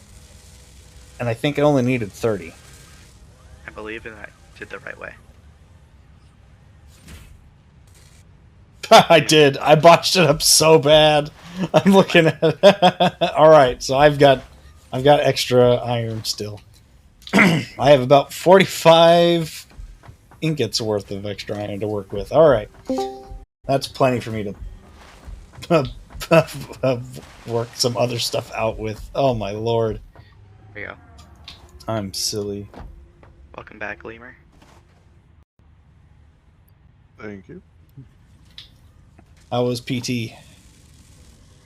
and I think I only needed 30. I believe I did the right way. I did. I botched it up so bad. I'm looking at it. All right, so I've got extra iron still. I have about 45 ingots worth of extra iron to work with. All right, that's plenty for me to work some other stuff out with. Oh my lord! There you go. I'm silly. Welcome back, Lemur. Thank you. How was PT?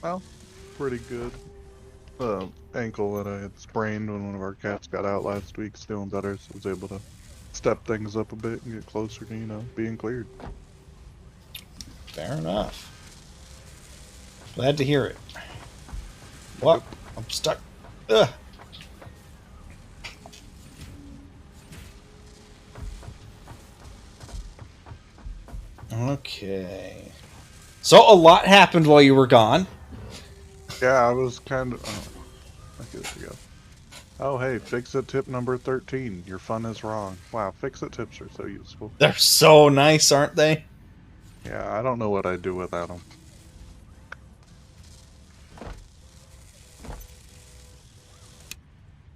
Well, pretty good. The ankle that I had sprained when one of our cats got out last week's doing better, so I was able to step things up a bit and get closer to, being cleared. Fair enough. Glad to hear it. What? I'm stuck. Ugh. Okay. So a lot happened while you were gone. Yeah, I was kind of... I Oh, hey, fix-it tip number 13. Your fun is wrong. Wow, fix-it tips are so useful. They're so nice, aren't they? Yeah, I don't know what I'd do without them.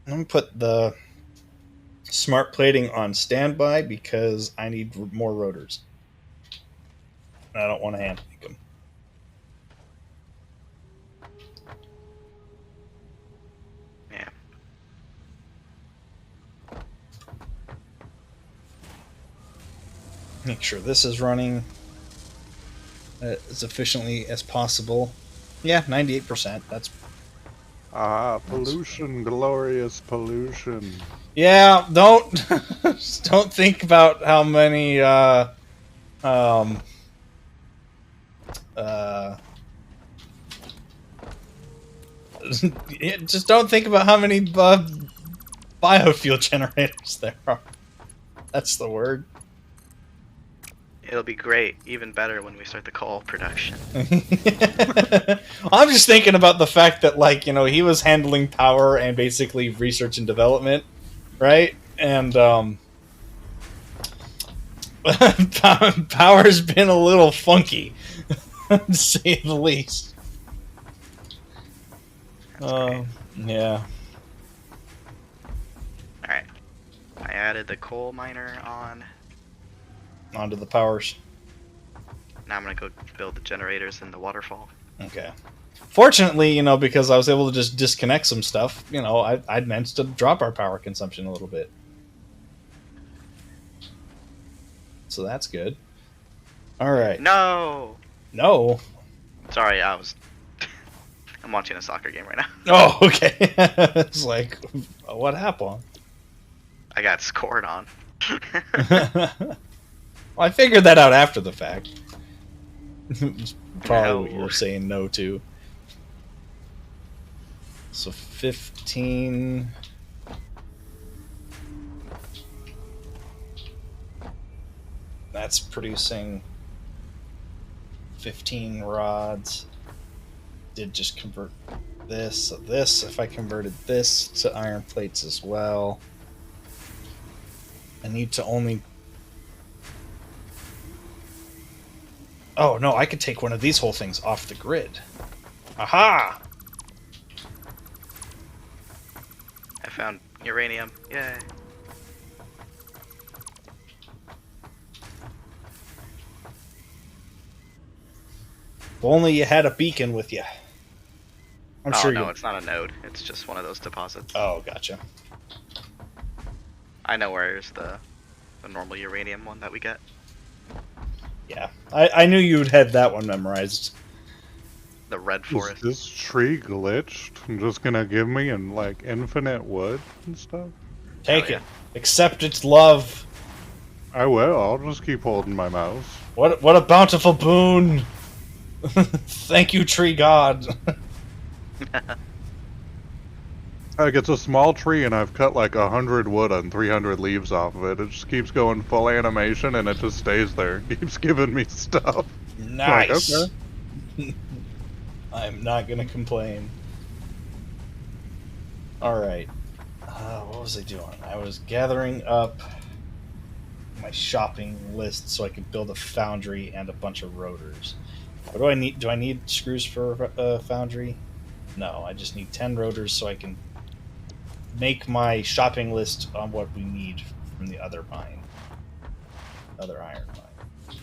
I'm gonna put the smart plating on standby because I need more rotors. I don't want to hand make them. Yeah. Make sure this is running as efficiently as possible. Yeah, 98%. That's Pollution, glorious pollution. yeah. Don't don't think about how many um uh just don't think about how many biofuel generators there are. That's the word. It'll be great, even better when we start the coal production. I'm just thinking about the fact that, like, you know, he was handling power and basically research and development, right? And power's been a little funky, to say the least. Yeah. Alright. I added the coal miner on. Onto the powers. Now I'm gonna go build the generators in the waterfall. Okay. Fortunately, you know, because I was able to just disconnect some stuff, you know, I'd managed to drop our power consumption a little bit. So that's good. Alright. No! No. Sorry, I'm watching a soccer game right now. Oh, okay. It's like, what happened? I got scored on. Well, I figured that out after the fact. It's probably No. what you were saying no to. So 15. That's producing 15 rods. Did just convert this. So this, if I converted this to iron plates as well, I need to only... Oh, no, I could take one of these whole things off the grid. Aha! I found uranium. Yay. If only you had a beacon with you. I'm sure no, you... it's not a node. It's just one of those deposits. Oh, gotcha. I know where's the normal uranium one that we get. Yeah, I knew you'd had that one memorized. The red Is forest. this tree glitched? I'm just gonna give me like infinite wood and stuff? Take Oh, yeah. it. Accept its love. I will. I'll just keep holding my mouse. What a bountiful boon. Thank you, tree god. Like, it's a small tree, and I've cut like 100 wood and 300 leaves off of it. It just keeps going full animation, and it just stays there. It keeps giving me stuff. Nice. Like, okay. I'm not gonna complain. Alright. What was I doing? I was gathering up my shopping list so I could build a foundry and a bunch of rotors. What do I need? Do I need screws for a foundry? No, I just need 10 rotors so I can make my shopping list on what we need from the other mine. Other iron mine.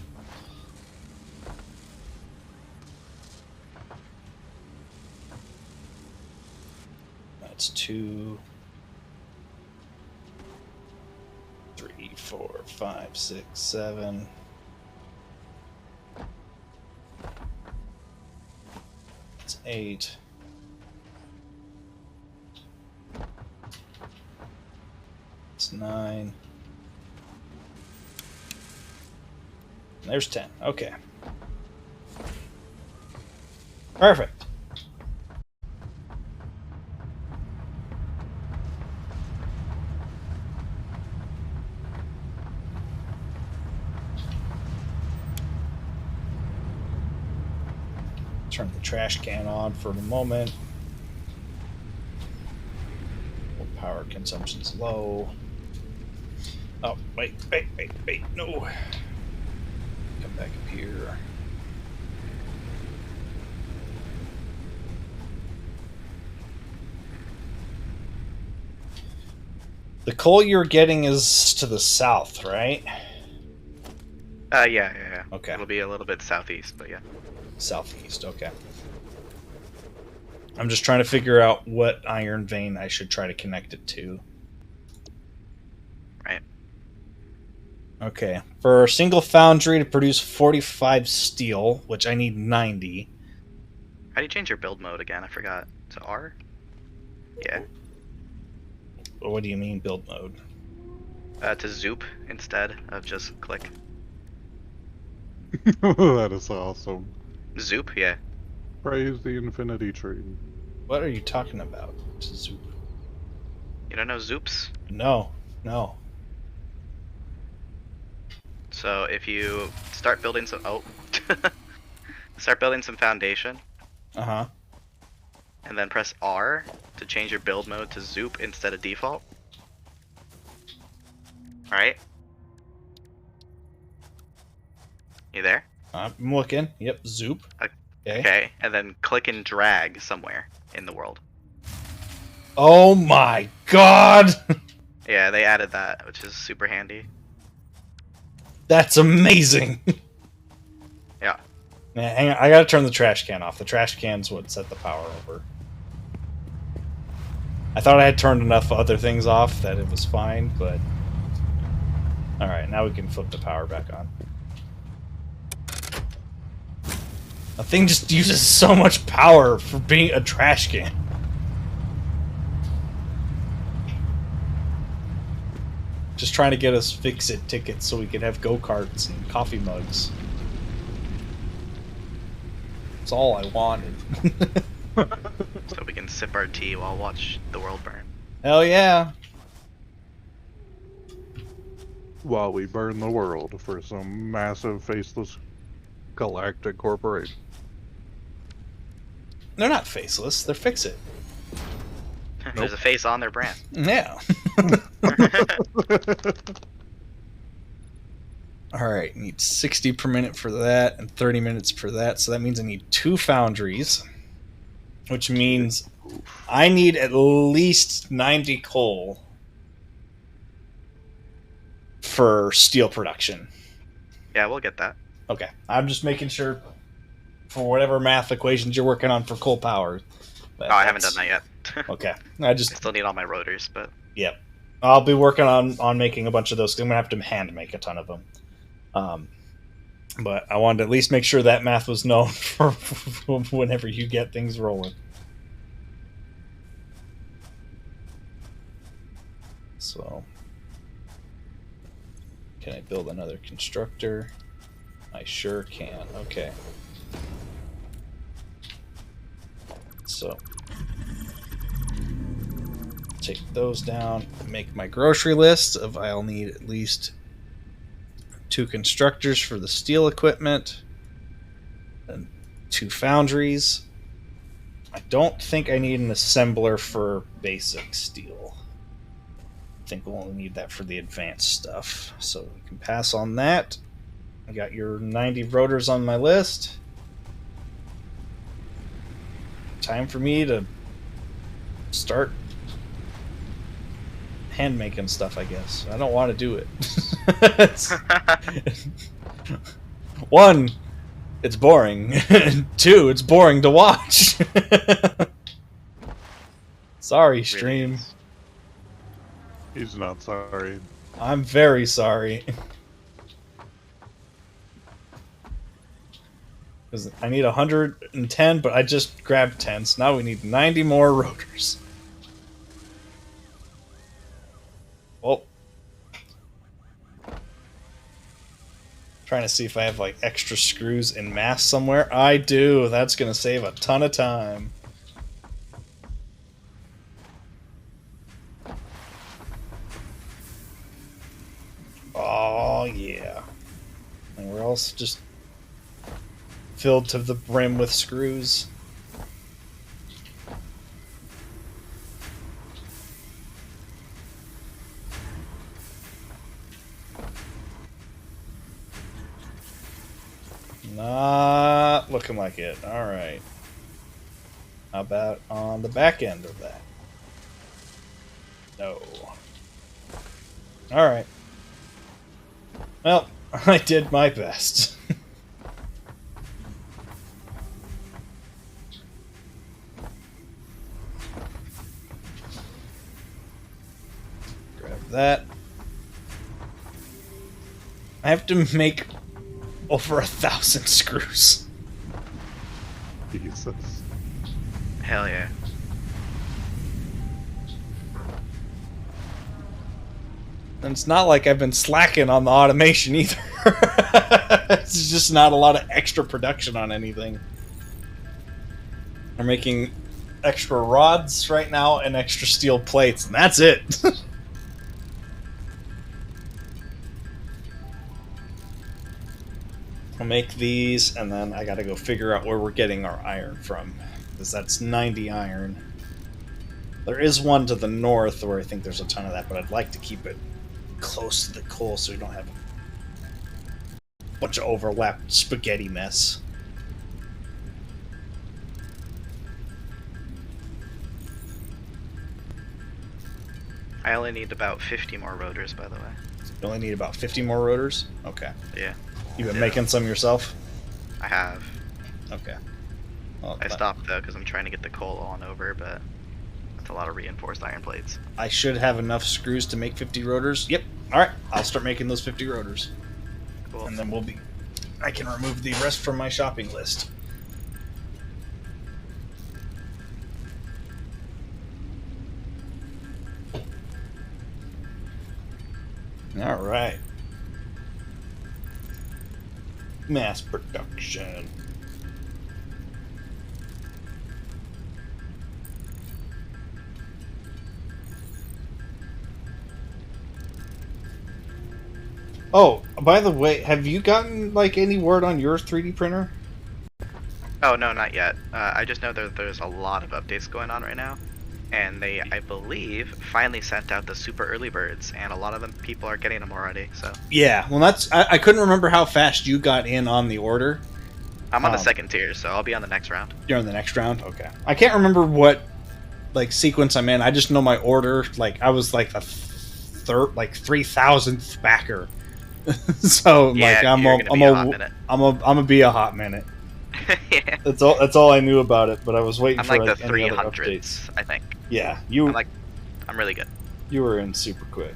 That's 2, 3, 4, 5, 6, 7. That's 8. It's 9. There's 10. Okay. Perfect. Turn the trash can on for the moment. We'll power Power consumption's low. Oh, wait, no. Come back up here. The coal you're getting is to the south, right? Yeah. Okay. It'll be a little bit southeast, but yeah. Southeast, okay. I'm just trying to figure out what iron vein I should try to connect it to. Right. Okay. For a single foundry to produce 45 steel, which I need 90. How do you change your build mode again? I forgot. To R? Yeah. What do you mean build mode? To zoop instead of just click. That is awesome. Zoop? Yeah. Praise the infinity tree. What are you talking about? Zoop. You don't know zoops? No. So if you start building some... Oh. Start building some foundation. Uh-huh. And then press R to change your build mode to zoop instead of default. Alright. You there? I'm looking. Yep, zoop. Okay, and then click and drag somewhere in the world. Oh my god! Yeah, they added that, which is super handy. That's amazing! Yeah. Man, hang on, I gotta turn the trash can off. The trash can's what set the power over. I thought I had turned enough other things off that it was fine, but... Alright, now we can flip the power back on. The thing just uses so much power for being a trash can. Just trying to get us fix-it tickets so we can have go-karts and coffee mugs. That's all I wanted. So we can sip our tea while watch the world burn. Hell yeah. While we burn the world for some massive faceless galactic corporation. They're not faceless, they're fix-it. There's a face on their brand. Yeah. Alright, need 60 per minute for that and 30 minutes for that, so that means I need 2 foundries. Which means I need at least 90 coal for steel production. Yeah, we'll get that. Okay, I'm just making sure for whatever math equations you're working on for coal power. Oh, I haven't done that yet. Okay, I just... Still need all my rotors, but... Yep. I'll be working on making a bunch of those, because I'm going to have to hand make a ton of them. But I wanted to at least make sure that math was known for whenever you get things rolling. So... Can I build another constructor? I sure can. Okay. So... Take those down, make my grocery list of I'll need at least 2 constructors for the steel equipment and 2 foundries. I don't think I need an assembler for basic steel. I think we'll only need that for the advanced stuff. So we can pass on that. I got your 90 rotors on my list. Time for me to start hand making stuff, I guess. I don't want to do it. One, it's boring. 2, it's boring to watch. Sorry, stream. He's not sorry. I'm very sorry. Because I need 110, but I just grabbed 10, so now we need 90 more rotors. Oh. Trying to see if I have like extra screws in mass somewhere. I do. That's going to save a ton of time. Oh, yeah. And we're also just filled to the brim with screws. Not looking like it. Alright. How about on the back end of that? No. Alright. Well, I did my best. Grab that. I have to make over 1,000 screws. Jesus. Hell yeah. And it's not like I've been slacking on the automation either. It's just not a lot of extra production on anything. We're making extra rods right now and extra steel plates, and that's it. I'll make these, and then I gotta go figure out where we're getting our iron from, because that's 90 iron. There is one to the north where I think there's a ton of that, but I'd like to keep it close to the coal so we don't have a bunch of overlapped spaghetti mess. I only need about 50 more rotors, by the way. You only need about 50 more rotors? Okay. Yeah. You've been making some yourself? I have. Okay. Well, I stopped though because I'm trying to get the coal on over, but that's a lot of reinforced iron plates. I should have enough screws to make 50 rotors. Yep. Alright, I'll start making those 50 rotors. Cool. And then I can remove the rest from my shopping list. Alright. Mass production. Oh, by the way, have you gotten like any word on your 3D printer? Oh no, not yet. I just know that there's a lot of updates going on right now, and they, I believe, finally sent out the super early birds, and a lot of them people are getting them already. So yeah, well, I couldn't remember how fast you got in on the order. I'm on the second tier, so I'll be on the next round. You're on the next round, okay. I can't remember what like sequence I'm in. I just know my order. Like I was like the 3,000th backer. So yeah, like I'm gonna be a hot minute. Yeah. That's all I knew about it. But I was waiting I'm for like the any other 300s, updates. I think. Yeah, I'm really good. You were in super quick.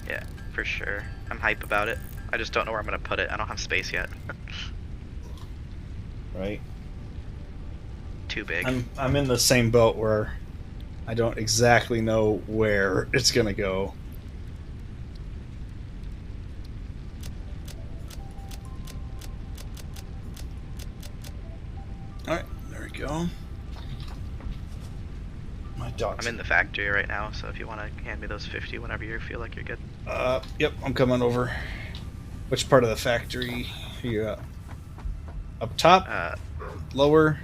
Yeah, for sure. I'm hype about it. I just don't know where I'm gonna put it. I don't have space yet. Right. Too big. I'm in the same boat where I don't exactly know where it's gonna go. Alright, there we go. My dog's... I'm in the factory right now, so if you want to hand me those 50 whenever you feel like you're good. Yep, I'm coming over. Which part of the factory are you at? Up top? Lower?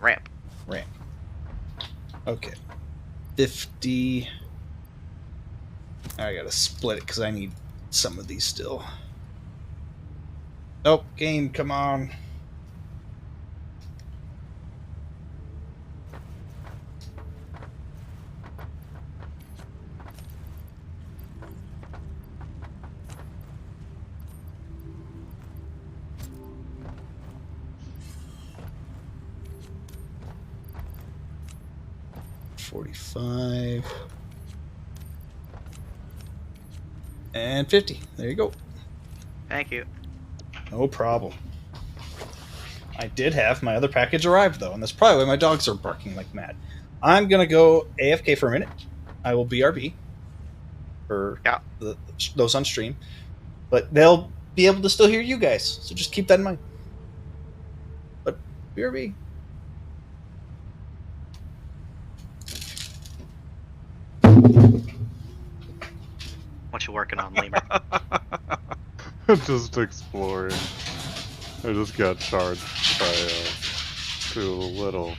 Ramp. Ramp. Okay. 50. I gotta split it because I need some of these still. Nope, game, come on. $45 and 50. There you go. Thank you. No problem. I did have my other package arrived though, and that's probably why my dogs are barking like mad. I'm gonna go AFK for a minute. I will BRB for those on stream, but they'll be able to still hear you guys, so just keep that in mind. But BRB. What you working on, Lemur? Just exploring. I just got charged by two little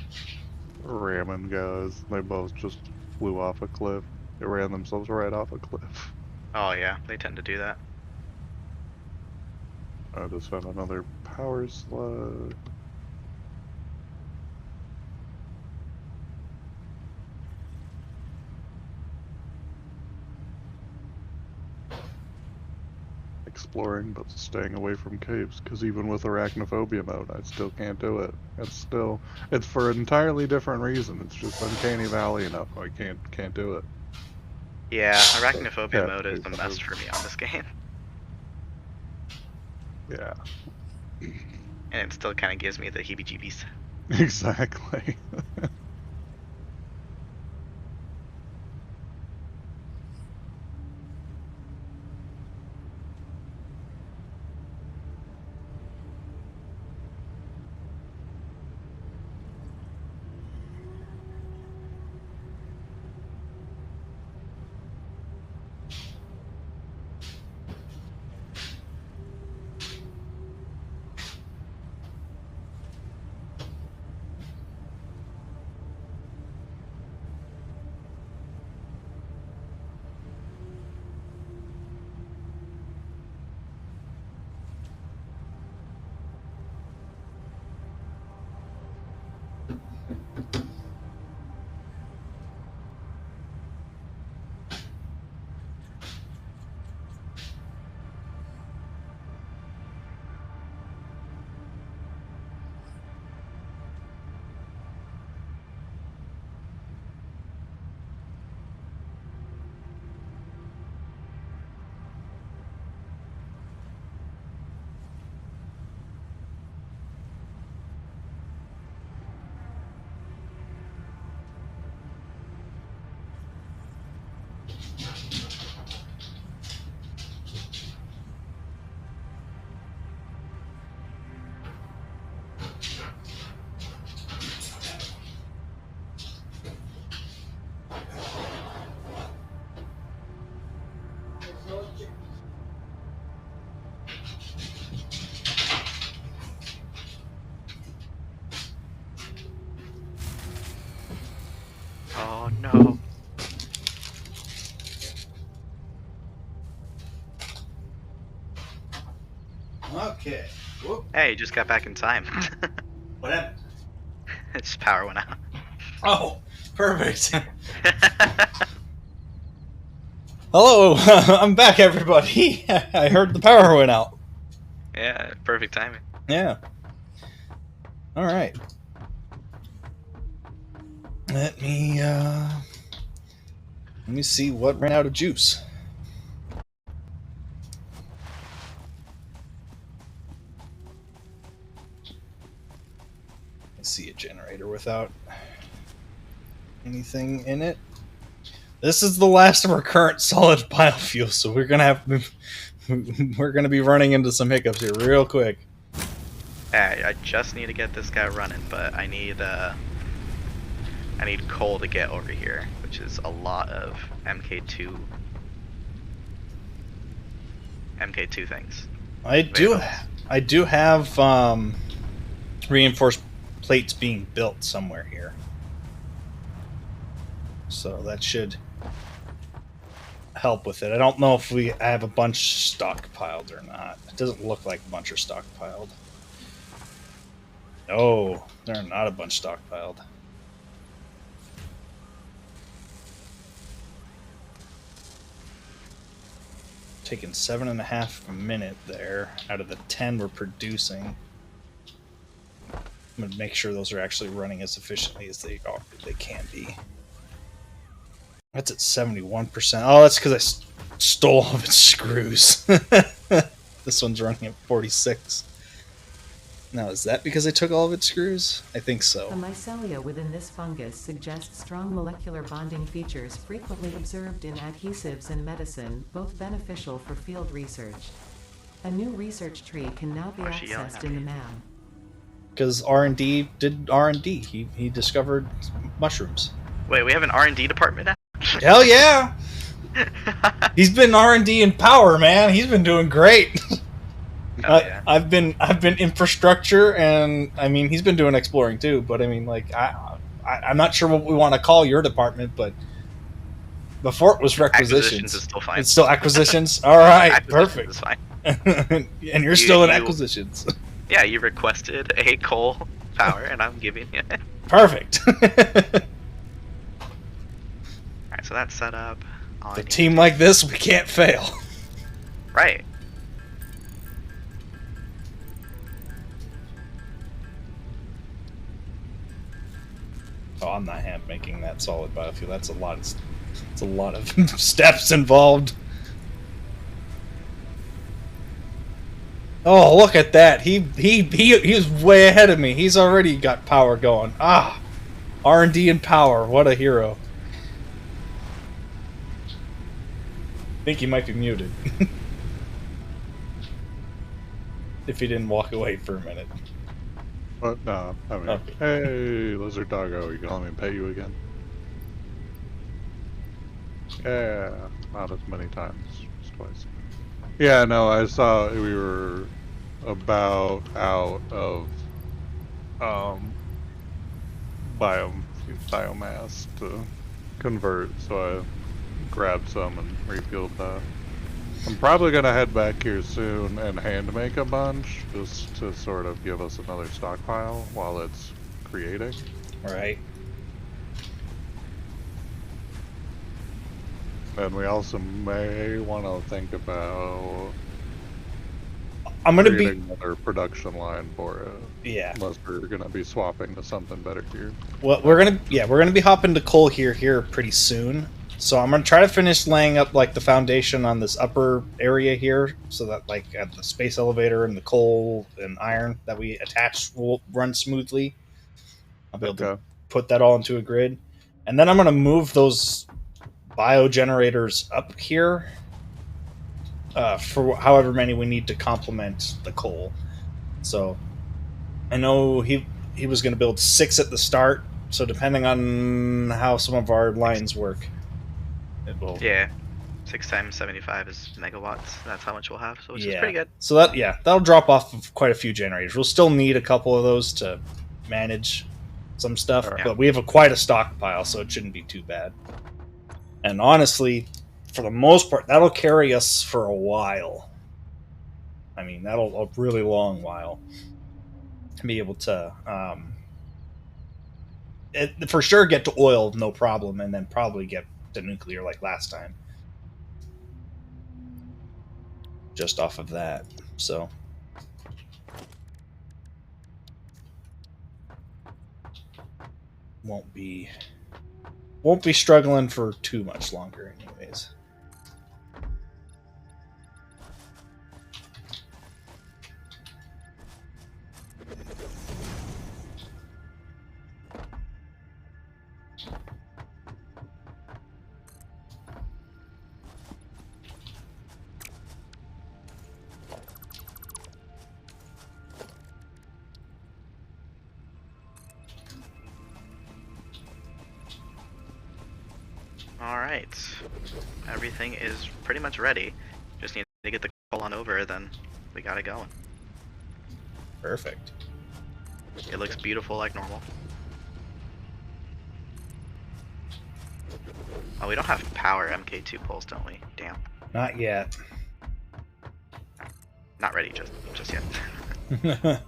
ramming guys. They both just flew off a cliff. They ran themselves right off a cliff. Oh yeah, they tend to do that. I just found another power slug. Exploring, but staying away from caves, because even with arachnophobia mode, I still can't do it. It's for an entirely different reason. It's just Uncanny Valley enough. I can't do it. Yeah, arachnophobia Cat mode is cave a mess for me on this game. Yeah. And it still kind of gives me the heebie-jeebies. Exactly. Oh no. Okay. Whoop. Hey, you just got back in time. What happened? Its power went out. Oh, perfect. Hello, I'm back, everybody. I heard the power went out. Yeah, perfect timing. Yeah. All right. Let me see what ran out of juice. I see a generator without anything in it. This is the last of our current solid biofuel, so we're gonna be running into some hiccups here real quick. I just need to get this guy running, but I need coal to get over here, which is a lot of MK2 things. I do have reinforced plates being built somewhere here, so that should help with it. I don't know if I have a bunch stockpiled or not. It doesn't look like a bunch are stockpiled. No, there are not a bunch stockpiled. Taking 7.5 minutes there out of the 10 we're producing. I'm gonna make sure those are actually running as efficiently as they can be. That's at 71%. Oh, that's because I stole all of its screws. This one's running at 46. Now, is that because I took all of its screws? I think so. The mycelia within this fungus suggests strong molecular bonding features frequently observed in adhesives and medicine, both beneficial for field research. A new research tree can now be accessed in the map. Because R&D did R&D. He discovered mushrooms. Wait, we have an R&D department now? Hell yeah! He's been R&D in power, man. He's been doing great. Oh, yeah. I've been infrastructure, and I mean he's been doing exploring too. But I mean, like I'm not sure what we want to call your department, but Before it was Acquisitions requisitions. is still fine. It's still acquisitions. All right, Acquisitions perfect. is fine. And you're still in acquisitions. Yeah, you requested a coal power, and I'm giving you it. Perfect. Alright, so that's set up. All I A need team to like this, we can't fail. Right. Oh, I'm not hand making that solid biofuel. That's a lot. It's a lot of steps involved. Oh, look at that! He's way ahead of me. He's already got power going. Ah, R&D and power. What a hero. I think he might be muted. If he didn't walk away for a minute. But no, I mean, Okay. hey, lizard doggo, you calling me and pay you again? Yeah, not as many times, just twice. Yeah, no, I saw we were about out of biomass to convert, so I grabbed some and refueled that. I'm probably gonna head back here soon and hand make a bunch, just to sort of give us another stockpile while it's creating. Right. And we also may want to think about I'm gonna creating be. another production line for it. Yeah. Unless we're gonna be swapping to something better here. Well, we're gonna be hopping to coal here pretty soon. So I'm gonna try to finish laying up like the foundation on this upper area here, so that like at the space elevator and the coal and iron that we attach will run smoothly. I'll be able to put that all into a grid, and then I'm gonna move those biogenerators up here for however many we need to complement the coal. So I know he was going to build 6 at the start. So depending on how some of our lines work, it will. Yeah. 6 times 75 is megawatts. That's how much we'll have, so which is pretty good. So that'll drop off of quite a few generators. We'll still need a couple of those to manage some stuff, Right. but we have quite a stockpile, so it shouldn't be too bad. And honestly, for the most part, that'll carry us for a while. I mean, that'll a really long while to be able to, for sure, get to oil, no problem, and then probably get to nuclear like last time. Just off of that, so won't be struggling for too much longer, anyways. Alright. Everything is pretty much ready. Just need to get the coal on over, then we got it going. Perfect. It looks beautiful like normal. Oh, we don't have power MK2 poles, don't we? Damn. Not yet. Not ready just yet.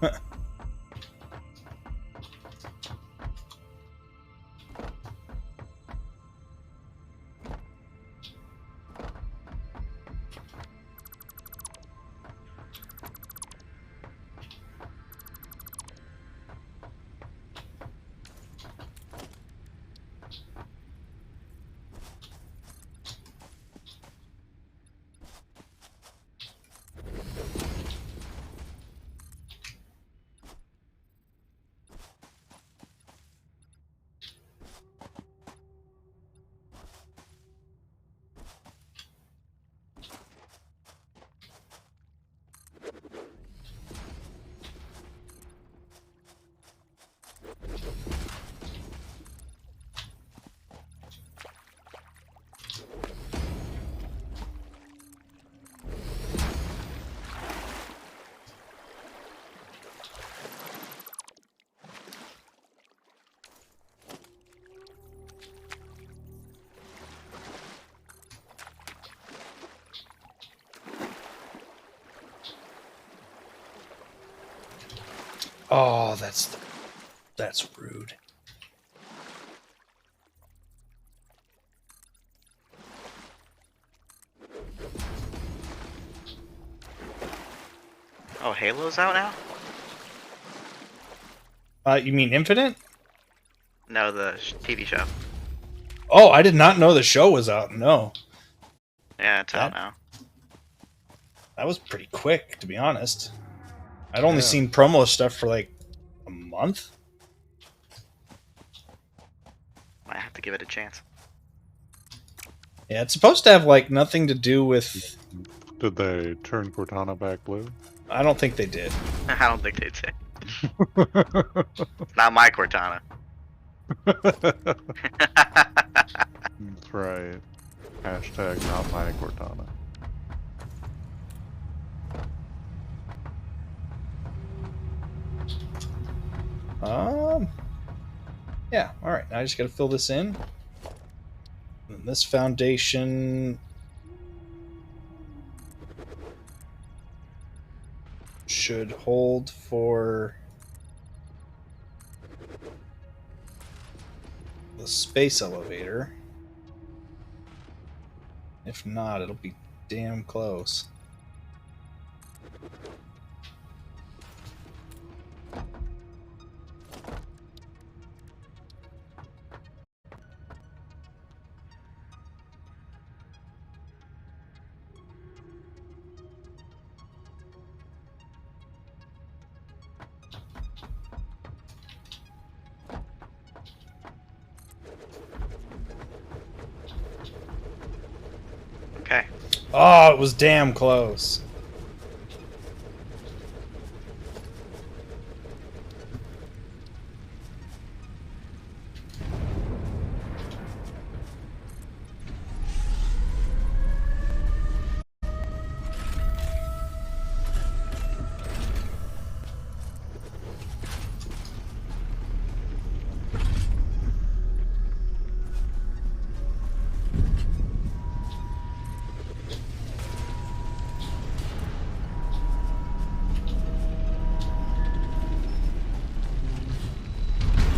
Oh, that's rude. Oh, Halo's out now? You mean Infinite? No, the TV show. Oh, I did not know the show was out. No, Yeah, it's out now. that was pretty quick, to be honest. I'd only Yeah. seen promo stuff for like a month. Might have to give it a chance. Yeah, it's supposed to have like nothing to do with. Did they turn Cortana back blue? I don't think they did. I don't think they'd say. It's not my Cortana. That's right. Hashtag not my Cortana. Yeah, alright, now I just gotta fill this in. And this foundation should hold for the space elevator. If not, it'll be damn close. Okay. Oh, it was damn close.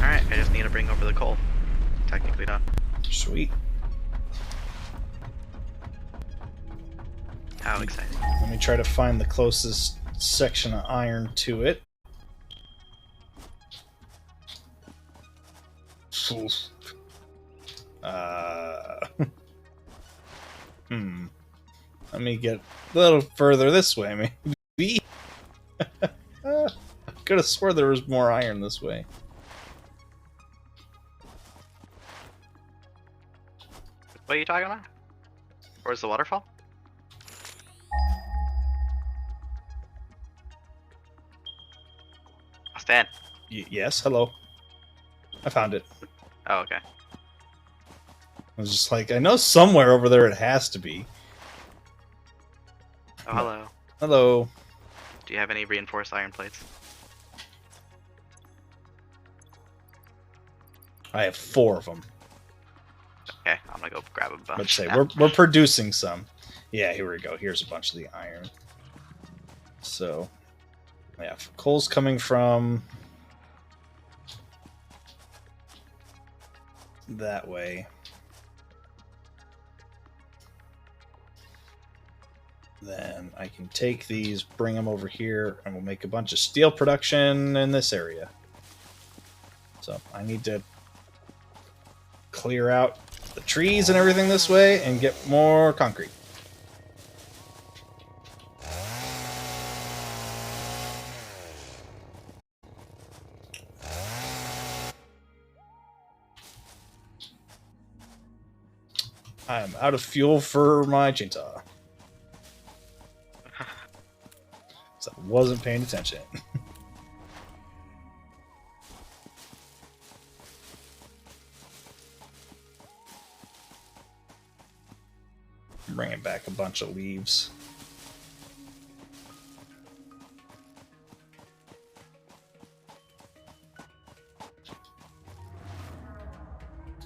Alright, I just need to bring over the coal. Technically done. Sweet. How exciting. Let me try to find the closest section of iron to it. Let me get a little further this way, maybe. I could have swore there was more iron this way. What are you talking about? Where's the waterfall? Stan. Yes, hello. I found it. Oh, okay. I was just like, I know somewhere over there it has to be. Oh, hello. Hello. Do you have any reinforced iron plates? I have 4 of them. Okay, I'm gonna go grab a bunch. Let's say now. we're producing some. Yeah, here we go. Here's a bunch of the iron. So, yeah, coal's coming from that way. Then I can take these, bring them over here, and we'll make a bunch of steel production in this area. So I need to clear out the trees and everything this way and get more concrete. I'm out of fuel for my chainsaw. So I wasn't paying attention. Bringing back a bunch of leaves.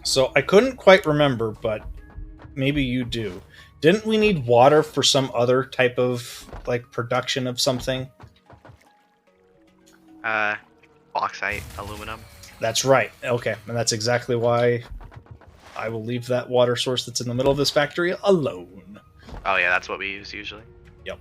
So I couldn't quite remember, but maybe you do. Didn't we need water for some other type of like production of something? bauxite aluminum. That's right. Okay, and that's exactly why I will leave that water source that's in the middle of this factory alone. Oh yeah, that's what we use usually. Yep.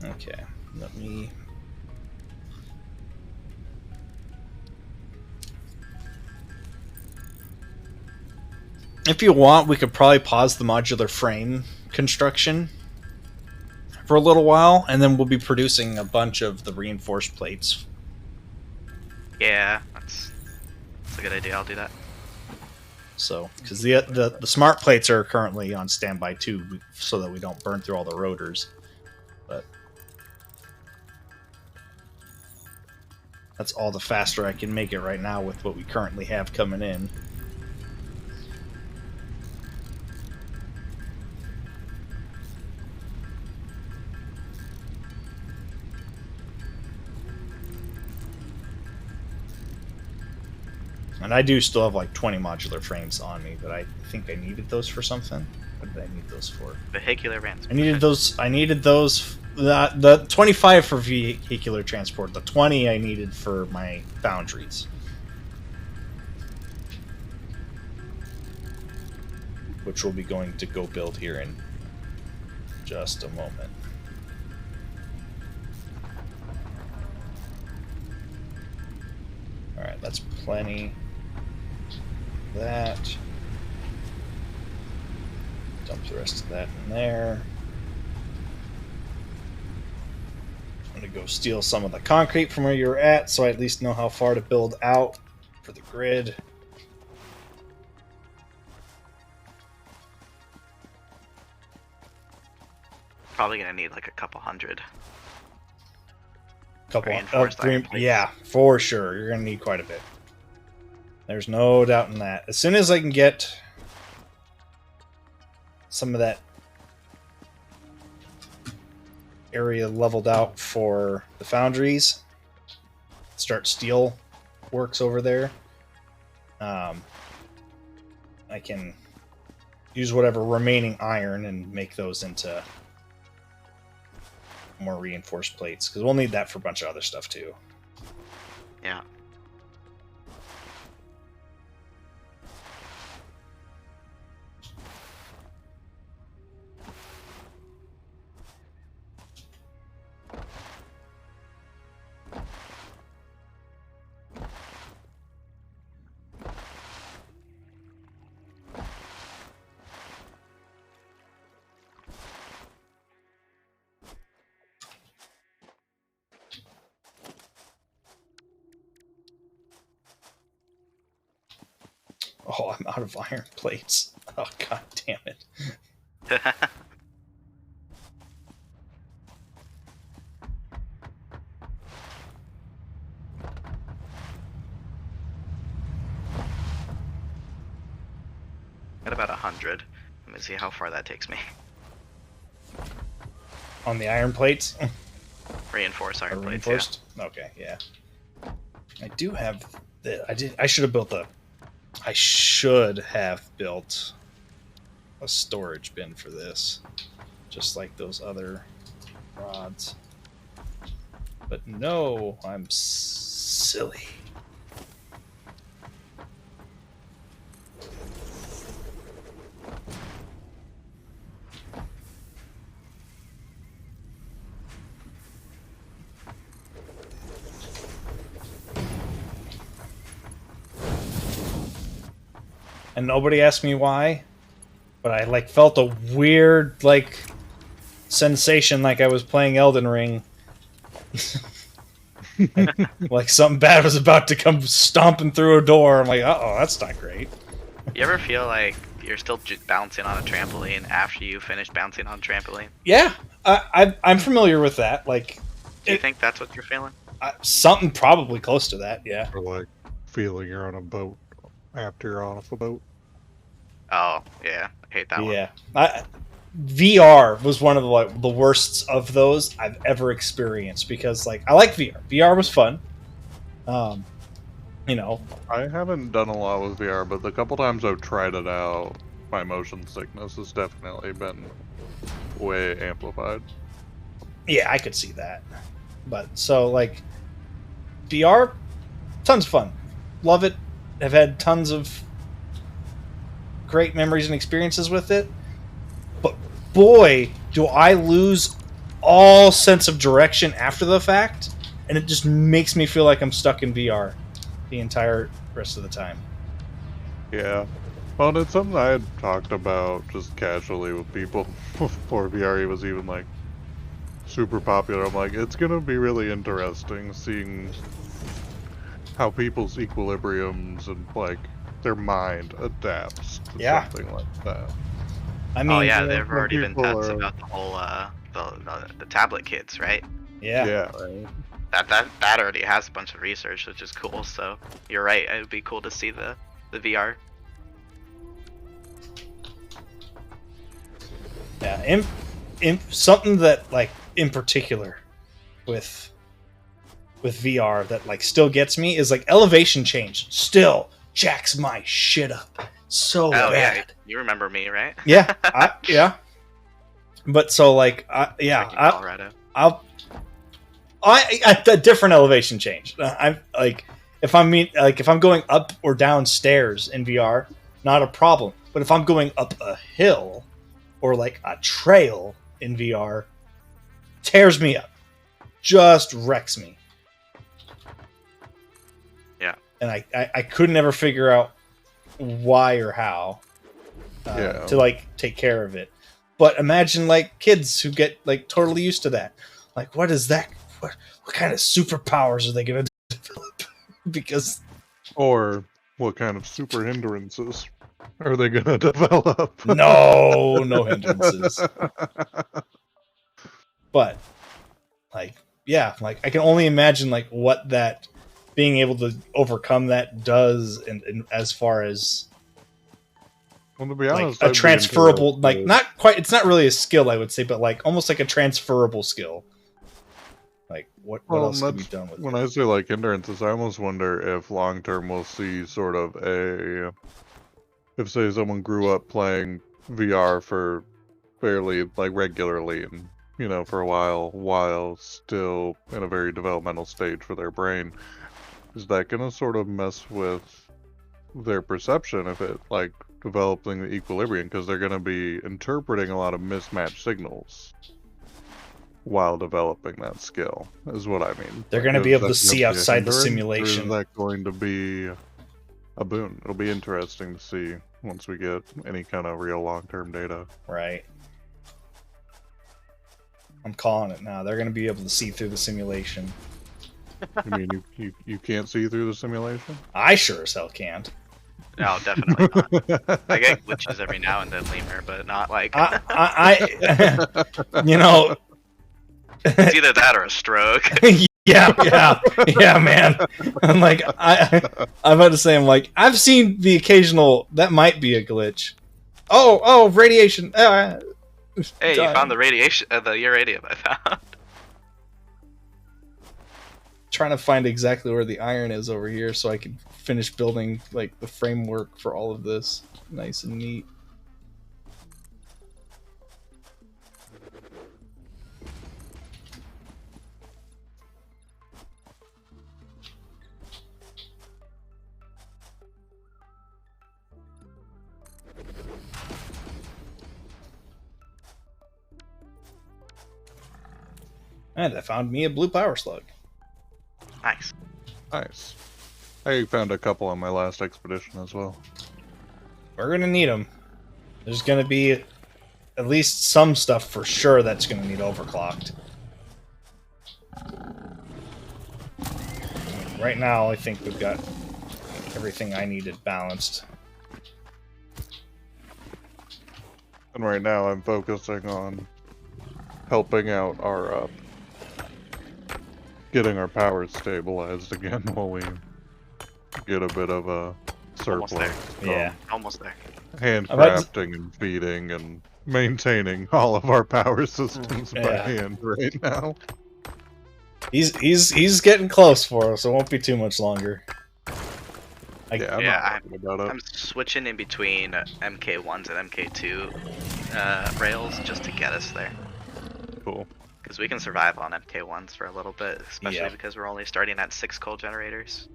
Okay, let me... If you want, we could probably pause the modular frame construction for a little while, and then we'll be producing a bunch of the reinforced plates. Yeah, that's a good idea. I'll do that. So, because the smart plates are currently on standby too, so that we don't burn through all the rotors. But that's all the faster I can make it right now with what we currently have coming in. And I do still have like 20 modular frames on me, but I think I needed those for something. What did I need those for? Vehicular transport. I needed those. The 25 for vehicular transport. The 20 I needed for my foundries. Which we'll be going to go build here in just a moment. Alright, that's plenty. That. Dump the rest of that in there. I'm going to go steal some of the concrete from where you're at, so I at least know how far to build out for the grid. Probably gonna need like a couple hundred. Couple Reinforced iron plates. Yeah, for sure. You're going to need quite a bit. There's no doubt in that. As soon as I can get some of that area leveled out for the foundries, start steel works over there, I can use whatever remaining iron and make those into more reinforced plates, because we'll need that for a bunch of other stuff too. Yeah. Oh, I'm out of iron plates. Oh, god damn it. Got about 100. Let me see how far that takes me. On the iron plates? Reinforce iron plates. Reinforced? Yeah. Okay, yeah. I do have I should have built I should have built a storage bin for this, just like those other rods. But no, I'm silly. And nobody asked me why, but I like felt a weird like sensation, like I was playing Elden Ring. like something bad was about to come stomping through a door. I'm like, uh-oh, that's not great. You ever feel like you're still bouncing on a trampoline after you finish bouncing on a trampoline? Yeah, I'm familiar with that. Like, do you think that's what you're feeling? Something probably close to that, yeah. Or like feeling you're on a boat after you're off a boat. Oh, yeah. I hate that one. Yeah. VR was one of the worst of those I've ever experienced, because like I like VR. VR was fun. You know, I haven't done a lot with VR, but the couple times I've tried it out, my motion sickness has definitely been way amplified. yeah, I could see that. But so like VR, tons of fun, love it. Have had tons of great memories and experiences with it. But boy, do I lose all sense of direction after the fact, and it just makes me feel like I'm stuck in VR the entire rest of the time. Yeah. Well, it's something I had talked about just casually with people before VR was even like super popular. I'm like, it's gonna be really interesting seeing how people's equilibriums and like their mind adapts to something like that. I mean, oh yeah, yeah, there have when already been people tests are- about the whole the tablet kids, right? yeah. Right. That already has a bunch of research, which is cool. So you're right. It would be cool to see the VR. Yeah, something that like in particular with VR that like still gets me is like elevation change. Still jacks my shit up so Oh bad. yeah, you remember me, right? Yeah, yeah. But so like, Back in yeah, Colorado. I a different elevation change. I'm like, if I'm going up or down stairs in VR, not a problem. But if I'm going up a hill or like a trail in VR, tears me up, just wrecks me. Yeah. And I couldn't ever figure out why or how to like take care of it. But imagine like kids who get like totally used to that. Like, what is that? What kind of superpowers are they going to develop? Because Or what kind of super hindrances are they gonna develop? no hindrances. But like, yeah, like I can only imagine like what that being able to overcome that does, and as far as Well, to be like honest, a I'd be transferable, like interested. not quite. It's not really a skill, I would say, but like almost like a transferable skill. Like what else can be done with when it? I say like hindrances, I almost wonder if long term we'll see sort of if say someone grew up playing VR for fairly like regularly and for a while still in a very developmental stage for their brain, is that gonna sort of mess with their perception if it like developing the equilibrium, because they're gonna be interpreting a lot of mismatched signals while developing that skill, is what I mean. They're going to be able to see outside the simulation. Or is that going to be a boon? It'll be interesting to see once we get any kind of real long-term data. Right. I'm calling it now. They're going to be able to see through the simulation. You mean you can't see through the simulation? I sure as hell can't. No, definitely not. I get glitches every now and then, Lemur, but not like you know. it's either that or a stroke. yeah, man. I'm like, I'm about to say, I'm like, I've seen the occasional. That might be a glitch. Oh, radiation. Hey, you found the radiation, the uranium I found. Trying to find exactly where the iron is over here, so I can finish building like the framework for all of this, nice and neat. And I found me a blue power slug. Nice. Nice. I found a couple on my last expedition as well. We're gonna need them. There's gonna be at least some stuff for sure that's gonna need overclocked. Right now, I think we've got everything I needed balanced. And right now I'm focusing on helping out our getting our power stabilized again while we get a bit of a surplus. Almost there. Yeah. Almost there. Handcrafting and feeding and maintaining all of our power systems by Yeah. hand right now. He's getting close for us. It won't be too much longer. Yeah, I'm Yeah, not worried about it. I'm switching in between MK1s and MK2 rails just to get us there. Cool. Because we can survive on MK1s for a little bit, especially Yep. because we're only starting at 6 coal generators.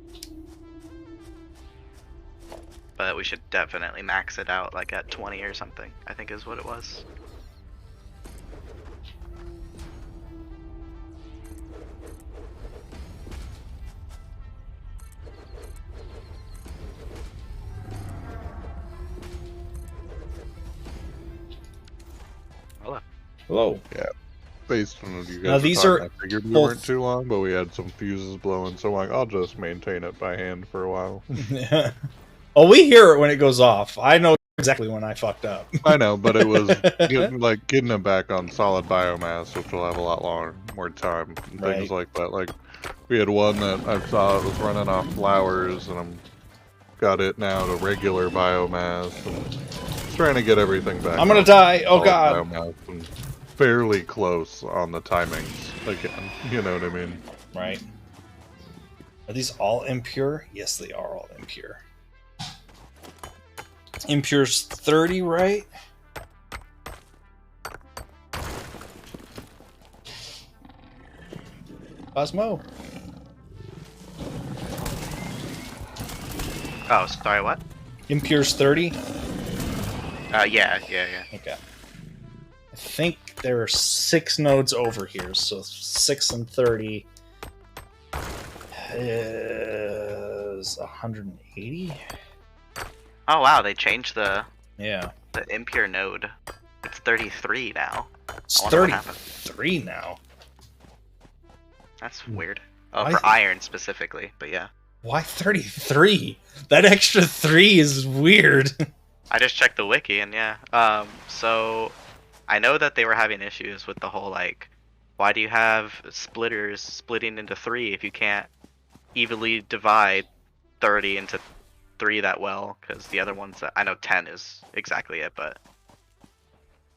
But we should definitely max it out like at 20 or something, I think is what it was. Hello. Hello. Yeah. Based on what you guys Now, were these talking, are I figured we both- weren't too long, but we had some fuses blowing, so I'm like, I'll just maintain it by hand for a while. Oh, we hear it when it goes off. I know exactly when I fucked up. I know, but it was getting it back on solid biomass, which will have a lot more time and Right. things like that. Like we had one that I saw it was running off flowers, and I'm got it now to regular biomass, and just trying to get everything back. I'm gonna on die. Oh solid god. biomass and fairly close on the timings again. You know what I mean? Right. Are these all impure? Yes, they are all impure. Impure's 30, right? Cosmo. Oh, sorry, what? Impure's 30? Yeah. Okay. I think there are 6 nodes over here, so 6 and 30 is 180? Oh wow, they changed the Yeah. impure node. It's 33 now. It's I wonder what happened. 33 now. That's weird. Oh, Why- for iron specifically, but yeah. Why 33? That extra 3 is weird. I just checked the wiki and yeah. So I know that they were having issues with the whole like, why do you have splitters splitting into 3 if you can't evenly divide 30 into 3 that well? Because the other ones, I know 10 is exactly it, but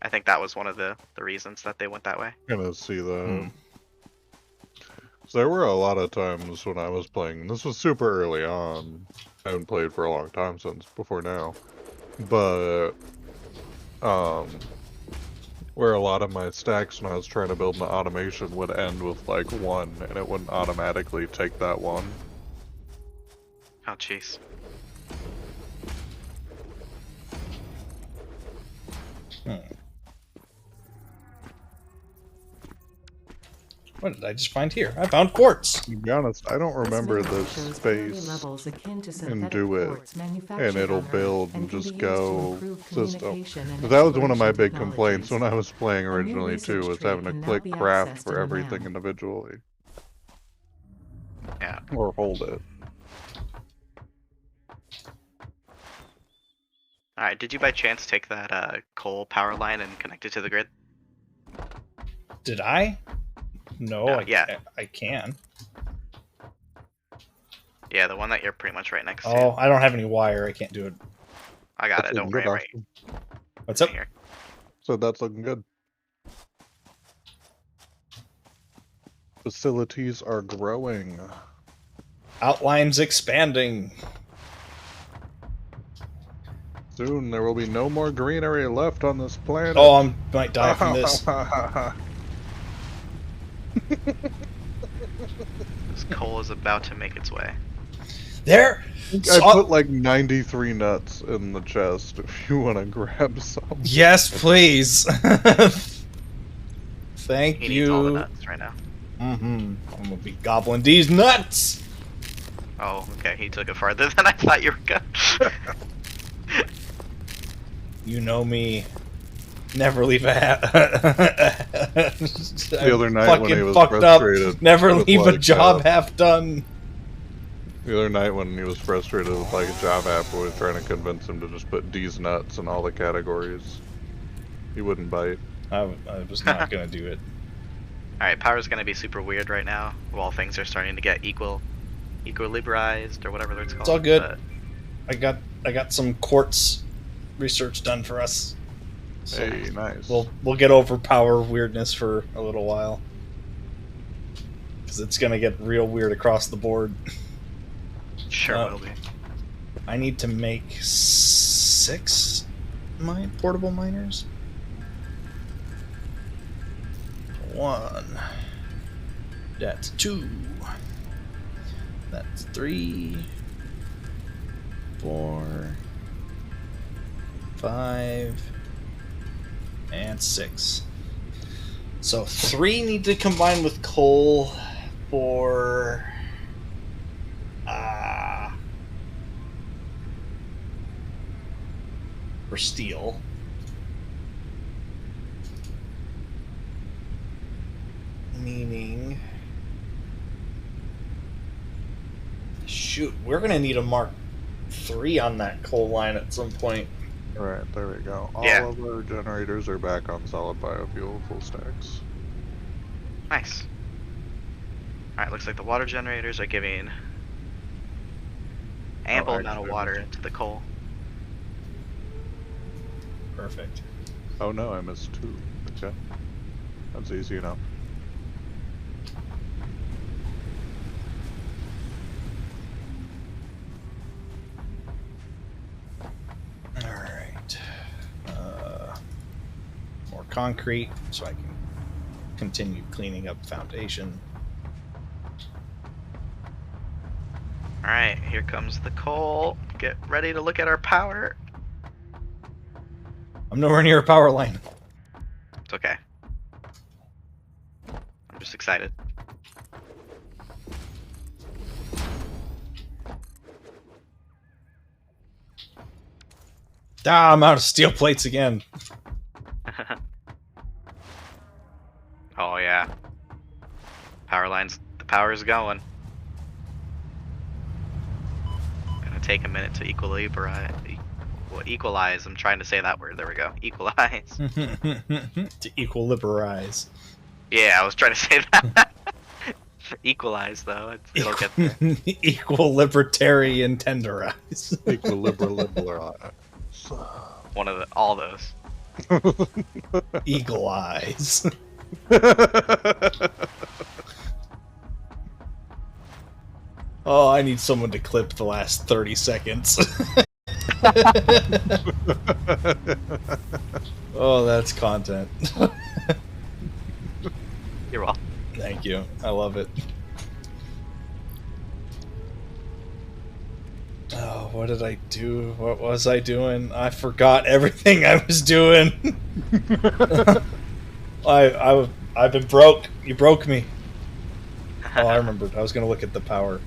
I think that was one of the reasons that they went that way. Gonna see that. So there were a lot of times when I was playing. This was super early on. I haven't played for a long time since before now, but where a lot of my stacks when I was trying to build my automation would end with like 1, and it wouldn't automatically take that 1. Oh jeez. What did I just find here? I found quartz. To be honest, I don't remember this space and do it, and it'll build and just go system. That was one of my big complaints when I was playing originally too, was having to click craft for everything individually. Yeah. Or hold it. Alright, did you by chance take that coal power line and connect it to the grid? Did I? No, yeah. I can. Yeah, the one that you're pretty much right next to. Oh, I don't have any wire. I can't do it. I got That's it, don't looking worry. good, Right Austin. What's up? here. So that's looking good. Facilities are growing. Outlines expanding. Soon there will be no more greenery left on this planet. Oh, I might die from this. This coal is about to make its way. There. I put like 93 nuts in the chest if you want to grab some. Yes, please. Thank He needs all the you. nuts right now. I'm gonna be gobbling these nuts. Oh, okay, he took it farther than I thought you were going. You know me. Never leave a The other night when he was fucked frustrated up. Never with, leave a like, job half done. The other night when he was frustrated with like a job app, we were trying to convince him to just put D's nuts in all the categories. He wouldn't bite. I was not gonna do it. Alright, power's gonna be super weird right now, while things are starting to get equilibrized, or whatever it's called. It's all good. But I got some quartz research done for us. So Hey, nice. we'll get over power weirdness for a little while. Because it's gonna get real weird across the board. sure will be. I need to make 6 portable miners. 1. That's 2. That's 3. 4. 5. And 6. So 3 need to combine with coal for steel. Meaning, shoot, we're gonna need a Mark III on that coal line at some point. Alright, there we go. All Yeah. of our generators are back on solid biofuel full stacks. Nice. Alright, looks like the water generators are giving ample amount of actually, water into the coal. Perfect. Oh no, I missed 2. Okay. That's easy enough. Alright. More concrete so I can continue cleaning up foundation. Alright, here comes the coal. Get ready to look at our power. I'm nowhere near a power line. It's okay. I'm just excited. Ah, I'm out of steel plates again. Oh yeah. Power lines, the power is going. Gonna take a minute to equalize. I'm trying to say that word. There we go. Equalize. To equilibrize. Yeah, I was trying to say that. Equalize though. It'll get there. Equal libertarian tenderize. Equilibrium. One of all those. Eagle eyes. Oh, I need someone to clip the last 30 seconds. Oh, that's content. You're welcome. Thank you. I love it. Oh, what did I do? What was I doing? I forgot everything I was doing. I've been broke. You broke me. Oh, I remembered. I was going to look at the power.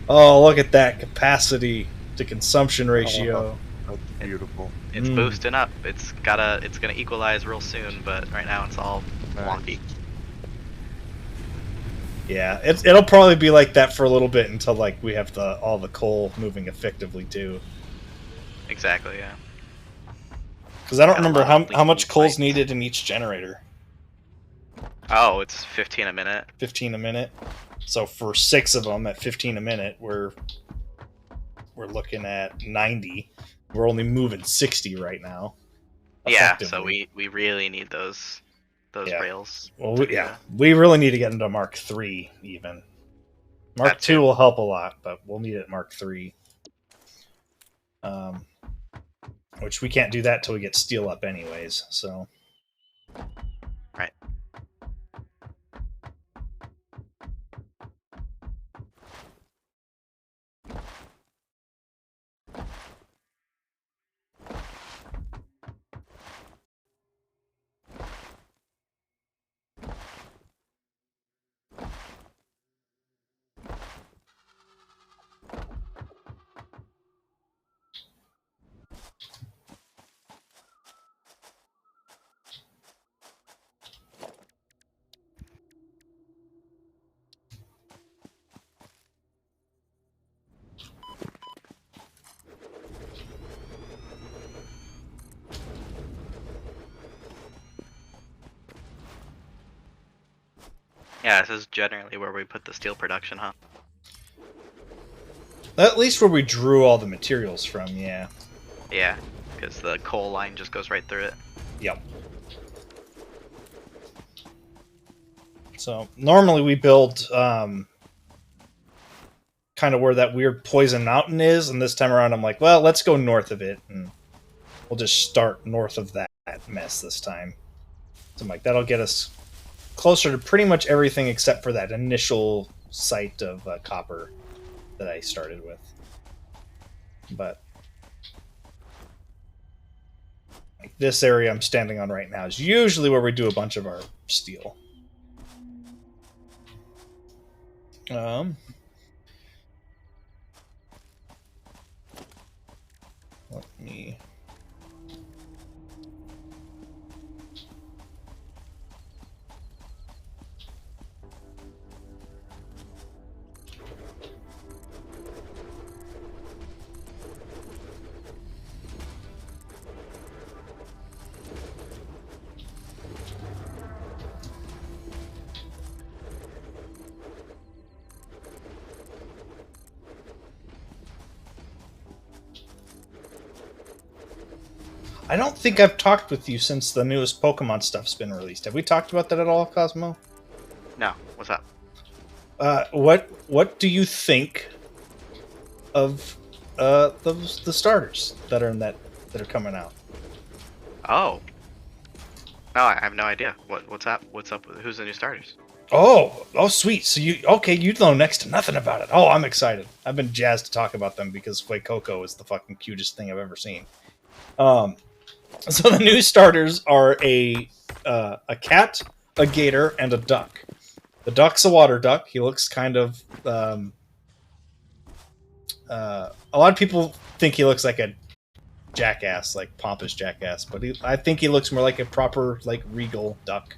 Oh, look at that capacity to consumption ratio. That's beautiful. It's boosting up. It's gonna equalize real soon, but right now it's all wonky. Yeah, it'll probably be like that for a little bit until like we have all the coal moving effectively too. Exactly, yeah. Because I don't Got a remember lot of how much leaking coal's pipes. needed in each generator. Oh, it's 15 a minute. 15 a minute. So for 6 of them at 15 a minute, we're looking at 90. We're only moving 60 right now. Yeah, so we really need those rails. Well, we really need to get into Mark III even. Mark That II too. will help a lot, but we'll need it Mark III. Which we can't do that till we get steel up anyways, so. Right. Yeah, this is generally where we put the steel production, huh? At least where we drew all the materials from, yeah. Yeah, because the coal line just goes right through it. Yep. So normally we build kind of where that weird Poison Mountain is, and this time around I'm like, well, let's go north of it, and we'll just start north of that mess this time. So I'm like, that'll get us closer to pretty much everything except for that initial site of copper that I started with. But like this area I'm standing on right now is usually where we do a bunch of our steel. Let me... I don't think I've talked with you since the newest Pokemon stuff's been released. Have we talked about that at all, Cosmo? No. What's up? What do you think of the starters that are that are coming out? Oh. No, I have no idea. What's up? What's up? Who's the new starters? Oh, sweet. So you know next to nothing about it. Oh, I'm excited. I've been jazzed to talk about them because Fuecoco is the fucking cutest thing I've ever seen. So the new starters are a cat, a gator, and a duck. The duck's a water duck. He looks kind of... a lot of people think he looks like a jackass, like pompous jackass, but I think he looks more like a proper, like, regal duck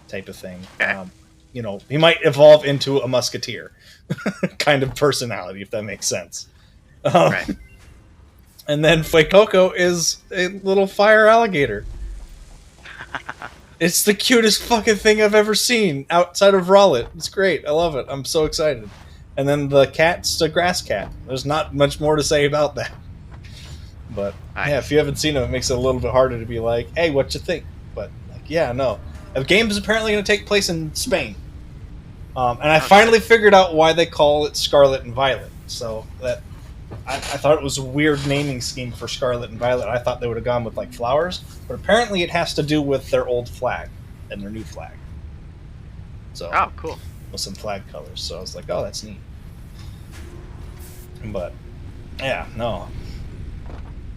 type of thing. Okay. You know, he might evolve into a musketeer kind of personality, if that makes sense. Right. And then Fuecoco is a little fire alligator. It's the cutest fucking thing I've ever seen outside of Rowlet. It's great. I love it. I'm so excited. And then the cat's a grass cat. There's not much more to say about that. But nice. Yeah, if you haven't seen them, it makes it a little bit harder to be like, hey, what you think? But like, yeah, no. The game is apparently going to take place in Spain. And I finally figured out why they call it Scarlet and Violet. So that I thought it was a weird naming scheme for Scarlet and Violet. I thought they would have gone with like flowers, but apparently it has to do with their old flag and their new flag. So Oh, cool. with some flag colors. So I was like, oh, that's neat. But yeah, no,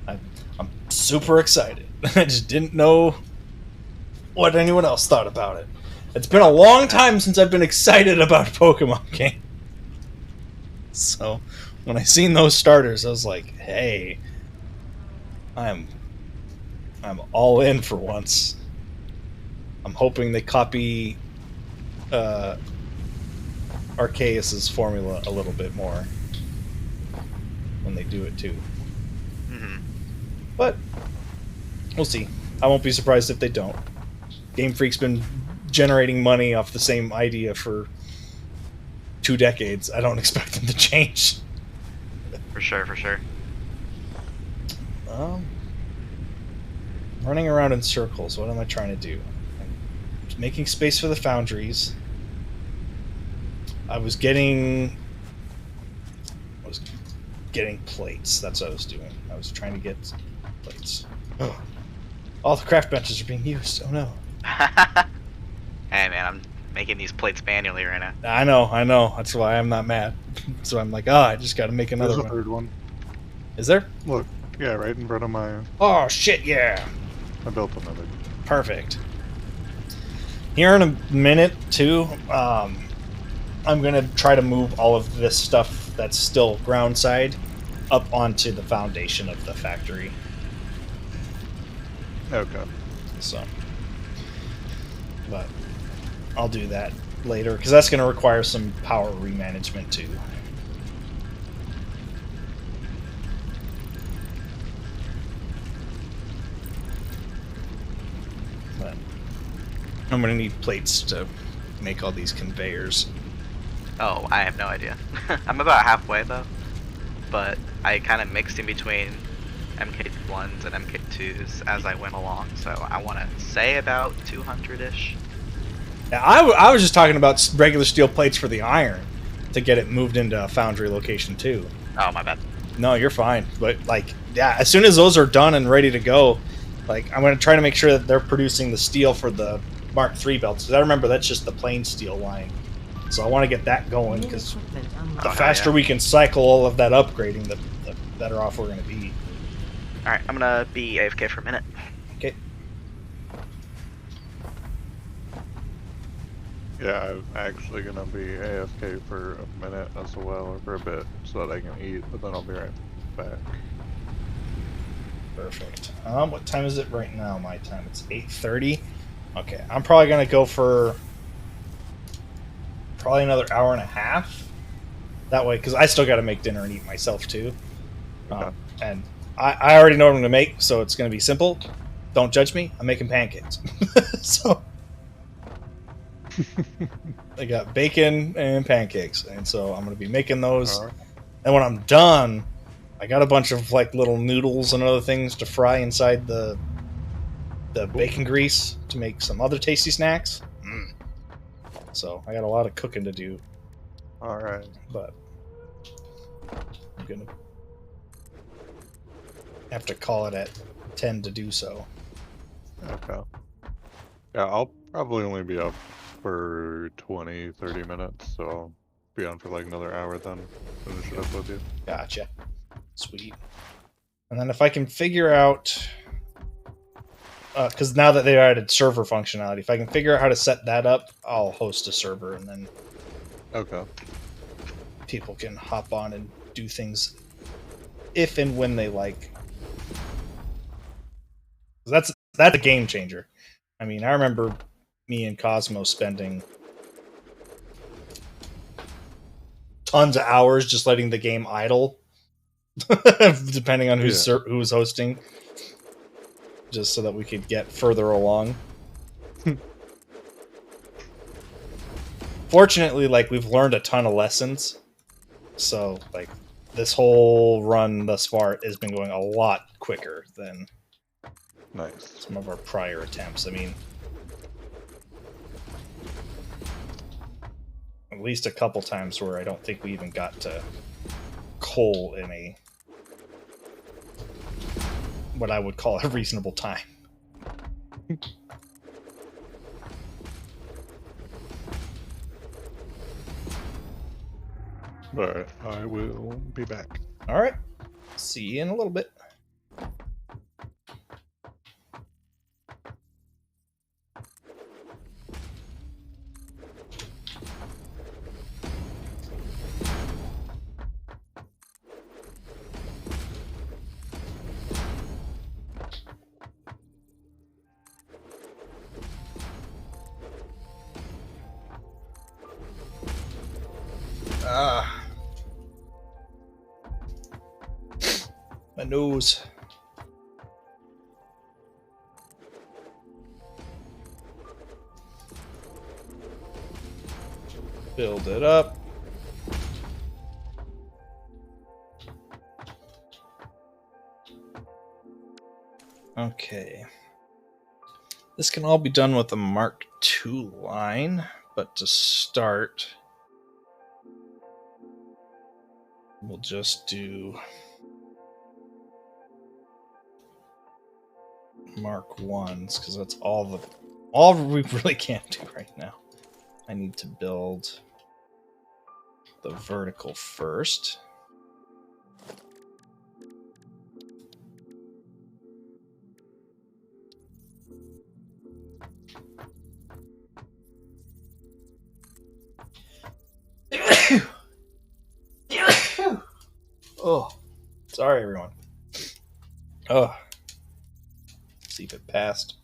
I'm super excited. I just didn't know what anyone else thought about it. It's been a long time since I've been excited about a Pokemon game. So when I seen those starters, I was like, hey, I'm all in for once. I'm hoping they copy Arceus's formula a little bit more when they do it too. Mm-hmm. But we'll see. I won't be surprised if they don't. Game Freak's been generating money off the same idea for 2 decades. I don't expect them to change. For sure, for sure. Running around in circles. What am I trying to do? I'm making space for the foundries. I was getting plates. That's what I was doing. I was trying to get plates. Oh. All the craft benches are being used. Oh no. Hey man, I'm making these plates manually right now. I know. That's why I'm not mad. So I'm like, I just got to make another There's one. a third one. Is there? Look, yeah, right in front of my... Oh shit, yeah. I built another. Perfect. Here in a minute, too, I'm going to try to move all of this stuff that's still ground side up onto the foundation of the factory. Okay. So, but I'll do that later, because that's going to require some power remanagement, too. But I'm going to need plates to make all these conveyors. Oh, I have no idea. I'm about halfway though, but I kind of mixed in between MK1s and MK2s as I went along, so I want to say about 200-ish. Yeah, I was just talking about regular steel plates for the iron, to get it moved into a foundry location too. Oh, my bad. No, you're fine. But like, yeah, as soon as those are done and ready to go, like I'm going to try to make sure that they're producing the steel for the Mark III belts. Because I remember that's just the plain steel line. So I want to get that going because the faster we can cycle all of that upgrading, the better off we're going to be. All right, I'm gonna be AFK for a minute. Okay. Yeah, I'm actually gonna be AFK for a minute as well, or for a bit, so that I can eat, but then I'll be right back. Perfect. What time is it right now? My time. It's 8:30. Okay, I'm probably gonna go for probably another hour and a half. That way, because I still got to make dinner and eat myself too. Okay. And I already know what I'm gonna make, so it's gonna be simple. Don't judge me. I'm making pancakes. So I got bacon and pancakes, and so I'm gonna be making those. Alright. And when I'm done, I got a bunch of like little noodles and other things to fry inside the bacon grease to make some other tasty snacks. So I got a lot of cooking to do, Alright. but I'm gonna have to call it at 10 to do so. Okay. Yeah, I'll probably only be up for 20-30 minutes, so I'll be on for like another hour then. Finish it up with you. Gotcha. Sweet. And then if I can figure out, because now that they've added server functionality, if I can figure out how to set that up, I'll host a server, and then Okay. people can hop on and do things if and when they like. That's a game changer. I mean, I remember me and Cosmo spending tons of hours just letting the game idle, depending on who's hosting, just so that we could get further along. Fortunately, like, we've learned a ton of lessons, so like this whole run thus far has been going a lot quicker than Nice. some of our prior attempts. I mean, at least a couple times where I don't think we even got to coal in a what I would call a reasonable time. Alright, I will be back. All right, see you in a little bit. My nose. Build it up. Okay. This can all be done with the Mark II line, but to start, we'll just do Mark 1s, because that's all we really can't do right now. I need to build the vertical first. Oh, sorry everyone. Oh, see if it passed.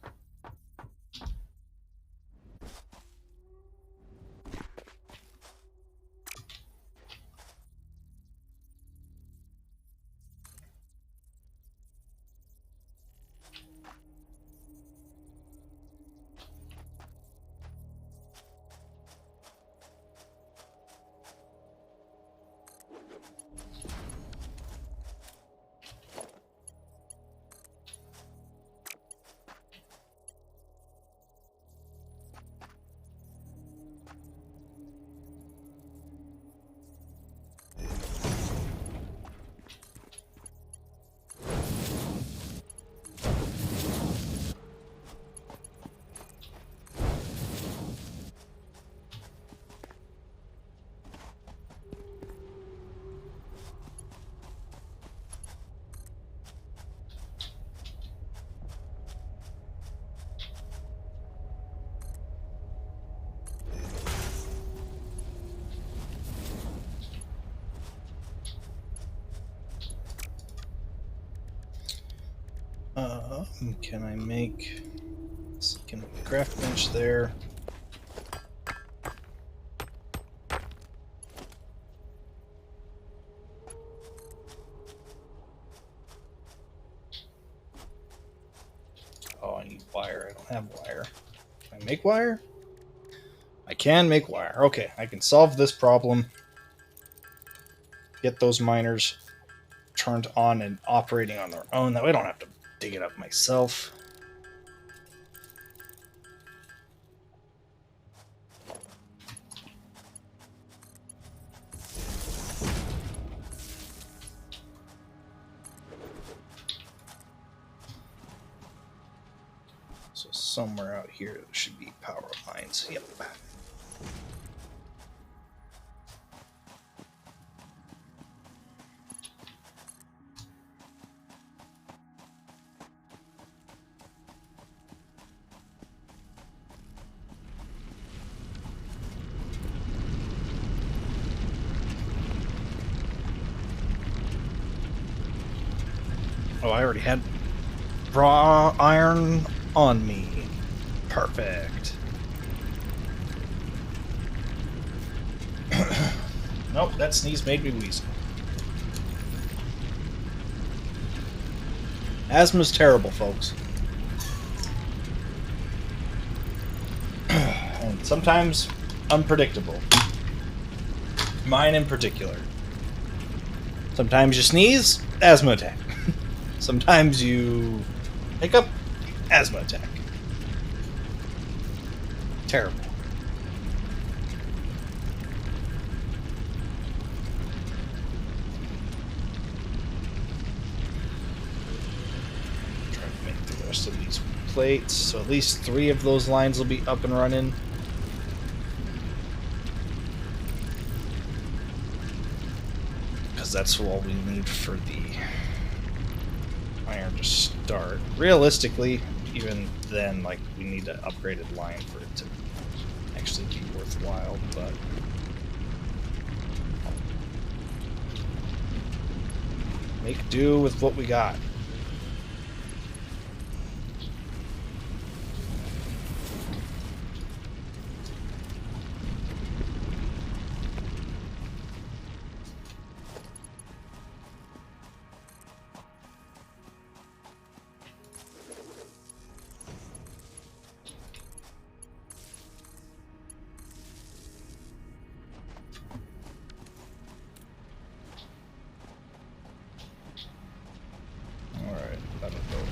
Can I make... Can make a craft bench there. Oh, I need wire. I don't have wire. Can I make wire? I can make wire. Okay, I can solve this problem. Get those miners turned on and operating on their own. That way I don't have to dig it up myself. So somewhere out here there should be power lines. Yep. Oh, I already had raw iron on me. Perfect. Nope, that sneeze made me wheeze. Asthma's terrible, folks. And sometimes unpredictable. Mine in particular. Sometimes you sneeze, asthma attack. Sometimes you hiccup, asthma attack. Terrible. Try to make the rest of these plates, so at least 3 of those lines will be up and running. Because that's all we need for the iron to start. Realistically, even then, like, we need an upgraded line for it to actually be worthwhile, but make do with what we got.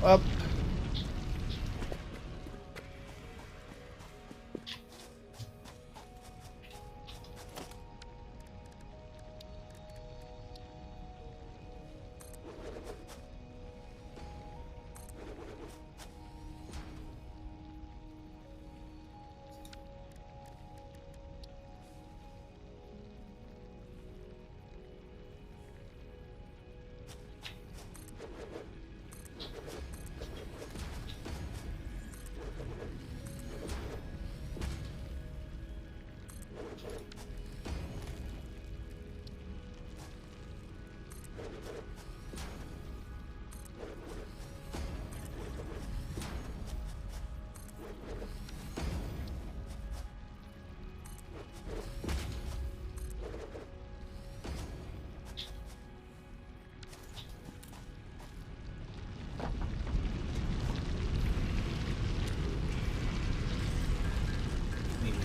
Up.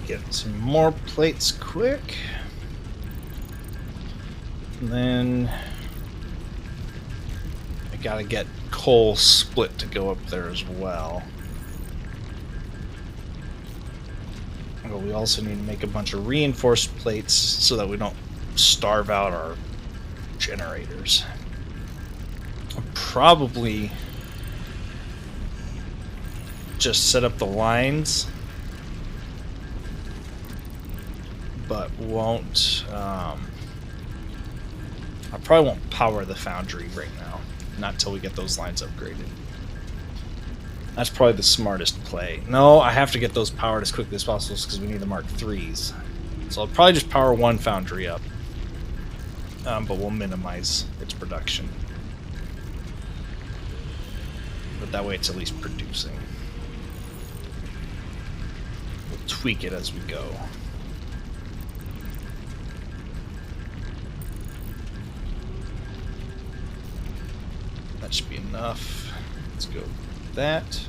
Get some more plates quick. And then I gotta get coal split to go up there as well. But we also need to make a bunch of reinforced plates so that we don't starve out our generators. I'll probably just set up the lines, but won't, I probably won't power the foundry right now, not until we get those lines upgraded. That's probably the smartest play. No, I have to get those powered as quickly as possible because we need the Mark IIIs. So I'll probably just power one foundry up, but we'll minimize its production. But that way it's at least producing. We'll tweak it as we go. That should be enough. Let's go with that.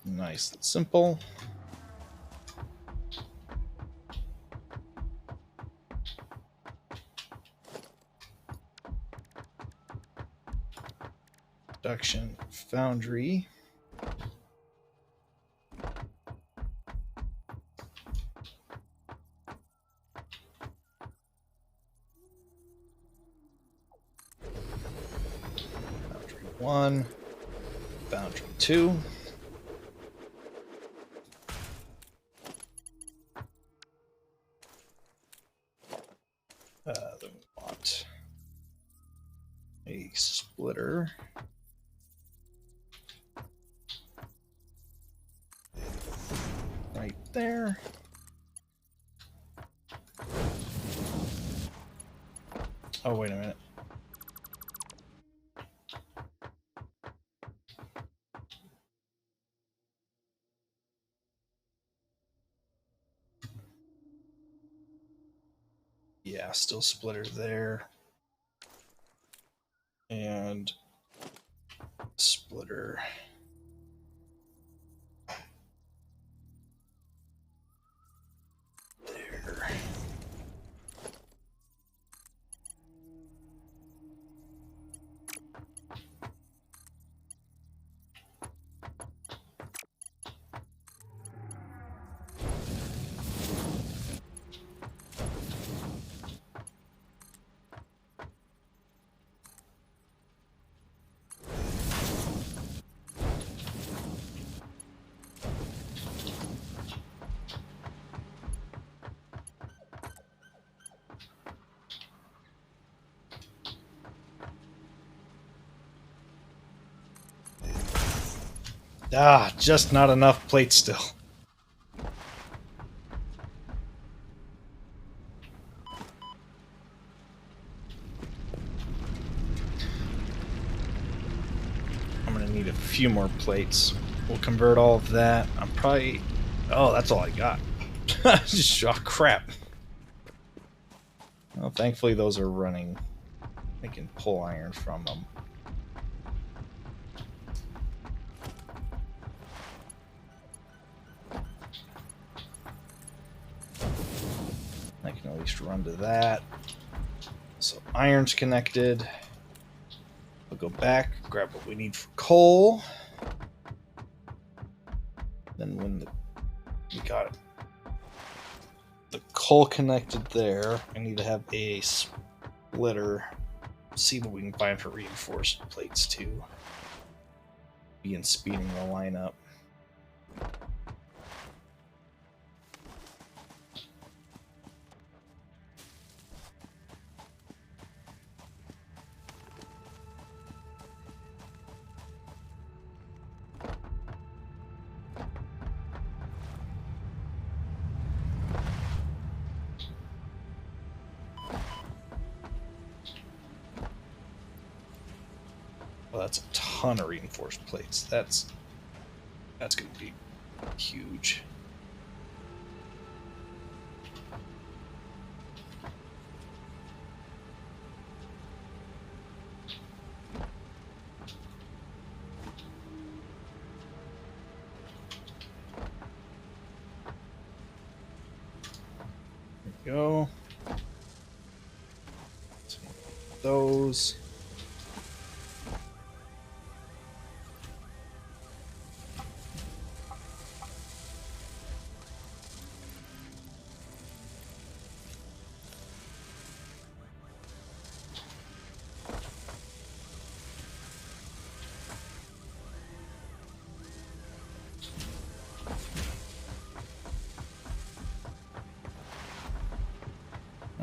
Nice and simple. Production Foundry. Foundry 1. Foundry 2. Then we want a splitter. Right there. Oh, wait a minute. Yeah, still splitter there. And splitter there. Ah, just not enough plate still. I'm gonna need a few more plates. We'll convert all of that. I'm probably... Oh, that's all I got. Just, oh, crap. Well, thankfully those are running. I can pull iron from them. I can at least run to that. So iron's connected. We'll go back, grab what we need for coal. Then when we got the coal connected there, I need to have a splitter. See what we can find for reinforced plates too. Begin speeding the line up. Well, that's a ton of reinforced plates. That's going to be huge. There we go. Those.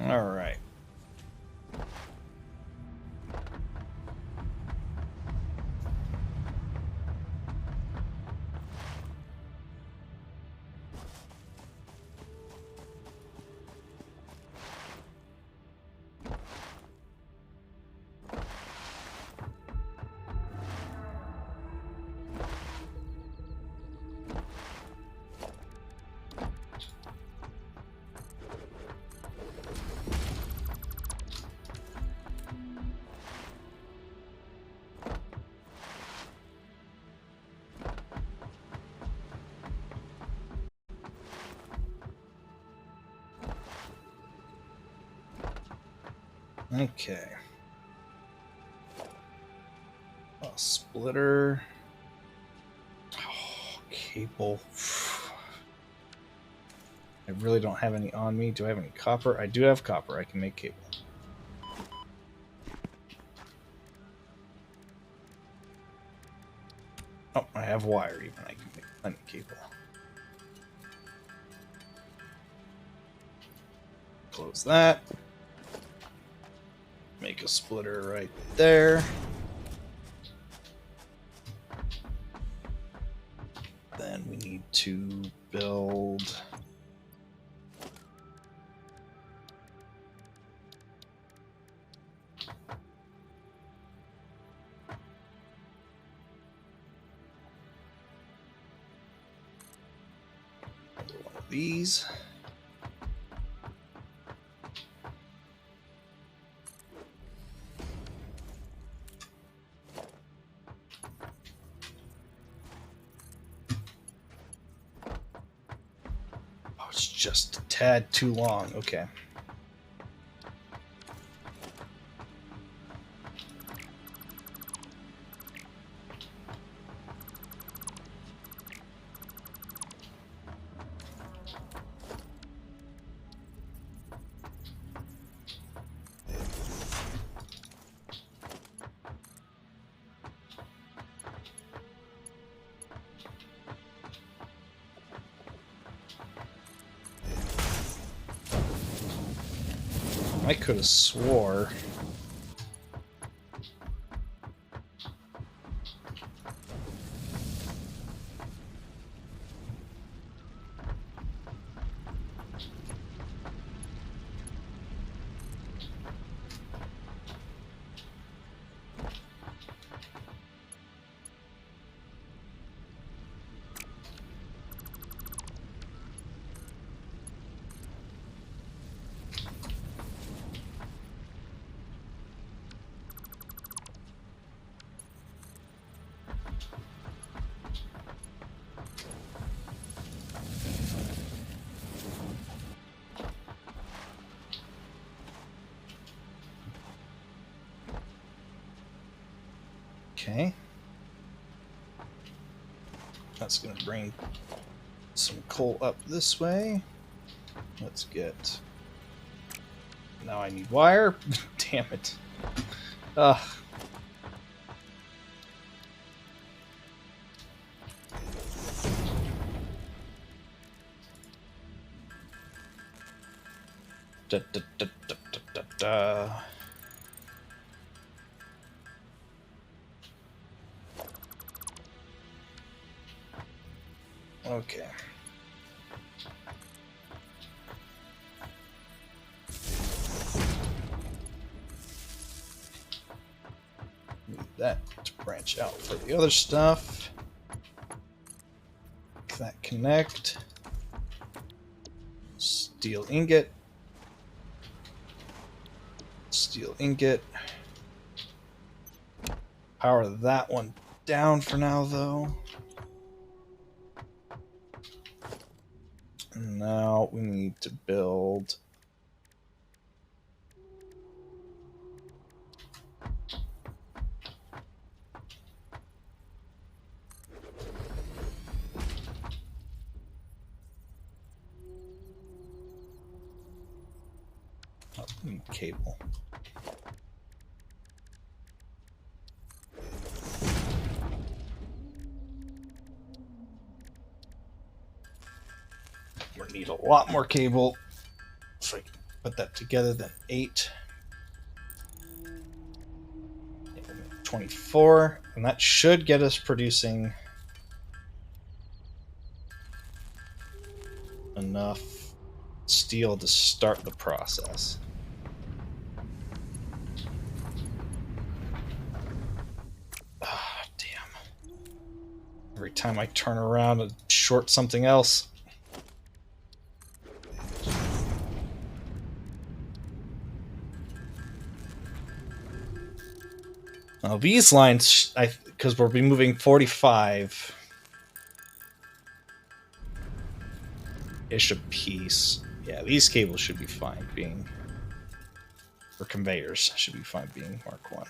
All right. Okay. A splitter. Oh, cable. I really don't have any on me. Do I have any copper? I do have copper. I can make cable. Oh, I have wire even. I can make plenty of cable. Close that. Make a splitter right there. Then we need to build... one of these. Oh, it's just a tad too long. Okay. I could have swore. Okay. That's going to bring some coal up this way. Let's get... Now I need wire. Damn it. Ugh. Da, da, da, da, da, da, da. Okay. Need that to branch out for the other stuff. Make that connect. Steel ingot. Steel ingot. Power that one down for now, though. Now we need to build need cable. We're gonna need a lot more cable. If I can put that together, then 8. 24, and that should get us producing enough steel to start the process. Ah, damn. Every time I turn around and short something else. Now these lines, because we'll be moving 45 ish a piece. Yeah, these cables should be fine being or conveyors should be fine being Mark 1.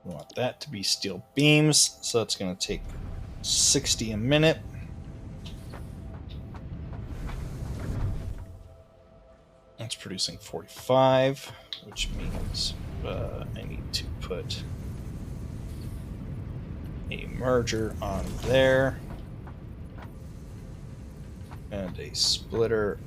We want that to be steel beams, so that's going to take 60 a minute. It's producing 45, which means I need to put a merger on there and a splitter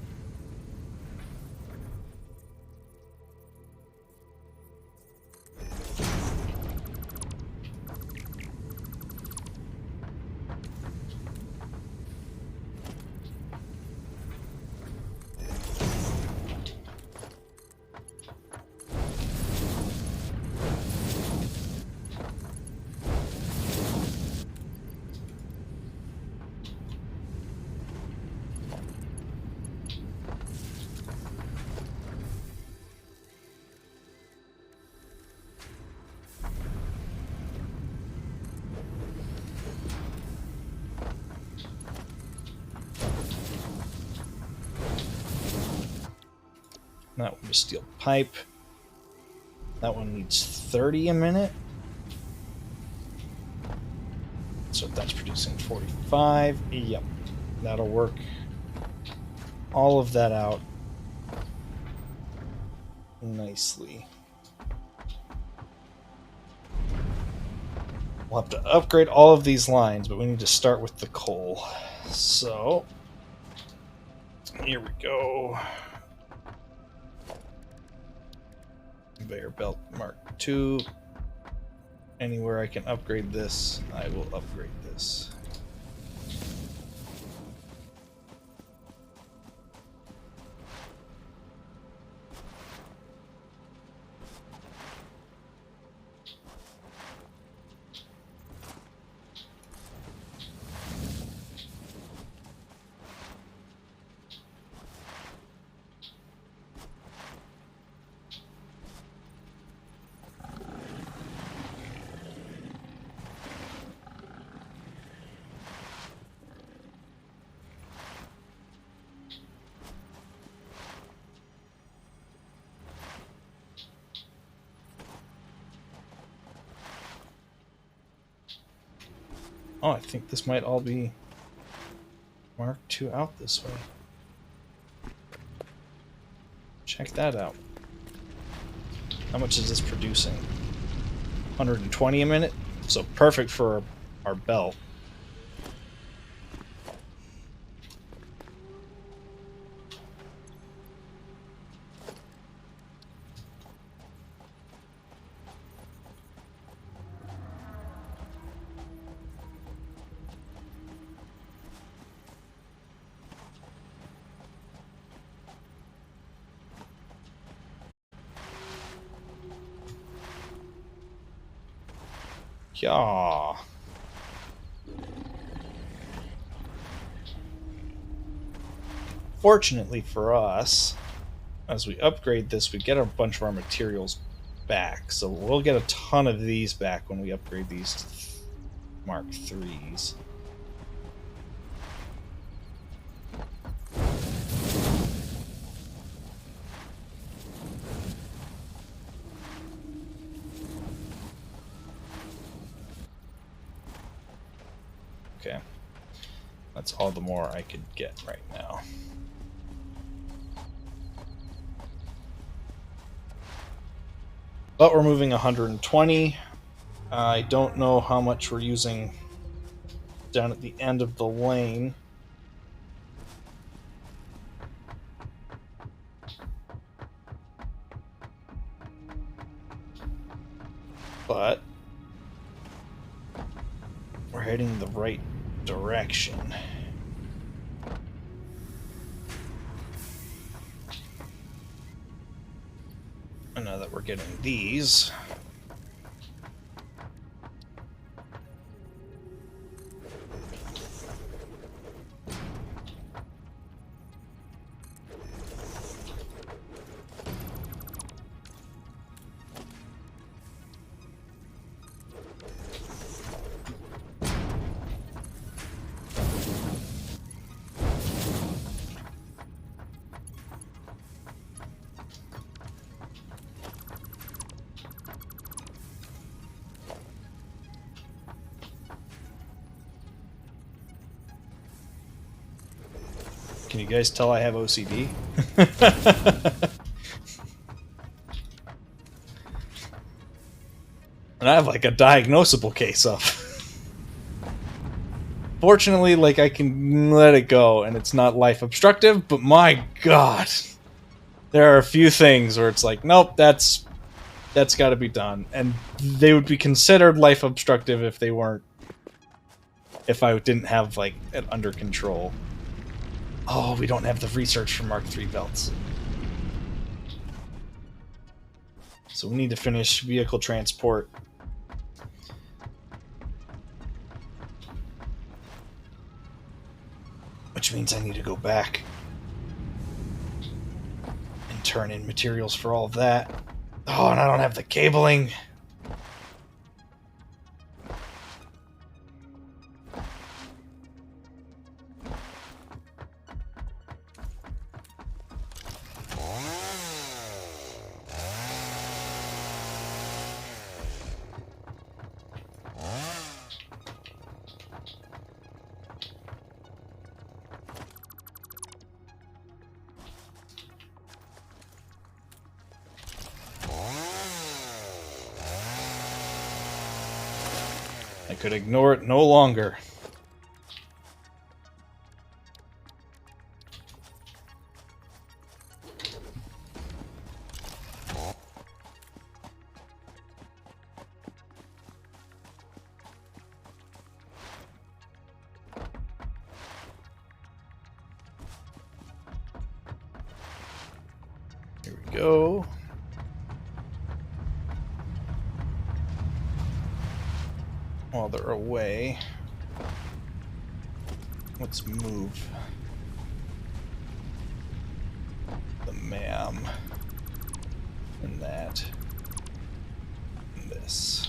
That one is steel pipe. That one needs 30 a minute. So that's producing 45. Yep, that'll work. All of that out nicely. We'll have to upgrade all of these lines, but we need to start with the coal. So, here we go. Conveyor belt Mark II. Anywhere I can upgrade this, I will upgrade this. Oh, I think this might all be Mark II out this way. Check that out. How much is this producing? 120 a minute? So perfect for our belt. Yeah. Fortunately for us, as we upgrade this, we get a bunch of our materials back. So we'll get a ton of these back when we upgrade these to Mark IIIs. Okay. That's all the more I could get right now. But we're moving 120. I don't know how much we're using down at the end of the lane. But we're heading the right direction. And now that we're getting these, Can you guys tell I have OCD? And I have like a diagnosable case of. Fortunately, like I can let it go and it's not life obstructive, but my god. There are a few things where it's like, nope, that's got to be done. And they would be considered life obstructive if they weren't, if I didn't have like it under control. Oh, we don't have the research for Mark III belts. So we need to finish vehicle transport. Which means I need to go back and turn in materials for all of that. Oh, and I don't have the cabling. I could ignore it no longer. Here we go. While they're away, let's move the MAM and that and this.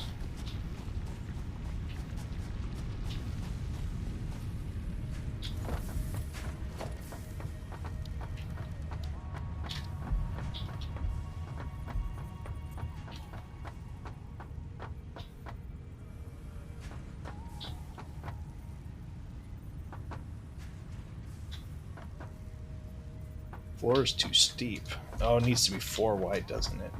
Floor is too steep. Oh, it needs to be 4 wide, doesn't it?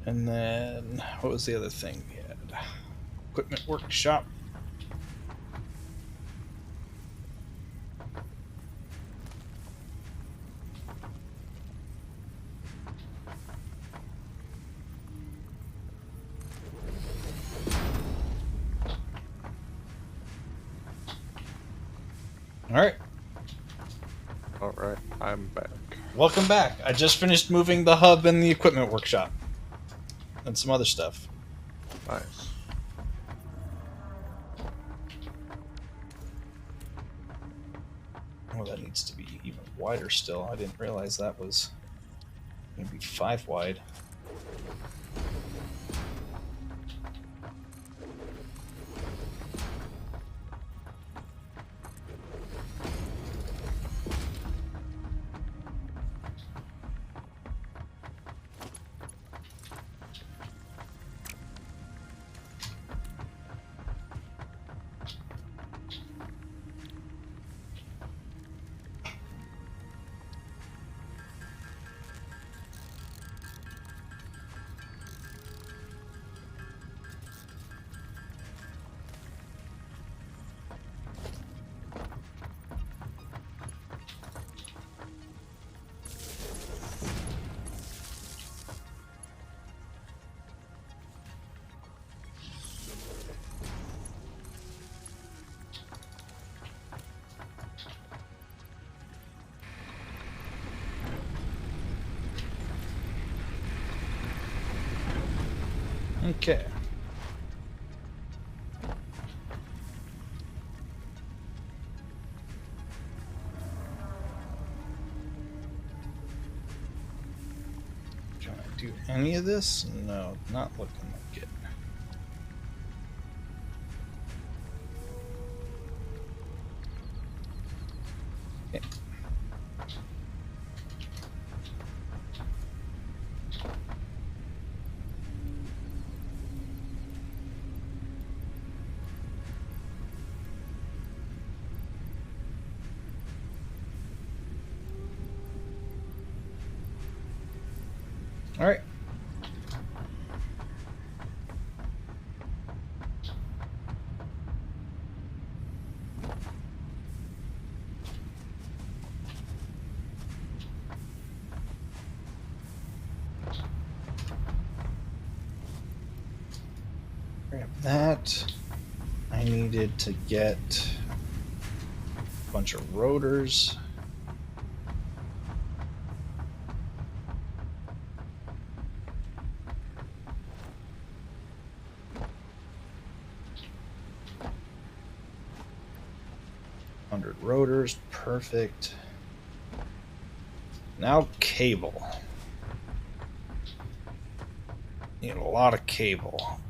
And then, what was the other thing we had? Equipment workshop. Alright. Alright, I'm back. Welcome back. I just finished moving the hub and the equipment workshop. And some other stuff. Nice. Oh, that needs to be even wider still. I didn't realize that was going to be 5 wide. Okay. Can I do any of this? No, not looking like it. Okay. All right. Grab that. I needed to get a bunch of rotors. Rotors, perfect. Now cable. Need a lot of cable.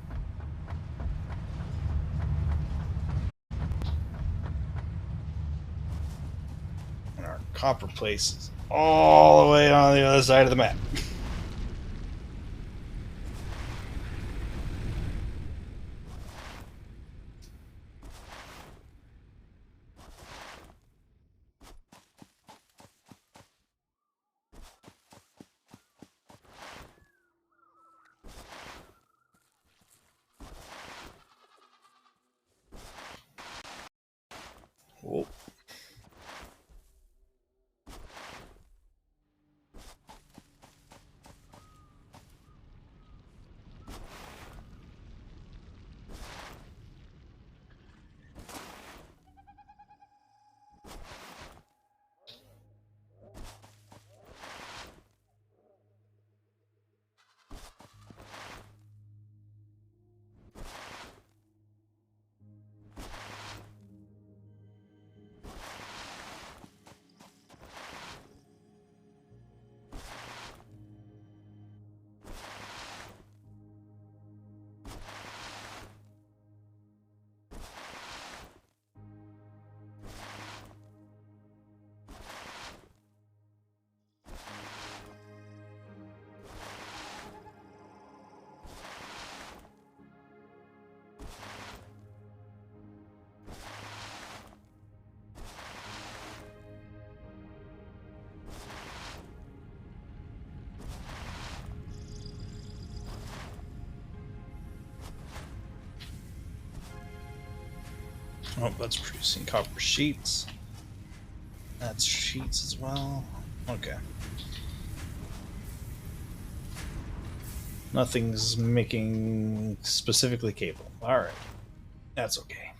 And our copper place is all the way on the other side of the map. Whoa. Oh, that's producing copper sheets. That's sheets as well. Okay. Nothing's making specifically cable. Alright. That's okay.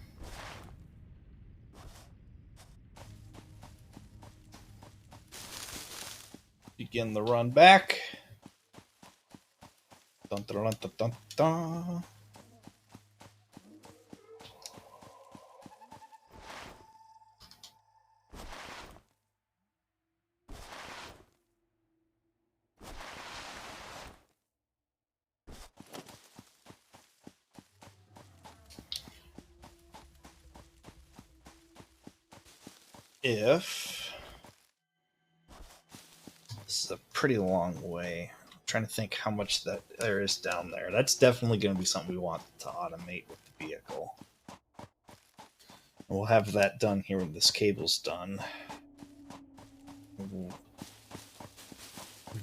Begin the run back. Dun, dun, dun, dun, dun, dun. If this is a pretty long way, I'm trying to think how much that there is down there. That's definitely going to be something we want to automate with the vehicle. We'll have that done here when this cable's done. We've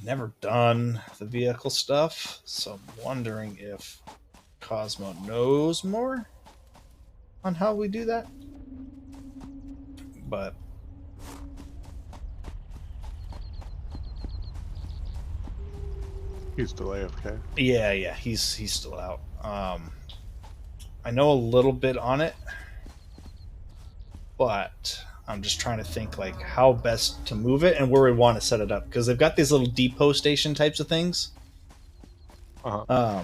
never done the vehicle stuff, so I'm wondering if Cosmo knows more on how we do that. But He's still AFK. yeah, he's still out. I know a little bit on it, but I'm just trying to think like how best to move it and where we want to set it up, because they've got these little depot station types of things. Uh-huh.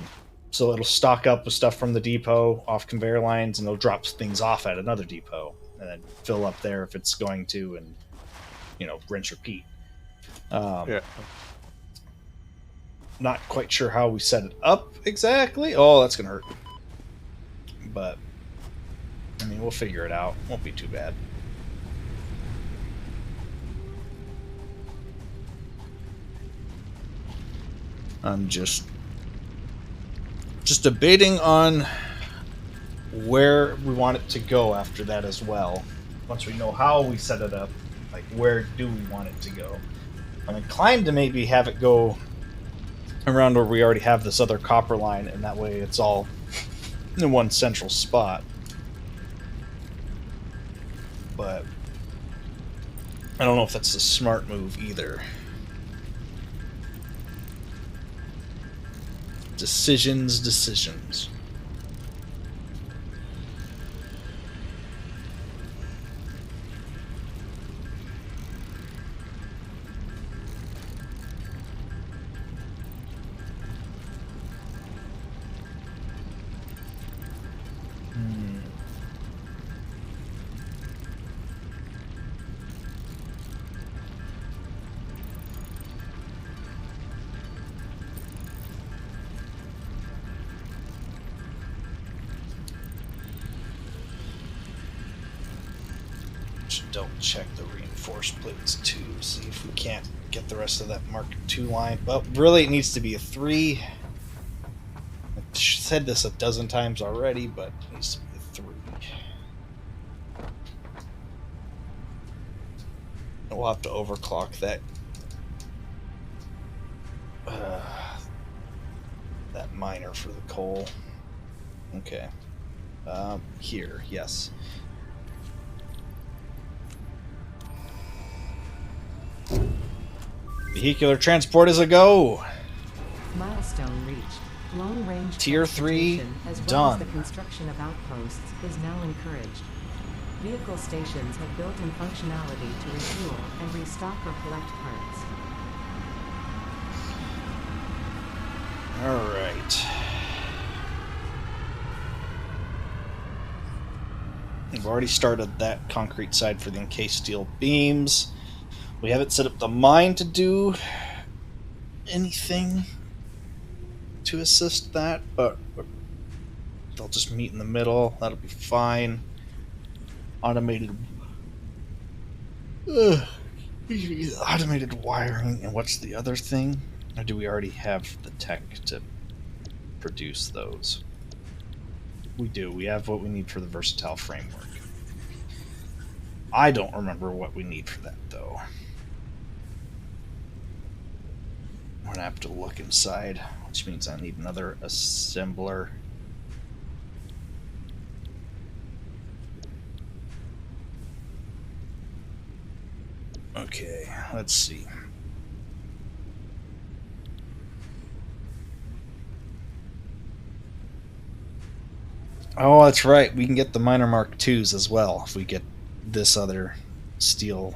So it'll stock up with stuff from the depot off conveyor lines, and it'll drop things off at another depot, and then fill up there if it's going to, and rinse repeat. Yeah. Not quite sure how we set it up exactly. Oh, that's gonna hurt. But I mean, we'll figure it out. Won't be too bad. I'm just debating on where we want it to go after that as well. Once we know how we set it up, like where do we want it to go? I'm inclined to maybe have it go around where we already have this other copper line, and that way it's all in one central spot. But I don't know if that's a smart move either. Decisions. Should double check the reinforced plates too, see if we can't get the rest of that Mark II line. But really, it needs to be a 3. I've said this a dozen times already, but it needs to be a 3. We'll have to overclock that. That miner for the coal. Okay. Here, yes. Vehicular transport is a go. Milestone reached. Long range Tier 3 transportation, as well done. as the construction of outposts, is now encouraged. Vehicle stations have built-in functionality to refuel and restock or collect parts. All right. We've already started that concrete side for the encased steel beams. We haven't set up the mine to do anything to assist that, but they'll just meet in the middle. That'll be fine. Automated wiring. And what's the other thing? Or do we already have the tech to produce those? We do. We have what we need for the versatile framework. I don't remember what we need for that, though. I'm gonna have to look inside, which means I need another assembler. Okay, let's see. Oh, that's right. We can get the minor Mark IIs as well if we get this other steel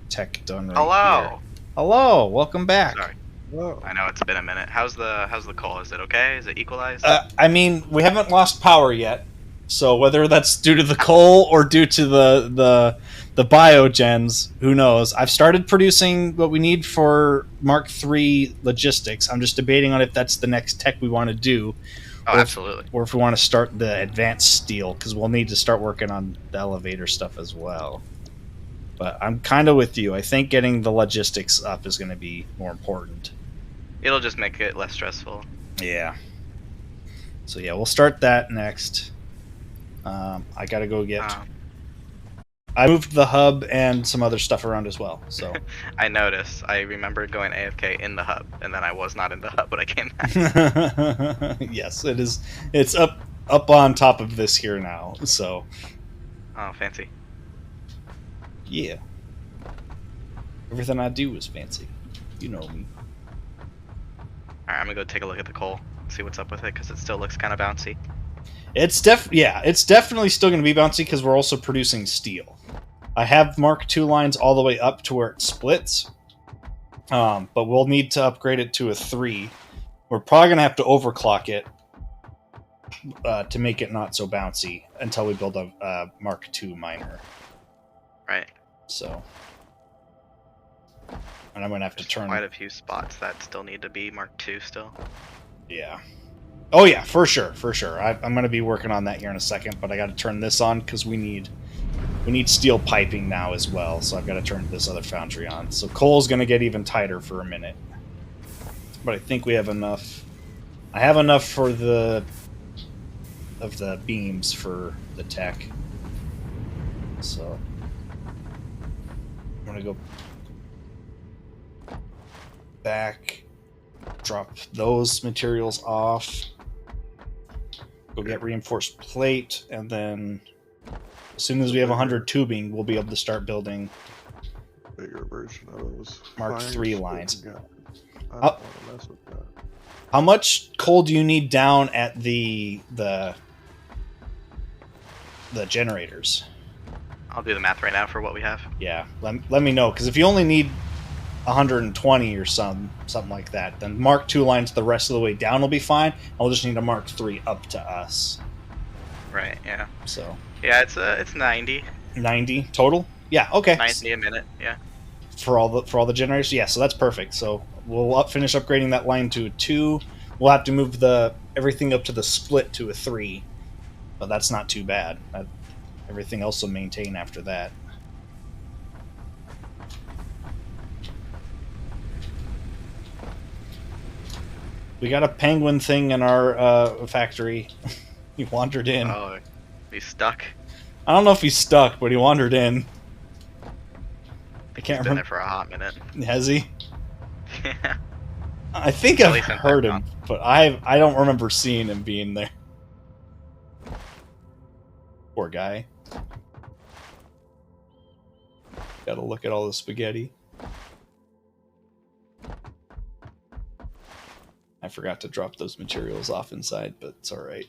tech done right Hello. here. Hello, welcome back. Sorry. Whoa. I know it's been a minute. How's the coal? Is it okay? Is it equalized? I mean, we haven't lost power yet, so whether that's due to the coal or due to the biogens, who knows? I've started producing what we need for Mark III logistics. I'm just debating on if that's the next tech we want to do. Oh, absolutely. Or if we want to start the advanced steel, because we'll need to start working on the elevator stuff as well. But I'm kind of with you. I think getting the logistics up is going to be more important. It'll just make it less stressful. Yeah. So yeah, we'll start that next. I got to go get... I moved the hub and some other stuff around as well, so... I noticed. I remember going AFK in the hub, and then I was not in the hub when I came back. Yes, it is. It's up on top of this here now, so... Oh, fancy. Yeah. Everything I do is fancy. You know me. Alright, I'm gonna go take a look at the coal, see what's up with it, because it still looks kind of bouncy. It's definitely still going to be bouncy because we're also producing steel. I have Mark II lines all the way up to where it splits, but we'll need to upgrade it to a 3. We're probably going to have to overclock it to make it not so bouncy until we build a Mark II miner. Right. So, and I'm gonna have to There's turn quite a few spots that still need to be Mark II still. Yeah. Oh yeah, for sure, for sure. I'm gonna be working on that here in a second, but I got to turn this on because we need steel piping now as well. So I've got to turn this other foundry on. So coal's gonna get even tighter for a minute, but I think we have enough. I have enough for the beams for the tech. So I'm gonna go back, drop those materials off, go get reinforced plate, and then as soon as we have 100 tubing, we'll be able to start building Bigger version of those Mark fires III that we lines. got. I don't Oh. want to mess with that. How much coal do you need down at the generators? I'll do the math right now for what we have. Yeah, let me know, because if you only need 120 or something like that, then Mark II lines the rest of the way down will be fine. I'll just need a Mark III up to us. Right. Yeah. So Yeah, it's 90. 90 total. Yeah. Okay. 90 a minute. Yeah. For all the generators. Yeah. So that's perfect. So we'll finish upgrading that line to a 2. We'll have to move everything up to the split to a 3, but that's not too bad. Everything else will maintain after that. We got a penguin thing in our factory. He wandered in. Oh, he's stuck. I don't know if he's stuck, but he wandered in. I can't He's been remember. there for a hot minute. Has he? Yeah. I think At I've least since heard I've him, but I don't remember seeing him being there. Poor guy. Gotta look at all the spaghetti. I forgot to drop those materials off inside, but it's alright.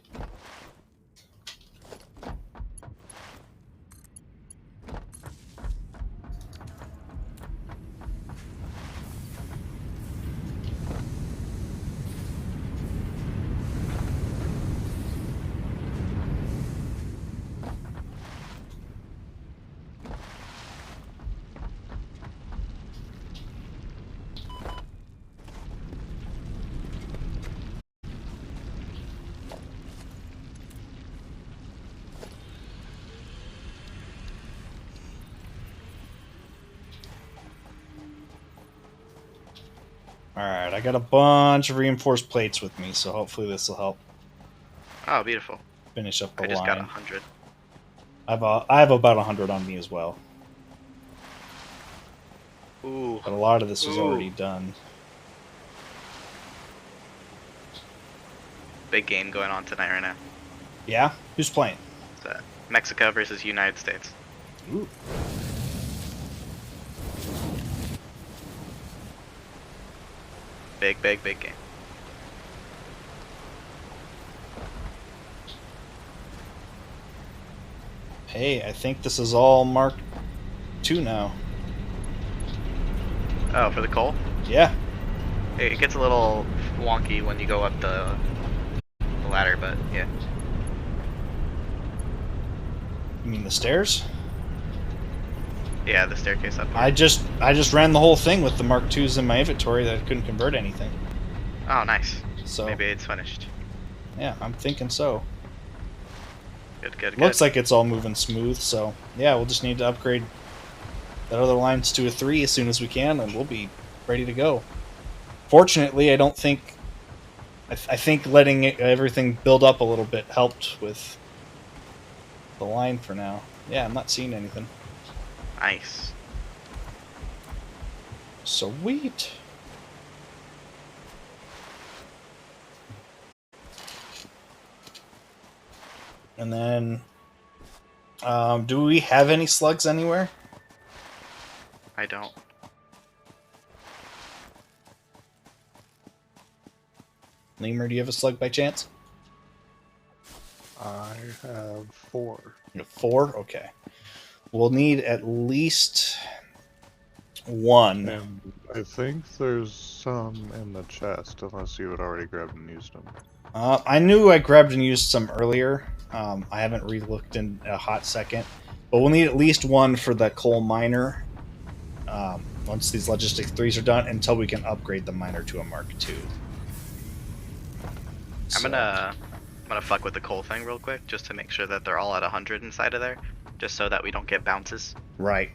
Alright, I got a bunch of reinforced plates with me, so hopefully this will help Oh, beautiful. finish up the I just got line. 100. I have about 100 on me as well, Ooh. but a lot of this was Ooh. already done. Big game going on tonight right now. Yeah? Who's playing? It's Mexico versus United States. Ooh. Big game. Hey, I think this is all Mark II now. Oh, for the coal? Yeah. It gets a little wonky when you go up the ladder, but yeah. You mean the stairs? Yeah, the staircase up here. I just ran the whole thing with the Mark IIs in my inventory that I couldn't convert anything. Oh, nice. So Maybe it's finished. yeah, I'm thinking so. Good. Looks like it's all moving smooth, so yeah, we'll just need to upgrade that other lines to a 3 as soon as we can, and we'll be ready to go. Fortunately, I don't think... I think letting everything build up a little bit helped with the line for now. Yeah, I'm not seeing anything. Nice. Sweet. And then, do we have any slugs anywhere? I don't. Lemur, do you have a slug by chance? I have 4. You have 4? Okay. We'll need at least One. And I think there's some in the chest, unless you had already grabbed and used them. I knew I grabbed and used some earlier. I haven't re-looked in a hot second. But we'll need at least one for the coal miner once these Logistic 3s are done, until we can upgrade the miner to a Mark II. I'm gonna fuck with the coal thing real quick, just to make sure that they're all at 100 inside of there, just so that we don't get bounces. Right.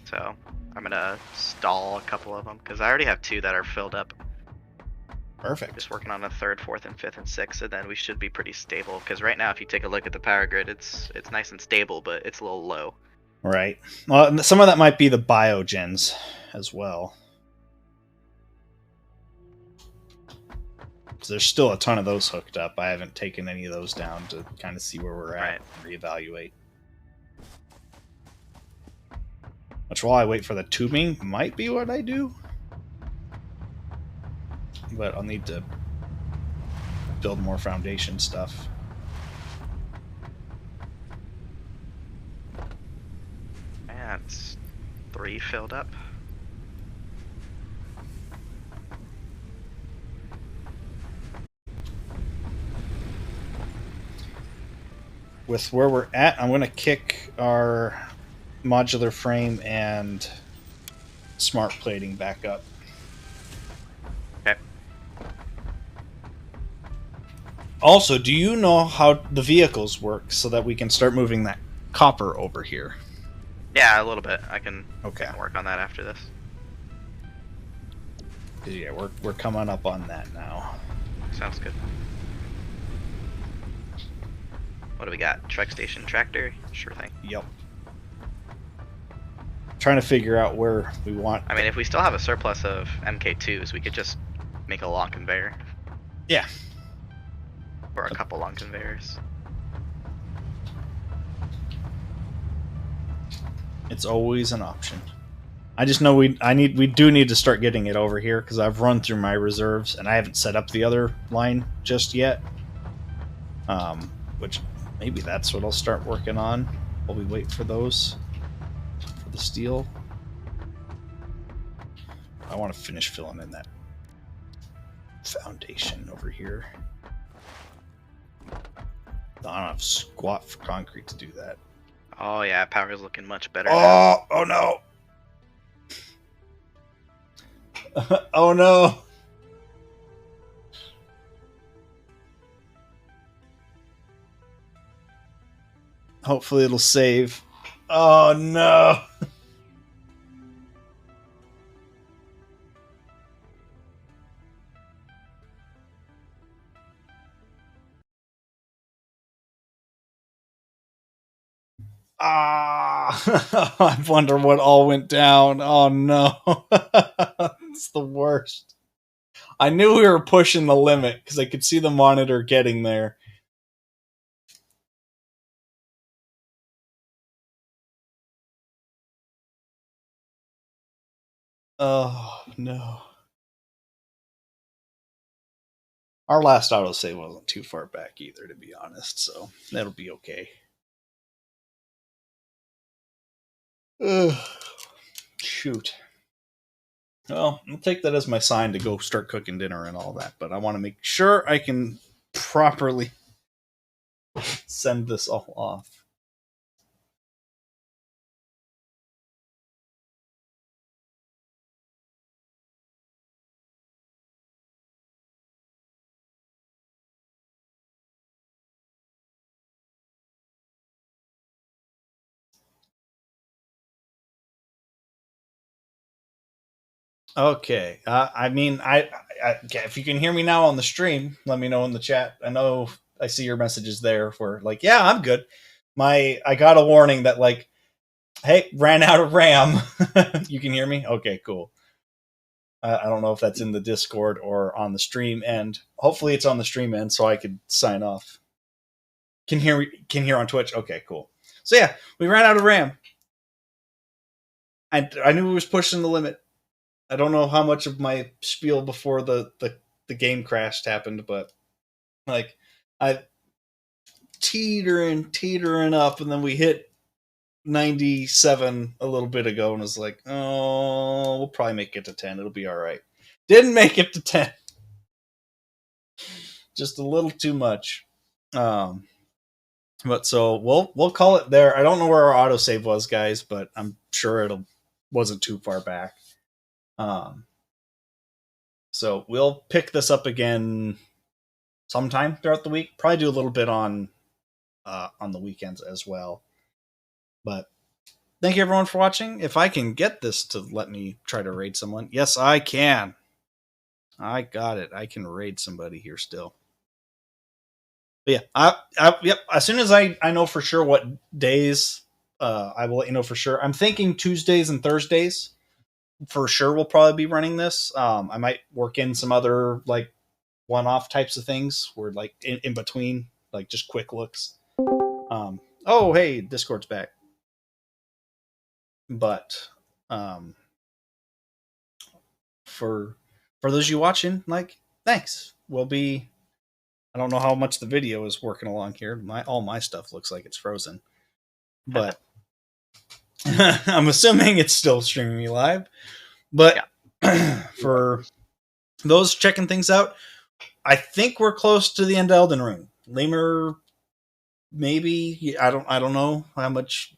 So I'm gonna stall a couple of them, because I already have 2 that are filled up. Perfect. Just working on a 3rd, 4th, and 5th, and 6th, and then we should be pretty stable. Because right now, if you take a look at the power grid, it's nice and stable, but it's a little low. Right. Well, some of that might be the biogens as well. So there's still a ton of those hooked up. I haven't taken any of those down to kind of see where we're at and reevaluate. Which, while I wait for the tubing, might be what I do. But I'll need to build more foundation stuff. Man, it's 3 filled up. With where we're at, I'm going to kick our modular frame and smart plating back up. Okay. Also, do you know how the vehicles work so that we can start moving that copper over here? Yeah, a little bit. I can Okay. work on that after this. Yeah, we're coming up on that now. Sounds good. What do we got? Truck station tractor? Sure thing. Yep. Trying to figure out where we want. I mean, if we still have a surplus of MK2s, we could just make a long conveyor. Yeah. Or a couple long conveyors. It's always an option. I just know we do need to start getting it over here because I've run through my reserves and I haven't set up the other line just yet. Which maybe that's what I'll start working on while we wait for those for the steel. I want to finish filling in that foundation over here. I don't have squat for concrete to do that. Oh yeah, power's looking much better now. Oh no. Oh no. Hopefully it'll save. Oh no. I wonder what all went down. Oh no. It's the worst. I knew we were pushing the limit because I could see the monitor getting there. Oh no. Our last autosave wasn't too far back either, to be honest, so that'll be okay. Ugh. Shoot. Well, I'll take that as my sign to go start cooking dinner and all that, but I want to make sure I can properly send this all off. Okay. If you can hear me now on the stream, let me know in the chat. I know I see your messages there where like, yeah, I'm good. I got a warning that like, hey, ran out of RAM. You can hear me? Okay, cool. I don't know if that's in the Discord or on the stream end. Hopefully it's on the stream end so I could sign off. Can hear on Twitch? Okay, cool. So yeah, we ran out of RAM. I knew we was pushing the limit. I don't know how much of my spiel before the game crashed happened, but like I teetering up, and then we hit 97 a little bit ago and was like, oh, we'll probably make it to 10. It'll be all right. Didn't make it to 10. Just a little too much. But so we'll call it there. I don't know where our autosave was, guys, but I'm sure it wasn't too far back. So we'll pick this up again sometime throughout the week. Probably do a little bit on the weekends as well. But thank you everyone for watching. If I can get this to let me try to raid someone, yes, I can. I got it. I can raid somebody here still. But yeah, yep. As soon as I know for sure what days, I will let you know for sure. I'm thinking Tuesdays and Thursdays for sure. We'll probably be running this. I might work in some other like one-off types of things, where like in between, like just quick looks. Oh, hey, Discord's back. But for those of you watching, like, thanks. We'll be. I don't know how much the video is working along here. All my stuff looks like it's frozen, but I'm assuming it's still streaming me live. But for those checking things out, I think we're close to the end of Elden Ring. Lemur, maybe. I don't know how much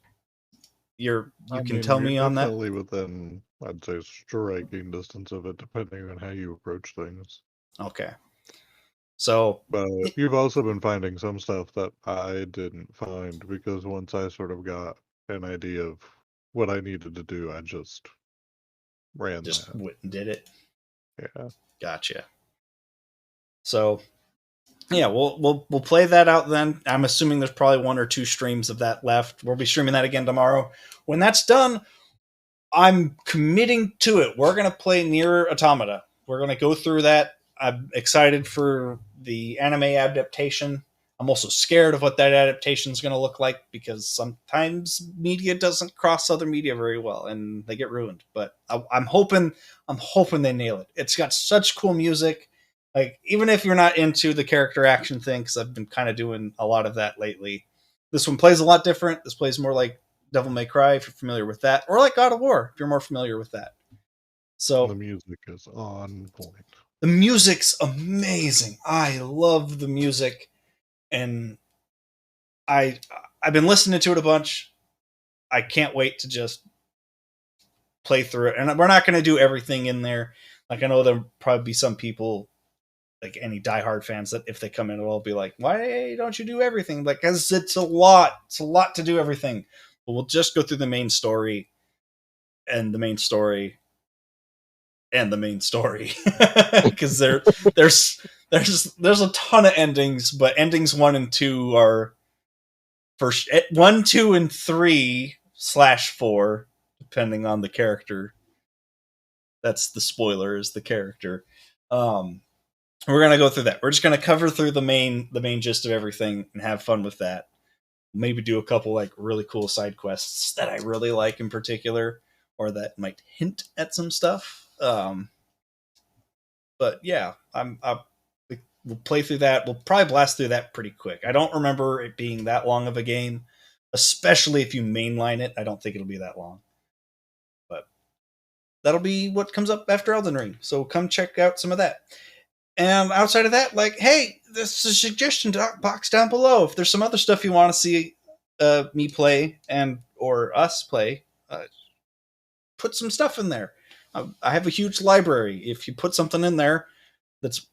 you can tell me on that. Definitely within, I'd say, striking distance of it, depending on how you approach things. Okay. So, but you've also been finding some stuff that I didn't find, because once I sort of got an idea of what I needed to do, I just ran just that. Did it. Yeah. Gotcha. So, yeah, we'll play that out then. I'm assuming there's probably 1 or 2 streams of that left. We'll be streaming that again tomorrow. When that's done, I'm committing to it. We're going to play Nier Automata. We're going to go through that. I'm excited for the anime adaptation. I'm also scared of what that adaptation is going to look like, because sometimes media doesn't cross other media very well and they get ruined. But I'm hoping they nail it. It's got such cool music. Like, even if you're not into the character action thing, because I've been kind of doing a lot of that lately, this one plays a lot different. This plays more like Devil May Cry, if you're familiar with that, or like God of War, if you're more familiar with that. So the music is on point. The music's amazing. I love the music, and I've been listening to it a bunch. I can't wait to just play through it. And we're not going to do everything in there. Like, I know there'll probably be some people, like any diehard fans, that if they come in, will be like, "Why don't you do everything?" Like, because it's a lot. It's a lot to do everything. But we'll just go through the main story, and the main story, and the main story, because there's a ton of endings, but endings 1 and 2 are first 1, 2, and 3/4, depending on the character. That's the spoiler, is the character. We're gonna go through that. We're just gonna cover through the main gist of everything and have fun with that. Maybe do a couple like really cool side quests that I really like in particular, or that might hint at some stuff. But yeah, we'll play through that. We'll probably blast through that pretty quick. I don't remember it being that long of a game, especially if you mainline it. I don't think it'll be that long. But that'll be what comes up after Elden Ring. So come check out some of that. And outside of that, like, hey, this is a suggestion box down below. If there's some other stuff you want to see me play or us play, put some stuff in there. I have a huge library. If you put something in there that's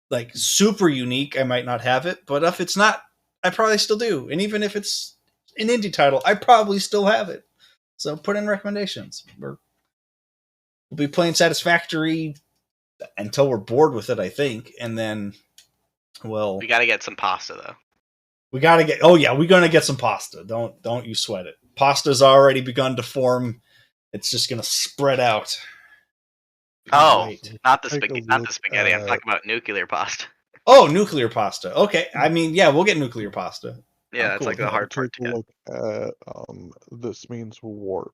like super unique, I might not have it. But if it's not, I probably still do. And even if it's an indie title, I probably still have it. So put in recommendations. We'll be playing Satisfactory until we're bored with it, I think. And then, well, we got to get some pasta though. We're gonna get some pasta. Don't you sweat it. Pasta's already begun to form. It's just gonna spread out. Not the spaghetti. I'm talking about nuclear pasta. Oh, nuclear pasta. Okay. I mean, yeah, we'll get nuclear pasta. Yeah, that's cool. Like the hard part to get. Look at, this means warp.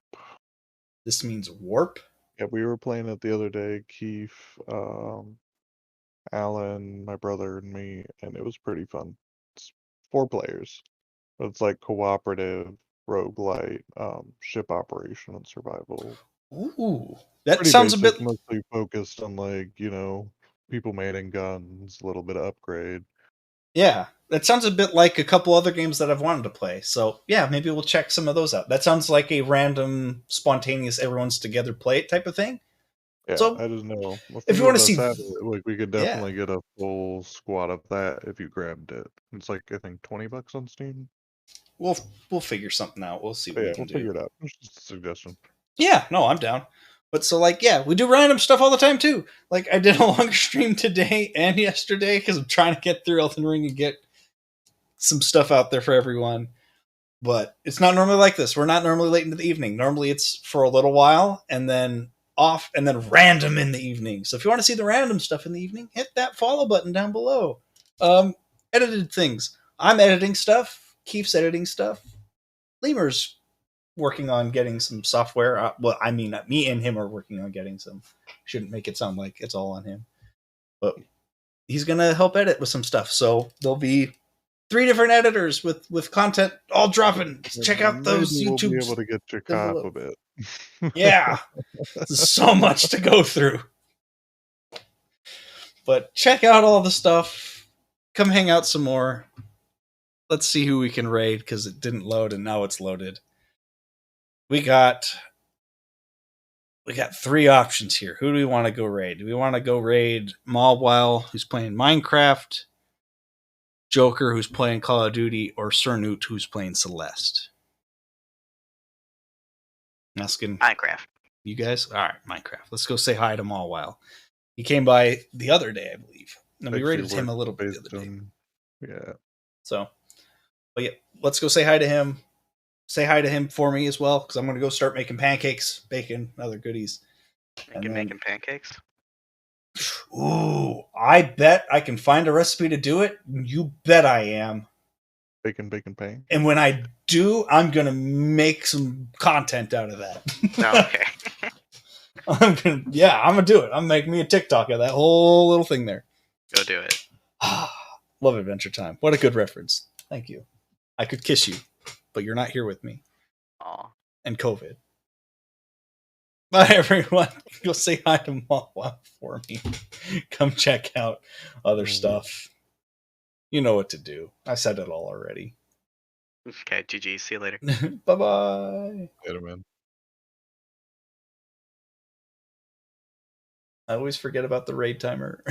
This means warp? Yeah, we were playing it the other day, Keith, Alan, my brother, and me, and it was pretty fun. It's 4 players, but it's like cooperative, roguelite, ship operation and survival. Ooh, that Pretty sounds basic, a bit. mostly focused on like, people mating guns, a little bit of upgrade. Yeah, that sounds a bit like a couple other games that I've wanted to play. So yeah, maybe we'll check some of those out. That sounds like a random, spontaneous, everyone's together play it type of thing. Yeah, So I just know a if you few want of to us see, have it. Like we could yeah, definitely get a full squad of that if you grabbed it. It's like I think $20 on Steam. we'll we'll figure something out. We'll see what But we yeah, can we'll do. figure it out. It's just a suggestion. Yeah, no, I'm down. But so like, yeah, we do random stuff all the time too. Like I did a long stream today and yesterday because I'm trying to get through Elden Ring and get some stuff out there for everyone. But it's not normally like this. We're not normally late into the evening. Normally it's for a little while and then off and then random in the evening. So if you want to see the random stuff in the evening, hit that follow button down below. Edited things. I'm editing stuff. Keith's editing stuff. Lemur's working on getting some software. Well, I mean, me and him are working on getting some. Shouldn't make it sound like it's all on him. But he's going to help edit with some stuff. So there'll be 3 different editors with content all dropping. Check out those Maybe we'll be YouTubes able to get your down cop below. a bit. Yeah, there's so much to go through. But check out all the stuff. Come hang out some more. Let's see who we can raid because it didn't load and now it's loaded. We got 3 options here. Who do we want to go raid? Do we want to go raid Malwell, who's playing Minecraft, Joker, who's playing Call of Duty, or Cernut, who's playing Celeste? Asking Minecraft. you guys? All right, Minecraft. Let's go say hi to Malwell. He came by the other day, I believe. And we rated him a little bit the other day. Yeah. So, but yeah, let's go say hi to him. Say hi to him for me as well, because I'm going to go start making pancakes, bacon, other goodies. Making pancakes? Ooh, I bet I can find a recipe to do it. You bet I am. Bacon pan. And when I do, I'm going to make some content out of that. Okay. I'm going to do it. I'm making me a TikTok of that whole little thing there. Go do it. Love Adventure Time. What a good reference. Thank you. I could kiss you, but you're not here with me. Aw. And COVID. Bye, everyone. Go say hi to Malwa for me. Come check out other stuff. You know what to do. I said it all already. Okay, GG. See you later. Bye-bye. Later, man. I always forget about the raid timer.